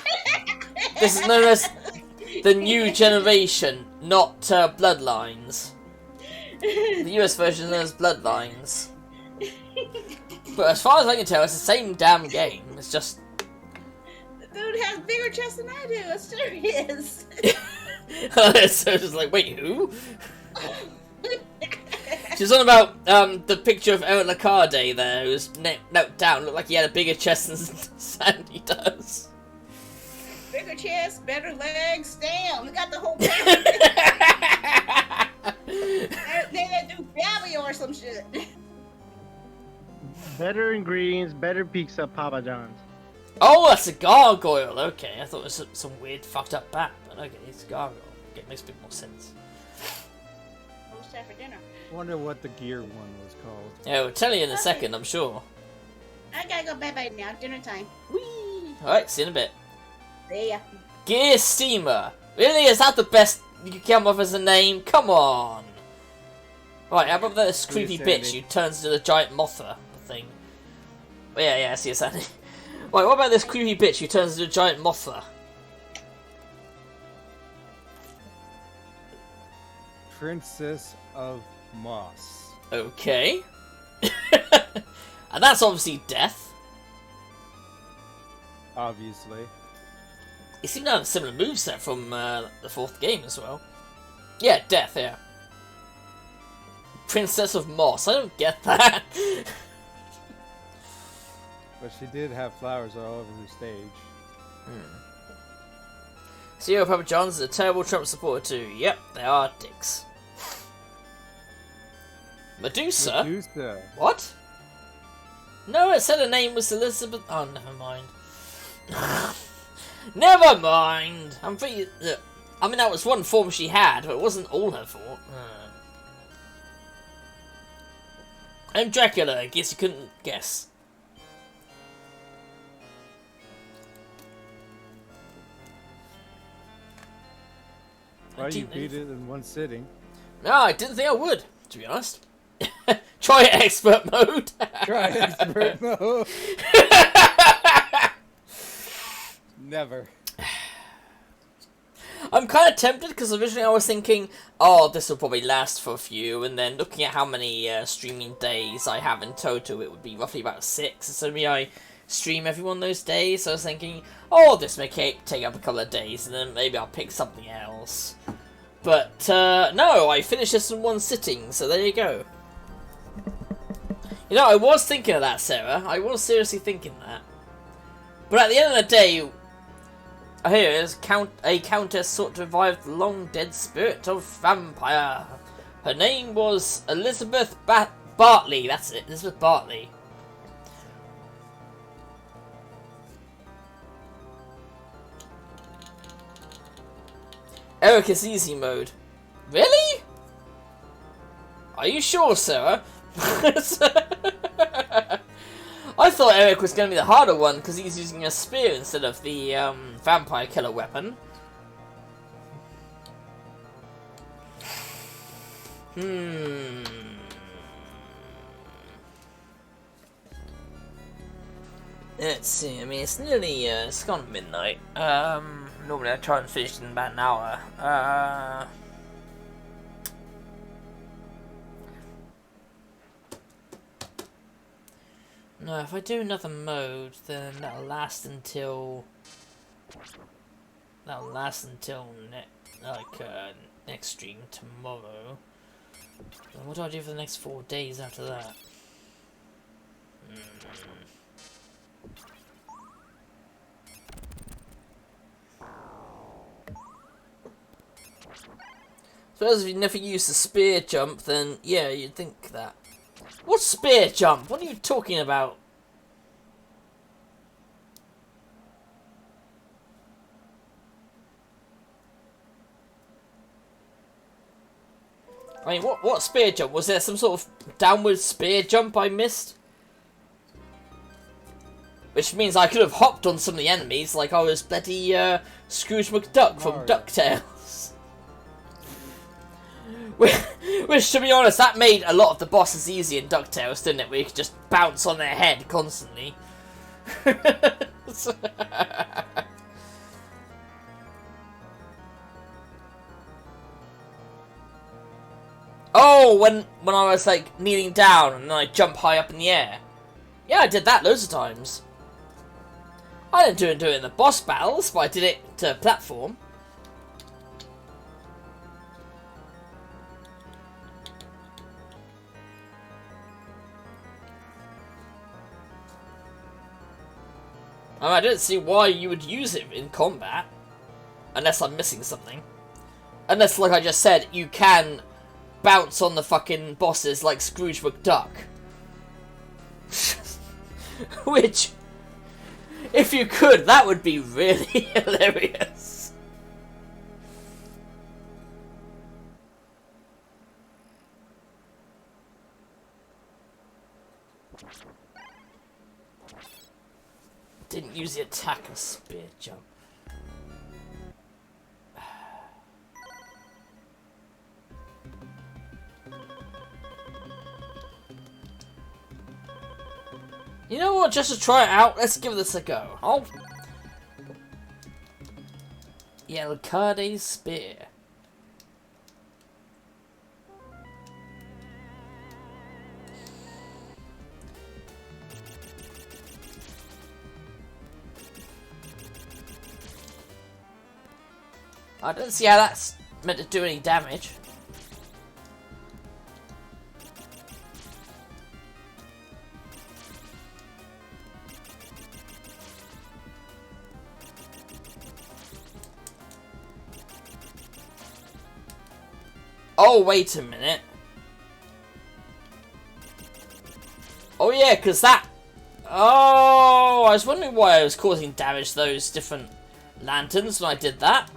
S1: the new generation, not Bloodlines. The US version is known as Bloodlines. But as far as I can tell, it's the same damn game. It's just
S6: The dude has bigger chest than I do. I'm serious.
S1: so it's just like, wait, who? She's on about the picture of Eric Lecarde there, who's knelt down, looked like he had a bigger chest than Sandy does.
S6: Bigger chest, better legs. Damn, we got the whole package. They do Babby or some shit.
S5: Better ingredients, better pizza, Papa John's.
S1: Oh, that's a gargoyle. Okay, I thought it was some weird fucked up bat, but okay, it's a gargoyle. Okay, it makes a bit more sense.
S6: Almost time for dinner.
S2: Wonder what the gear one was called.
S1: Yeah, we'll tell you in a second, I'm sure.
S6: I gotta go bye now. Dinner time. Whee!
S1: Alright, see you in a bit.
S6: See ya.
S1: Gear Steamer. Really, is that the best you can come up as a name? Come on. Right, how about this creepy bitch who turns into the giant Mothra thing? Oh, yeah, I see it, Sandy. Right, what about this creepy bitch who turns into a giant Mothra?
S2: Princess of Moss.
S1: Okay. And that's obviously death.
S2: Obviously.
S1: You seem to have a similar moveset from the 4th game as well. Yeah, death, yeah. Princess of Moss, I don't get that.
S2: But she did have flowers all over her stage.
S1: CEO Papa John's is a terrible Trump supporter too. Yep, they are dicks. Medusa?
S2: Medusa.
S1: What? No, it said her name was Elizabeth. Oh, never mind. Never mind. I'm pretty. I mean, that was one form she had, but it wasn't all her fault. I'm Dracula. I guess you couldn't guess.
S2: Well, you beat it in one sitting.
S1: No, I didn't think I would, to be honest. Try expert mode.
S2: Try expert mode. Never.
S1: I'm kind of tempted because originally I was thinking, oh, this will probably last for a few, and then looking at how many streaming days I have in total, it would be roughly about 6. So maybe I stream every one of those days. So I was thinking, oh, this may take up a couple of days, and then maybe I'll pick something else. But no, I finished this in one sitting, so there you go. You know, I was thinking of that, Sarah. I was seriously thinking that. But at the end of the day, here is a countess sought to revive the long-dead spirit of vampire. Her name was Elizabeth Bartley. That's it, Elizabeth Bartley. Eric is easy mode. Really? Are you sure, Sarah? I thought Eric was going to be the harder one because he's using a spear instead of the vampire killer weapon. Let's see, I mean, it's nearly, it's gone midnight. Normally I try and finish in about an hour. No, if I do another mode, then that'll last until next stream tomorrow. Then what do I do for the next 4 days after that? Suppose if you never use the spear jump, then yeah, you'd think that. What spear jump? What are you talking about? I mean, what spear jump? Was there some sort of downward spear jump I missed? Which means I could have hopped on some of the enemies like I was bloody Scrooge McDuck from DuckTales. Which, to be honest, that made a lot of the bosses easy in DuckTales, didn't it? Where you could just bounce on their head constantly. Oh, when I was like kneeling down and then I jump high up in the air. Yeah, I did that loads of times. I didn't do it in the boss battles, but I did it to platform. I don't see why you would use it in combat. Unless I'm missing something. Unless, like I just said, you can bounce on the fucking bosses like Scrooge McDuck. Which, if you could, that would be really hilarious. Didn't use the attack or spear jump. You know what, just to try it out, let's give this a go. Oh. Yeah, Lecarde's spear. I don't see how that's meant to do any damage. Oh, wait a minute. Oh yeah, because that... Oh, I was wondering why I was causing damage to those different lanterns when I did that.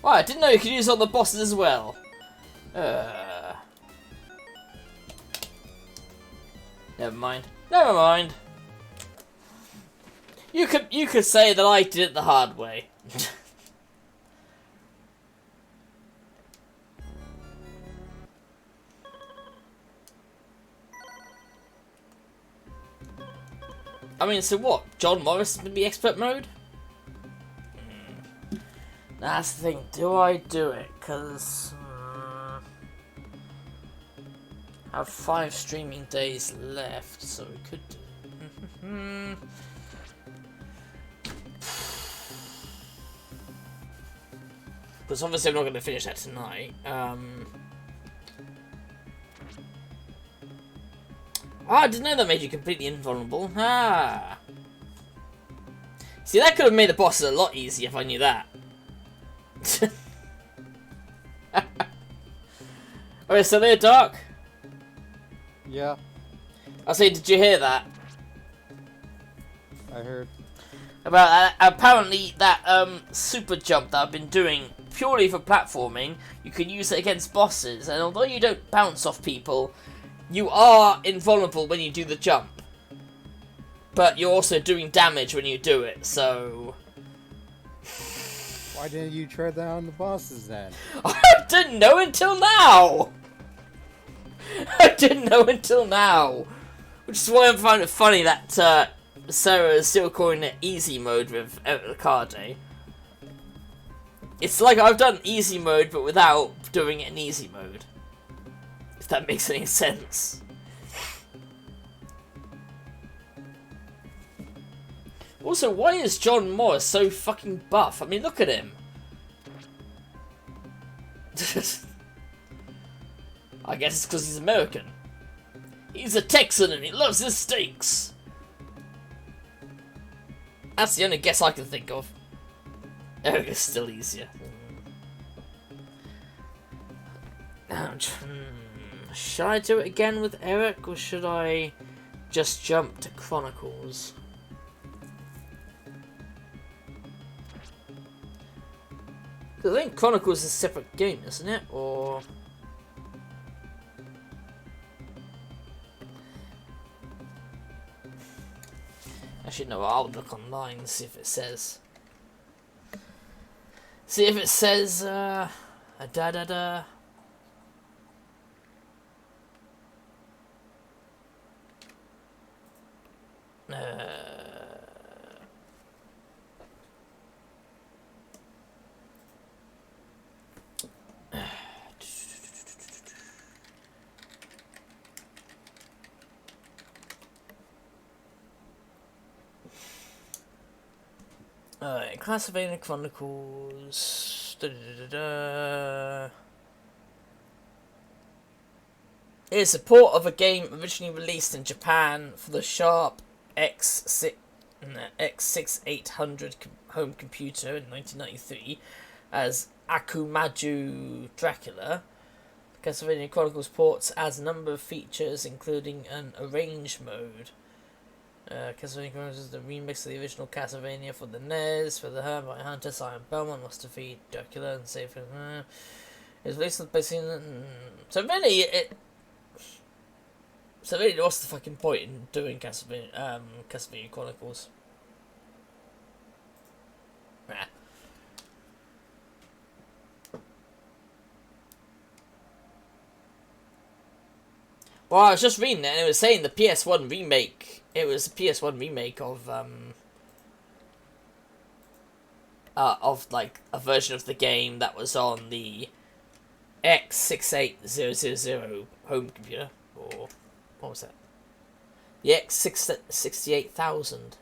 S1: Wow, I didn't know you could use it on the bosses as well. Never mind. Never mind. You could say that I did it the hard way. I mean, so what? John Morris is going to be expert mode? That's the thing. Do I do it? Because I have 5 streaming days left, so we could do. Because obviously I'm not going to finish that tonight. I didn't know that made you completely invulnerable. Ah. See, that could have made the bosses a lot easier if I knew that. Okay, so there, Dark.
S2: Yeah,
S1: I say, did you hear that?
S2: I heard.
S1: About apparently that super jump that I've been doing purely for platforming, you can use it against bosses, and although you don't bounce off people, you are invulnerable when you do the jump. But you're also doing damage when you do it, so...
S2: Why didn't you try that on the bosses then?
S1: I didn't know until now! I didn't know until now! Which is why I find it funny that Sarah is still calling it easy mode with Lecarde. It's like I've done easy mode, but without doing it in easy mode. If that makes any sense. Also, why is John Morris so fucking buff? I mean, look at him. I guess it's because he's American. He's a Texan and he loves his steaks. That's the only guess I can think of. Eric is still easier. Should I do it again with Eric, or should I just jump to Chronicles? Because I think Chronicles is a separate game, isn't it? Or... Actually, no, I'll look online and see if it says. See if it says, da-da-da. Alright, Castlevania Chronicles. It is a port of a game originally released in Japan for the Sharp X6800 home computer in 1993 as Akumaju Dracula. Castlevania Chronicles ports adds a number of features, including an arrange mode. Castlevania Chronicles is the remix of the original Castlevania for the NES, for the Hermit Hunter, Simon Belmont must defeat Dracula and save him. It's released on basically. So really, what's the fucking point in doing Castlevania Chronicles? Nah. Well, I was just reading it, and it was saying the PS1 remake. It was a PS1 remake of like a version of the game that was on the X68000 home computer, or what was that? The X68000.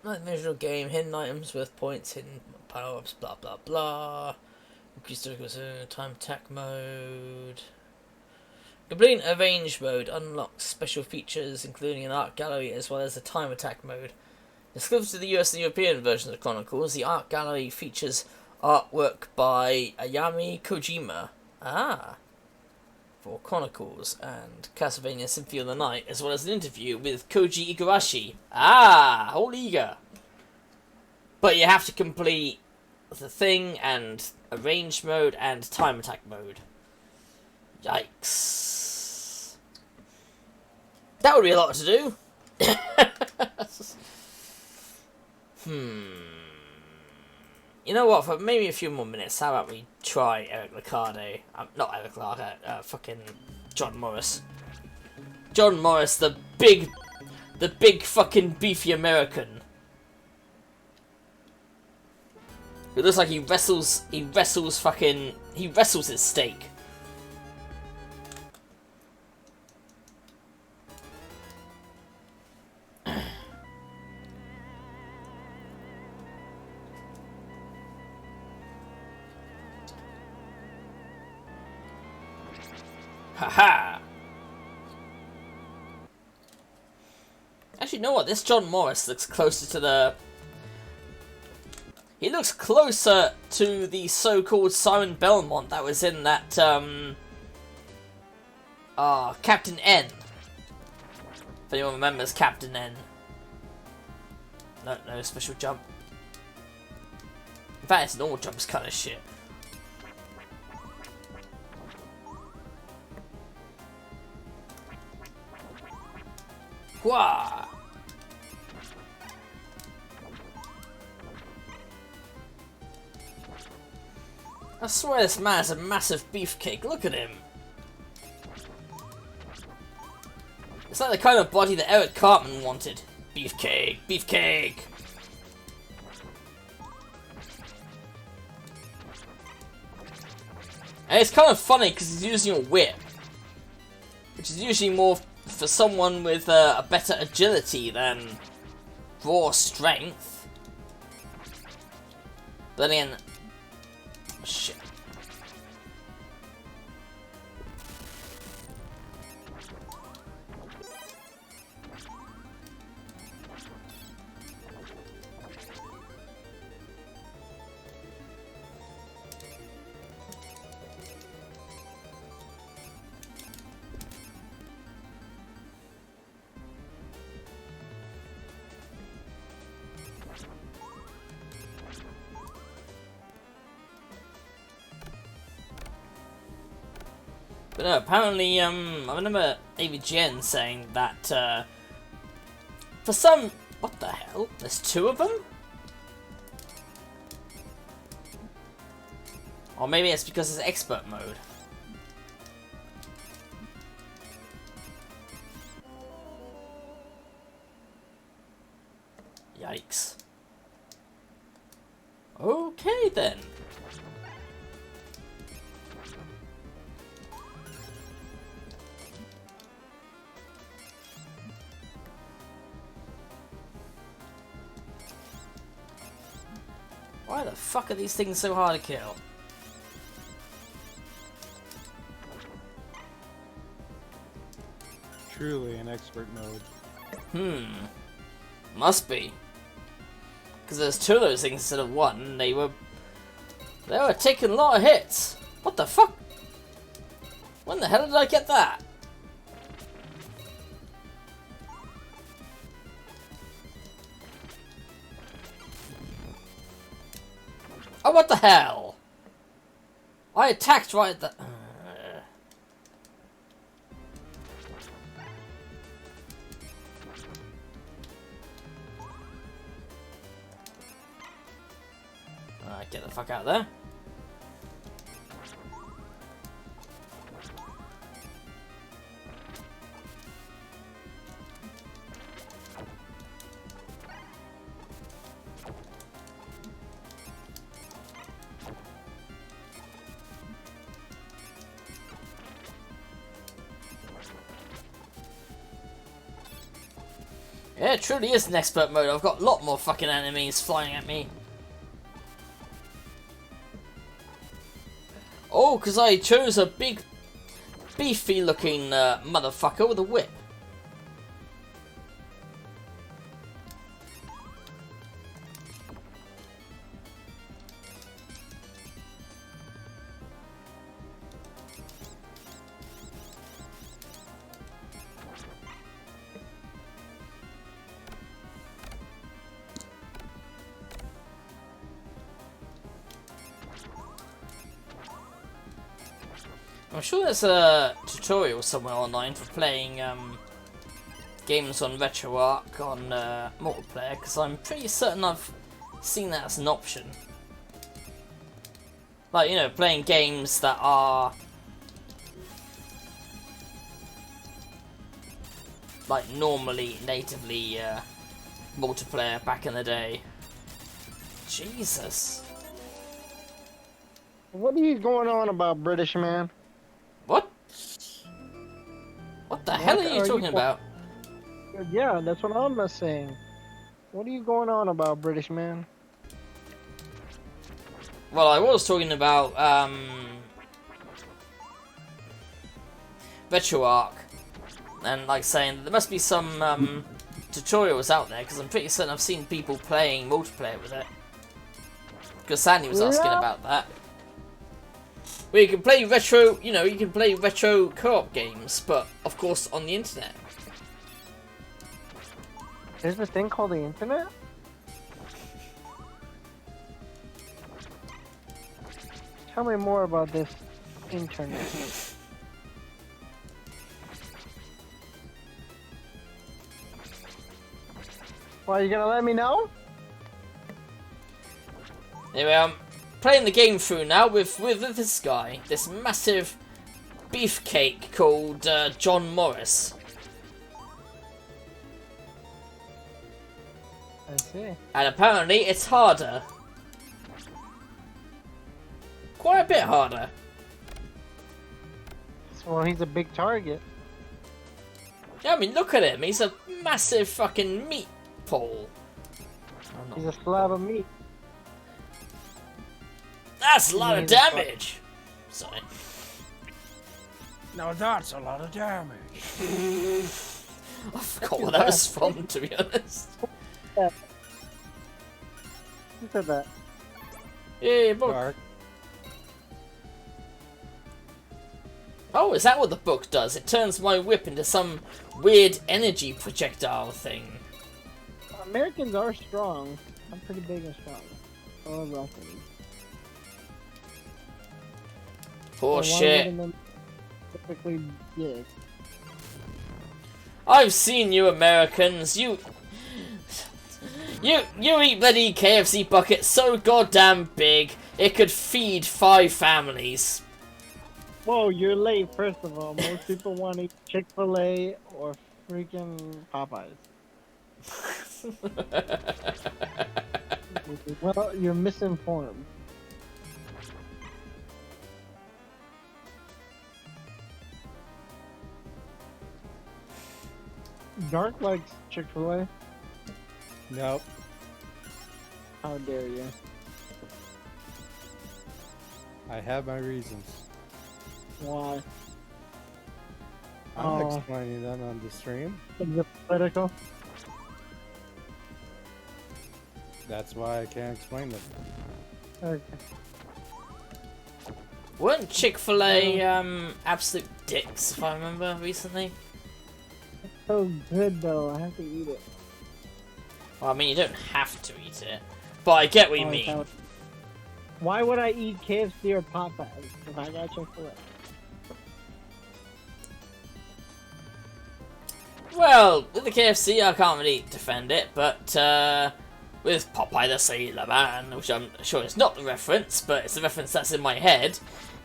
S1: Like visual game, hidden items worth points, hidden power-ups, blah blah blah. Increased time attack mode. Completing arrange mode unlocks special features, including an art gallery as well as a time attack mode. Exclusive to the US and European versions of Chronicles, the art gallery features artwork by Ayami Kojima. For Chronicles and Castlevania Symphony of the Night, as well as an interview with Koji Igarashi. Whole eager. But you have to complete the thing and arrange mode and time attack mode. Yikes. That would be a lot to do. You know what? For maybe a few more minutes, how about we try Eric Lecarde? Not Eric Lecarde. Fucking John Morris. John Morris, the big fucking beefy American. It looks like he wrestles his steak. Haha! Actually, you know what? This John Morris looks closer to the... He looks closer to the so-called Simon Belmont that was in that, Captain N. If anyone remembers Captain N. No special jump. In fact, it's normal jumps kind of shit. Wah! I swear this man is a massive beefcake. Look at him. It's like the kind of body that Eric Cartman wanted. Beefcake, beefcake. And it's kind of funny because he's using a whip, which is usually more for someone with a better agility than raw strength. But then, shit. But no, apparently, I remember AVGN saying that, for some... What the hell? There's two of them? Or maybe it's because it's expert mode. Yikes. Okay then. Why the fuck are these things so hard to kill?
S2: Truly an expert mode.
S1: Must be. Because there's two of those things instead of one, and they were taking a lot of hits. What the fuck? When the hell did I get that? Oh, what the hell? I attacked right at the... Alright, get the fuck out of there. Yeah, it truly is an expert mode. I've got a lot more fucking enemies flying at me. Oh, because I chose a big, beefy looking motherfucker with a whip. I'm sure there's a tutorial somewhere online for playing games on RetroArch on multiplayer, because I'm pretty certain I've seen that as an option. Like, you know, playing games that are like normally natively multiplayer back in the day. Jesus.
S5: What are you going on about, British man?
S1: What? What the hell are you talking about?
S5: Yeah, that's what I'm saying. What are you going on about, British man?
S1: Well, I was talking about RetroArch, and like saying that there must be some tutorials out there, because I'm pretty certain I've seen people playing multiplayer with it. Because Sandy was asking about that. Well, you can play retro, you know, you can play retro co-op games, but of course on the internet.
S5: There's a thing called the internet? Tell me more about this internet. Well, you gonna let me know?
S1: Anyway, I'm playing the game through now with this guy, this massive beefcake called John Morris.
S5: I see.
S1: And apparently it's harder. Quite a bit harder.
S5: Well, he's a big target.
S1: Yeah, I mean, look at him. He's a massive fucking meat pole. Oh,
S5: He's
S1: no.
S5: a slab of meat.
S1: That's a lot of damage. Sorry.
S7: Now that's a lot of damage.
S1: I forgot what that was from, to be honest.
S5: Who said that?
S1: Yeah, book.
S2: Dark.
S1: Oh, is that what the book does? It turns my whip into some weird energy projectile thing.
S5: Americans are strong. I'm pretty big and strong. Oh, roughly.
S1: Poor shit.
S5: Typically, yeah.
S1: I've seen you Americans. You eat bloody KFC buckets so goddamn big it could feed 5 families.
S5: Whoa, you're late, first of all. Most people want to eat Chick-fil-A or freaking Popeyes. Well, you're misinformed. Dark likes Chick-fil-A.
S2: Nope.
S5: How dare you?
S2: I have my reasons.
S5: Why?
S2: I'm
S5: Oh.
S2: explaining them on the stream.
S5: Is it political?
S2: That's why I can't explain them.
S5: Okay.
S1: Weren't Chick-fil-A absolute dicks, if I remember, recently?
S5: It's so good though, I have to eat it.
S1: Well, I mean, you don't have to eat it, but I get what you
S5: Oh,
S1: mean.
S5: Why would I eat KFC or Popeyes if I got Chick-fil-A?
S1: Well, with the KFC, I can't really defend it, but with Popeye the Sailor Man, which I'm sure is not the reference, but it's the reference that's in my head,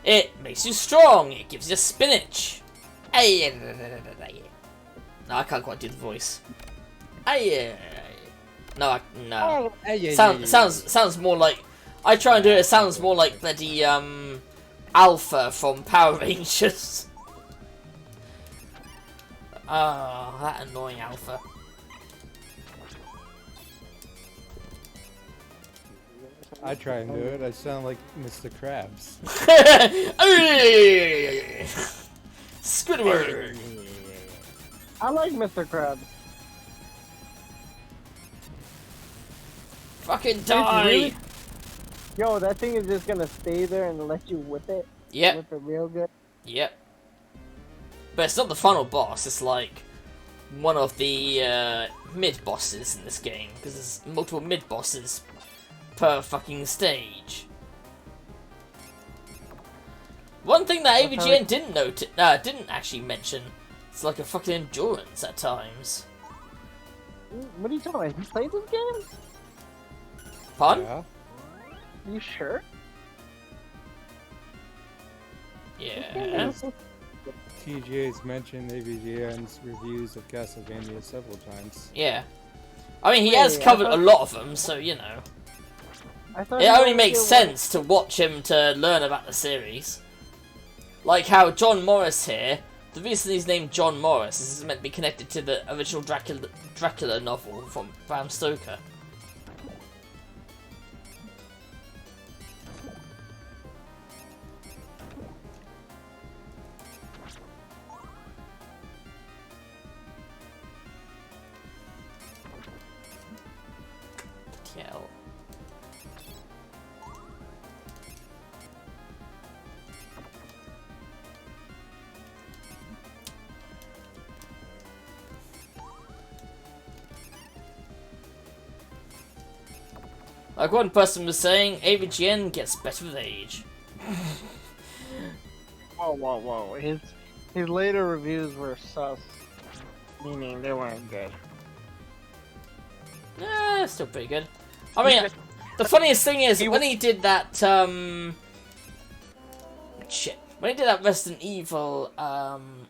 S1: it makes you strong. It gives you spinach. No, I can't quite do the voice. No. Sounds more like. I try and do it. It sounds more like bloody Alpha from Power Rangers. Oh, that annoying Alpha.
S2: I try and do it. I sound like Mr. Krabs.
S1: Squidward.
S5: I like Mr. Krabs.
S1: Fucking die.
S5: Really... Yo, that thing is just gonna stay there and let you whip it.
S1: Yep.
S5: Whip it real good.
S1: Yep. But it's not the final boss, it's like one of the mid-bosses in this game, because there's multiple mid-bosses per fucking stage. One thing that AVGN didn't actually mention, it's like a fucking endurance at times.
S5: What are you talking about? You played this game?
S1: Pardon?
S2: Yeah.
S5: You sure?
S1: Yeah.
S2: TGA's mentioned AVGN's reviews of Castlevania several times.
S1: Yeah. I mean, he has
S5: Wait, I
S1: covered a
S5: thought-
S1: lot of them, so you know.
S5: I thought
S1: It
S5: you
S1: only
S5: only
S1: makes
S5: did
S1: sense to watch him to learn about the series. Like how John Morris here, the reason he's named John Morris is he's meant to be connected to the original Dracula novel from Bram Stoker. TL. Like one person was saying, AVGN gets better with age.
S5: Whoa. His later reviews were sus. Meaning they weren't good.
S1: Still pretty good. I mean, the funniest thing is, when he did that, when he did that Resident Evil,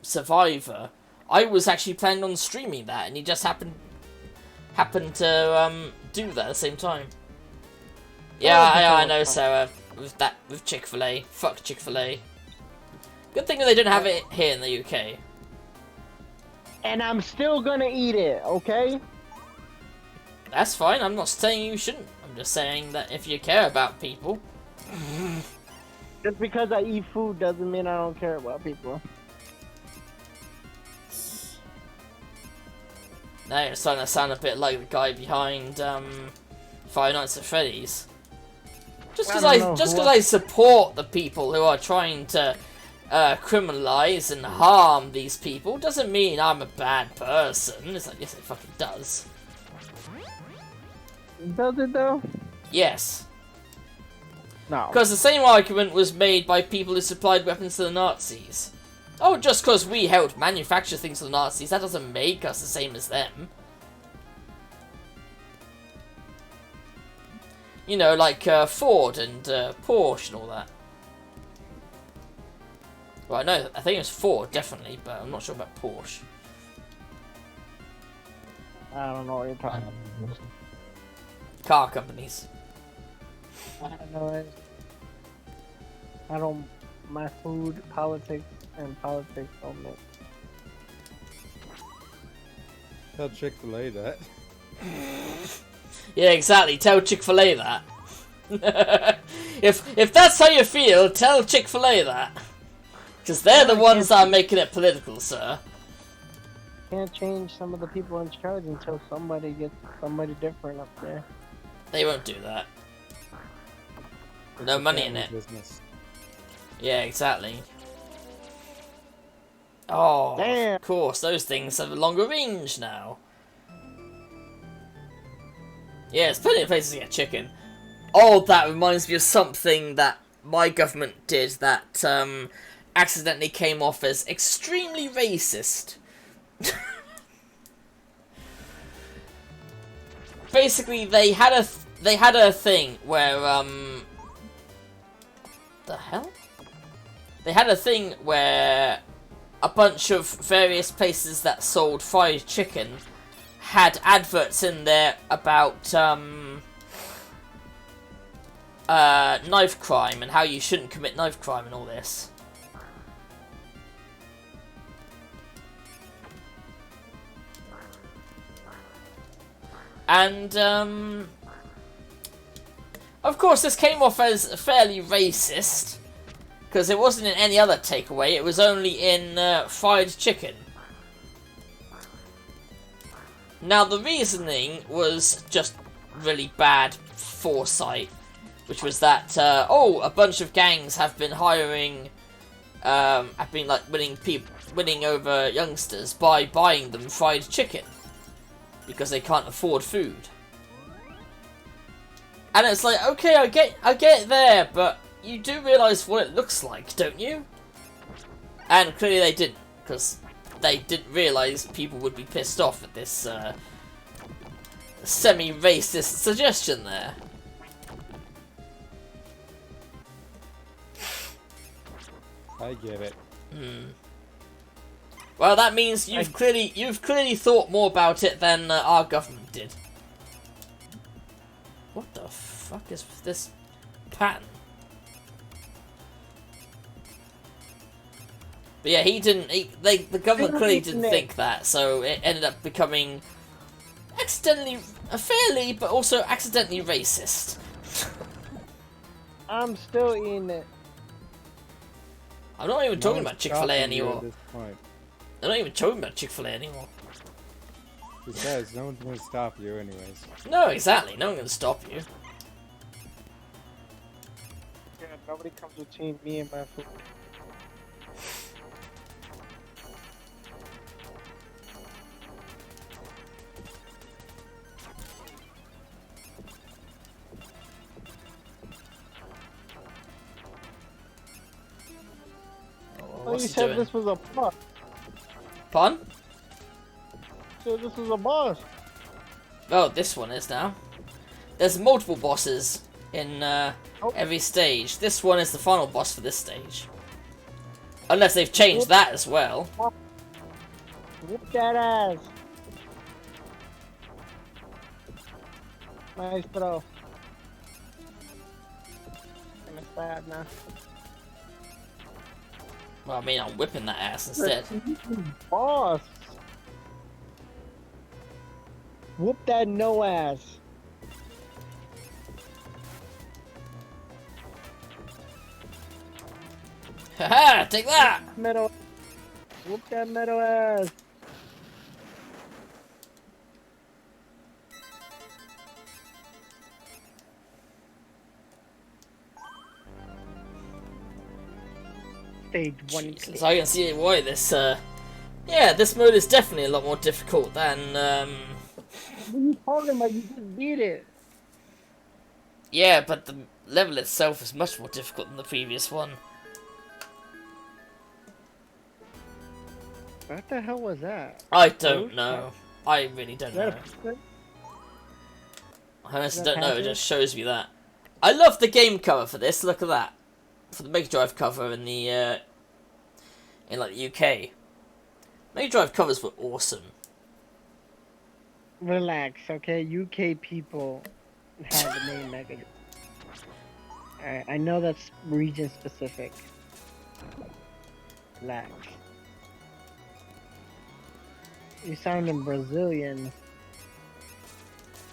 S1: Survivor, I was actually planning on streaming that, and he just happened to, do that at the same time. Yeah, I know, Sarah, with Chick-fil-A. Fuck Chick-fil-A. Good thing that they don't have it here in the UK.
S5: And I'm still gonna eat it, okay?
S1: That's fine, I'm not saying you shouldn't. I'm just saying that if you care about people.
S5: Just because I eat food doesn't mean I don't care about people.
S1: Now you're starting to sound a bit like the guy behind Five Nights at Freddy's. Just because I support the people who are trying to criminalize and harm these people doesn't mean I'm a bad person. It's like, yes, it fucking does.
S5: Does it though?
S1: Yes.
S5: No.
S1: Because the same argument was made by people who supplied weapons to the Nazis. Oh, just because we helped manufacture things for the Nazis, that doesn't make us the same as them. You know, like Ford and Porsche and all that. Well, no, I think it was Ford, definitely, but I'm not sure about Porsche.
S5: I don't know what you're talking about.
S1: Car companies.
S5: I don't know it. I don't. My food, politics, and politics don't mix.
S2: Tell Chick-fil-A that.
S1: Yeah, exactly. Tell Chick-fil-A that. if that's how you feel, tell Chick-fil-A that. Because they're the ones that are making it political, sir.
S5: Can't change some of the people in charge until somebody gets somebody different up there.
S1: They won't do that. No money in it.
S2: Business.
S1: Yeah, exactly. Oh,
S5: Damn.
S1: of course, those things have a longer range now. Yeah, there's plenty of places to get chicken. Oh, that reminds me of something that my government did that accidentally came off as extremely racist. Basically, they had a thing where the hell? They had a thing where a bunch of various places that sold fried chicken had adverts in there about knife crime and how you shouldn't commit knife crime and all this. And of course this came off as fairly racist, because it wasn't in any other takeaway, it was only in fried chicken. Now the reasoning was just really bad foresight, which was that, a bunch of gangs have been hiring, have been like winning over youngsters by buying them fried chicken, because they can't afford food. And it's like, okay, I get it there, but you do realise what it looks like, don't you? And clearly they didn't, because they didn't realise people would be pissed off at this semi-racist suggestion there.
S2: I get it.
S1: Well, that means you've clearly thought more about it than our government did. What the fuck is this pattern? But yeah, the government clearly didn't think that, so it ended up becoming accidentally, fairly, but also accidentally racist.
S5: I'm still eating it.
S1: I'm not even talking about Chick-fil-A anymore.
S2: At this point.
S1: I'm not even talking about Chick-fil-A anymore.
S2: Besides, no one's going to stop you anyways.
S1: No, exactly. No one's going to stop you.
S5: Yeah, nobody comes between me and my food.
S1: What's
S5: you
S1: he
S5: said
S1: doing?
S5: this was a boss.
S1: Pardon?
S5: So this was a boss.
S1: Oh, this one is now. There's multiple bosses in every stage. This one is the final boss for this stage. Unless they've changed that as well.
S5: Whoop that ass. Nice throw. Kinda sad now.
S1: Well, I mean, I'm whipping that ass instead.
S5: Boss. Whoop that no ass.
S1: Haha, take that!
S5: Metal. Whoop that metal ass. Stage 1.
S1: So I can see why this, yeah, this mode is definitely a lot more difficult than,
S5: What are you talking about? You just beat it.
S1: yeah, but the level itself is much more difficult than the previous one.
S5: What the hell was that?
S1: I don't know. I really don't know.
S5: That
S1: I honestly
S5: Is
S1: don't
S5: that
S1: know, it
S5: Patrick?
S1: just shows me that. I love the game cover for this, look at that. For the Mega Drive cover in the, in like the UK. Mega Drive covers were awesome.
S5: Relax, okay? UK people have the name Mega Drive. Alright, I know that's region specific. Relax. You sounding Brazilian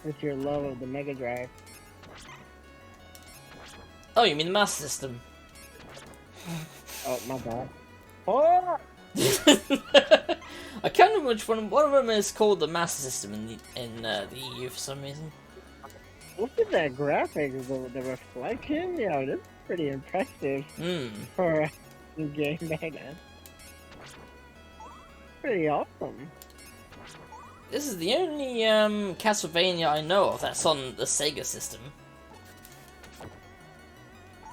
S5: with your love of the Mega Drive.
S1: Oh, you mean the Master System?
S5: Oh, my bad. Oh!
S1: I can't remember which one. One of them is called the Master System in the EU for some reason.
S5: Look at that graphics, the reflection. Yeah, that's pretty impressive for a new game back then. Pretty awesome.
S1: This is the only Castlevania I know of that's on the Sega system.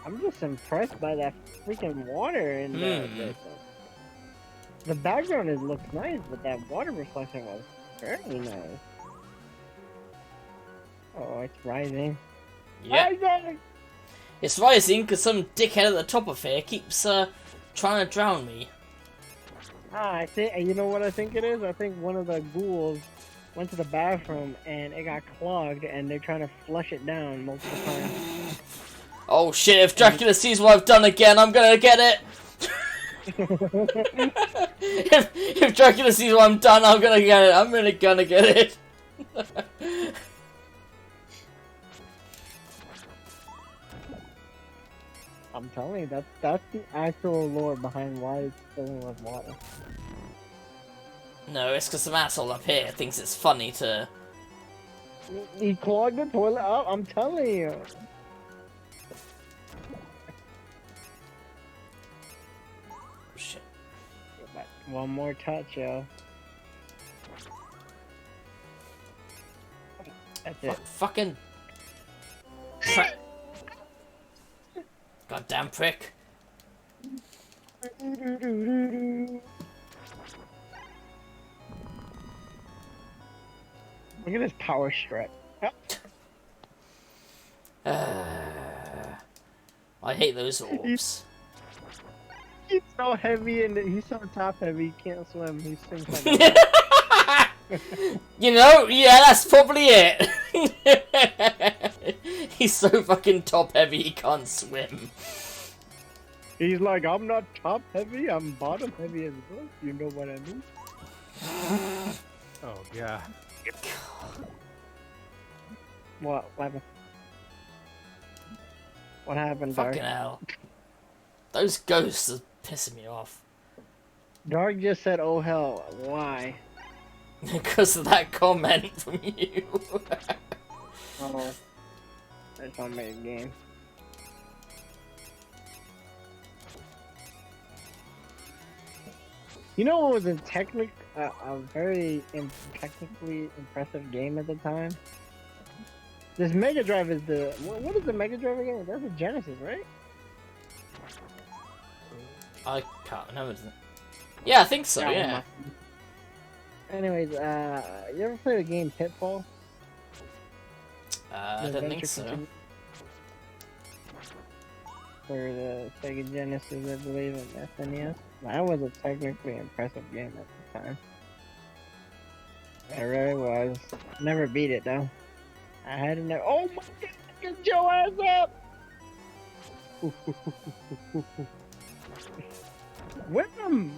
S5: I'm just impressed by that freaking water in the background. It looks nice, but that water reflection was very nice. Oh, it's rising.
S1: Yeah,
S5: Rising!
S1: it's rising because some dickhead at the top of here keeps trying to drown me.
S5: I think, you know what I think it is? I think one of the ghouls went to the bathroom and it got clogged and they're trying to flush it down multiple times.
S1: Oh shit, if Dracula sees what I've done again, I'm gonna get it! if Dracula sees what I'm done, I'm gonna get it. I'm really gonna get it.
S5: I'm telling you, that's the actual lore behind why it's filling with water.
S1: No, it's because some asshole up here thinks it's funny to...
S5: He clogged the toilet up, I'm telling you.
S1: Shit.
S5: One more touch, yo. That's it.
S1: Fucking... Goddamn prick.
S5: Look at this power strip.
S1: I hate those orbs.
S5: He's so heavy and he's so top heavy. He can't swim. He sinks like a
S1: You know, yeah, that's probably it. He's so fucking top heavy he can't swim.
S5: He's like, I'm not top heavy, I'm bottom heavy as well. You know what I mean?
S2: Oh yeah.
S5: What happened? What happened, Dark?
S1: Fucking hell. Those ghosts are pissing me off.
S5: Dark just said, oh hell, why?
S1: Because of that comment from you.
S5: Oh. I just wanna make a game. You know what was a very technically impressive game at the time? This Mega Drive is the... What is the Mega Drive again? That's a Genesis, right?
S1: I can't remember. Yeah, I think so,
S5: Yeah,
S1: yeah.
S5: Anyways, you ever play the game Pitfall?
S1: I
S5: The
S1: don't think
S5: Adventure
S1: so.
S5: Continue- For the Sega Genesis, I believe, and SNES. That was a technically impressive game at the time. It really was. Never beat it though. I had to never. Oh my god! Get your ass up! Whip him!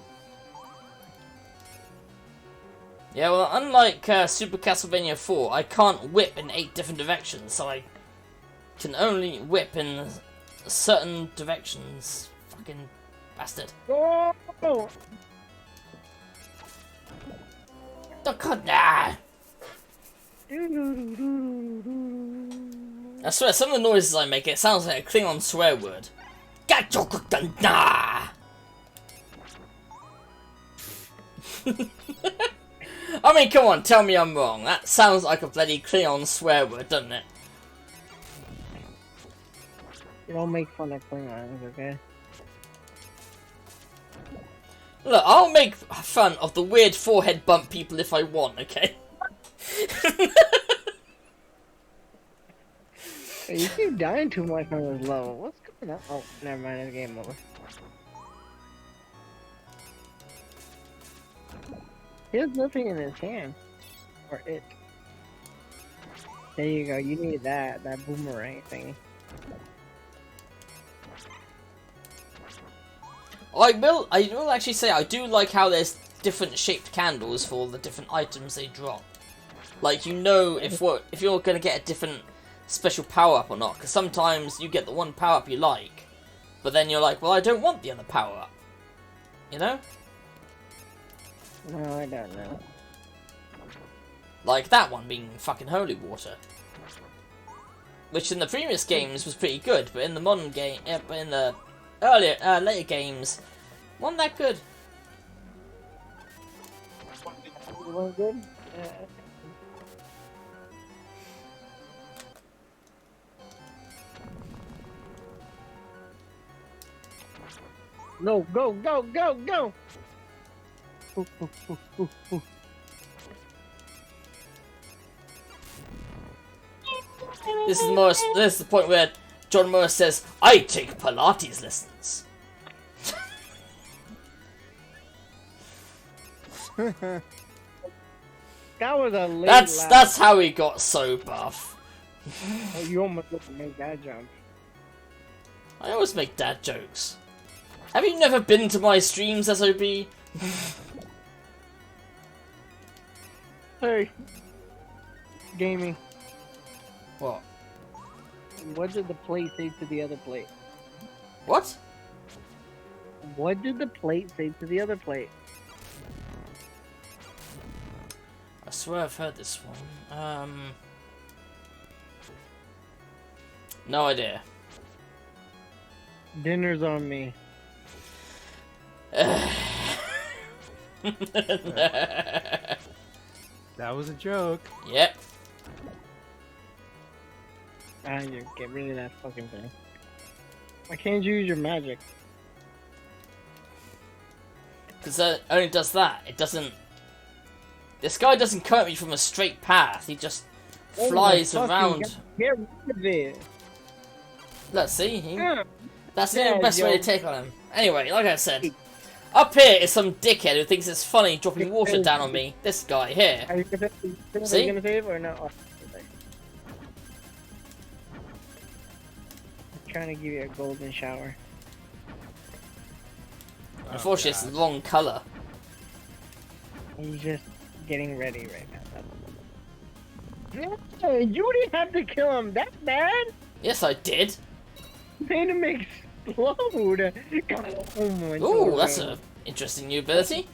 S1: Yeah, well, unlike Super Castlevania 4, I can't whip in 8 different directions, so I can only whip in certain directions. Fucking bastard.
S5: Oh!
S1: Oh god, nah! I swear, some of the noises I make, it sounds like a Klingon swear word. Nah! I mean, come on, tell me I'm wrong. That sounds like a bloody Klingon swear word, doesn't it?
S5: You don't make fun of Klingons, okay?
S1: Look, I'll make fun of the weird forehead bump people if I want, okay?
S5: Hey, you keep dying too much on this level. What's going on? Oh, never mind, it's game over. He has nothing in his hand. Or it. There you go, you need that boomerang thing.
S1: I will actually say I do like how there's different shaped candles for the different items they drop. Like, you know if you're gonna get a different special power up or not, because sometimes you get the one power up you like, but then you're like, well, I don't want the other power up. You know?
S5: No, I don't know.
S1: Like that one being fucking holy water. Which in the previous games was pretty good, but in the modern game, but in the later games, wasn't that good.
S5: You want good? Yeah. No, go, go, go, go! Ooh, ooh, ooh, ooh, ooh.
S1: This is the point where John Morris says, I take Pilates lessons.
S5: That was a late laugh.
S1: That's how he got so buff.
S5: Oh, you almost didn't make that jump.
S1: I always make dad jokes. Have you never been to my streams, SOB?
S5: Hey, gaming.
S1: What?
S5: What did the plate say to the other plate?
S1: What?
S5: What did the plate say to the other plate?
S1: I swear I've heard this one. No idea.
S5: Dinner's on me.
S2: That was a joke.
S1: Yep.
S5: Ah, you get rid of that fucking thing. Why can't you use your magic?
S1: Because it only does that. It This guy doesn't cut me from a straight path. He just
S5: Oh my
S1: flies
S5: fucking
S1: around.
S5: God, get rid of it.
S1: Let's see.
S5: Yeah.
S1: That's the
S5: Yeah,
S1: best way
S5: yo.
S1: to take on him. Anyway, like I said, up here is some dickhead who thinks it's funny dropping water down on me. This guy here.
S5: Are you gonna
S1: See?
S5: Are you gonna save or no? Oh, okay. I'm trying to give you a golden shower.
S1: Unfortunately, it's the wrong colour.
S5: I'm just getting ready right now. Yeah, you didn't have to kill him that bad.
S1: Yes, I did.
S5: Made him explode. God, oh my
S1: Ooh,
S5: God.
S1: that's an interesting new ability.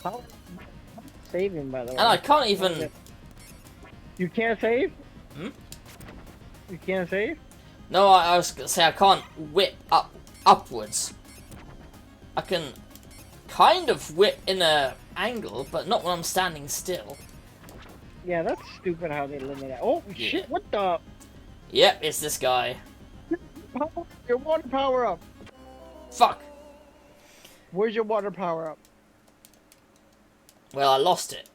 S5: How save him, by the way.
S1: And I can't even...
S5: You can't save?
S1: Hmm?
S5: You can't save?
S1: No, I was gonna say I can't whip upwards. I can kind of whip in a angle, but not when I'm standing still.
S5: Yeah, that's stupid how they limit it. Oh
S1: Yeah.
S5: shit! What the?
S1: Yep, it's this guy.
S5: Your water power up.
S1: Fuck.
S5: Where's your water power up?
S1: Well, I lost it.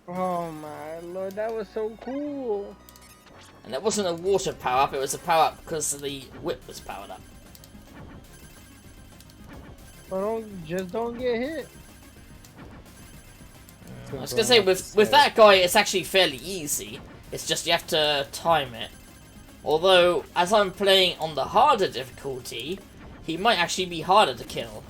S5: Oh my lord, that was so cool.
S1: And it wasn't a water power up, it was a power up because the whip was powered up.
S5: But don't get hit.
S1: I was gonna say, with that guy, it's actually fairly easy. It's just you have to time it. Although, as I'm playing on the harder difficulty, he might actually be harder to kill.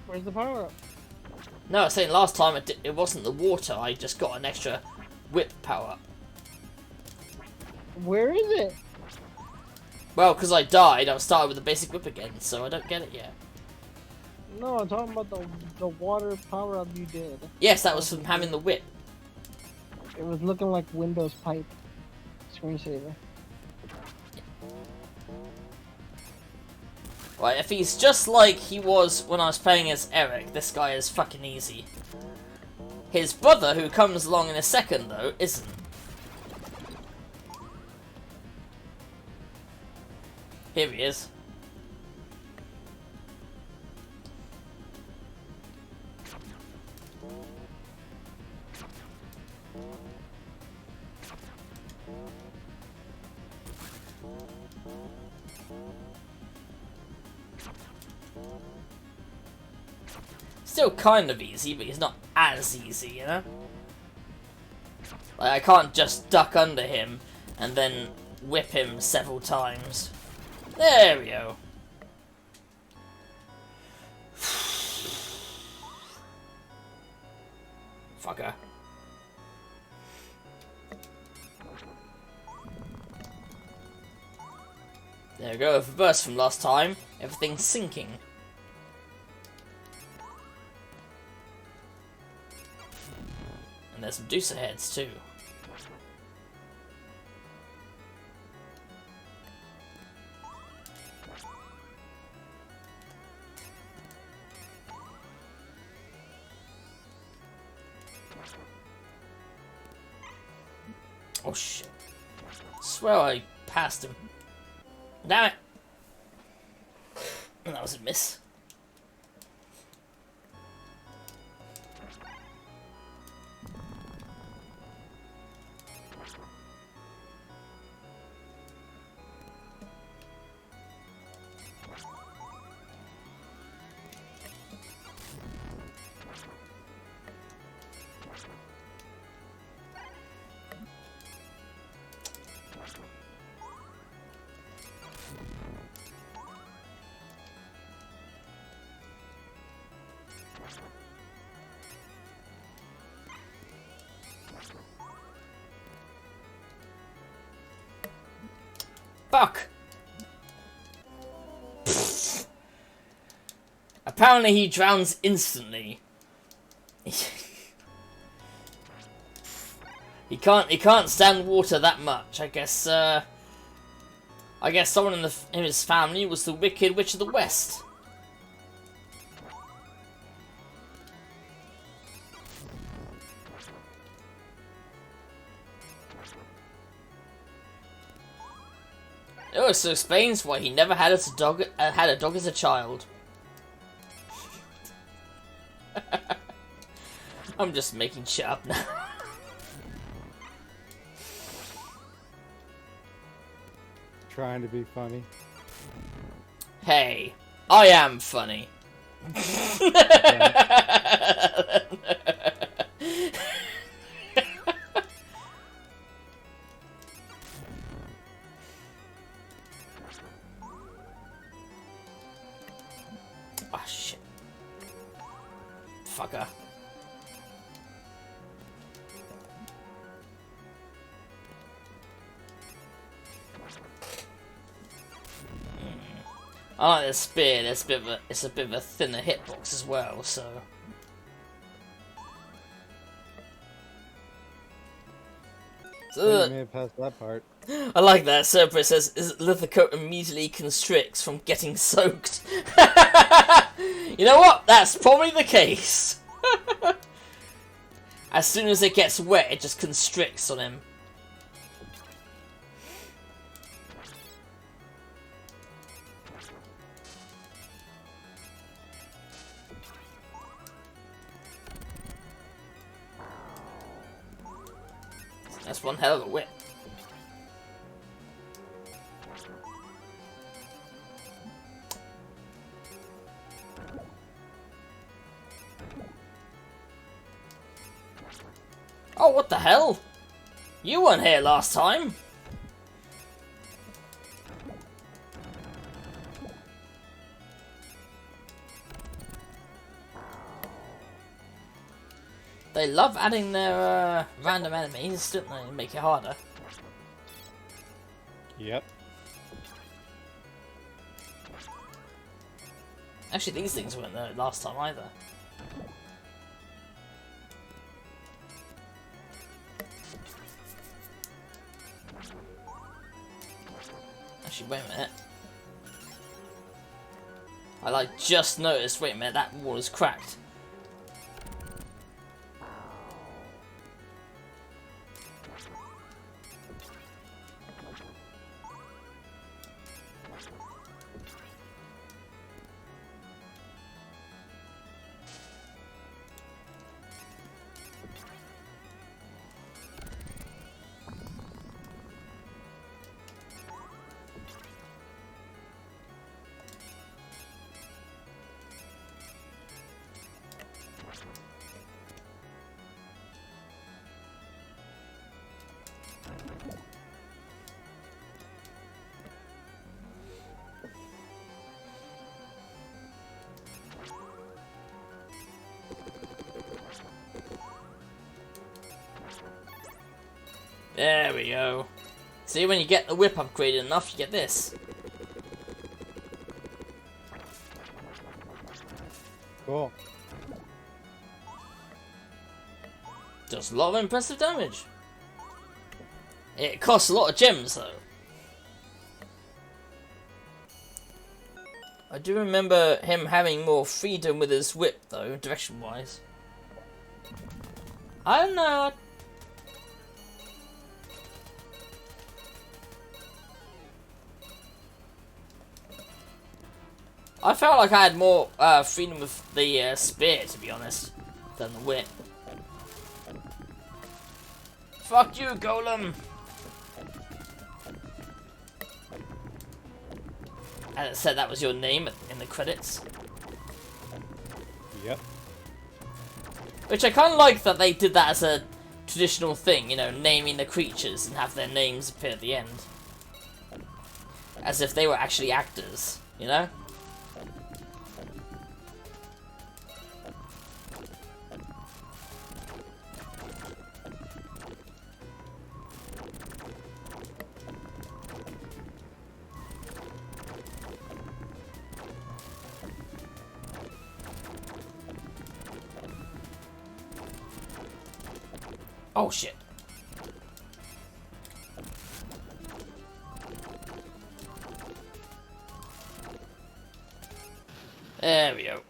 S5: Where's the power up?
S1: No, I was saying last time it wasn't the water, I just got an extra whip power up.
S5: Where is it?
S1: Well, because I died, I started with the basic whip again, so I don't get it yet.
S5: No, I'm talking about the water power up you did.
S1: Yes, that was from having the whip.
S5: It was looking like Windows pipe screensaver.
S1: Right, if he's just like he was when I was playing as Eric, this guy is fucking easy. His brother, who comes along in a second, though, isn't. Here he is. Still kind of easy, but he's not as easy, you know? Like, I can't just duck under him and then whip him several times. There we go. Fucker. There we go, reverse from last time. Everything's sinking. And there's some Deucer heads too. Oh shit. Swear I passed him. Damn it! That was a miss. Fuck! Apparently he drowns instantly. He can't stand water that much. I guess someone in his family was the Wicked Witch of the West. It also explains why he never had a dog as a child. I'm just making shit up now.
S2: Trying to be funny.
S1: Hey, I am funny. Oh shit. Fucker. I like the spear. It's a bit of a thinner hitbox as well. So
S2: You may have passed that part.
S1: I like that. Serpent says, "Is Lecarde immediately constricts from getting soaked?" You know what? That's probably the case. As soon as it gets wet, it just constricts on him. That's one hell of a whip. Oh, what the hell? You weren't here last time. They love adding their random enemies, don't they, to make it harder.
S2: Yep.
S1: Actually, these things weren't there last time either. Actually, wait a minute. I like just noticed, wait a minute, that wall is cracked. There we go. See, when you get the whip upgraded enough, you get this.
S2: Cool.
S1: Does a lot of impressive damage. It costs a lot of gems, though. I do remember him having more freedom with his whip, though, direction-wise. I don't know. I felt like I had more freedom with the spear, to be honest, than the whip. Fuck you, Golem! And it said that was your name in the credits.
S2: Yep.
S1: Which I kind of like that they did that as a traditional thing, you know, naming the creatures and have their names appear at the end. As if they were actually actors, you know? Oh shit. There we go.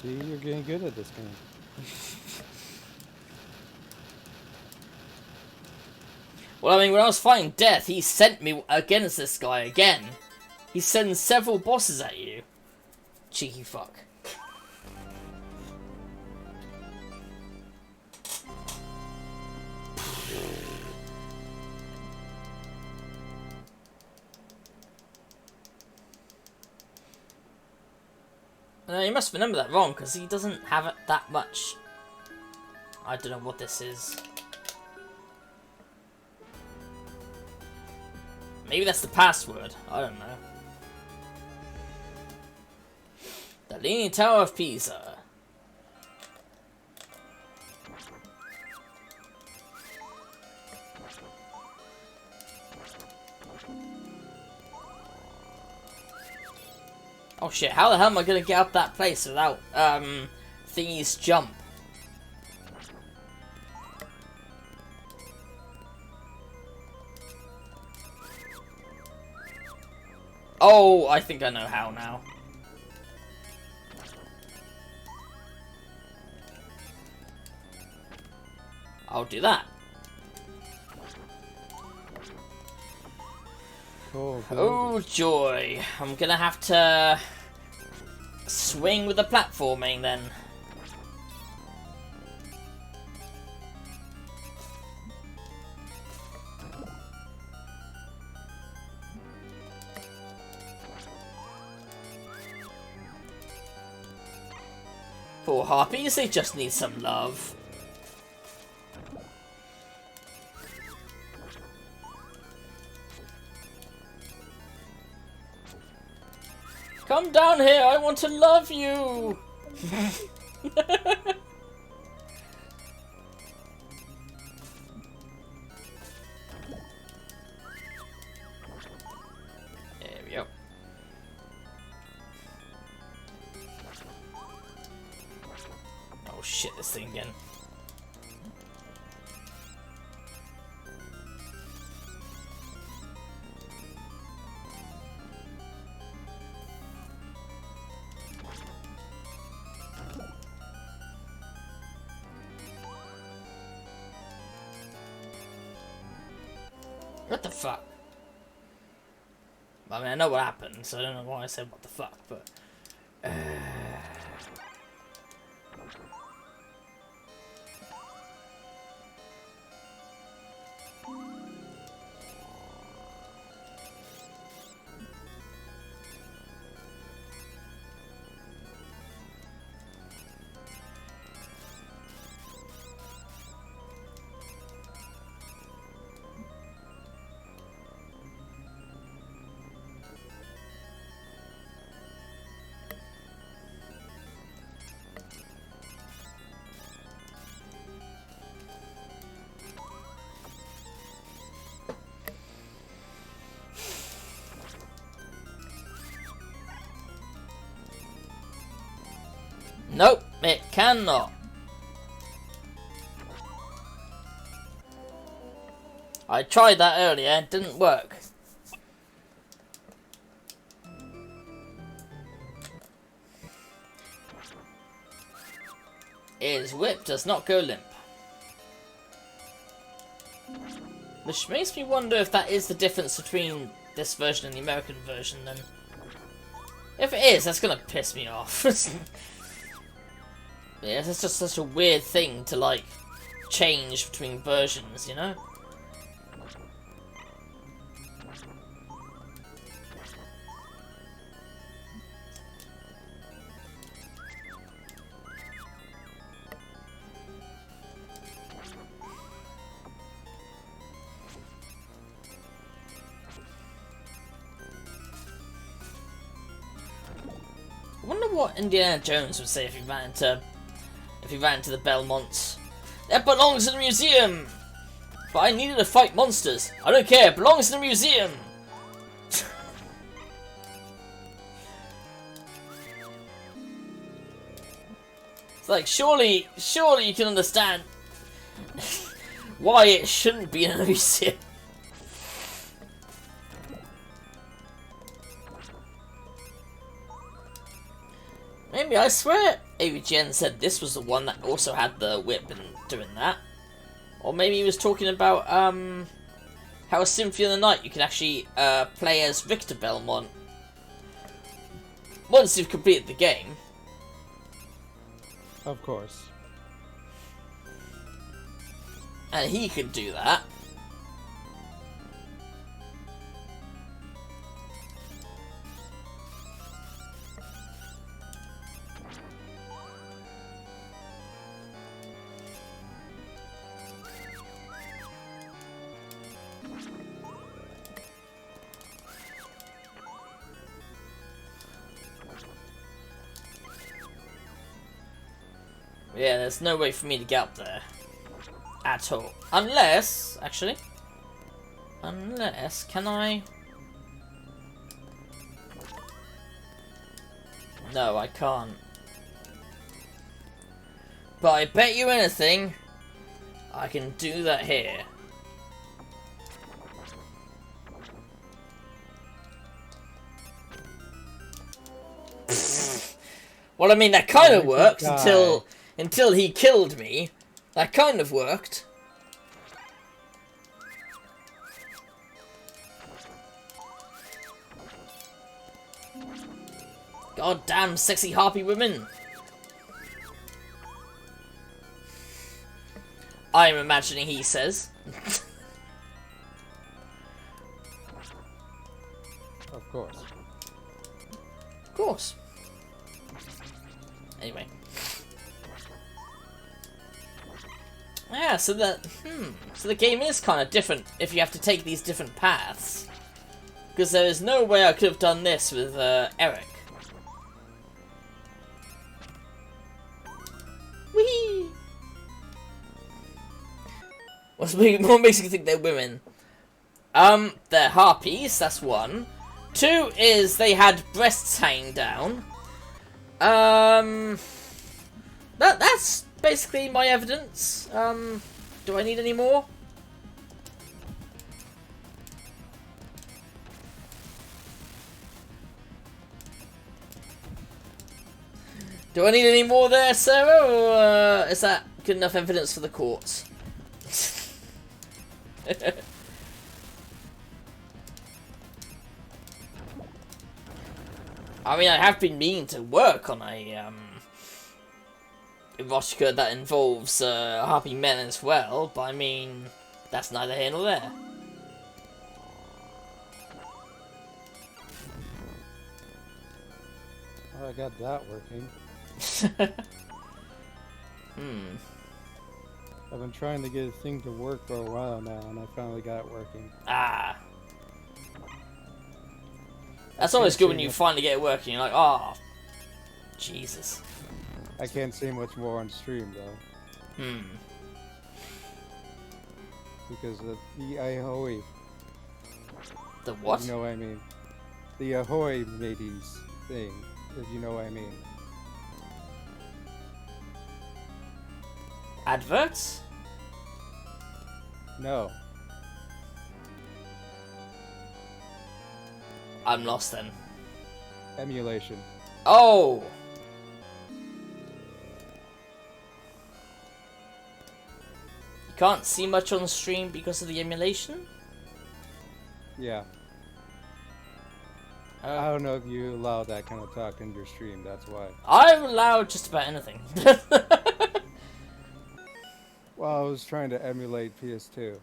S2: See, you're getting good at this game.
S1: Well, I mean, when I was fighting Death, he sent me against this guy again. He sends several bosses at you. Cheeky fuck. You must remember that wrong, because he doesn't have it that much. I don't know what this is. Maybe that's the password. I don't know. The Leaning Tower of Pisa. Oh shit, how the hell am I gonna get up that place without, thingy's jump? Oh, I think I know how now. I'll do that. Oh joy, I'm gonna have to swing with the platforming then. Poor harpies, they just need some love. Come down here, I want to love you! There we go. Oh shit, this thing again. What the fuck? I mean, I know what happened, so I don't know why I said what the fuck, but... Nope, it cannot. I tried that earlier, it didn't work. His whip does not go limp. Which makes me wonder if that is the difference between this version and the American version then. If it is, that's gonna piss me off. Yeah, it's just such a weird thing to, like, change between versions, you know? I wonder what Indiana Jones would say if he ran into the Belmonts. That belongs in the museum! But I needed to fight monsters. I don't care, it belongs in the museum! It's like, surely you can understand why it shouldn't be in a museum. Maybe, I swear AVGN said this was the one that also had the whip and doing that. Or maybe he was talking about, how Symphony of the Night you can actually play as Victor Belmont once you've completed the game.
S2: Of course.
S1: And he can do that. Yeah, there's no way for me to get up there. At all. Unless, actually. Unless, can I? No, I can't. But I bet you anything, I can do that here. Well, I mean, that kind of worked until he killed me. That kind of worked. God damn sexy harpy women. I'm imagining he says.
S2: Of course.
S1: Of course. Anyway. Yeah, so the game is kind of different if you have to take these different paths. Because there is no way I could have done this with Eric. Whee! What makes you think they're women? They're harpies, that's one. Two is they had breasts hanging down. That's basically my evidence. Do I need any more? Do I need any more there, Sarah, or is that good enough evidence for the courts? I mean, I have been meaning to work on a erotica that involves harpy men as well, but I mean, that's neither here nor there.
S2: Oh, I got that working. I've been trying to get a thing to work for a while now, and I finally got it working.
S1: Ah. That's always good when you finally get it working. You're like, oh, Jesus.
S2: I can't say much more on stream, though. Because of the Ahoy.
S1: The what?
S2: You know what I mean. The Ahoy mateys thing, if you know what I mean.
S1: Adverts?
S2: No.
S1: I'm lost then.
S2: Emulation.
S1: Oh! You can't see much on stream because of the emulation?
S2: Yeah. I don't know if you allow that kind of talk in your stream, that's why.
S1: I'm allowed just about anything.
S2: Well, I was trying to emulate PS2.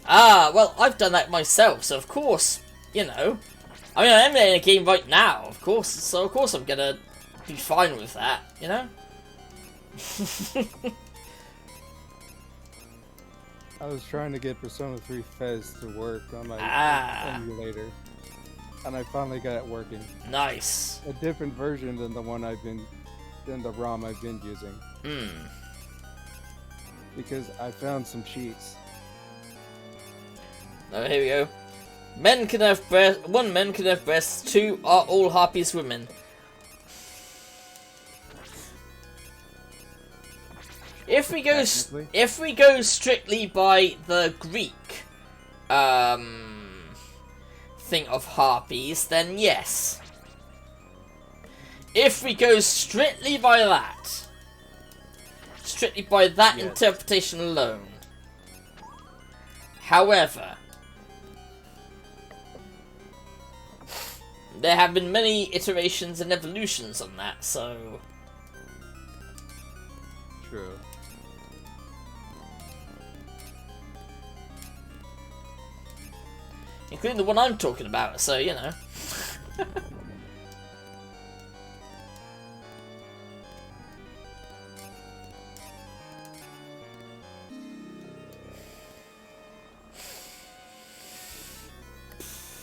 S1: Ah, well, I've done that myself, so of course, you know. I mean, I'm emulating a game right now, of course, so of course I'm gonna be fine with that, you know?
S2: I was trying to get Persona 3 Fez to work on my emulator, and I finally got it working.
S1: Nice.
S2: A different version than the one than the ROM I've been using. Because I found some cheats.
S1: Oh, here we go. Men can have breasts. One, men can have breasts. Two, are all harpies women. If we go strictly by the Greek thing of harpies, then yes. If we go strictly by that, interpretation alone. However, there have been many iterations and evolutions on that, so...
S2: True.
S1: Including the one I'm talking about, so, you know.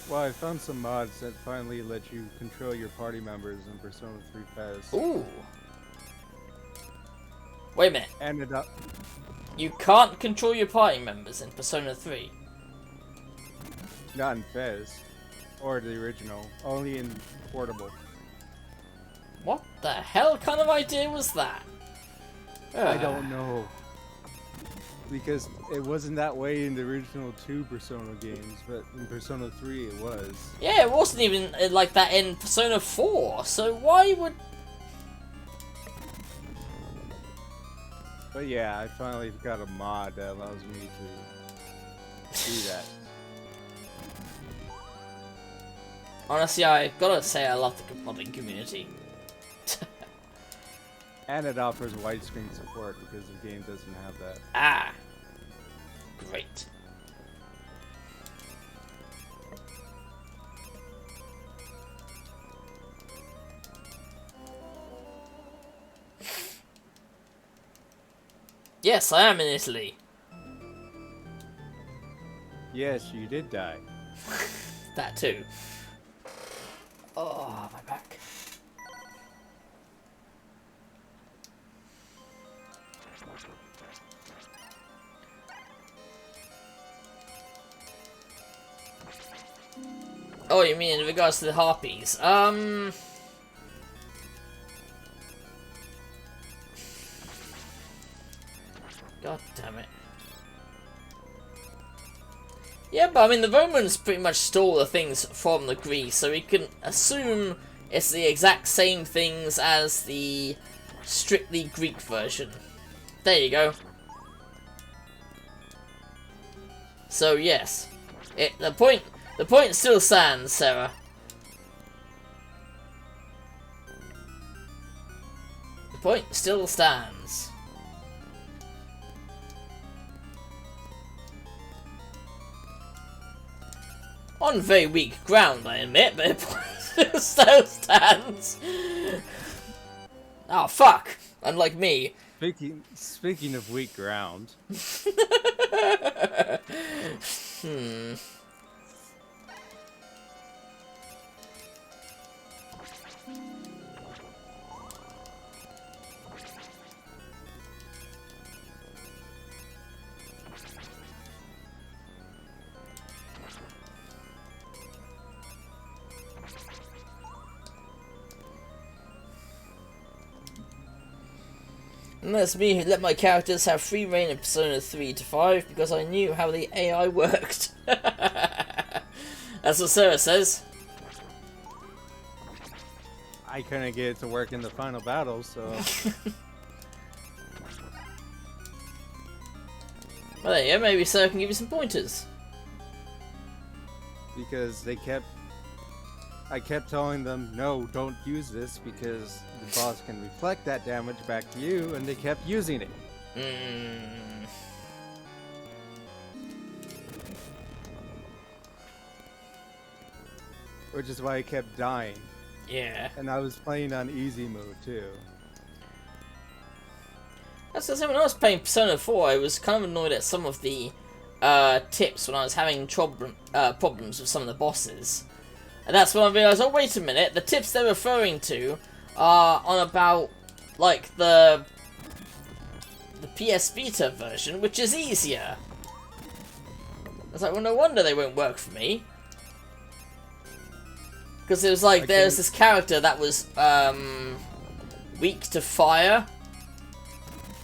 S2: Well, I found some mods that finally let you control your party members in Persona 3 Fez.
S1: Ooh. Wait a minute.
S2: And
S1: You can't control your party members in Persona 3.
S2: not in Fez. Or the original. Only in Portable.
S1: What the hell kind of idea was that?
S2: I don't know. Because it wasn't that way in the original 2 Persona games, but in Persona 3 it was.
S1: Yeah, it wasn't even like that in Persona 4, so why would...
S2: But yeah, I finally got a mod that allows me to do that.
S1: Honestly, I gotta say I love the modding community.
S2: And it offers widescreen support because the game doesn't have that.
S1: Ah. Great. Yes, I am in Italy.
S2: Yes, you did die.
S1: That too. Oh, my back. Oh, you mean in regards to the harpies? God damn it. Yeah, but I mean, the Romans pretty much stole the things from the Greeks, so we can assume it's the exact same things as the strictly Greek version. There you go. So yes, the point still stands, Sarah. The point still stands. On very weak ground, I admit, but it still stands. Oh, fuck! Unlike me.
S2: Speaking of weak ground.
S1: And that's me who let my characters have free reign in Persona 3 to 5 because I knew how the AI worked. That's what Sarah says.
S2: I couldn't get it to work in the final battle, so...
S1: Well, there you go, maybe Sarah can give you some pointers.
S2: Because I kept telling them, no, don't use this because the boss can reflect that damage back to you, and they kept using it. Which is why I kept dying.
S1: Yeah.
S2: And I was playing on easy mode too.
S1: That's because when I was playing Persona 4, I was kind of annoyed at some of the tips when I was having problems with some of the bosses. And that's when I realised, oh wait a minute, the tips they're referring to are on about, like, the PS Vita version, which is easier. I was like, well, no wonder they won't work for me. Because it was like, there's this character that was weak to fire.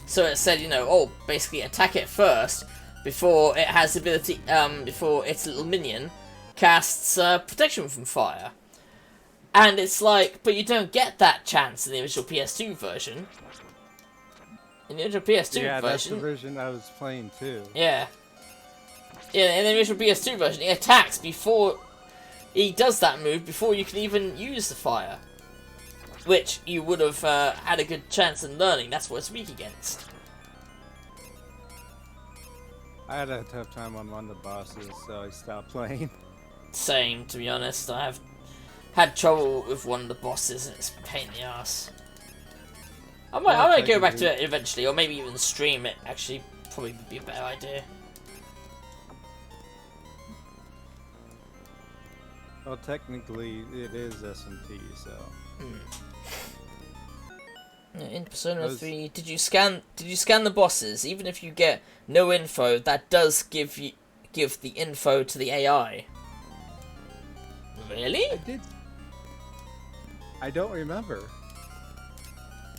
S1: So it said, you know, oh, basically attack it first before it has the ability, before its little minion casts protection from fire. And it's like, but you don't get that chance in the original PS2 version. In the original PS2 version...
S2: Yeah, that's the version I was playing too.
S1: Yeah. Yeah, in the original PS2 version, it attacks before he does that move before you can even use the fire. Which you would have had a good chance in learning. That's what it's weak against.
S2: I had a tough time on one of the bosses, so I stopped playing.
S1: Same, to be honest. I have had trouble with one of the bosses and it's a pain in the ass. I might go back to it eventually, or maybe even stream it. Actually, probably would be a better idea.
S2: Well, technically, it is SMT, so.
S1: In Persona 3, did you scan the bosses? Even if you get no info, that does give the info to the AI. Really?
S2: I did. I don't remember.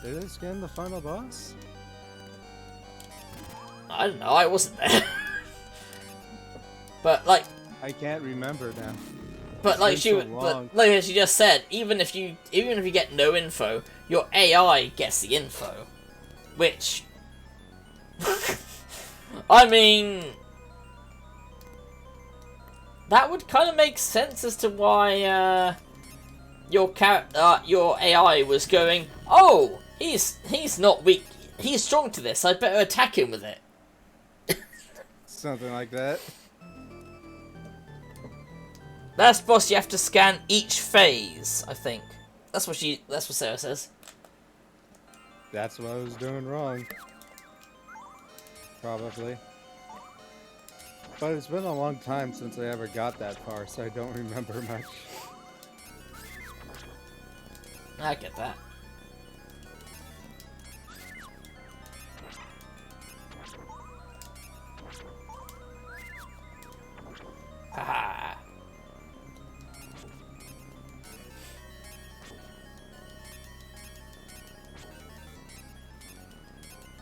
S2: Did I scan the final boss?
S1: I don't know. I wasn't there. But like,
S2: I can't remember now.
S1: but like as she just said, even if you get no info, your AI gets the info, which I mean, that would kind of make sense as to why your AI was going, oh, he's not weak, he's strong to this, I better attack him with it.
S2: Something like that.
S1: Last boss, you have to scan each phase, I think. That's what Sarah says.
S2: That's what I was doing wrong. Probably. But it's been a long time since I ever got that far, so I don't remember much.
S1: I get that. Haha.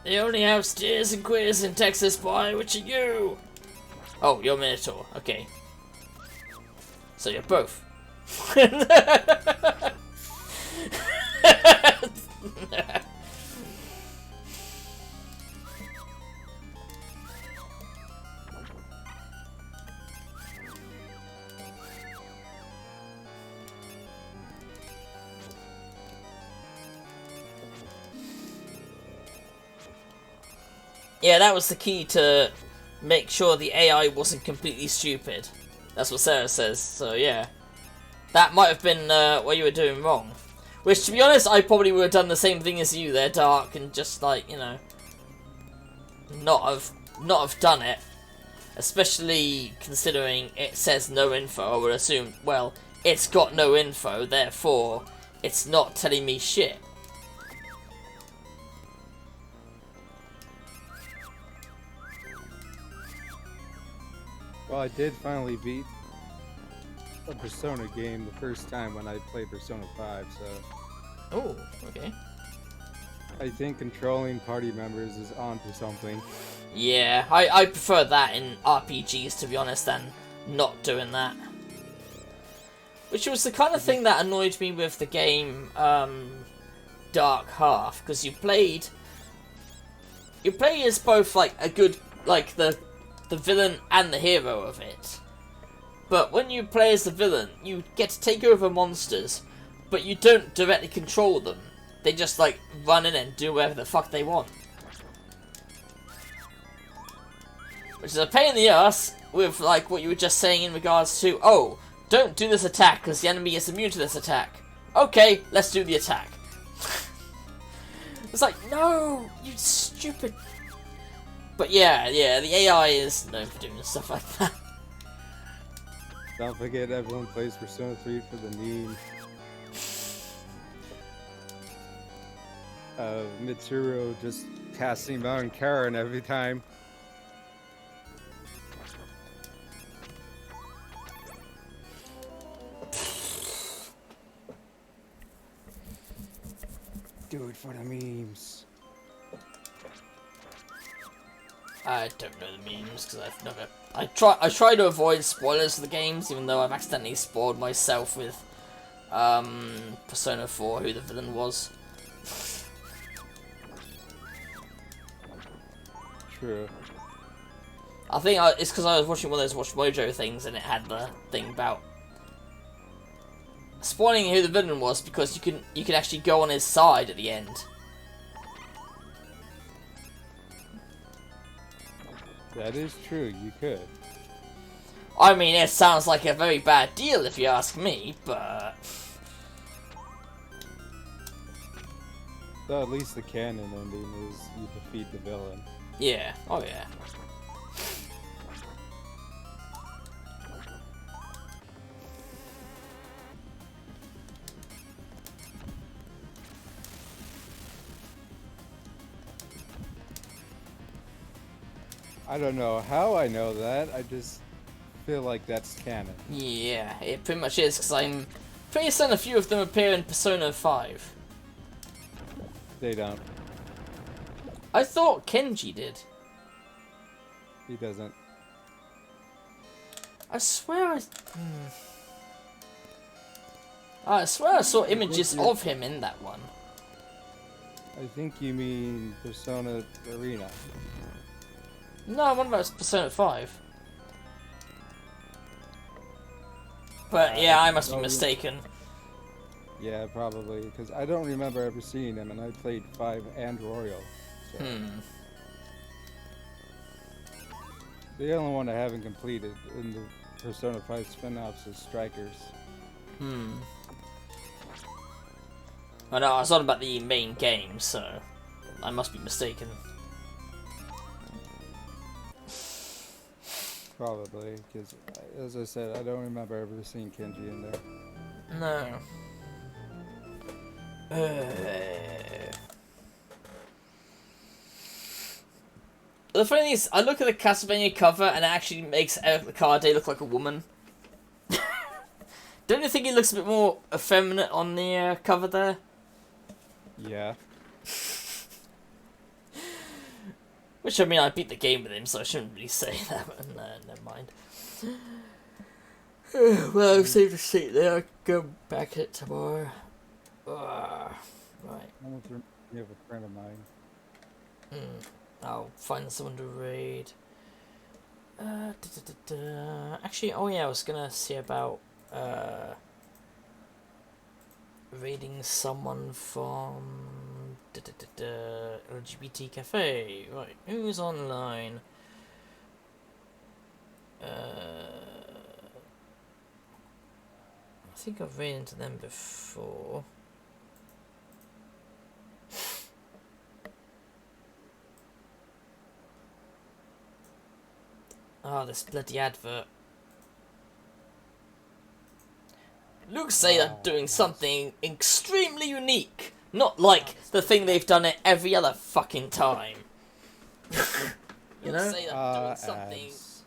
S1: They only have Steers and Quiz in Texas, boy. Which are you? Oh, you're Minotaur. Okay. So you're both. Yeah, that was the key to make sure the AI wasn't completely stupid. That's what Sarah says, so yeah. That might have been what you were doing wrong. Which, to be honest, I probably would have done the same thing as you there, Dark, and just, like, you know, not have done it. Especially considering it says no info, I would assume, well, it's got no info, therefore, it's not telling me shit.
S2: Well, I did finally beat a Persona game the first time when I played Persona 5, so
S1: Oh, okay.
S2: I think controlling party members is onto something.
S1: Yeah, I prefer that in RPGs, to be honest, than not doing that. Which was the kind of thing that annoyed me with the game Dark Half, because you play as both like a good, like the villain and the hero of it. But when you play as the villain, you get to take over monsters, but you don't directly control them. They just like run in and do whatever the fuck they want. Which is a pain in the ass with like what you were just saying in regards to, oh, don't do this attack because the enemy is immune to this attack. Okay, let's do the attack. It's like, no, you stupid. But yeah, the AI is known for doing stuff like that.
S2: Don't forget everyone plays Persona 3 for the meme of Mitsuru just casting Mount Karen every time. Do it for the memes.
S1: I don't know the memes because I've never. I try to avoid spoilers for the games, even though I've accidentally spoiled myself with Persona 4, who the villain was.
S2: True.
S1: I think it's because I was watching one of those Watch Mojo things, and it had the thing about spoiling who the villain was because you can actually go on his side at the end.
S2: That is true, you could.
S1: I mean, it sounds like a very bad deal if you ask me, but...
S2: So at least the canon ending is you defeat the villain.
S1: Yeah, oh yeah.
S2: I don't know how I know that, I just feel like that's canon.
S1: Yeah, it pretty much is, because I'm pretty certain a few of them appear in Persona 5.
S2: They don't.
S1: I thought Kenji did.
S2: He doesn't.
S1: I swear I swear I saw images of him in that one.
S2: I think you mean Persona Arena.
S1: No, one about Persona 5. But yeah, I must be mistaken.
S2: Yeah, probably, because I don't remember ever seeing him, and I played 5 and Royal. So. The only one I haven't completed in the Persona 5 spin-offs is Strikers.
S1: I know, I was on about the main game, so I must be mistaken.
S2: Probably, because as I said, I don't remember ever seeing Kenji in there.
S1: No. The funny thing is, I look at the Castlevania cover and it actually makes Lecarde look like a woman. Don't you think he looks a bit more effeminate on the cover there?
S2: Yeah.
S1: Which, I mean, I beat the game with him, so I shouldn't really say that, but never mind. Well, I'm safe to sit there. I'll go back at it tomorrow. Right.
S2: You have a friend of mine.
S1: I'll find someone to raid. Actually, oh yeah, I was gonna see about raiding someone from LGBT Cafe. Right, who's online? I think I've ran into them before. Oh, this bloody advert. Luke say I'm doing something extremely unique. Not like the thing they've done it every other fucking time. You know? Say I'm doing something.
S2: Ads.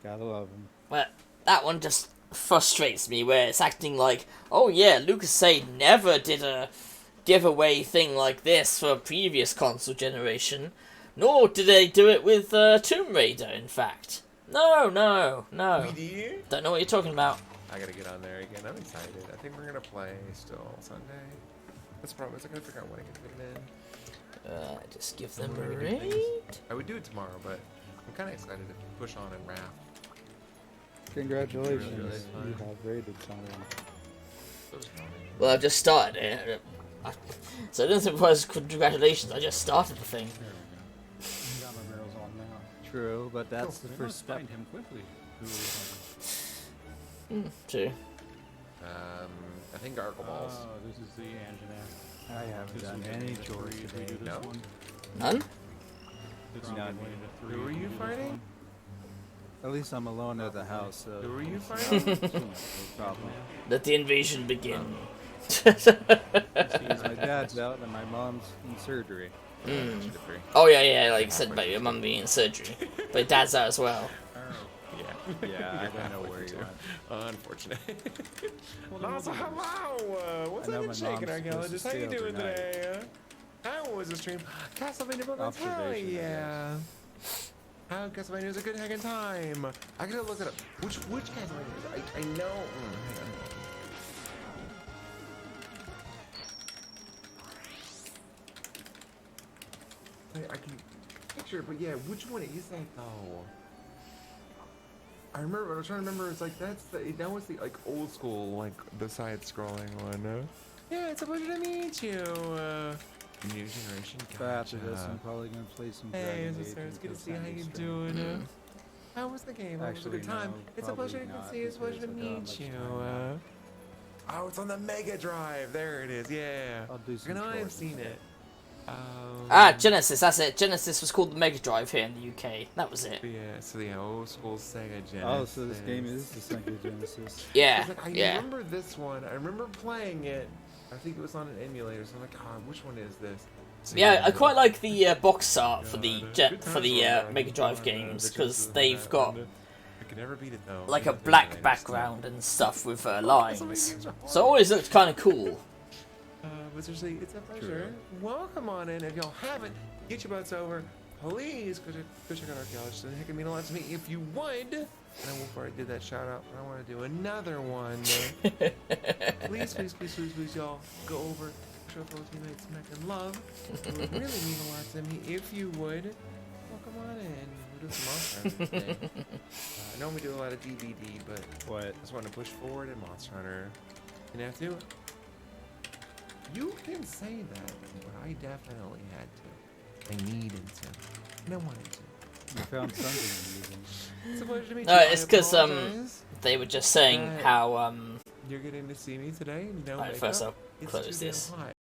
S2: Gotta love him.
S1: Well, that one just frustrates me, where it's acting like, oh yeah, Lucas say never did a giveaway thing like this for a previous console generation. Nor did they do it with Tomb Raider, in fact. No. Don't know what you're talking about.
S7: I gotta get on there again. I'm excited. I think we're gonna play still Sunday. That's the problem. I gotta figure out when I can fit it in.
S1: Just give them a raid.
S7: I would do it tomorrow, but I'm kind of excited to push on and wrap.
S2: Congratulations.
S7: Really
S2: You have rated someone.
S1: Well, I've just started it. So I don't think it was congratulations, I just started the thing.
S2: True, but that's the first step.
S8: Find him quickly.
S1: True.
S7: I think Gargle Balls.
S8: Oh, this is the engineer.
S2: I haven't done any chores today.
S7: No?
S1: None?
S2: None.
S7: Who are you fighting?
S2: At least I'm alone at the house, so
S7: Who are you fighting?
S2: no problem.
S1: Let the invasion begin.
S2: Because my dad's out and my mom's in surgery.
S1: Oh yeah, like you said about your mum being in surgery. But dad's out as well.
S2: Yeah, I don't know where you went.
S7: Unfortunate. Also, hello! What's
S2: I know
S7: up,
S2: my
S7: shaking
S2: mom's
S7: archaeologist? How you
S2: supposed to
S7: doing
S2: stay
S7: today? How was the stream? Castlevania Bloodlines, hell
S2: Observation, I
S7: yeah! How Castlevania was a good hanging time. I gotta look it up. Which Castlevania is it? I know. Hang on. I can picture it, but yeah, which one is that though? I remember. I was trying to remember. It's like that was the like old school like the side scrolling one. Yeah, it's a pleasure to meet you. New generation.
S2: But after this,
S7: Gotcha.
S2: I'm probably gonna play some
S7: Hey,
S2: Dragon
S7: it's
S2: Age
S7: good to
S2: until
S7: see how
S2: Sunday
S7: you
S2: stream.
S7: doing. How was the game? It was a
S2: Actually,
S7: good time.
S2: no,
S7: It's a pleasure
S2: probably
S7: to
S2: not,
S7: see you. It's a pleasure to
S2: because I don't have
S7: meet
S2: much
S7: you.
S2: time
S7: Oh, it's on the Mega Drive. There it is. Yeah.
S2: I'll do some
S7: I know I've
S2: chores
S7: seen
S2: instead.
S7: it.
S1: Genesis, that's it. Genesis was called the Mega Drive here in the UK. That was it.
S7: So the old school Sega Genesis.
S2: Oh, so this game is the Sega Genesis.
S1: Yeah,
S7: Like, I
S1: yeah.
S7: remember this one. I remember playing it. I think it was on an emulator. So I'm like, which one is this? So
S1: Yeah, I quite like the box art for the
S7: good times
S1: Mega Drive
S7: on,
S1: games
S7: the
S1: because
S7: Genesis and
S1: they've
S7: that,
S1: got
S7: and, I could never beat it though.
S1: like a
S7: Even the
S1: black
S7: emulator
S1: background and stuff with
S7: That's
S1: lines.
S7: amazing.
S1: So it always looked kind of cool.
S7: But seriously, it's a pleasure. Welcome on in. If y'all haven't, get your butts over. Please go check out Archaeologist. And heck, it mean a lot to me if you would. And I will before I did that shout out, I want to do another one. please, y'all go over, show fellow teammates smack and love. It would really mean a lot to me if you would. Welcome on in. We'll do some Monster Hunter today. I know we do a lot of DVD, but
S2: What?
S7: I just want to push forward in Monster Hunter. You have to. You can say that, but I definitely had to. I needed to. And I wanted to.
S2: You found something amusing.
S7: It's a pleasure to meet
S1: No,
S7: you.
S1: it's
S7: I
S1: 'cause,
S7: apologize.
S1: They were just saying how
S7: You're getting to see me today. No
S1: Alright,
S7: makeup.
S1: first I'll
S7: It's
S1: close
S7: too damn
S1: this.
S7: hot.